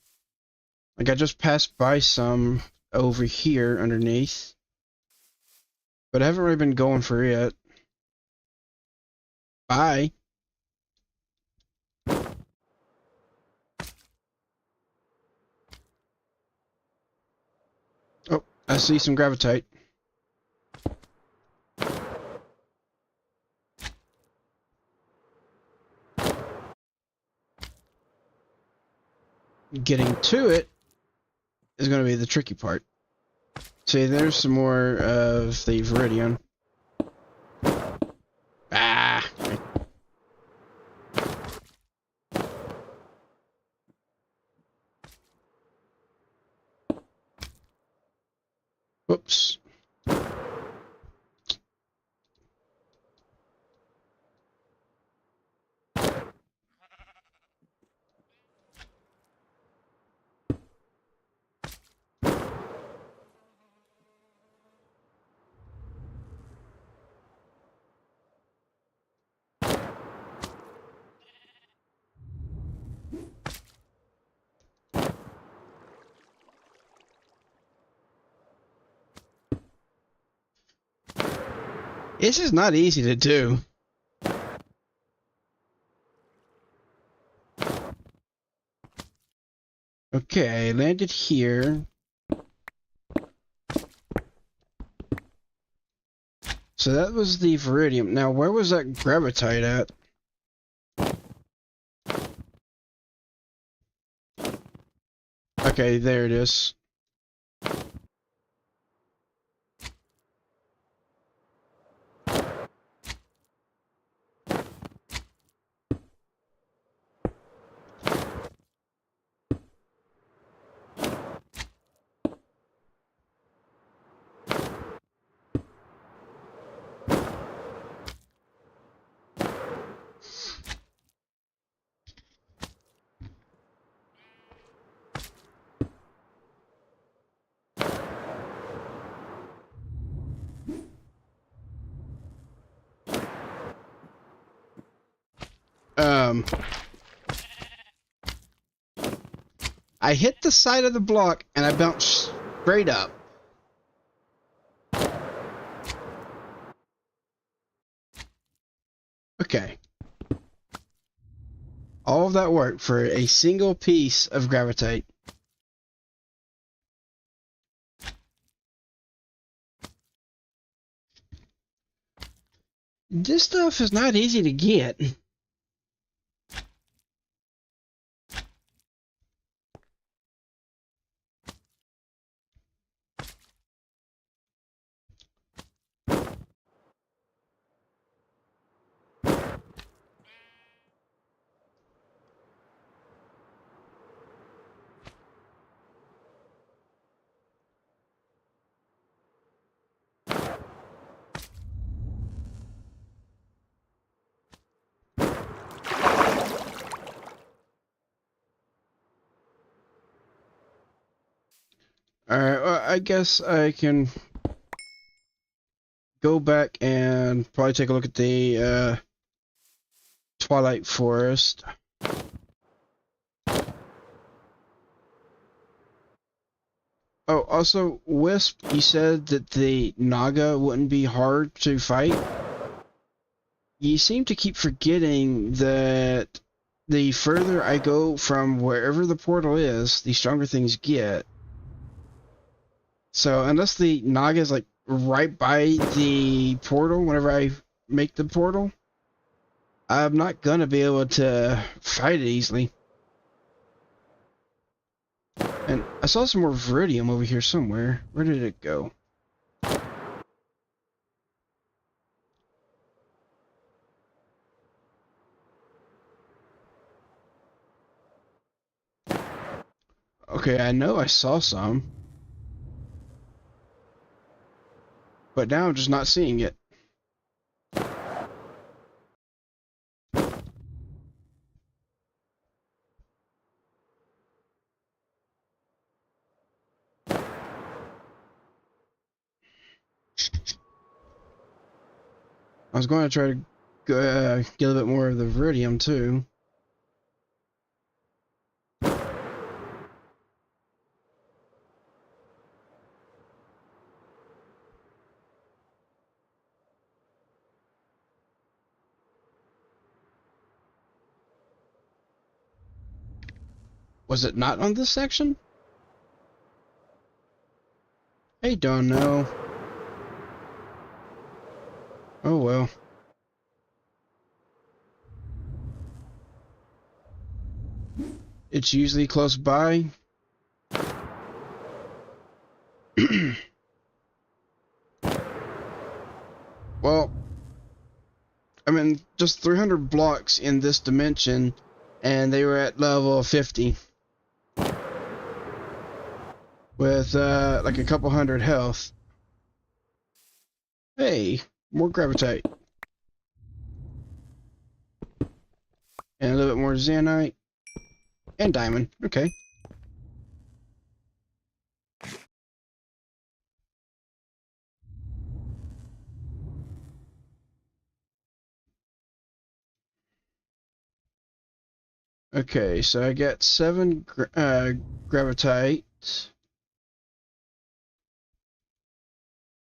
Like I just passed by some over here underneath. But I haven't really been going for it. Bye. Oh, I see some gravitite. Getting to it is going to be the tricky part. See, there's some more of the iridium. Ah! Whoops. This is not easy to do. Okay, I landed here. So that was the iridium. Now, where was that gravitite at? Okay, there it is. I hit the side of the block and I bounced straight up. Okay. All of that work for a single piece of gravitate. This stuff is not easy to get. Alright, well, I guess I can go back and probably take a look at the Twilight Forest. Oh, also, Wisp, you said that the Naga wouldn't be hard to fight. You seem to keep forgetting that the further I go from wherever the portal is, the stronger things get. So unless the Naga is like right by the portal whenever I make the portal, I'm not gonna be able to fight it easily. And I saw some more Viridium over here somewhere. Where did it go? Okay, I know I saw some. But now I'm just not seeing it. I was going to try to get a bit more of the Viridium too. Was it not on this section? I don't know. Oh well. It's usually close by. Well, I mean, just 300 blocks in this dimension, and they were at level 50. With, like a couple hundred health. Hey, more gravitate. And a little bit more Zanite. And diamond. Okay. Okay, so I got 7 gravitate.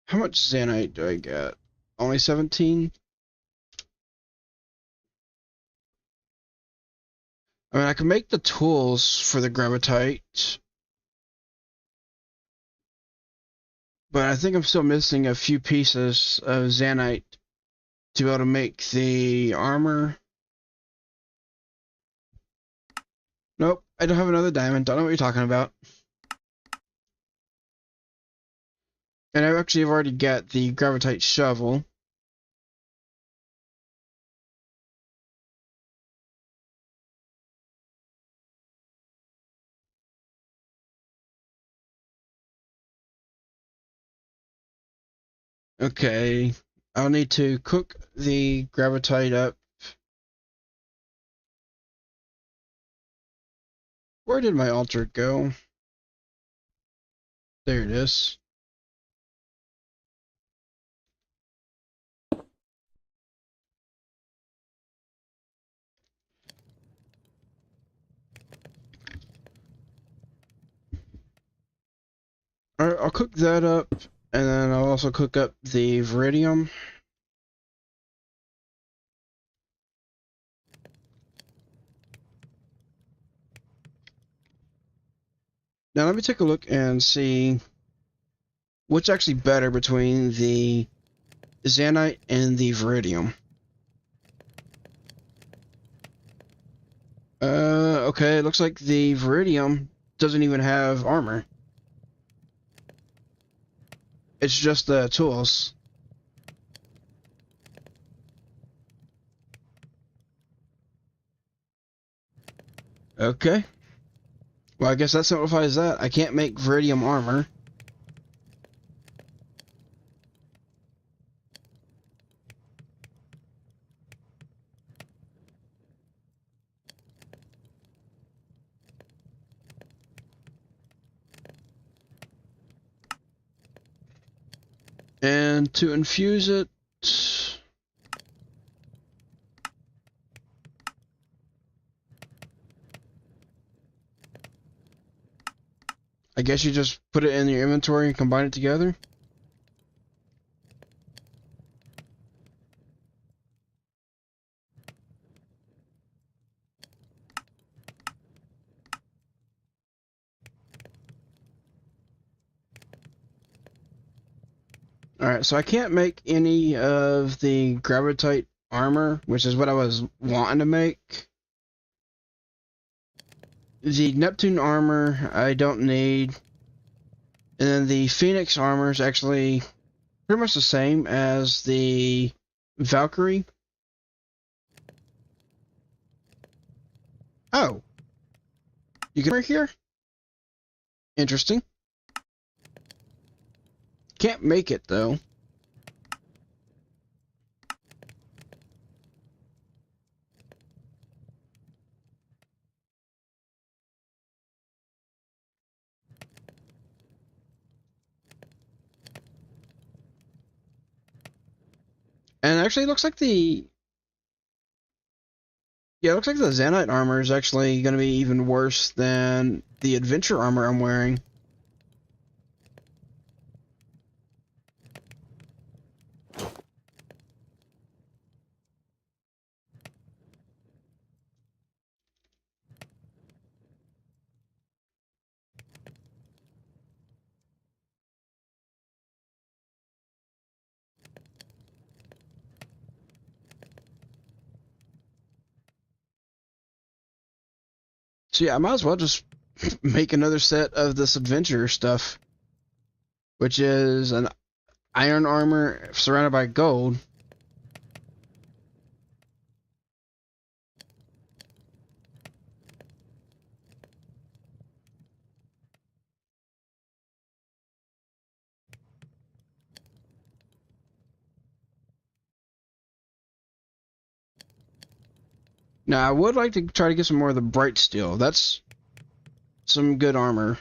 How much Zanite do I get? Only 17? I mean, I can make the tools for the gravitate. But I think I'm still missing a few pieces of Zanite to be able to make the armor. Nope, I don't have another diamond. Don't know what you're talking about. And I actually have already got the gravitate shovel. Okay, I'll need to cook the gravitate up. Where did my altar go? There it is. I'll cook that up, and then I'll also cook up the Viridium. Now let me take a look and see what's actually better between the Zanite and the Viridium. Okay, it looks like the Viridium doesn't even have armor. It's just the tools. Okay. Well, I guess that simplifies that. I can't make Viridium armor. And to infuse it, I guess you just put it in your inventory and combine it together. Alright, so I can't make any of the Gravitite armor, which is what I was wanting to make. The Neptune armor I don't need. And then the Phoenix armor is actually pretty much the same as the Valkyrie. Oh. You can right here? Interesting. Can't make it though. And actually, it looks like the Zanite armor is actually going to be even worse than the adventure armor I'm wearing. So yeah, I might as well just make another set of this adventure stuff, which is an iron armor surrounded by gold. Now, I would like to try to get some more of the bright steel. That's some good armor.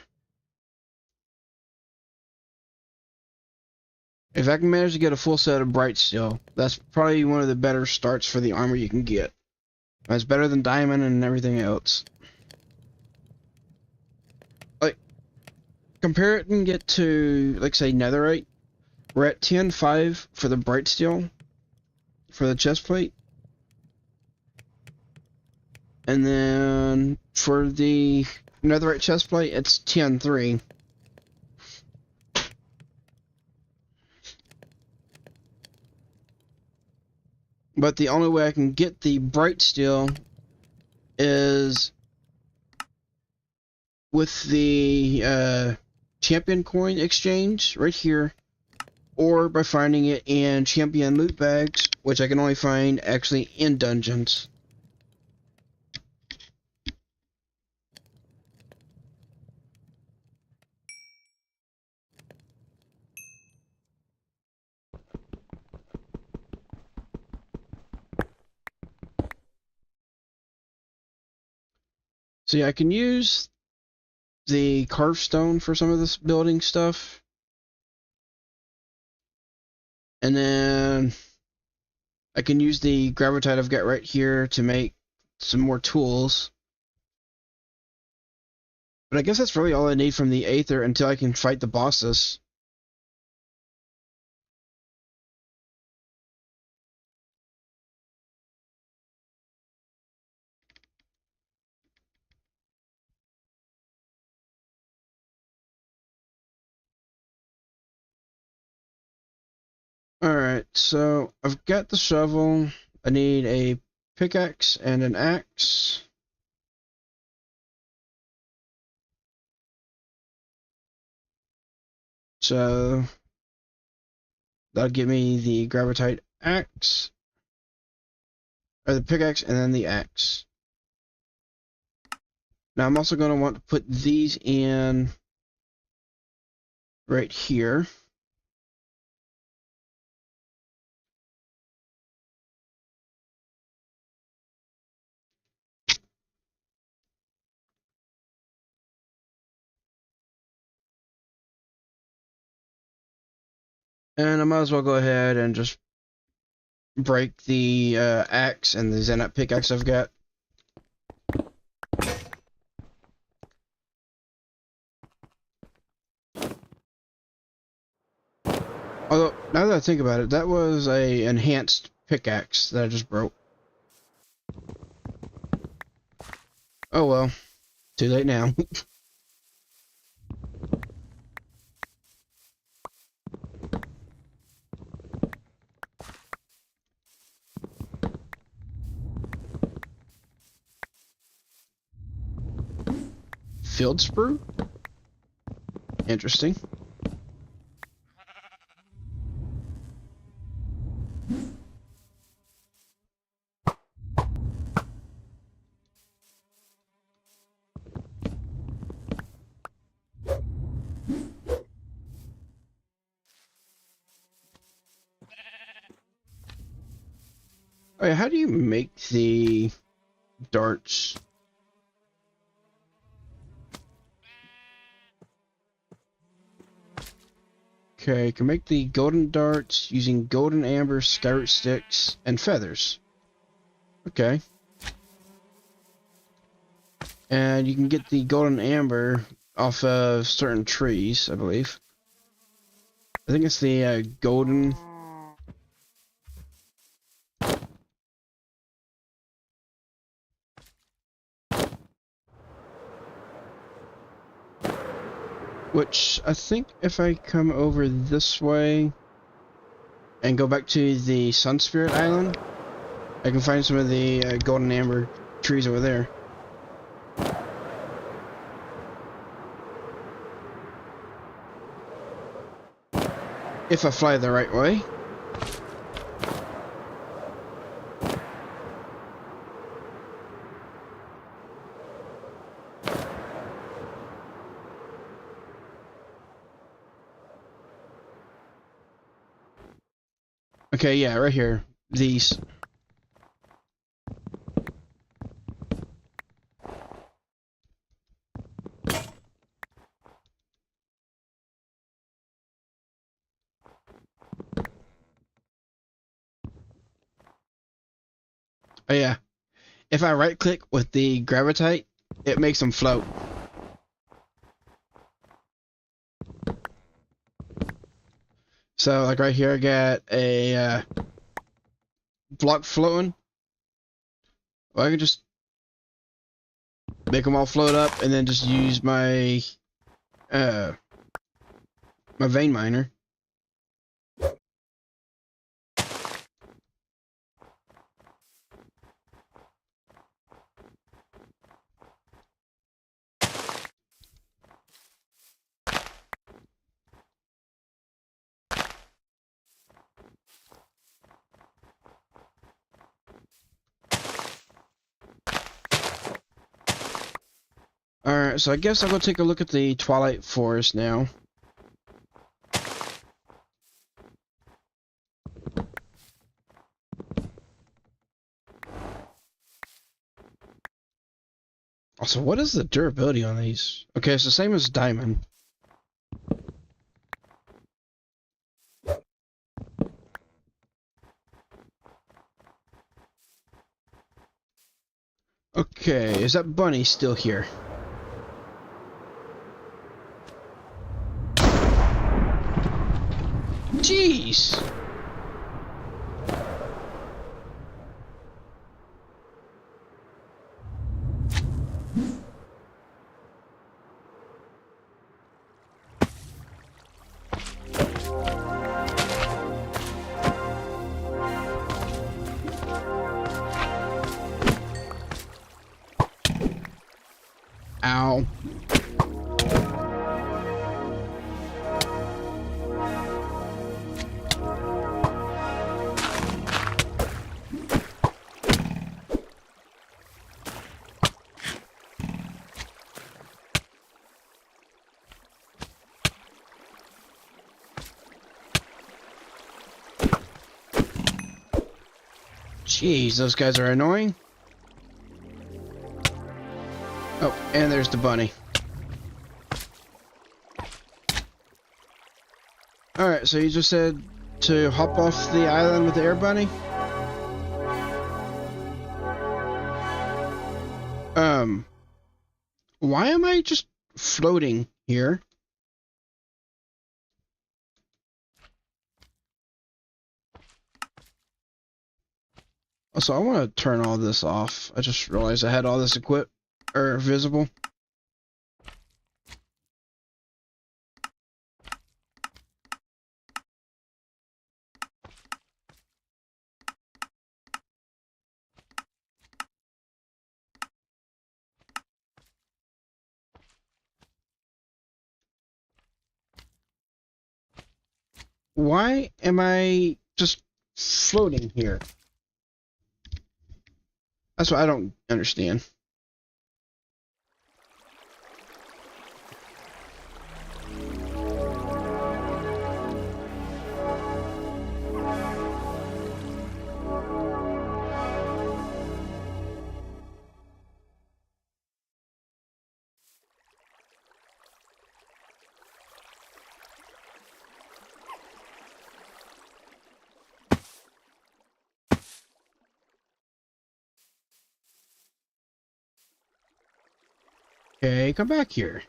If I can manage to get a full set of bright steel, that's probably one of the better starts for the armor you can get. That's better than diamond and everything else. Like, compare it and get to, like, say, netherite. We're at 10.5 for the bright steel, for the chest plate. And then for the netherite chest plate, it's 10.3. But the only way I can get the bright steel is with the champion coin exchange right here, or by finding it in champion loot bags, which I can only find actually in dungeons. So yeah, I can use the carved stone for some of this building stuff. And then I can use the gravitite I've got right here to make some more tools. But I guess that's really all I need from the Aether until I can fight the bosses. Alright, so I've got the shovel. I need a pickaxe and an axe. So that'll give me the gravitite axe, or the pickaxe, and then the axe. Now I'm also going to want to put these in right here. And I might as well go ahead and just break the axe and the Zenite pickaxe I've got. Although, now that I think about it, that was a enhanced pickaxe that I just broke. Oh well, too late now. Field sprue? Interesting. Oh yeah, how do you make the darts? Okay, can make the golden darts using golden amber, skyroot sticks, and feathers. Okay. And you can get the golden amber off of certain trees, I believe. I think it's the golden... Which, I think if I come over this way and go back to the Sun Spirit Island, I can find some of the golden amber trees over there. If I fly the right way. Okay, yeah, right here. These. Oh yeah. If I right click with the gravitite, it makes them float. So like right here I got a block floating. Well, I can just make them all float up and then just use my my vein miner. Alright, so I guess I'll go take a look at the Twilight Forest now. Also, what is the durability on these? Okay, it's the same as diamond. Okay, is that bunny still here? Jeez. Ow. Jeez, those guys are annoying. Oh, and there's the bunny. Alright, so you just said to hop off the island with the air bunny? Why am I just floating here? Also, I want to turn all this off. I just realized I had all this visible. Why am I just floating here? That's what I don't understand. Okay, come back here.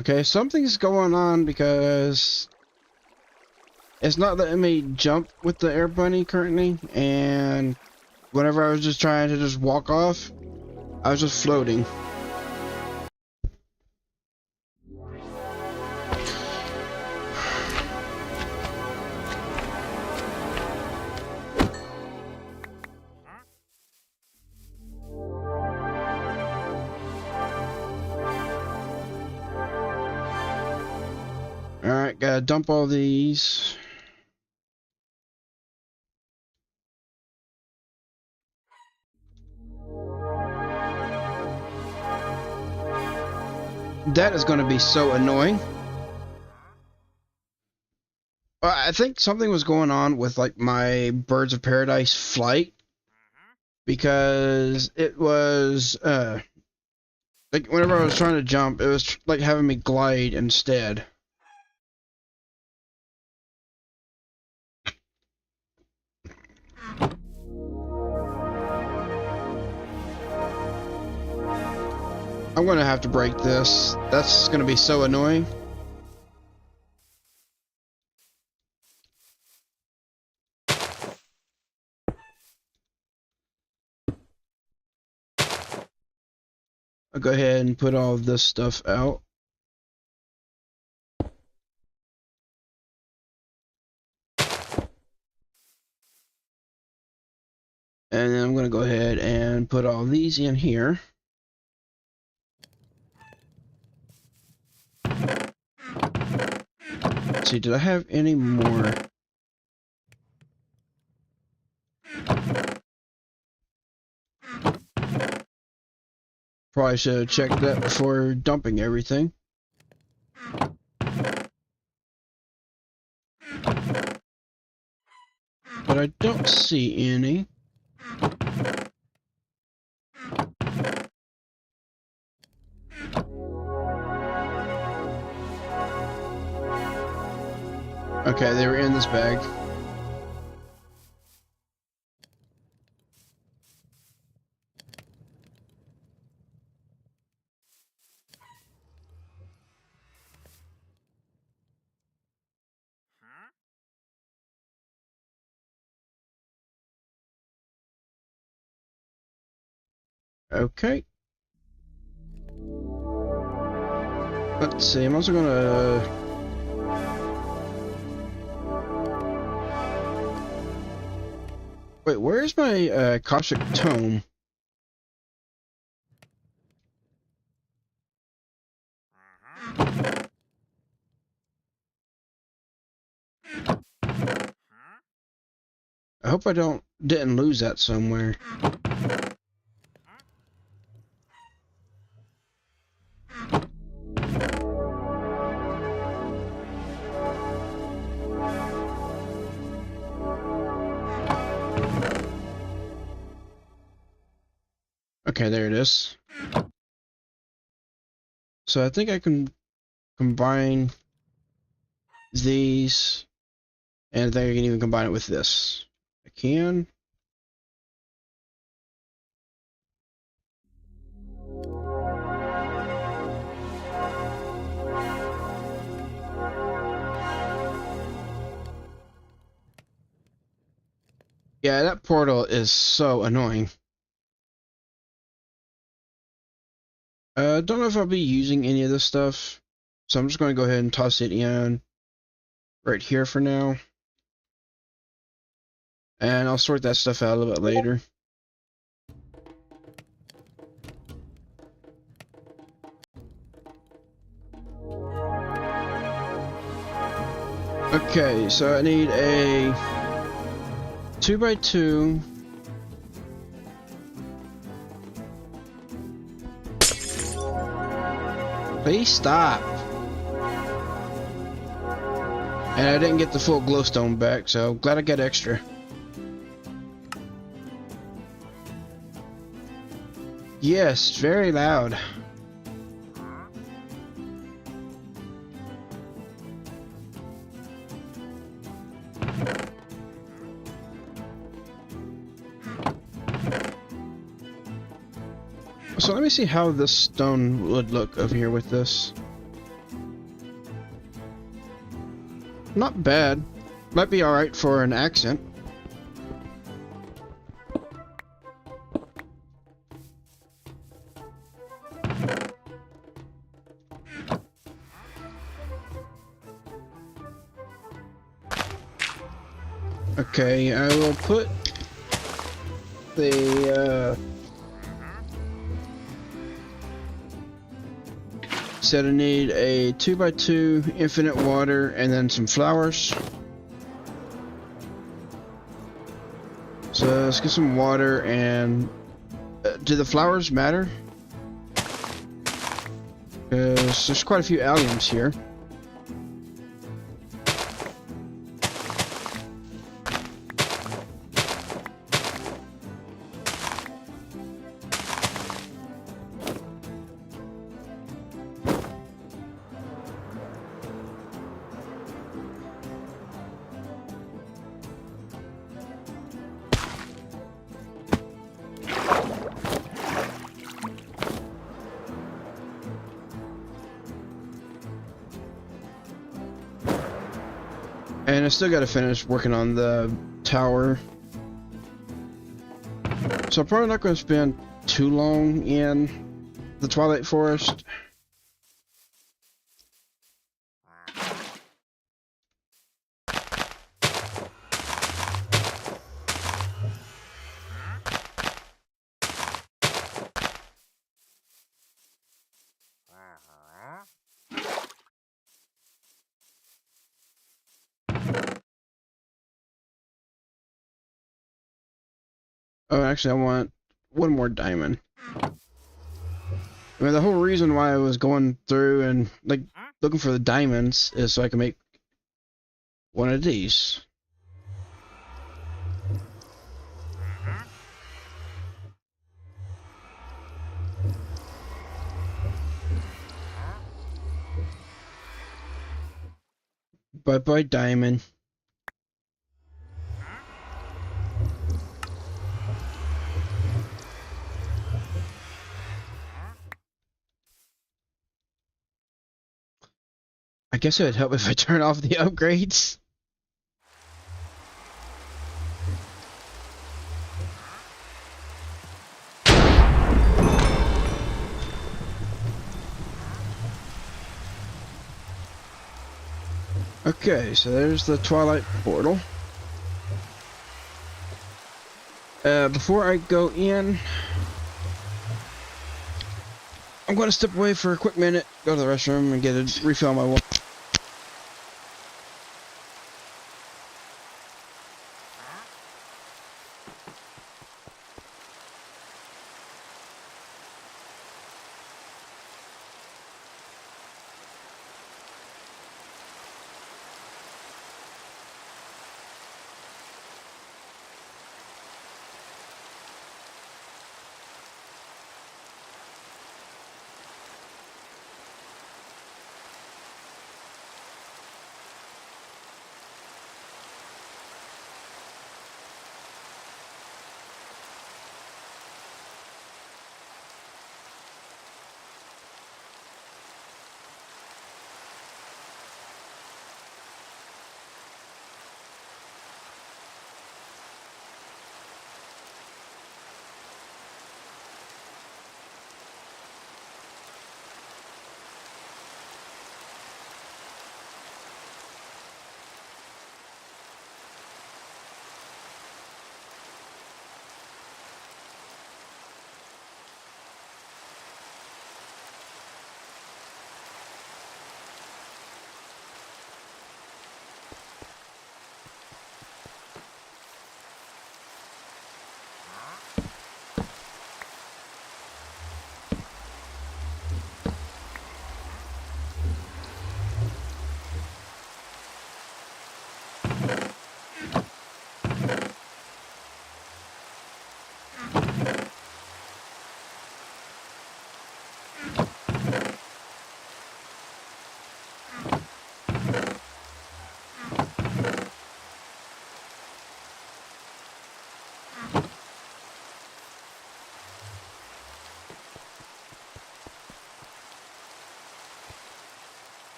Okay, something's going on because it's not letting me jump with the air bunny currently, and whenever I was just trying to just walk off, I was just floating. Alright, gotta dump all these. That is gonna be so annoying. I think something was going on with like my Birds of Paradise flight, because it was like whenever I was trying to jump, it was like having me glide instead. I'm gonna have to break this. That's gonna be so annoying. I'll go ahead and put all of this stuff out. And then I'm gonna go ahead and put all these in here. Let's see, did I have any more? Probably should have checked that before dumping everything. But I don't see any. Okay, they were in this bag. Okay. Let's see, I'm also gonna... Wait, where's my caustic tome? I hope I didn't lose that somewhere. Okay, there it is. So I think I can combine these, and I think I can even combine it with this. I can. Yeah, that portal is so annoying. Don't know if I'll be using any of this stuff, so I'm just going to go ahead and toss it in right here for now. And I'll sort that stuff out a little bit later. Okay, so I need a 2x2. Please stop. And I didn't get the full glowstone back, so glad I got extra. Yes, very loud. So let me see how this stone would look over here with this. Not bad. Might be alright for an accent. Okay, I will put the said I need a 2x2, infinite water, and then some flowers. So let's get some water and do the flowers matter? Because there's quite a few alliums here. And I still gotta finish working on the tower. So I'm probably not gonna spend too long in the Twilight Forest. Oh, actually, I want one more diamond. I mean, the whole reason why I was going through and like looking for the diamonds is so I can make one of these. Bye bye, diamond. I guess it would help if I turn off the upgrades. Okay, so there's the Twilight portal. Before I go in, I'm going to step away for a quick minute, go to the restroom, and get a refill on my water.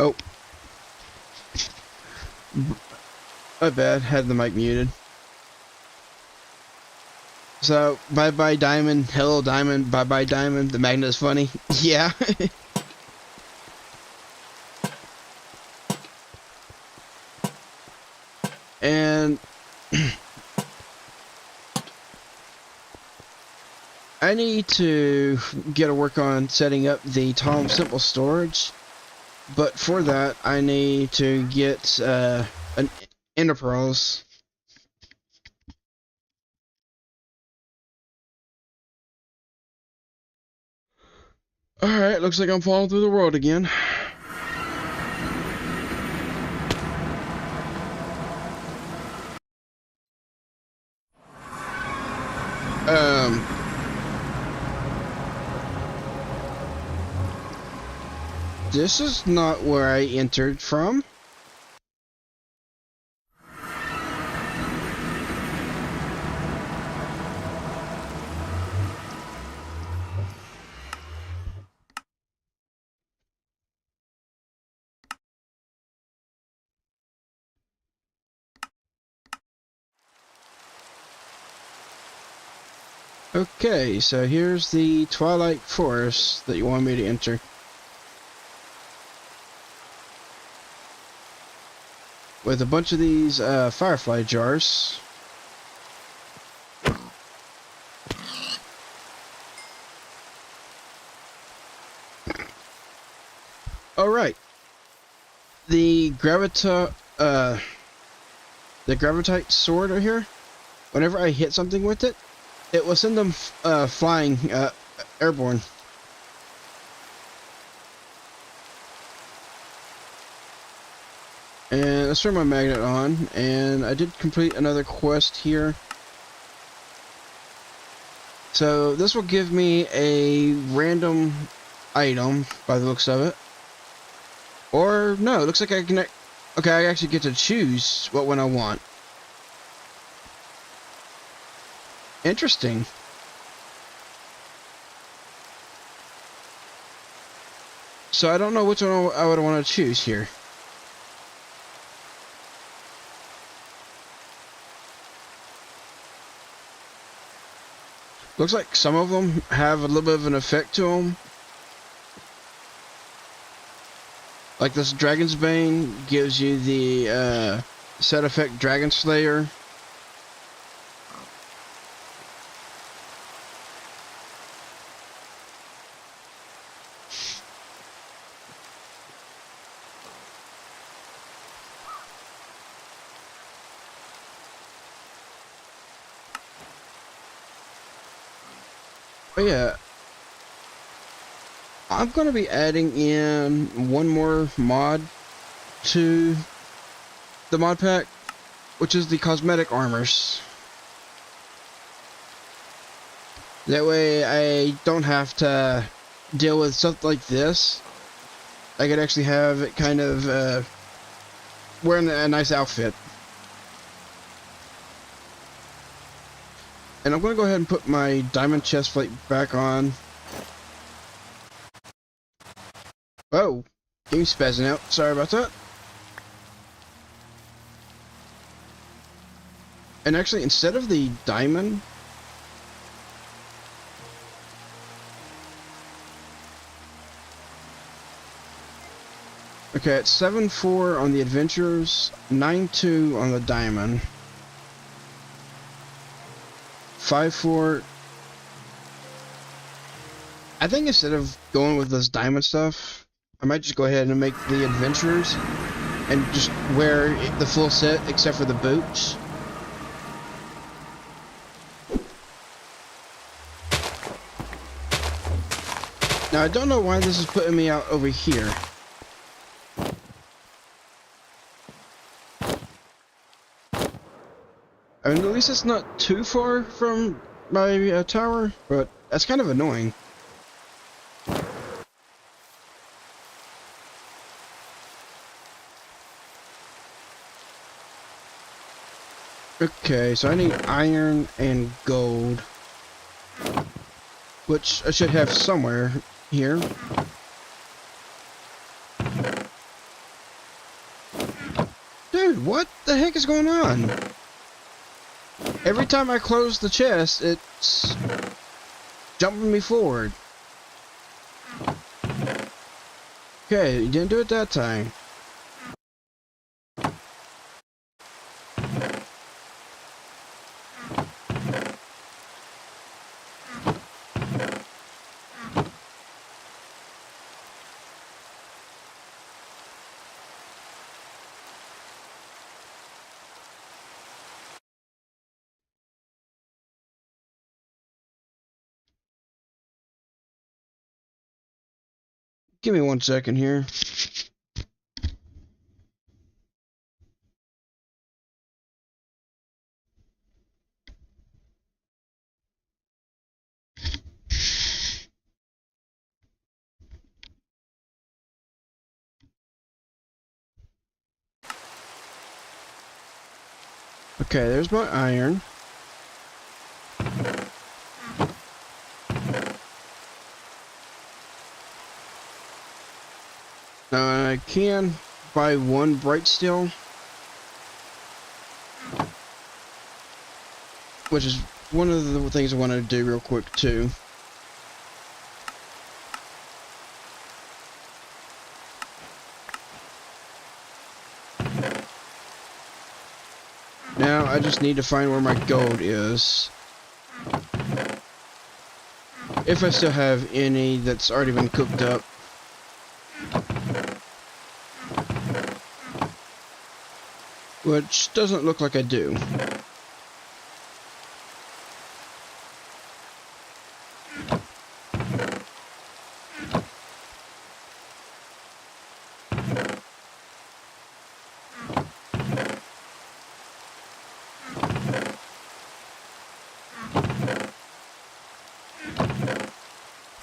Oh, my bad, had the mic muted. So, bye-bye diamond, hello diamond, bye-bye diamond, the magnet is funny. Yeah. And I need to get to work on setting up the Tom Simple storage, but for that I need to get an Enterprise. Alright, looks like I'm falling through the world again. This is not where I entered from. Okay, so here's the Twilight Forest that you want me to enter. With a bunch of these firefly jars. Alright. The gravitite sword right here, whenever I hit something with it, it will send them flying airborne. And let's turn my magnet on, and I did complete another quest here. So this will give me a random item by the looks of it. Or no, it looks like I can. Okay, I actually get to choose what one I want. Interesting. So I don't know which one I would want to choose here. Looks like some of them have a little bit of an effect to them. Like this Dragon's Bane gives you the set effect Dragon Slayer. But yeah, I'm going to be adding in one more mod to the mod pack, which is the cosmetic armors. That way I don't have to deal with stuff like this. I could actually have it kind of wearing a nice outfit. And I'm going to go ahead and put my diamond chest plate back on. Oh, game spazzing out. Sorry about that. And actually, instead of the diamond, okay, it's 7-4 on the adventures, 9-2 on the diamond, 5-4. I think instead of going with this diamond stuff, I might just go ahead and make the adventures and just wear the full set except for the boots. Now I don't know why this is putting me out over here. I mean, at least it's not too far from my tower, but that's kind of annoying. Okay, so I need iron and gold, which I should have somewhere here. Dude, what the heck is going on? Every time I close the chest, it's jumping me forward. Okay, you didn't do it that time. Give me 1 second here. Okay, there's my iron. Now I can buy 1 bright steel, which is one of the things I want to do real quick too. Now I just need to find where my gold is. If I still have any that's already been cooked up. Which doesn't look like I do.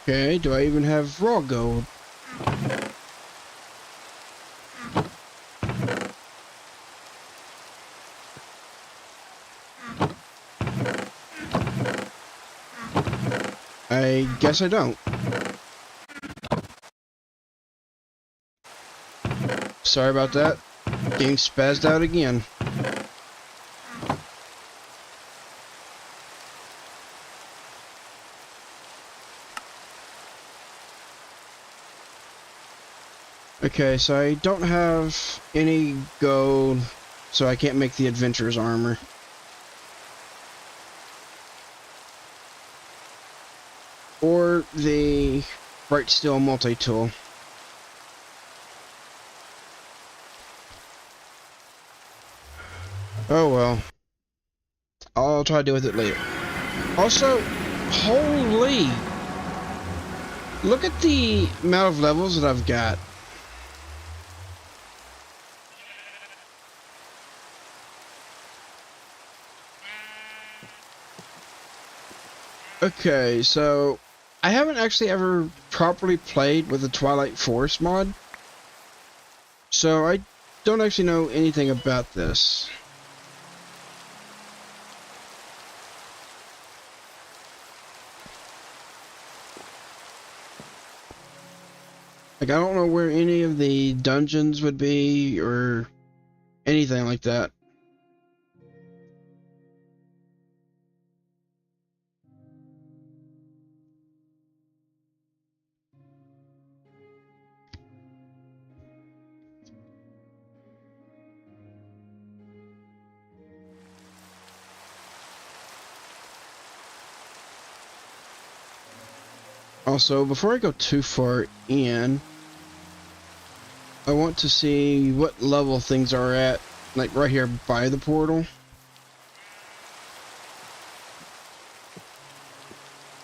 Okay, do I even have raw gold? I guess I don't. Sorry about that. Game spazzed out again. Okay, so I don't have any gold, so I can't make the adventurer's armor. Or the bright steel multi-tool. Oh well. I'll try to deal with it later. Also, holy! Look at the amount of levels that I've got. Okay, so I haven't actually ever properly played with the Twilight Forest mod, so I don't actually know anything about this. Like, I don't know where any of the dungeons would be, or anything like that. Also, before I go too far in, I want to see what level things are at, like right here by the portal.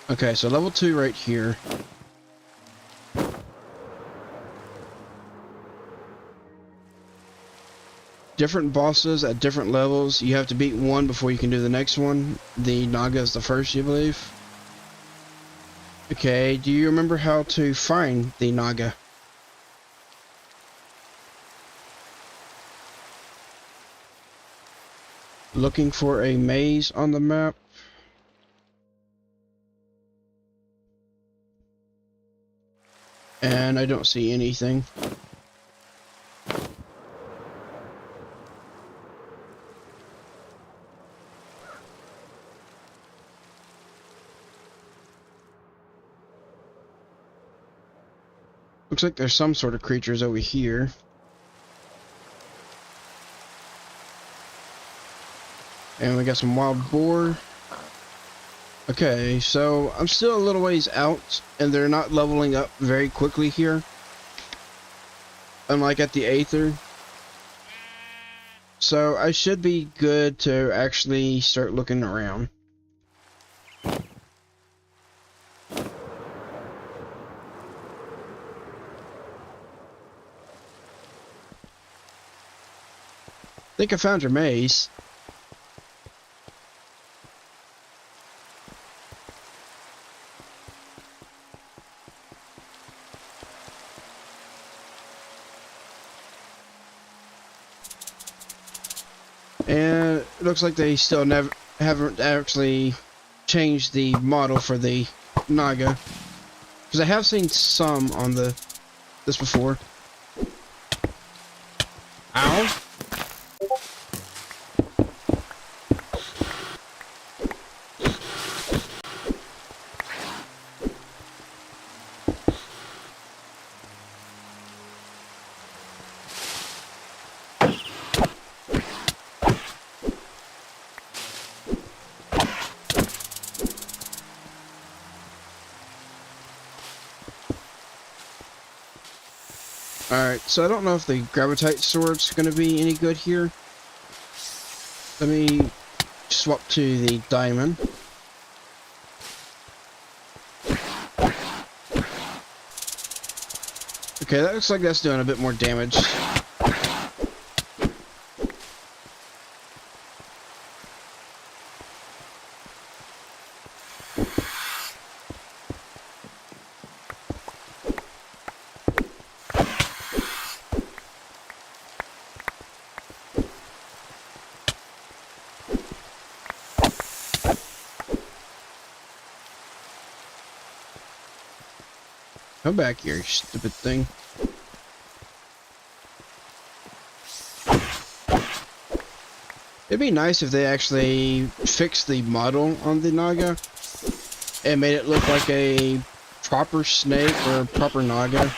Okay, so level 2 right here. Different bosses at different levels. You have to beat one before you can do the next one. The Naga is the first, you believe? Okay, do you remember how to find the Naga? Looking for a maze on the map. And I don't see anything. Looks like there's some sort of creatures over here. And we got some wild boar. Okay, so I'm still a little ways out, and they're not leveling up very quickly here. Unlike at the Aether. So I should be good to actually start looking around. I think I found your maze. And it looks like they still haven't actually changed the model for the Naga. Because I have seen some on this before. Ow! Alright, so I don't know if the Gravitite Sword's going to be any good here. Let me swap to the Diamond. Okay, that looks like that's doing a bit more damage. Come back here, you stupid thing. It'd be nice if they actually fixed the model on the Naga and made it look like a proper snake or a proper Naga.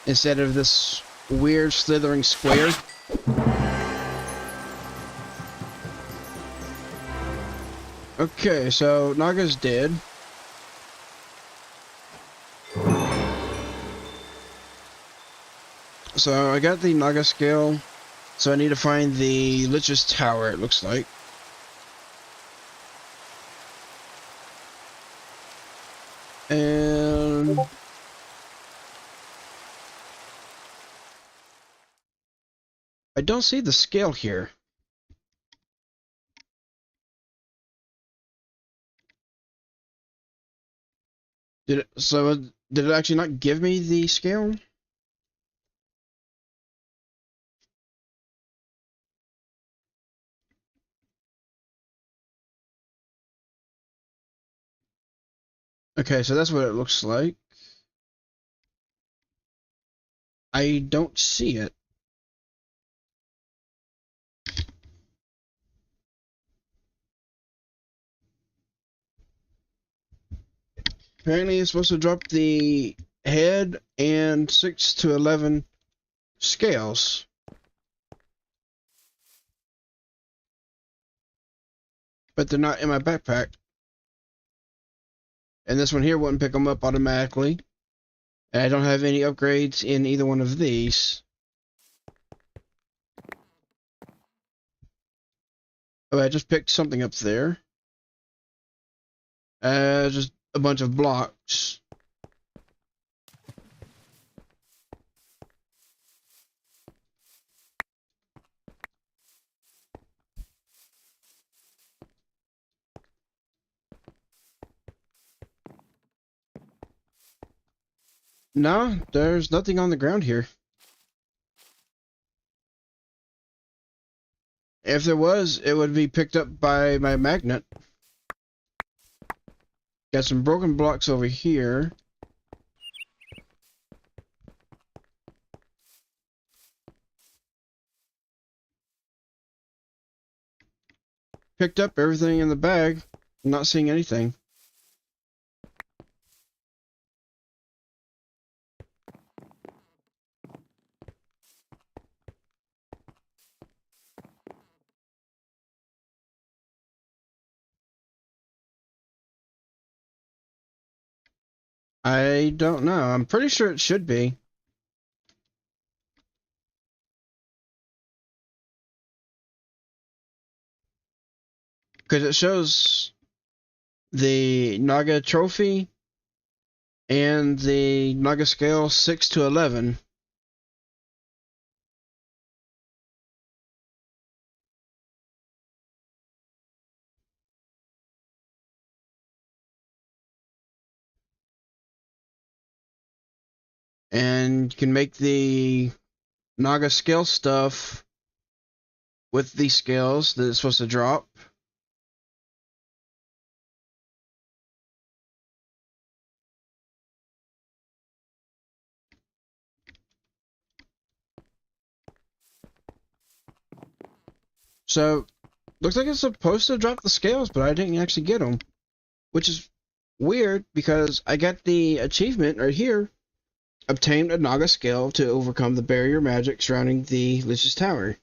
instead of this weird slithering square. Okay, so Naga's dead. So I got the Naga scale, so I need to find the Lich's Tower, it looks like. And I don't see the scale here. Did it actually not give me the scale? Okay, so that's what it looks like. I don't see it. Apparently it's supposed to drop the head and 6 to 11 scales. But they're not in my backpack. And this one here wouldn't pick them up automatically. And I don't have any upgrades in either one of these. Oh, I just picked something up there. Just a bunch of blocks. No, there's nothing on the ground here. If there was, it would be picked up by my magnet. Got some broken blocks over here. Picked up everything in the bag. I'm not seeing anything. I don't know. I'm pretty sure it should be. Because it shows the Naga trophy and the Naga scale 6 to 11. And you can make the Naga scale stuff with these scales that it's supposed to drop. So, looks like it's supposed to drop the scales, but I didn't actually get them. Which is weird, because I got the achievement right here. Obtained a Naga scale to overcome the barrier magic surrounding the Lich's Tower.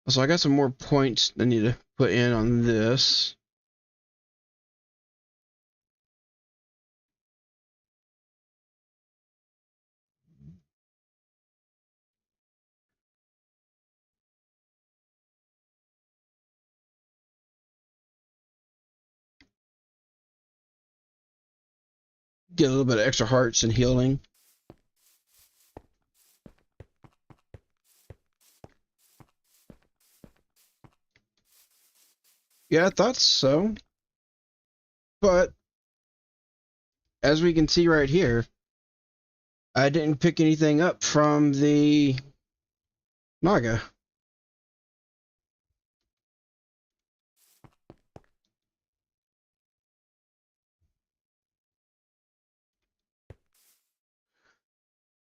So I got some more points I need to put in on this. Get a little bit of extra hearts and healing. Yeah, I thought so. But, as we can see right here, I didn't pick anything up from the Naga.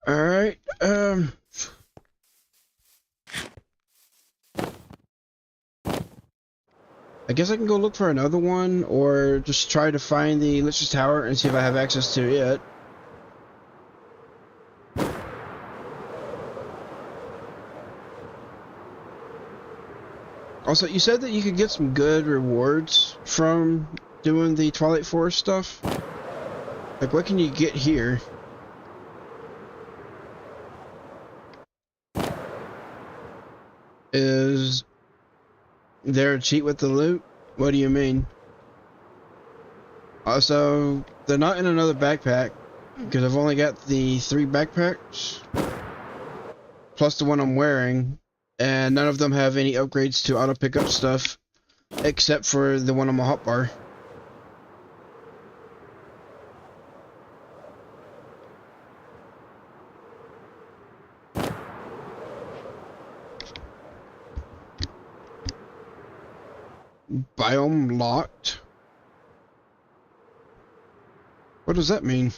Alright, I guess I can go look for another one, or just try to find the Lich's Tower and see if I have access to it. Also, you said that you could get some good rewards from doing the Twilight Forest stuff. Like, what can you get here? Is there a cheat with the loot? What do you mean? Also, they're not in another backpack, because I've only got the 3 backpacks, plus the one I'm wearing, and none of them have any upgrades to auto pick up stuff, except for the one on my hotbar. Biome locked? What does that mean?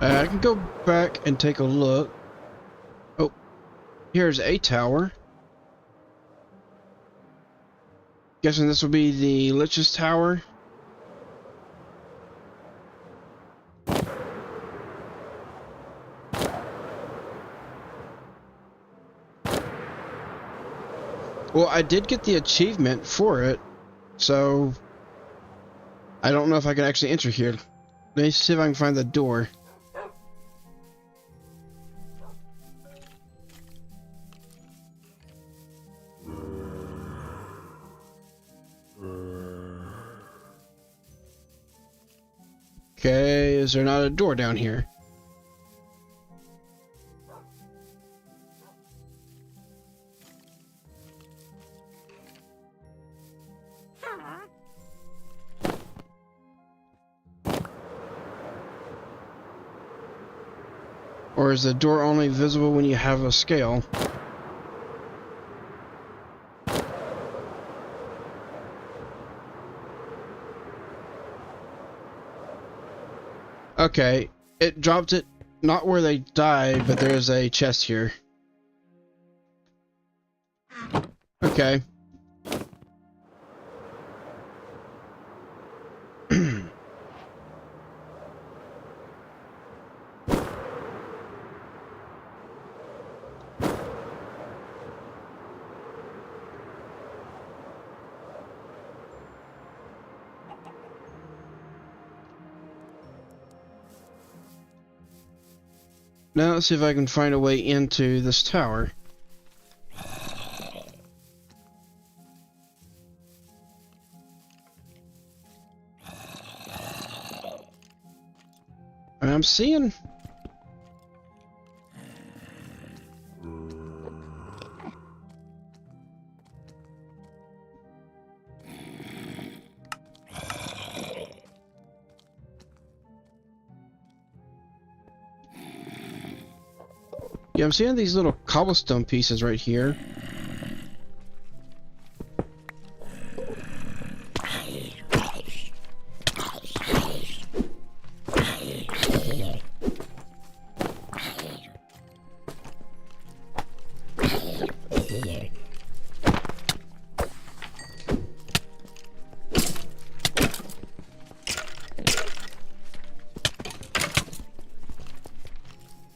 I can go back and take a look. Oh, here's a tower. Guessing this will be the Lich's Tower. Well, I did get the achievement for it, so I don't know if I can actually enter here. Let me see if I can find the door. Okay, is there not a door down here? Or is the door only visible when you have a scale? Okay, it dropped it not where they died, but there's a chest here. Okay. Now let's see if I can find a way into this tower. And I'm seeing... Yeah, I'm seeing these little cobblestone pieces right here.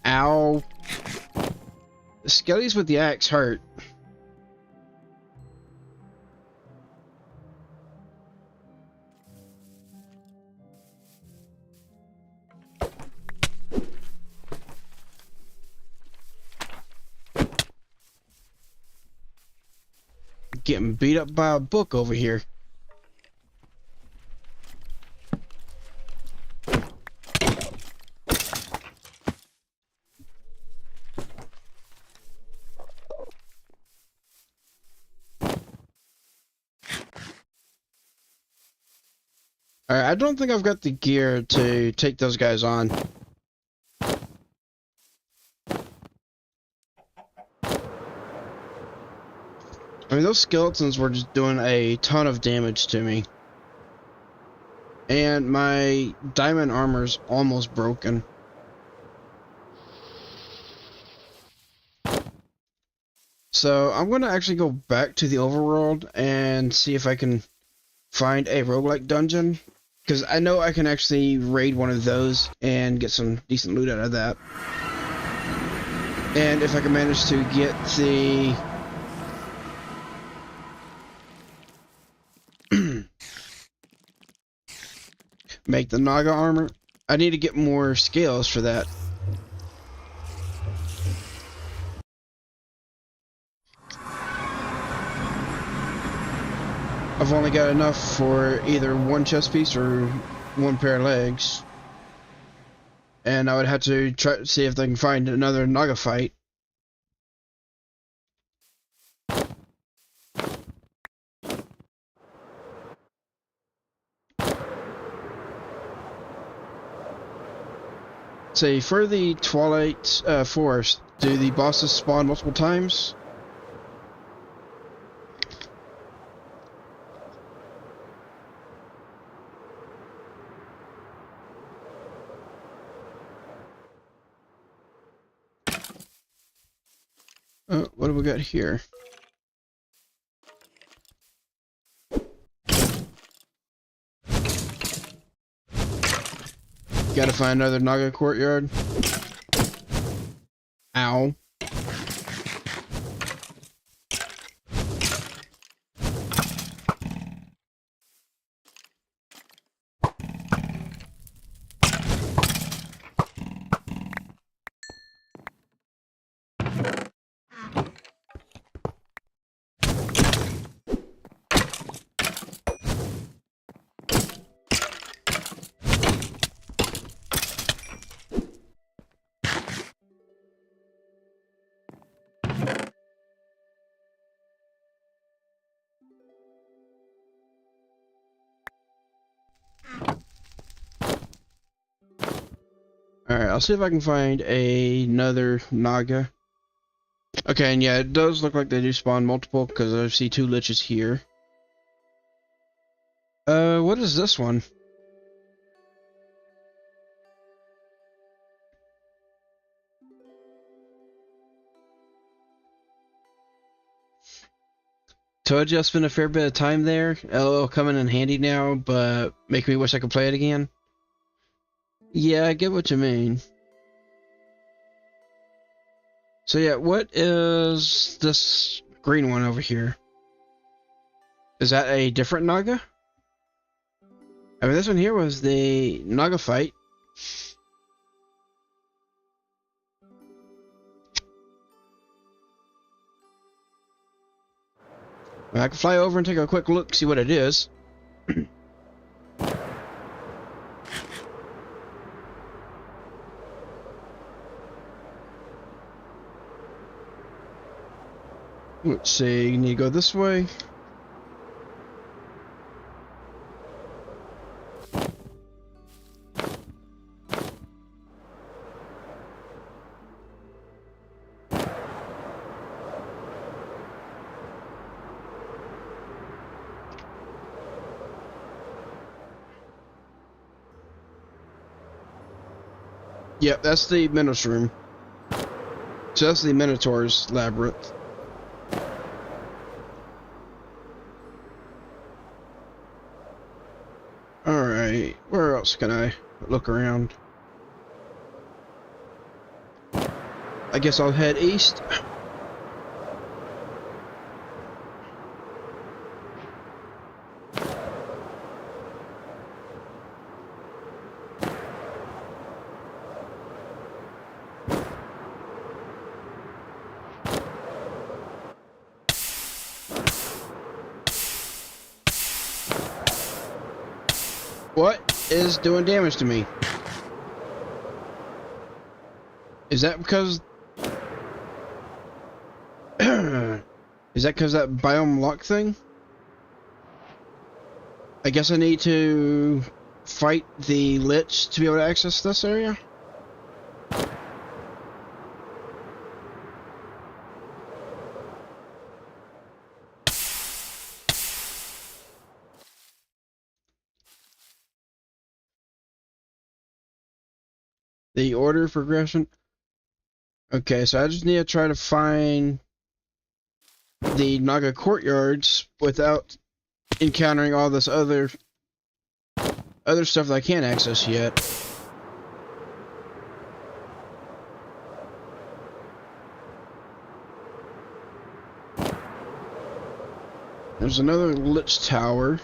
Ow. The skellies with the axe hurt. Getting beat up by a book over here. Alright, I don't think I've got the gear to take those guys on. I mean, those skeletons were just doing a ton of damage to me. And my diamond armor's almost broken. So I'm going to actually go back to the overworld and see if I can find a roguelike dungeon. Because I know I can actually raid one of those and get some decent loot out of that. And if I can manage to get the... make the Naga armor, I need to get more scales for that. I've only got enough for either one chest piece or one pair of legs. And I would have to try to see if I can find another Naga fight. Say, for the Twilight Forest, do the bosses spawn multiple times? What do we got here? Gotta find another Naga courtyard. Ow. Alright, I'll see if I can find another Naga. Okay, and yeah, it does look like they do spawn multiple, because I see two liches here. What is this one? Told you I spent a fair bit of time there. It'll come in handy now, but make me wish I could play it again. Yeah, I get what you mean. So yeah, what is this green one over here? Is that a different Naga? I mean, this one here was the Naga fight. I can fly over and take a quick look, see what it is. Let's see, you need to go this way. Yep, that's the Minotaur's room. So that's the Minotaur's labyrinth. Alright, where else can I look around? I guess I'll head east. What is doing damage to me? Is that because... is that because that biome lock thing? I guess I need to fight the Lich to be able to access this area? The order progression. Okay, so I just need to try to find the Naga courtyards without encountering all this other stuff that I can't access yet. There's another Lich Tower.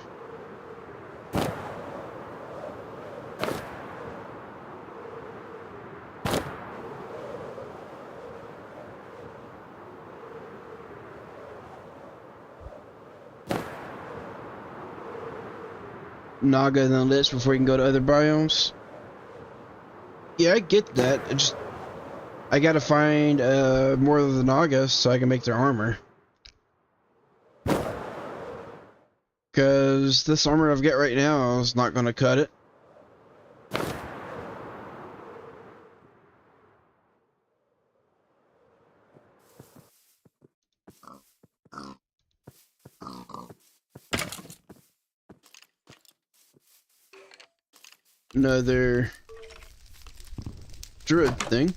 Naga and then Lich before you can go to other biomes. Yeah, I get that. I gotta find more of the Nagas so I can make their armor. Because this armor I've got right now is not gonna cut it. Another druid thing.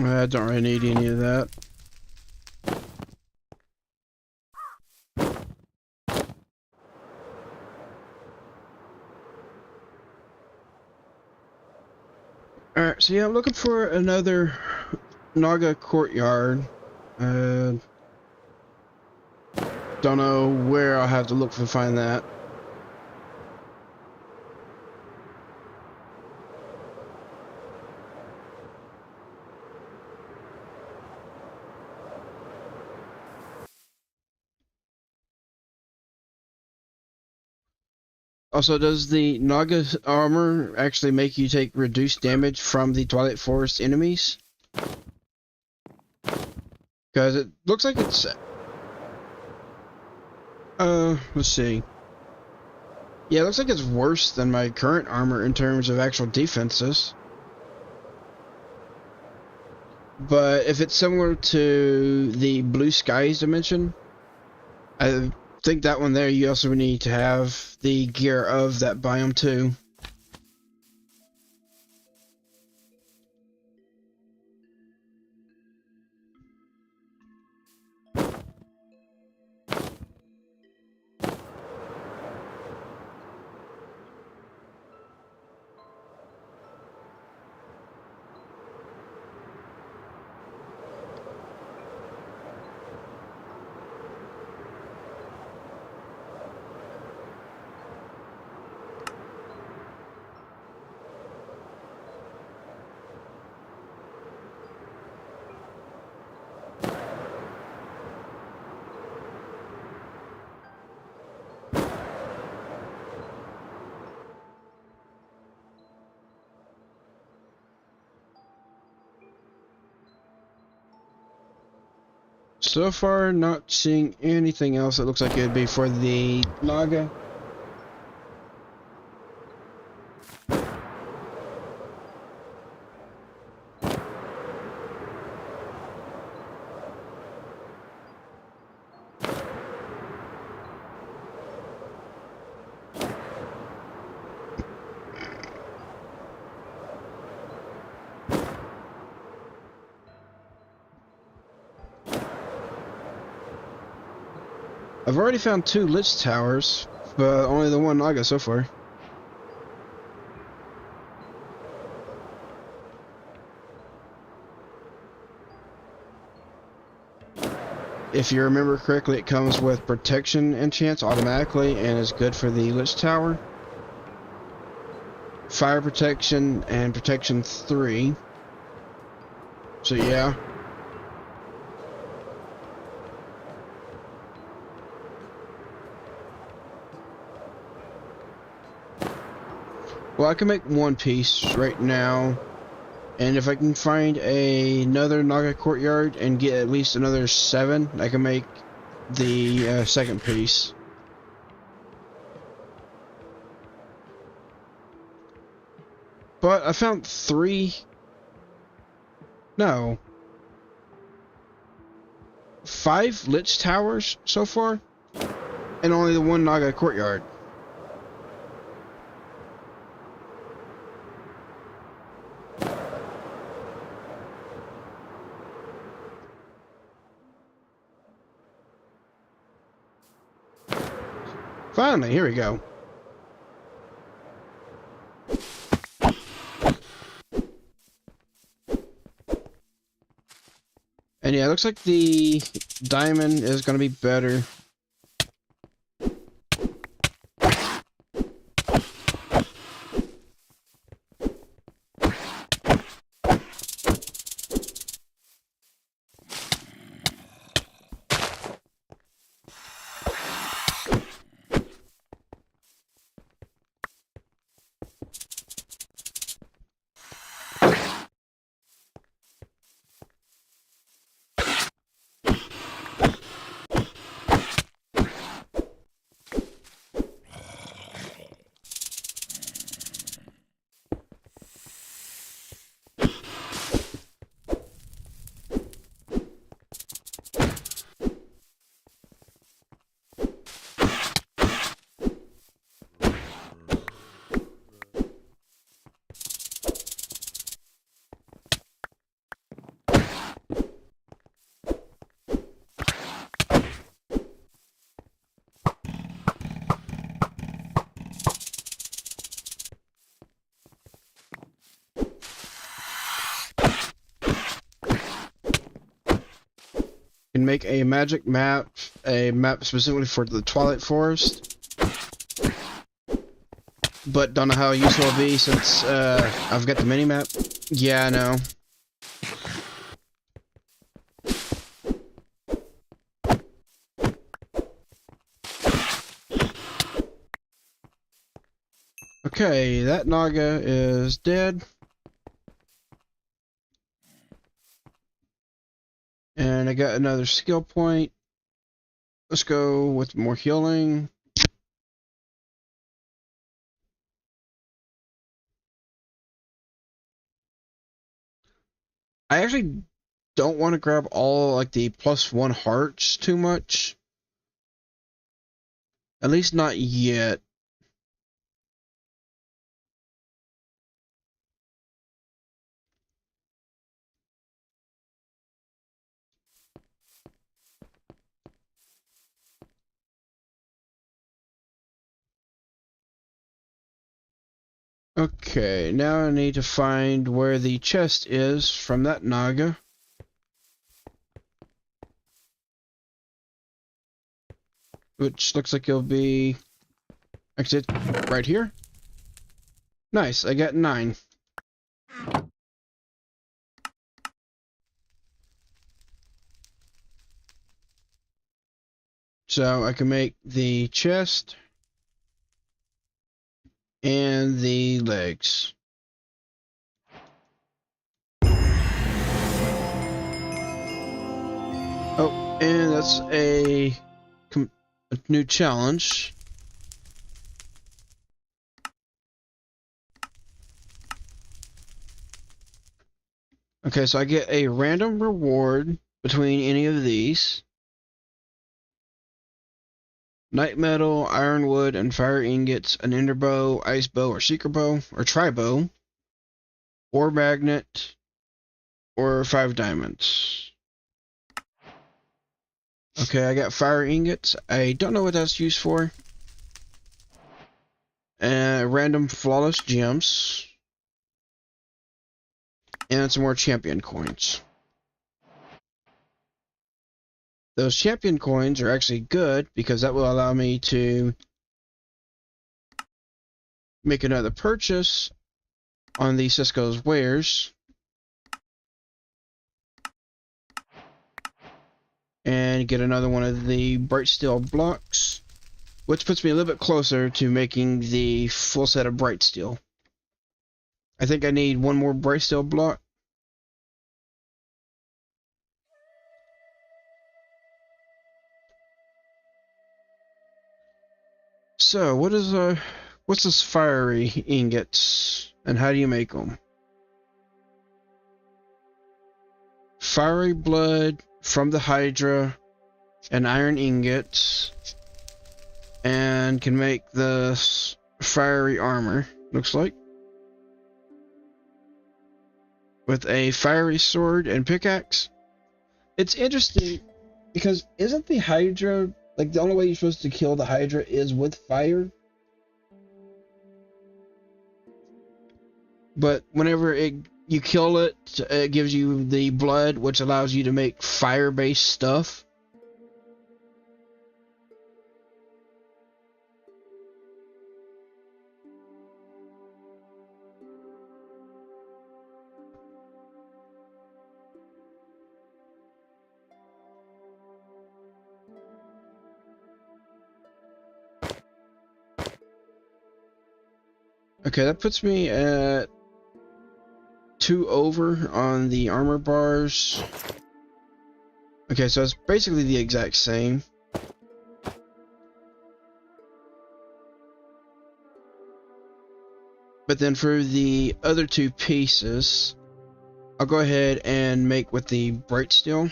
I don't really need any of that. Alright, so yeah, I'm looking for another Naga courtyard. Don't know where I'll have to look to find that. Also, does the Naga armor actually make you take reduced damage from the Twilight Forest enemies? Because it looks like it's... let's see. Yeah, it looks like it's worse than my current armor in terms of actual defenses. But if it's similar to the Blue Skies dimension, I think that one there you also need to have the gear of that biome too. So far, not seeing anything else that looks like it would be for the Naga. I've already found 2 Lich Towers, but only the one Naga so far. If you remember correctly, it comes with protection enchants automatically and is good for the Lich Tower. Fire protection and protection 3. So yeah. Well, I can make one piece right now, and if I can find another Naga courtyard and get at least another 7, I can make the second piece. But I found 5 Lich Towers so far, and only the one Naga courtyard. Finally, here we go. And yeah, it looks like the diamond is going to be better. Can make a magic map, a map specifically for the Twilight Forest, but don't know how useful it'll be since I've got the mini map. Yeah, I know. Okay, that Naga is dead. And I got another skill point. Let's go with more healing. I actually don't want to grab all like the +1 hearts too much. At least not yet. Okay, now I need to find where the chest is from that Naga. Which looks like it'll be... Actually, it's right here. Nice, I got 9. So I can make the chest and the legs. Oh, and that's a new challenge. Okay, so I get a random reward between any of these. Night metal, ironwood, and fire ingots, an ender bow, ice bow, or seeker bow, or tri-bow, or magnet, or 5 diamonds. Okay, I got fire ingots. I don't know what that's used for. Random flawless gems. And some more champion coins. Those champion coins are actually good because that will allow me to make another purchase on the Cisco's wares. And get another one of the bright steel blocks, which puts me a little bit closer to making the full set of bright steel. I think I need one more bright steel block. So, what's this fiery ingots, and how do you make them? Fiery blood from the Hydra, and iron ingots, and can make this fiery armor, looks like. With a fiery sword and pickaxe. It's interesting, because isn't the Hydra, like, the only way you're supposed to kill the Hydra is with fire? But whenever you kill it, it gives you the blood, which allows you to make fire-based stuff. Okay, that puts me at 2 over on the armor bars. Okay, so it's basically the exact same. But then for the other 2 pieces, I'll go ahead and make with the bright steel.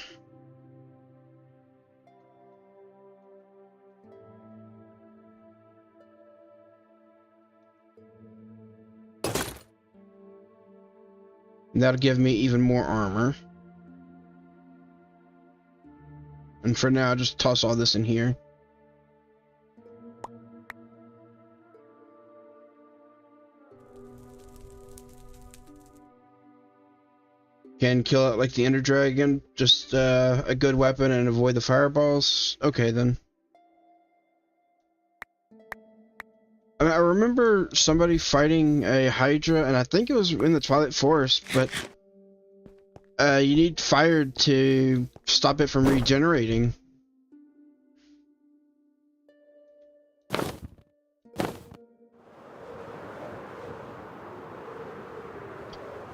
And that'll give me even more armor. And for now, I'll just toss all this in here. Can kill it like the Ender Dragon, just a good weapon and avoid the fireballs. Okay then. I mean, I remember somebody fighting a Hydra, and I think it was in the Twilight Forest, but you need fire to stop it from regenerating.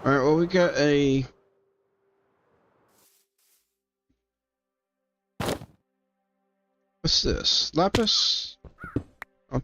Alright, well, we got a... What's this? Lapis? Oh.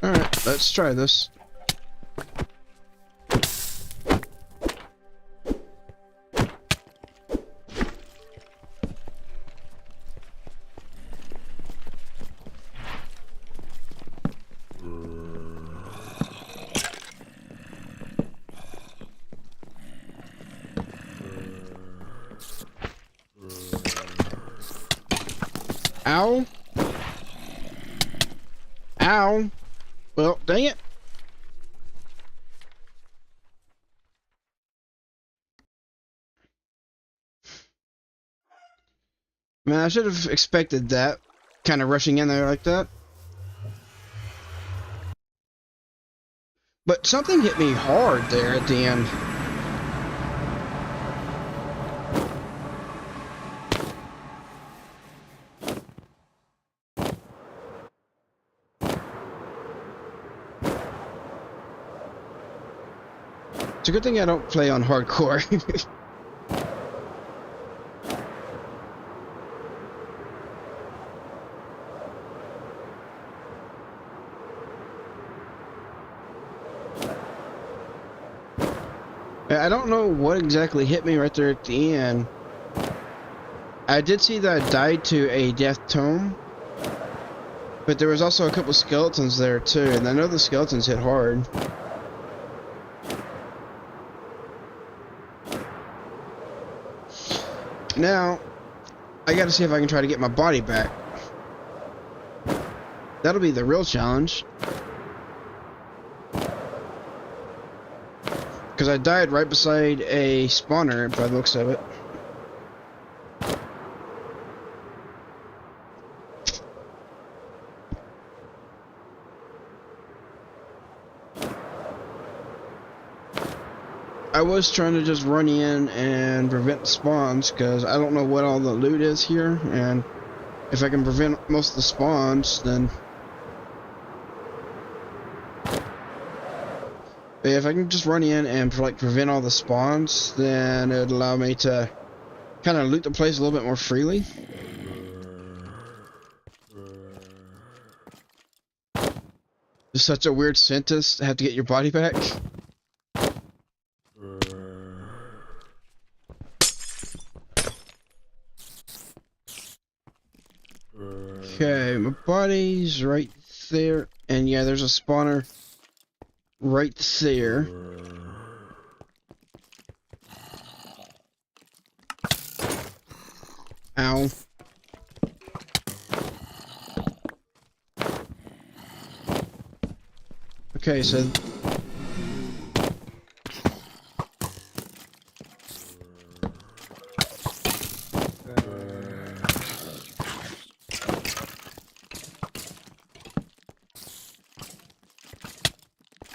Alright, let's try this. Ow. Ow. Well, dang it. Man, I should have expected that. Kind of rushing in there like that. But something hit me hard there at the end. It's a good thing I don't play on hardcore. I don't know what exactly hit me right there at the end. I did see that I died to a death tome, but there was also a couple skeletons there too, and I know the skeletons hit hard. Now, I gotta see if I can try to get my body back. That'll be the real challenge. Because I died right beside a spawner by the looks of it. was trying to just run in and prevent spawns, because I don't know what all the loot is here, and if I can prevent most of the spawns, then... But if I can just run in and like prevent all the spawns, then it would allow me to kind of loot the place a little bit more freely. It's such a weird sentence to have to get your body back. Okay, my body's right there, and yeah, there's a spawner right there. Ow. Okay, so...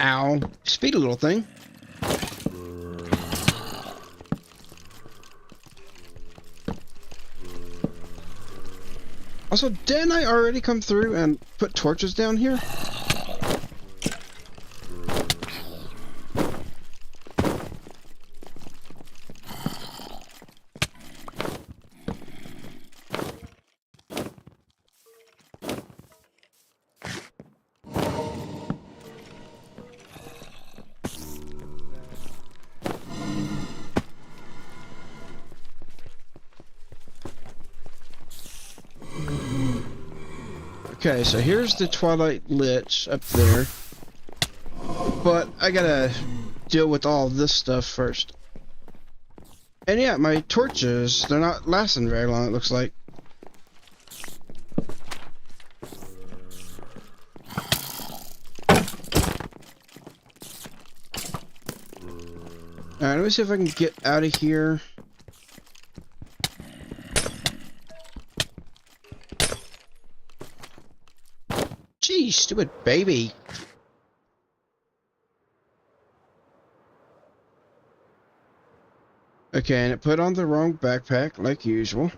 Ow. Speedy little thing. Also, didn't I already come through and put torches down here? Okay, so here's the Twilight Lich up there. But I gotta deal with all this stuff first. And yeah, my torches, they're not lasting very long, it looks like. Alright, let me see if I can get out of here. Gee, stupid baby. Okay, and it put on the wrong backpack, like usual.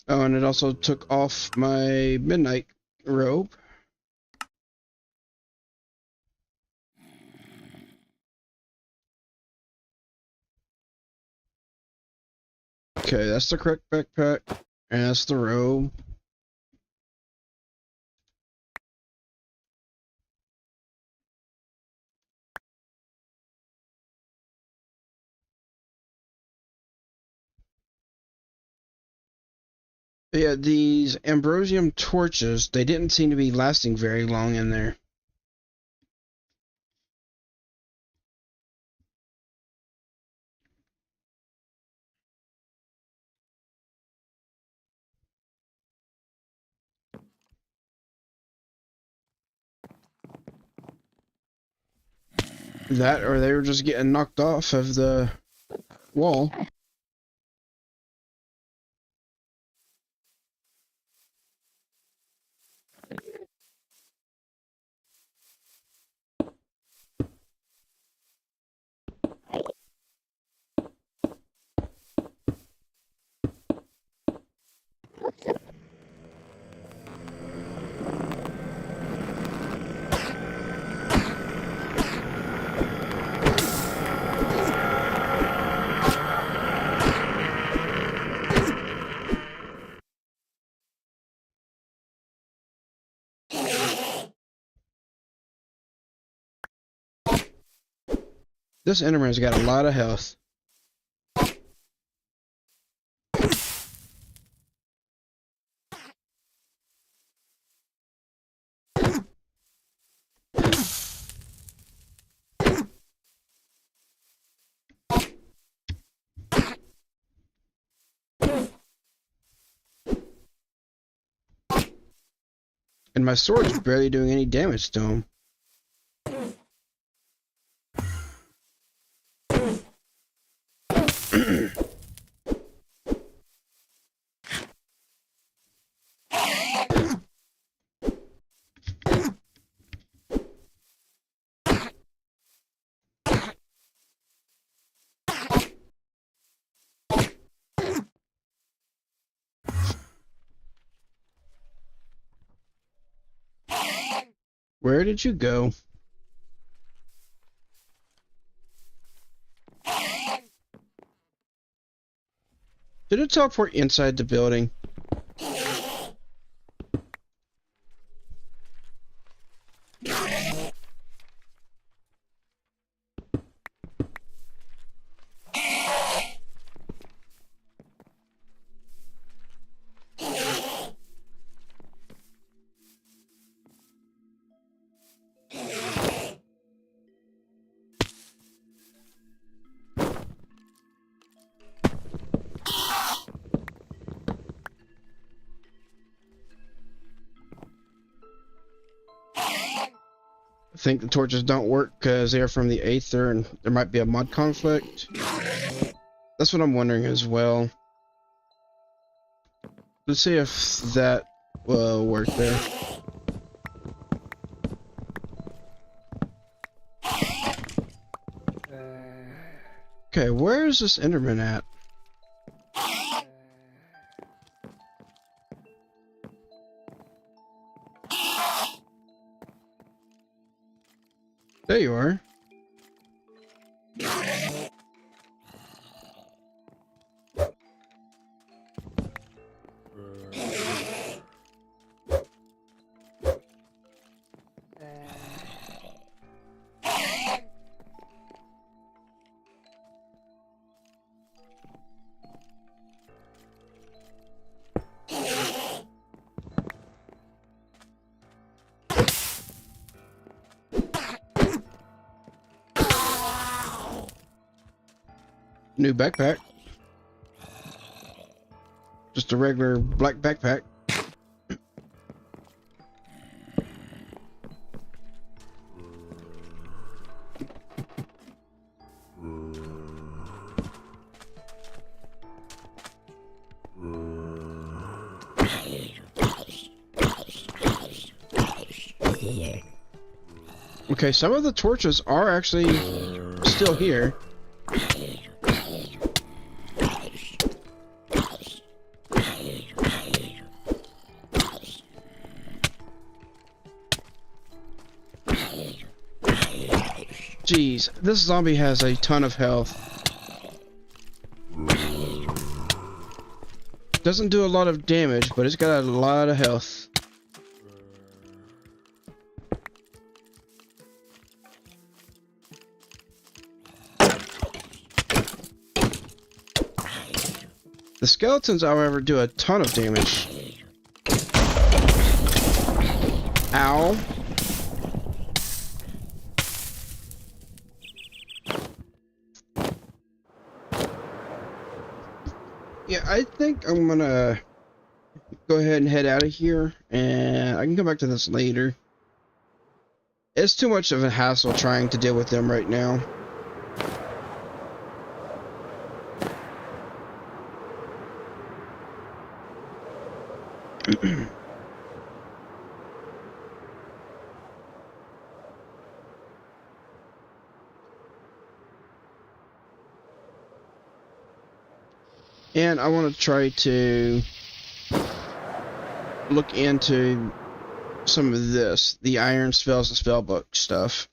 Oh, and it also took off my midnight robe. Okay, that's the correct backpack, and that's the robe. Yeah, these Ambrosium torches, they didn't seem to be lasting very long in there. That, or they were just getting knocked off of the wall. This Enderman's got a lot of health. And my sword's barely doing any damage to him. Where did you go? Did it teleport inside the building? I think the torches don't work because they are from the Aether and there might be a mod conflict. That's what I'm wondering as well. Let's see if that will work there. Okay, where is this Enderman at? There you are. New backpack. Just a regular black backpack. Okay, some of the torches are actually still here. Jeez, this zombie has a ton of health. Doesn't do a lot of damage, but it's got a lot of health. The skeletons, however, do a ton of damage. Ow. Yeah, I think I'm gonna go ahead and head out of here, and I can come back to this later. It's too much of a hassle trying to deal with them right now. And I want to try to look into some of this, the iron spells and spellbook stuff.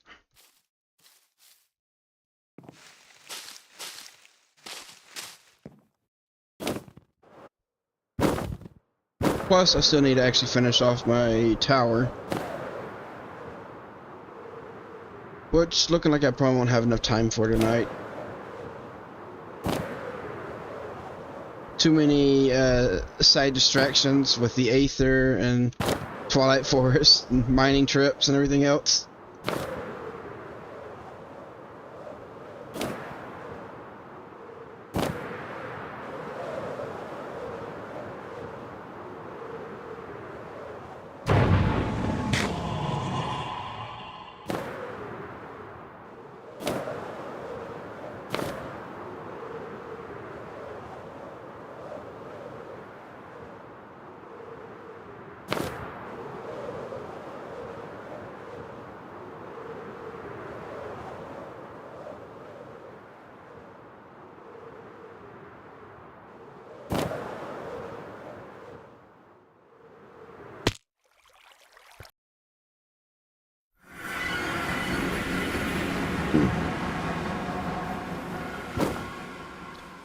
Plus, I still need to actually finish off my tower. Which, looking like I probably won't have enough time for tonight. Too many side distractions with the Aether and Twilight Forest and mining trips and everything else.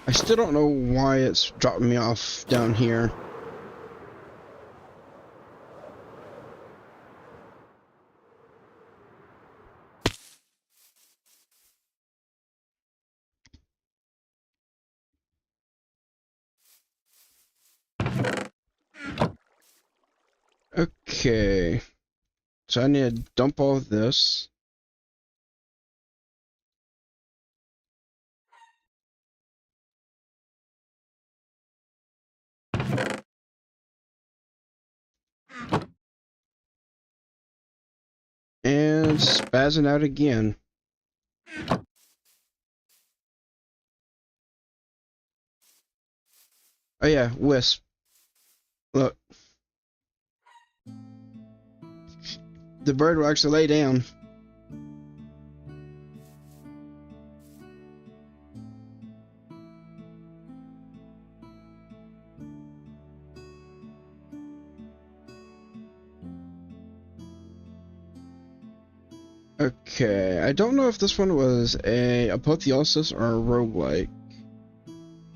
I still don't know why it's dropping me off down here. Okay, so I need to dump all of this. And spazzing out again. Oh yeah, Wisp. Look. The bird will actually lay down. Okay, I don't know if this one was a apotheosis or a roguelike.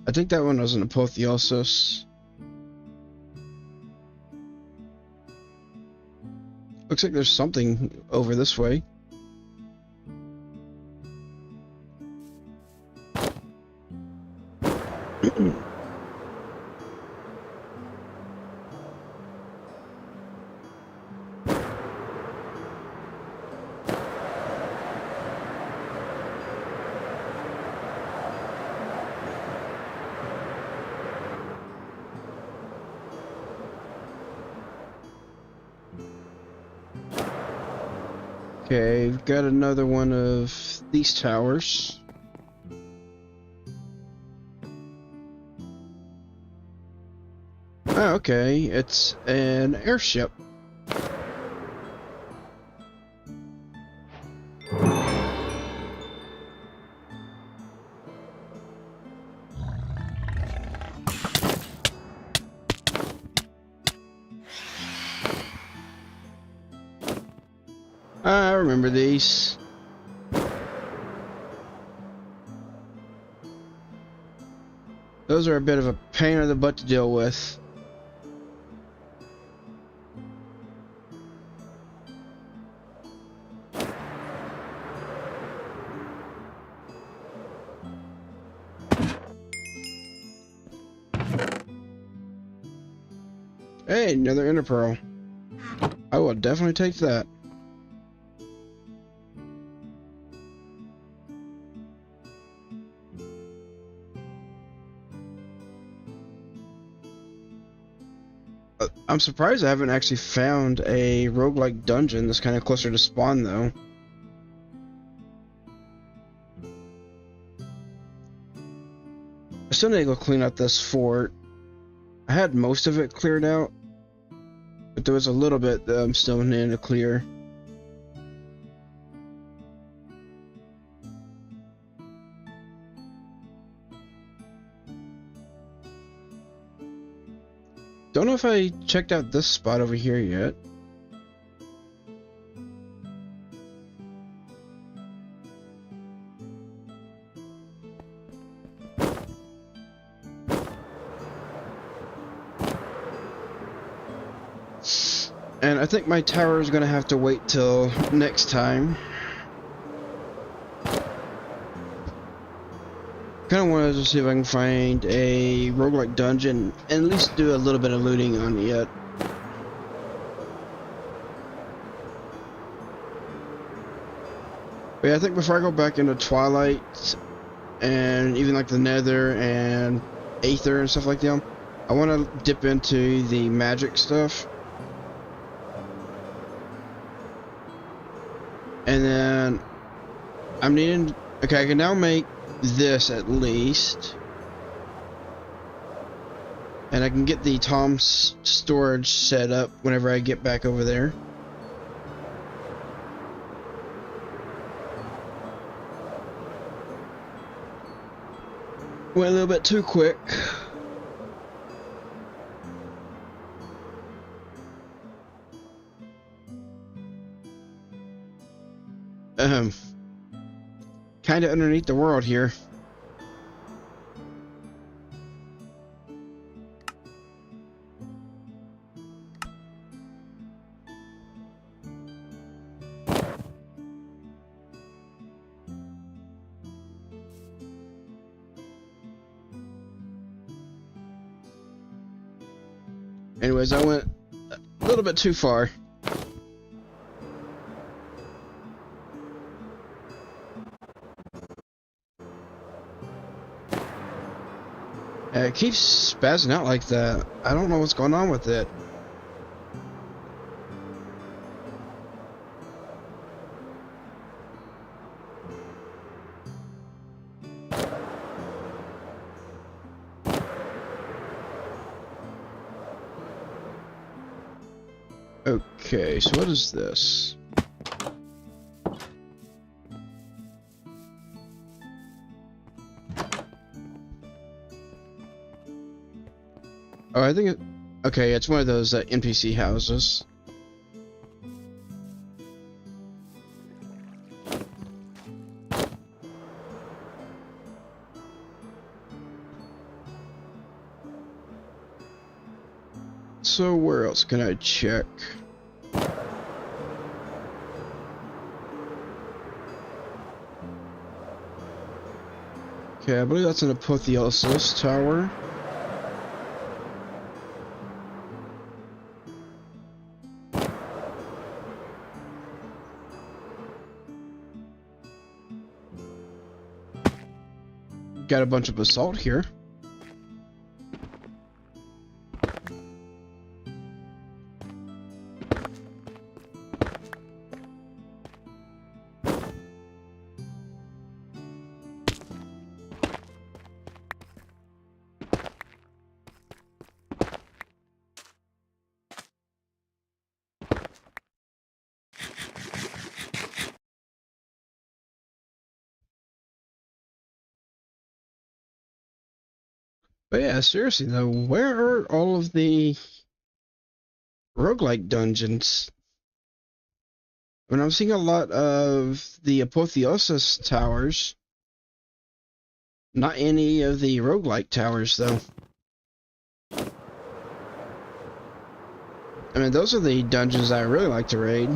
I think that one was an apotheosis. Looks like there's something over this way. Okay, we've got another one of these towers. Oh, okay, it's an airship. I remember these. Those are a bit of a pain in the butt to deal with. Hey, another Ender Pearl. I will definitely take that. I'm surprised I haven't actually found a roguelike dungeon that's kind of closer to spawn, though. I still need to go clean up this fort. I had most of it cleared out, but there was a little bit that I'm still needing to clear. Don't know if I checked out this spot over here yet. And I think my tower is going to have to wait till next time. Kind of wanted to see if I can find a roguelike dungeon and at least do a little bit of looting on it yet. But yeah, I think before I go back into Twilight and even like the Nether and Aether and stuff like that, I want to dip into the magic stuff. And then I'm needing, okay, I can now make this at least, and I can get the Tom's storage set up whenever I get back over there. Went a little bit too quick. kind of underneath the world here. Anyways, I went a little bit too far. It keeps spazzing out like that. I don't know what's going on with it. Okay, so what is this? Oh, I think it... Okay, it's one of those NPC houses. So where else can I check? Okay, I believe that's an apotheosis tower. Got a bunch of basalt here. But yeah, seriously though, where are all of the roguelike dungeons? I mean, I'm seeing a lot of the apotheosis towers. Not any of the roguelike towers though. I mean, those are the dungeons I really like to raid.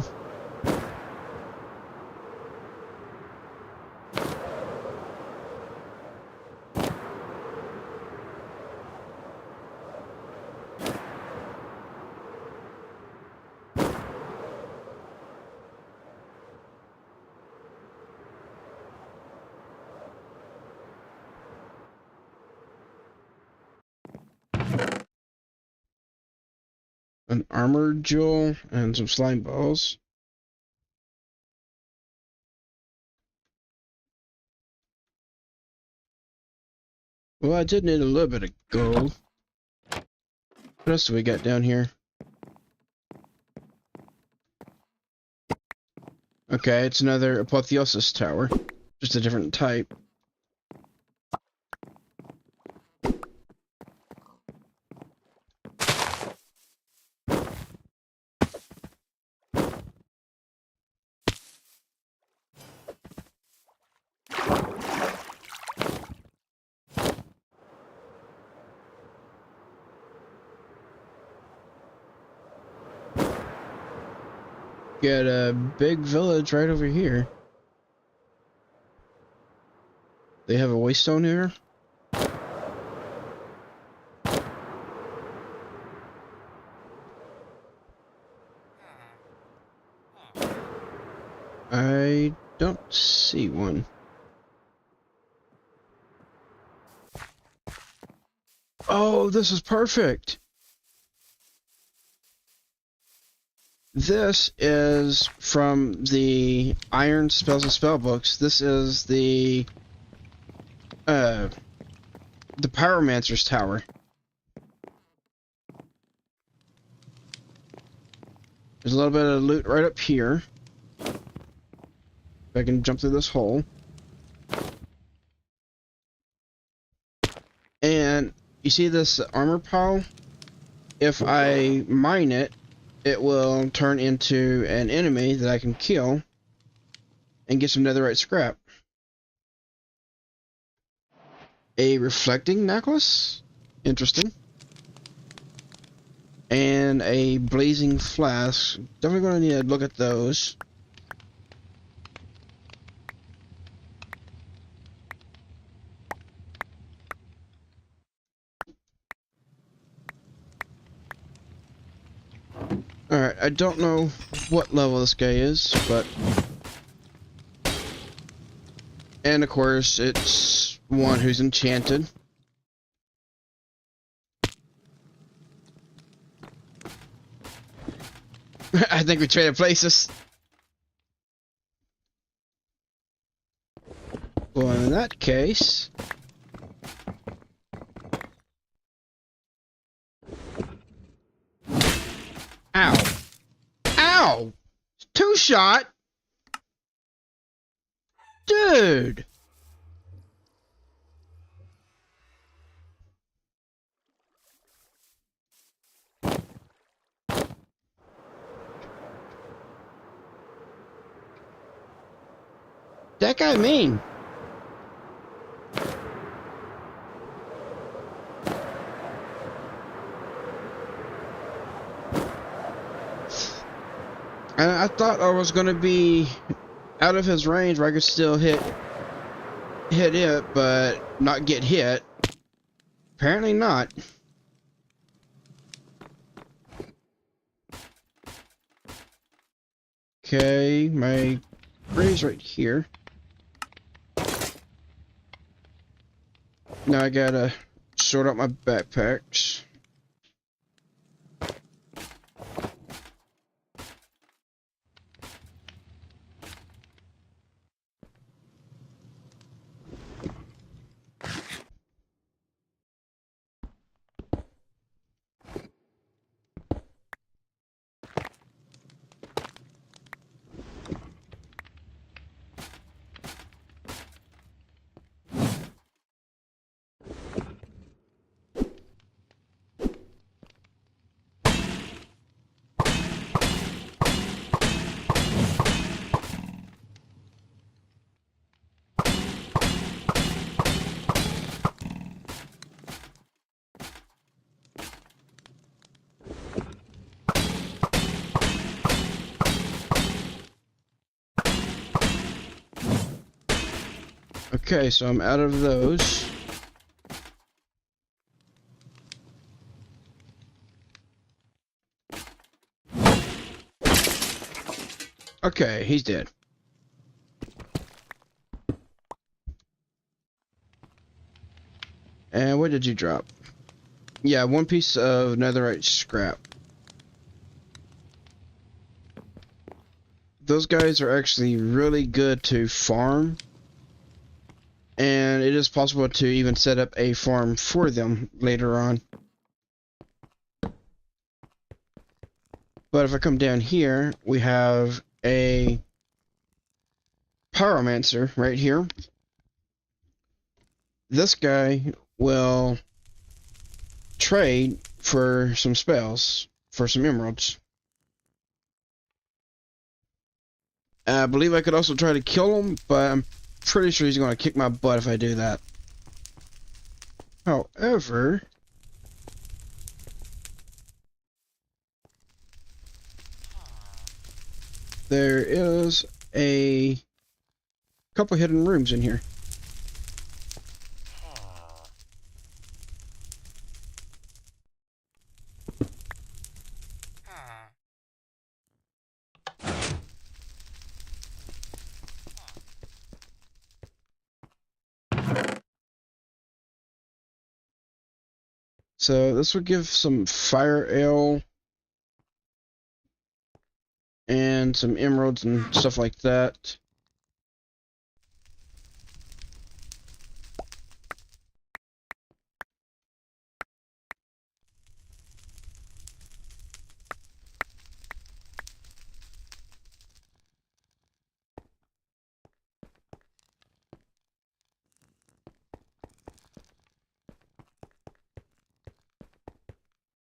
An armored jewel and some slime balls. Well, I did need a little bit of gold. What else do we got down here? Okay, it's another apotheosis tower. Just a different type. Got a big village right over here. They have a waystone here. I don't see one. Oh, this is perfect. This is from the Iron Spells and Spellbooks. This is the Pyromancer's Tower. There's a little bit of loot right up here. If I can jump through this hole. And you see this armor pile? If I mine it, it will turn into an enemy that I can kill and get some netherite scrap. A reflecting necklace? Interesting. And a blazing flask. Definitely gonna need to look at those. Alright, I don't know what level this guy is, but... And of course, it's one who's enchanted. I think we traded places. Well, in that case... Ow! Ow! Two shot? Dude! That guy mean. And I thought I was gonna be out of his range where I could still hit it, but not get hit. Apparently not. Okay, my prey's right here. Now I gotta sort out my backpacks. Okay, so I'm out of those. Okay, he's dead. And what did you drop? Yeah, one piece of netherite scrap. Those guys are actually really good to farm. And it is possible to even set up a farm for them later on. But if I come down here, we have a pyromancer right here. This guy will trade for some spells, for some emeralds. I believe I could also try to kill him, but I'm pretty sure he's going to kick my butt if I do that. However, there is a couple hidden rooms in here. So this would give some fire ale and some emeralds and stuff like that.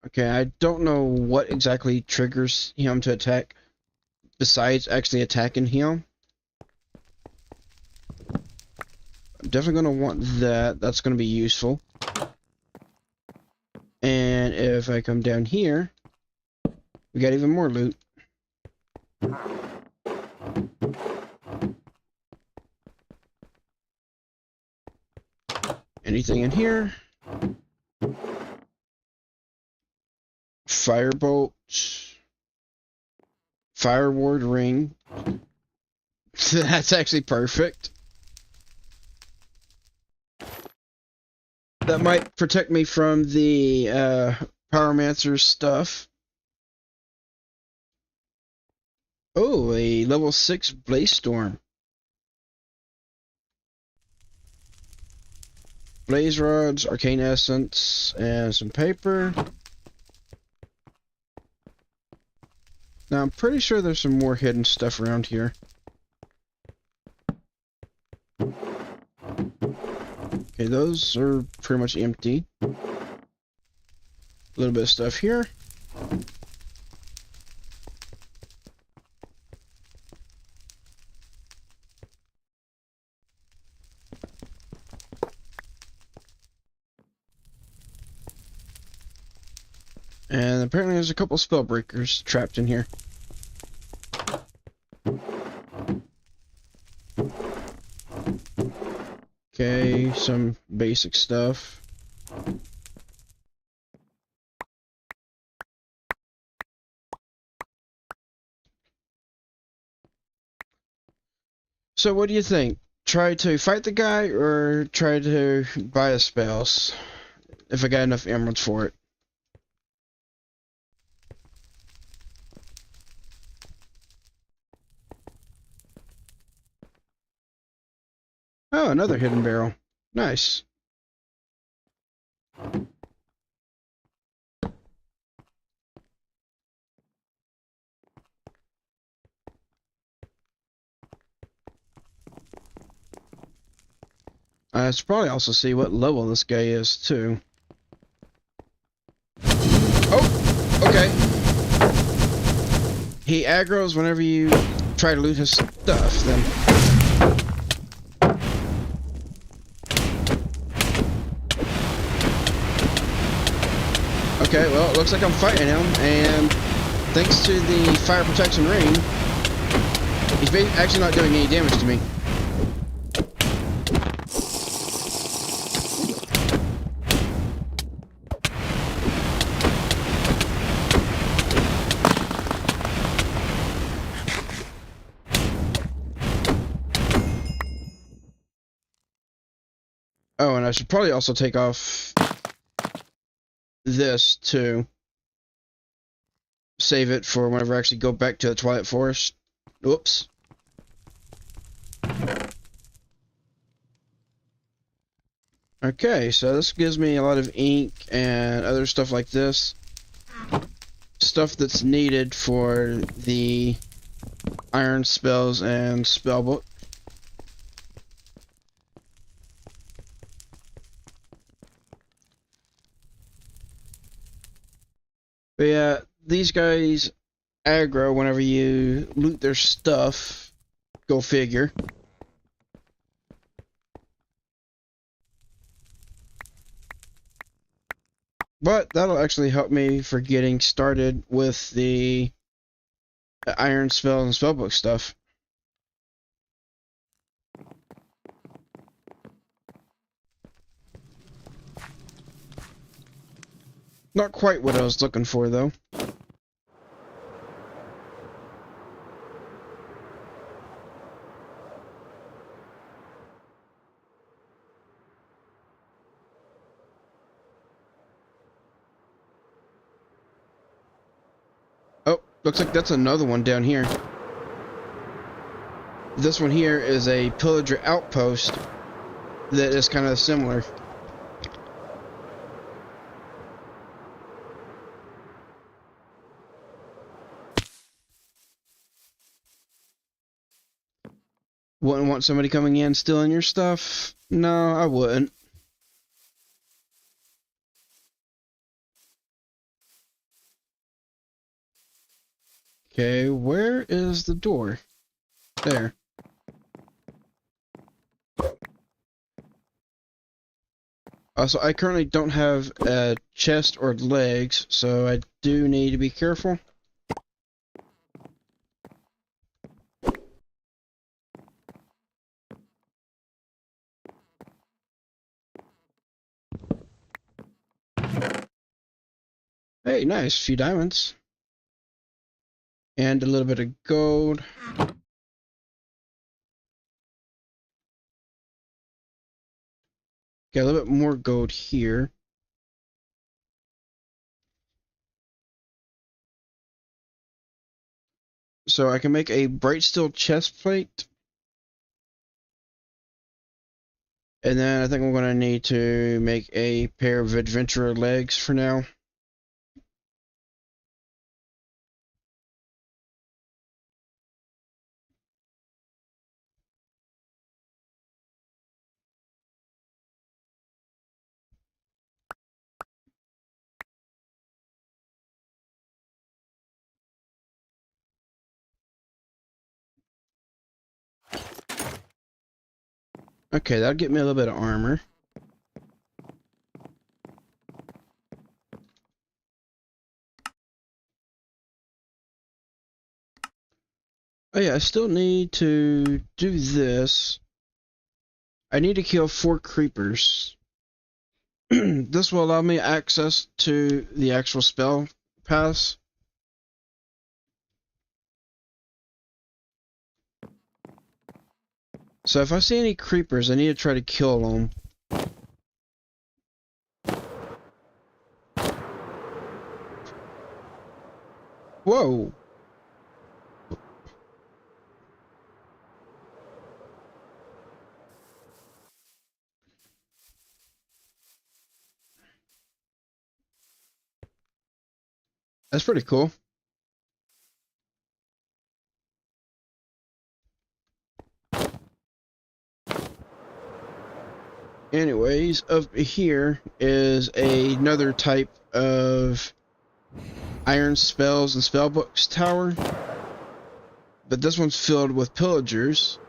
Okay, I don't know what exactly triggers him to attack, besides actually attacking him. definitely going to want that. That's going to be useful. And if I come down here, we got even more loot. Anything in here? Firebolt. Fire ward ring. That's actually perfect. That might protect me from the Pyromancer stuff. Oh, a level 6 Blaze Storm. Blaze rods, arcane essence, and some paper. Now I'm pretty sure there's some more hidden stuff around here. Okay, those are pretty much empty. A little bit of stuff here. And apparently there's a couple spell breakers trapped in here. Okay, some basic stuff. So what do you think? Try to fight the guy or try to buy his spells? If I got enough emeralds for it. Oh, another hidden barrel. Nice. I should probably also see what level this guy is, too. Oh! Okay. He aggroes whenever you try to loot his stuff, then. Okay, well, it looks like I'm fighting him, and thanks to the fire protection ring, he's actually not doing any damage to me. Oh, and I should probably also take off this, too. Save it for whenever I actually go back to the Twilight Forest. Whoops. Okay, so this gives me a lot of ink and other stuff like this. Stuff that's needed for the iron spells and spellbook. But yeah, these guys aggro whenever you loot their stuff. Go figure. But that'll actually help me for getting started with the iron spell and spellbook stuff. Not quite what I was looking for, though. Oh, looks like that's another one down here. This one here is a pillager outpost that is kind of similar. Wouldn't want somebody coming in stealing your stuff? No, I wouldn't. Okay, where is the door? There. Also, I currently don't have a chest or legs, so I do need to be careful. Hey, nice. Few diamonds. And a little bit of gold. Got a little bit more gold here. So I can make a bright steel chest plate. And then I think I'm going to need to make a pair of adventurer legs for now. Okay, that'll get me a little bit of armor. Oh yeah, I still need to do this. I need to kill 4 creepers. This will allow me access to the actual spell pass. So if I see any creepers, I need to try to kill them. Whoa! That's pretty cool. Anyways, up here is another type of iron spells and spellbooks tower. But this one's filled with pillagers.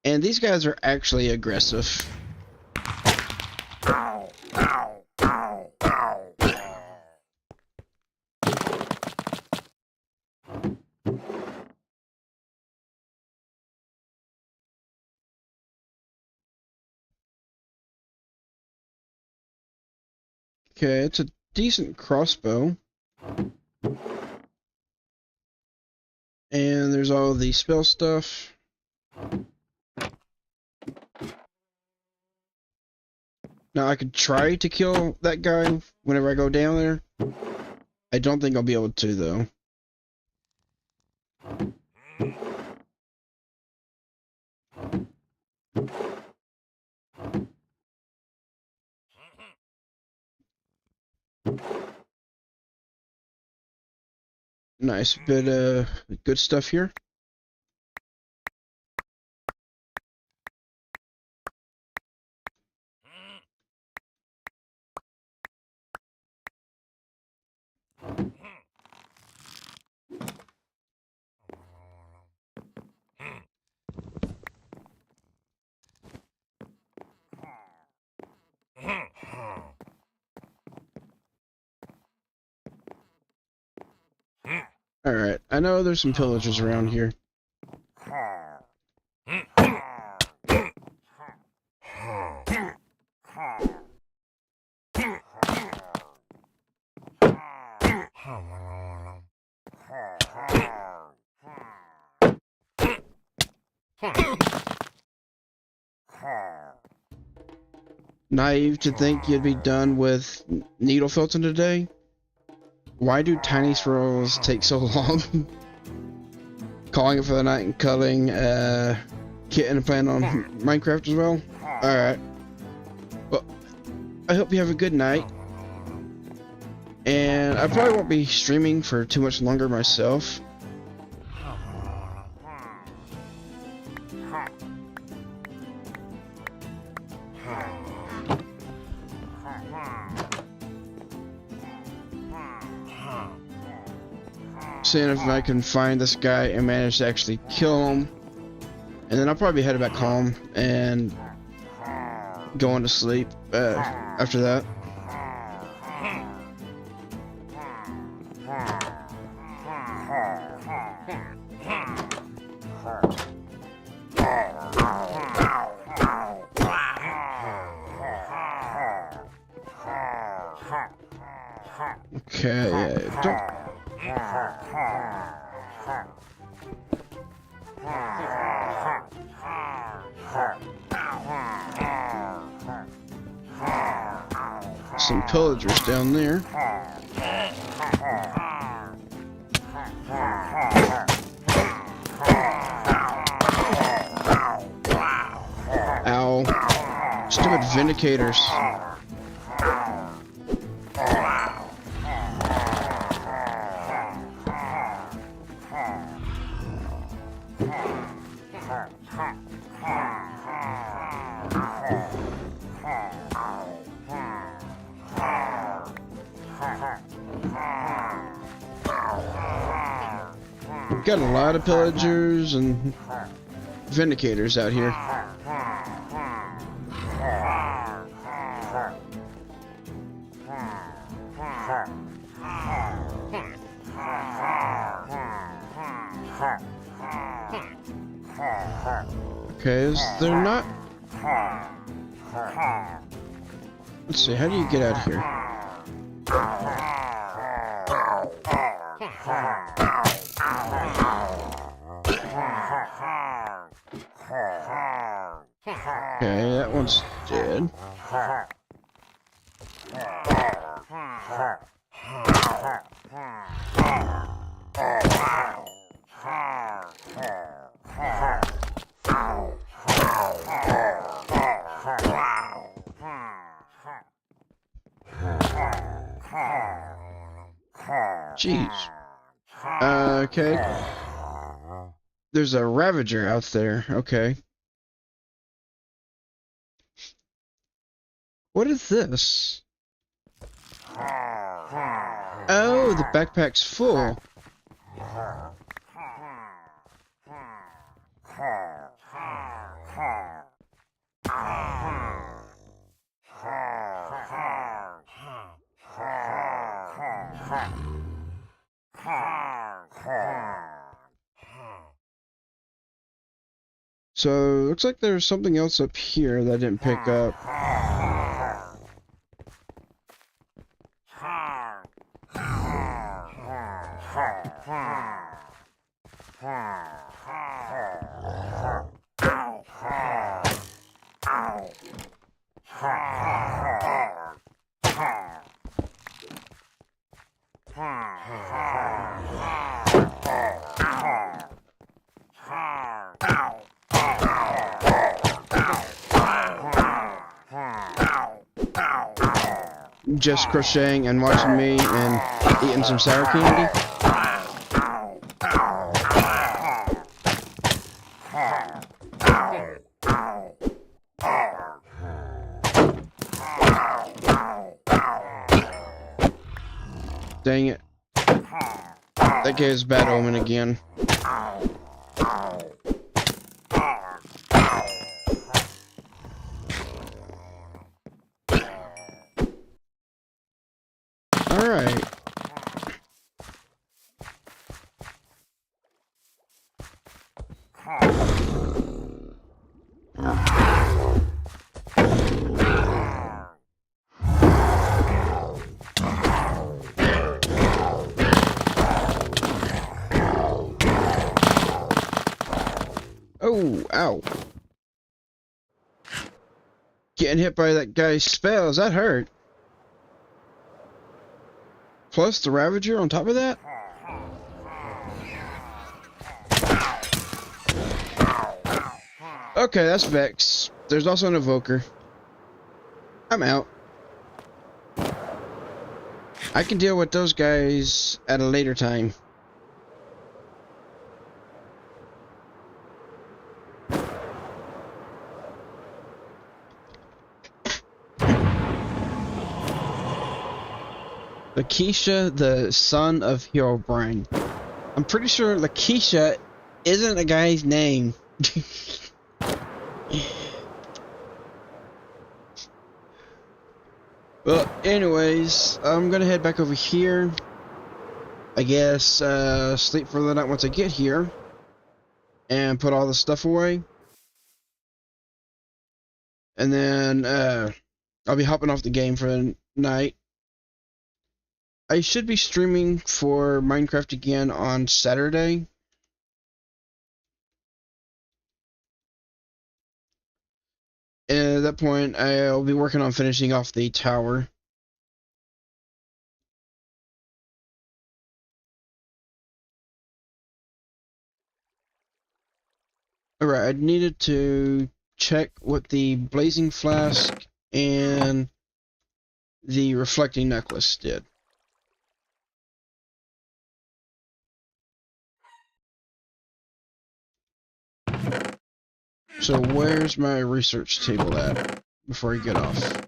And these guys are actually aggressive. Okay, it's a decent crossbow. And there's all the spell stuff. Now I could try to kill that guy whenever I go down there. I don't think I'll be able to though. Nice bit of good stuff here. Alright, I know there's some pillagers around here. Naive to think you'd be done with needle felting today? Why do tiny squirrels take so long? Calling it for the night and cuddling kitten and playing on Minecraft as well? Alright. Well, I hope you have a good night. And I probably won't be streaming for too much longer myself. Seeing if I can find this guy and manage to actually kill him. And then I'll probably head back home and going to sleep after that. Okay, yeah, don't. Some pillagers down there. Ow. Stupid vindicators. We've got a lot of pillagers and vindicators out here. Okay, is there not? Let's see, how do you get out of here? Okay, that one's dead. Jeez. Okay. There's a Ravager out there. Okay. What is this? Oh, the backpack's full. So, looks like there's something else up here that I didn't pick up. Just crocheting and watching me and eating some sour candy. Dang it. That guy's bad omen again. Alright. Oh, ow. Getting hit by that guy's spells, that hurt. Plus the Ravager on top of that? Okay, that's Vex. There's also an Evoker. I'm out. I can deal with those guys at a later time. Lakeisha, the son of Herobrine. I'm pretty sure Lakeisha isn't a guy's name. Well, anyways, I'm gonna head back over here. I guess sleep for the night once I get here and put all the stuff away. And then I'll be hopping off the game for the night. I should be streaming for Minecraft again on Saturday. And at that point, I'll be working on finishing off the tower. Alright, I needed to check what the blazing flask and the reflecting necklace did. So where's my research table at before I get off?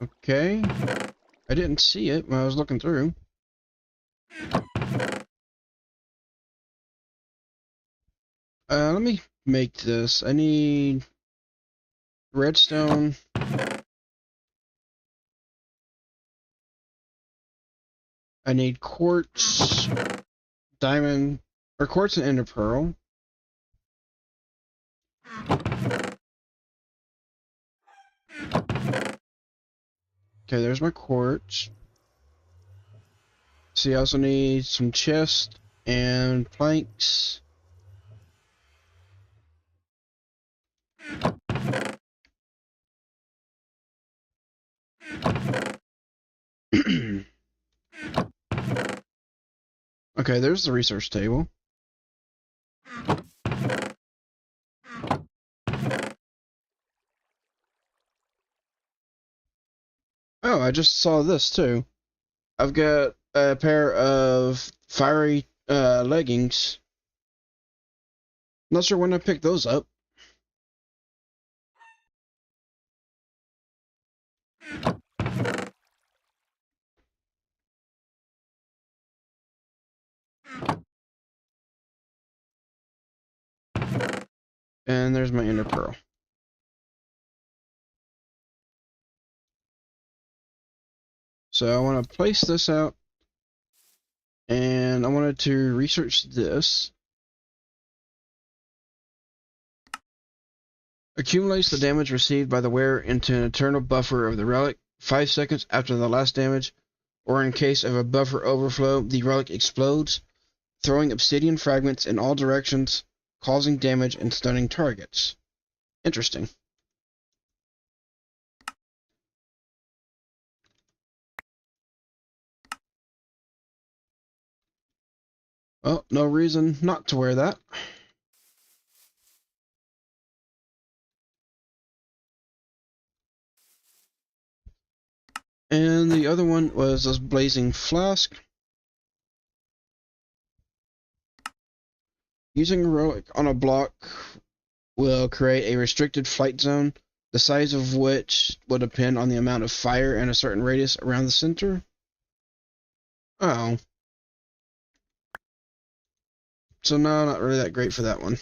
Okay, I didn't see it when I was looking through. Let me make this. I need redstone. I need quartz, diamond, or quartz and ender pearl. Okay, there's my quartz. See, I also need some chest and planks. Okay, there's the research table. Oh, I just saw this too. I've got a pair of fiery leggings. Not sure when I picked those up. And there's my ender pearl. So I want to place this out, and I wanted to research this. Accumulates the damage received by the wearer into an eternal buffer of the relic 5 seconds after the last damage, or in case of a buffer overflow, the relic explodes, throwing obsidian fragments in all directions, causing damage and stunning targets. Interesting. Well, no reason not to wear that. And the other one was this blazing flask. Using a relic on a block will create a restricted flight zone, the size of which will depend on the amount of fire in a certain radius around the center. Oh. So no, not really that great for that one.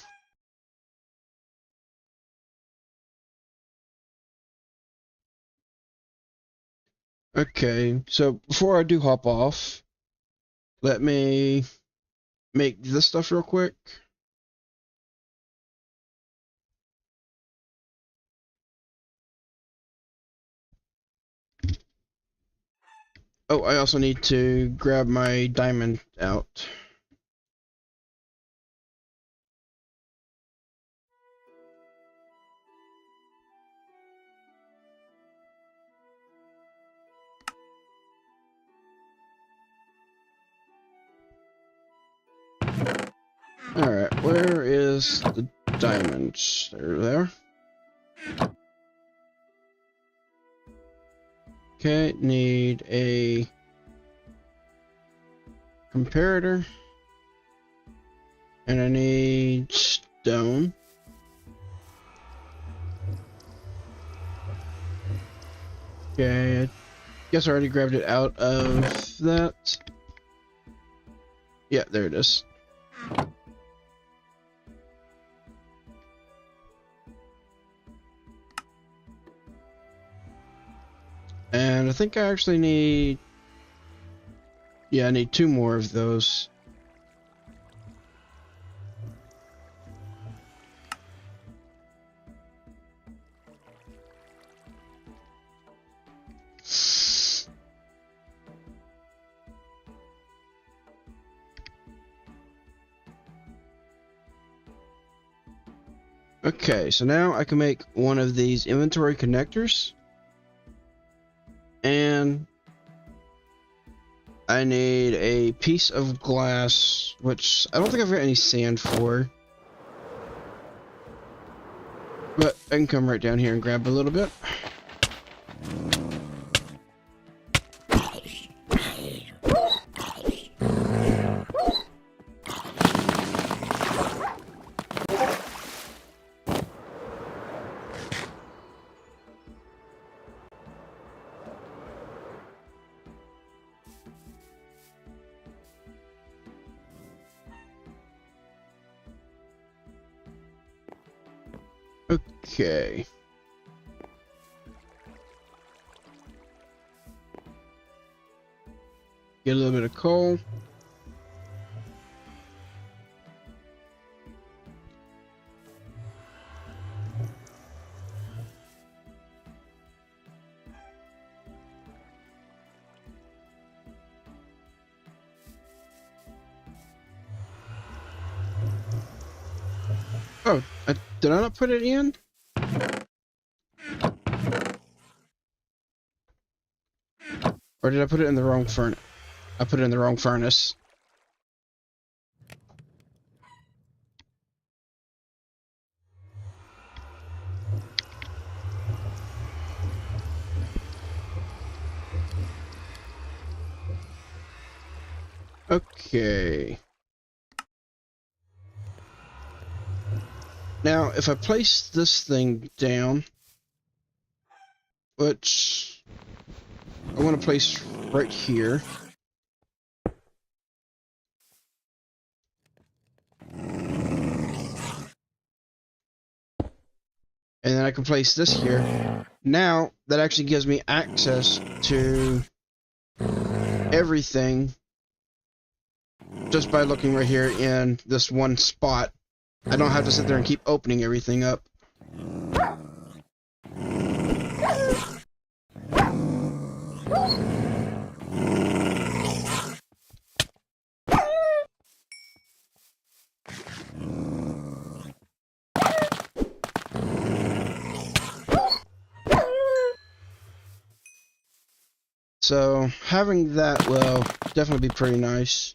Okay, so before I do hop off, let me make this stuff real quick. Oh, I also need to grab my diamond out. Alright, where is the diamonds? They're there. Okay, need a comparator. And I need stone. Okay, I Guess I already grabbed it out of that. Yeah, there it is. And I think I actually need... Yeah, I need 2 more of those. Okay, so now I can make one of these inventory connectors. And I need a piece of glass, which I don't think I've got any sand for. But I can come right down here and grab a little bit. Okay. Get a little bit of coal. Oh, did I not put it in? Or did I put it in the wrong furnace? I put it in the wrong furnace. Okay. Now, if I place this thing down, which I want to place right here. And then I can place this here. Now, that actually gives me access to everything just by looking right here in this one spot. I don't have to sit there and keep opening everything up. So having that will definitely be pretty nice.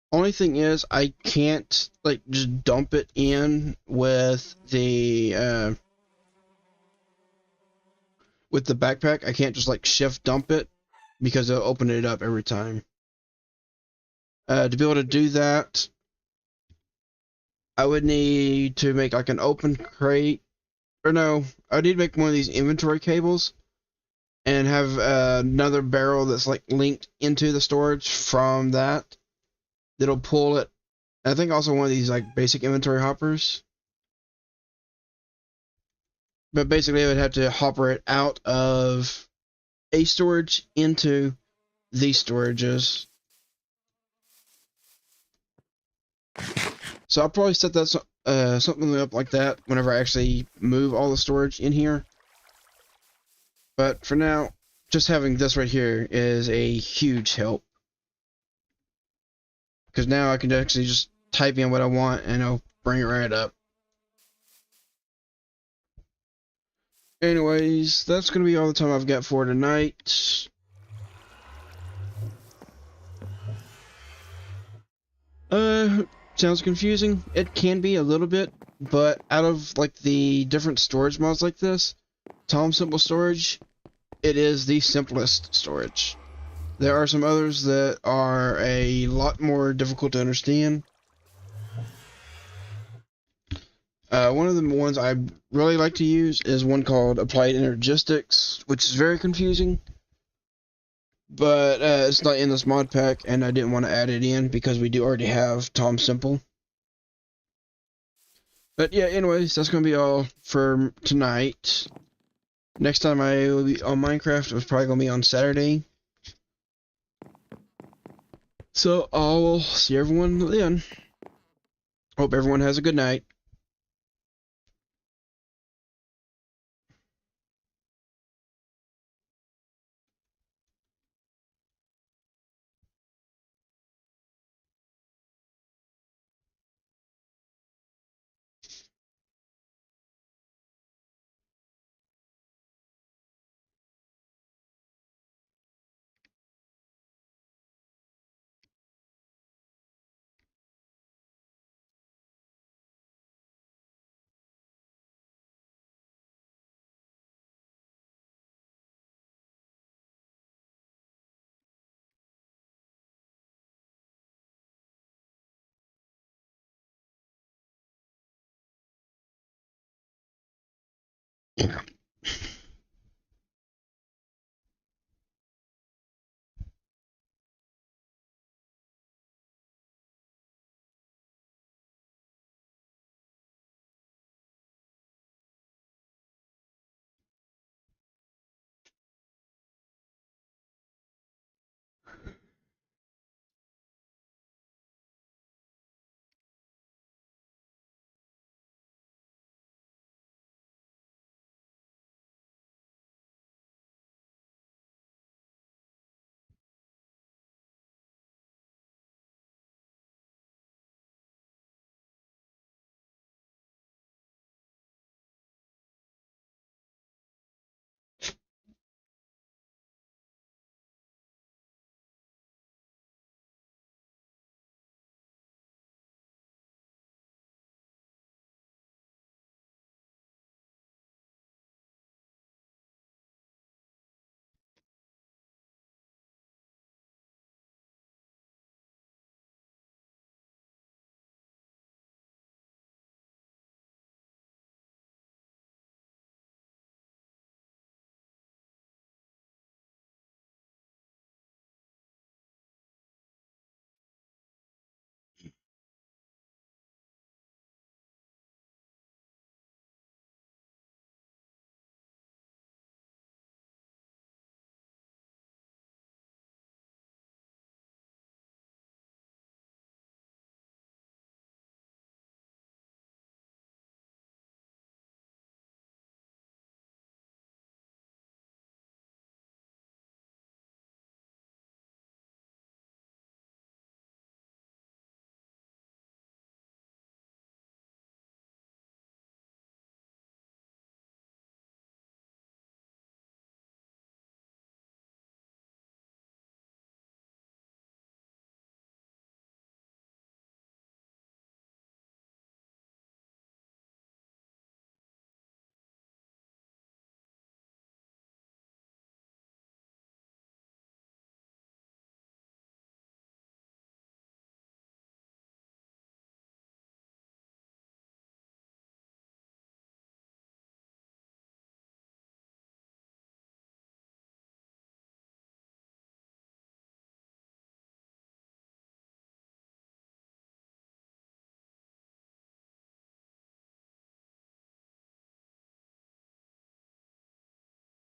Only thing is, I can't like just dump it in with the backpack. I can't just like shift dump it because it'll open it up every time. To be able to do that, I would need to make like an open crate. Or no, I need to make one of these inventory cables and have another barrel that's like linked into the storage from that. That'll pull it. I think also one of these like basic inventory hoppers. But basically I would have to hopper it out of a storage into these storages. So I'll probably set that something up like that whenever I actually move all the storage in here. But for now, just having this right here is a huge help. Because now I can actually just type in what I want and it'll bring it right up. Anyways, that's going to be all the time I've got for tonight. Sounds confusing. It can be a little bit, but out of like the different storage mods like this, Tom Simple Storage, it is the simplest storage. There are some others that are a lot more difficult to understand. One of the ones I really like to use is one called Applied Energistics, which is very confusing, but it's not in this mod pack, and I didn't want to add it in because we do already have Tom Simple. But yeah, anyways, that's going to be all for tonight. Next time I will be on Minecraft, it's probably going to be on Saturday. So I'll see everyone then. Hope everyone has a good night. Yeah.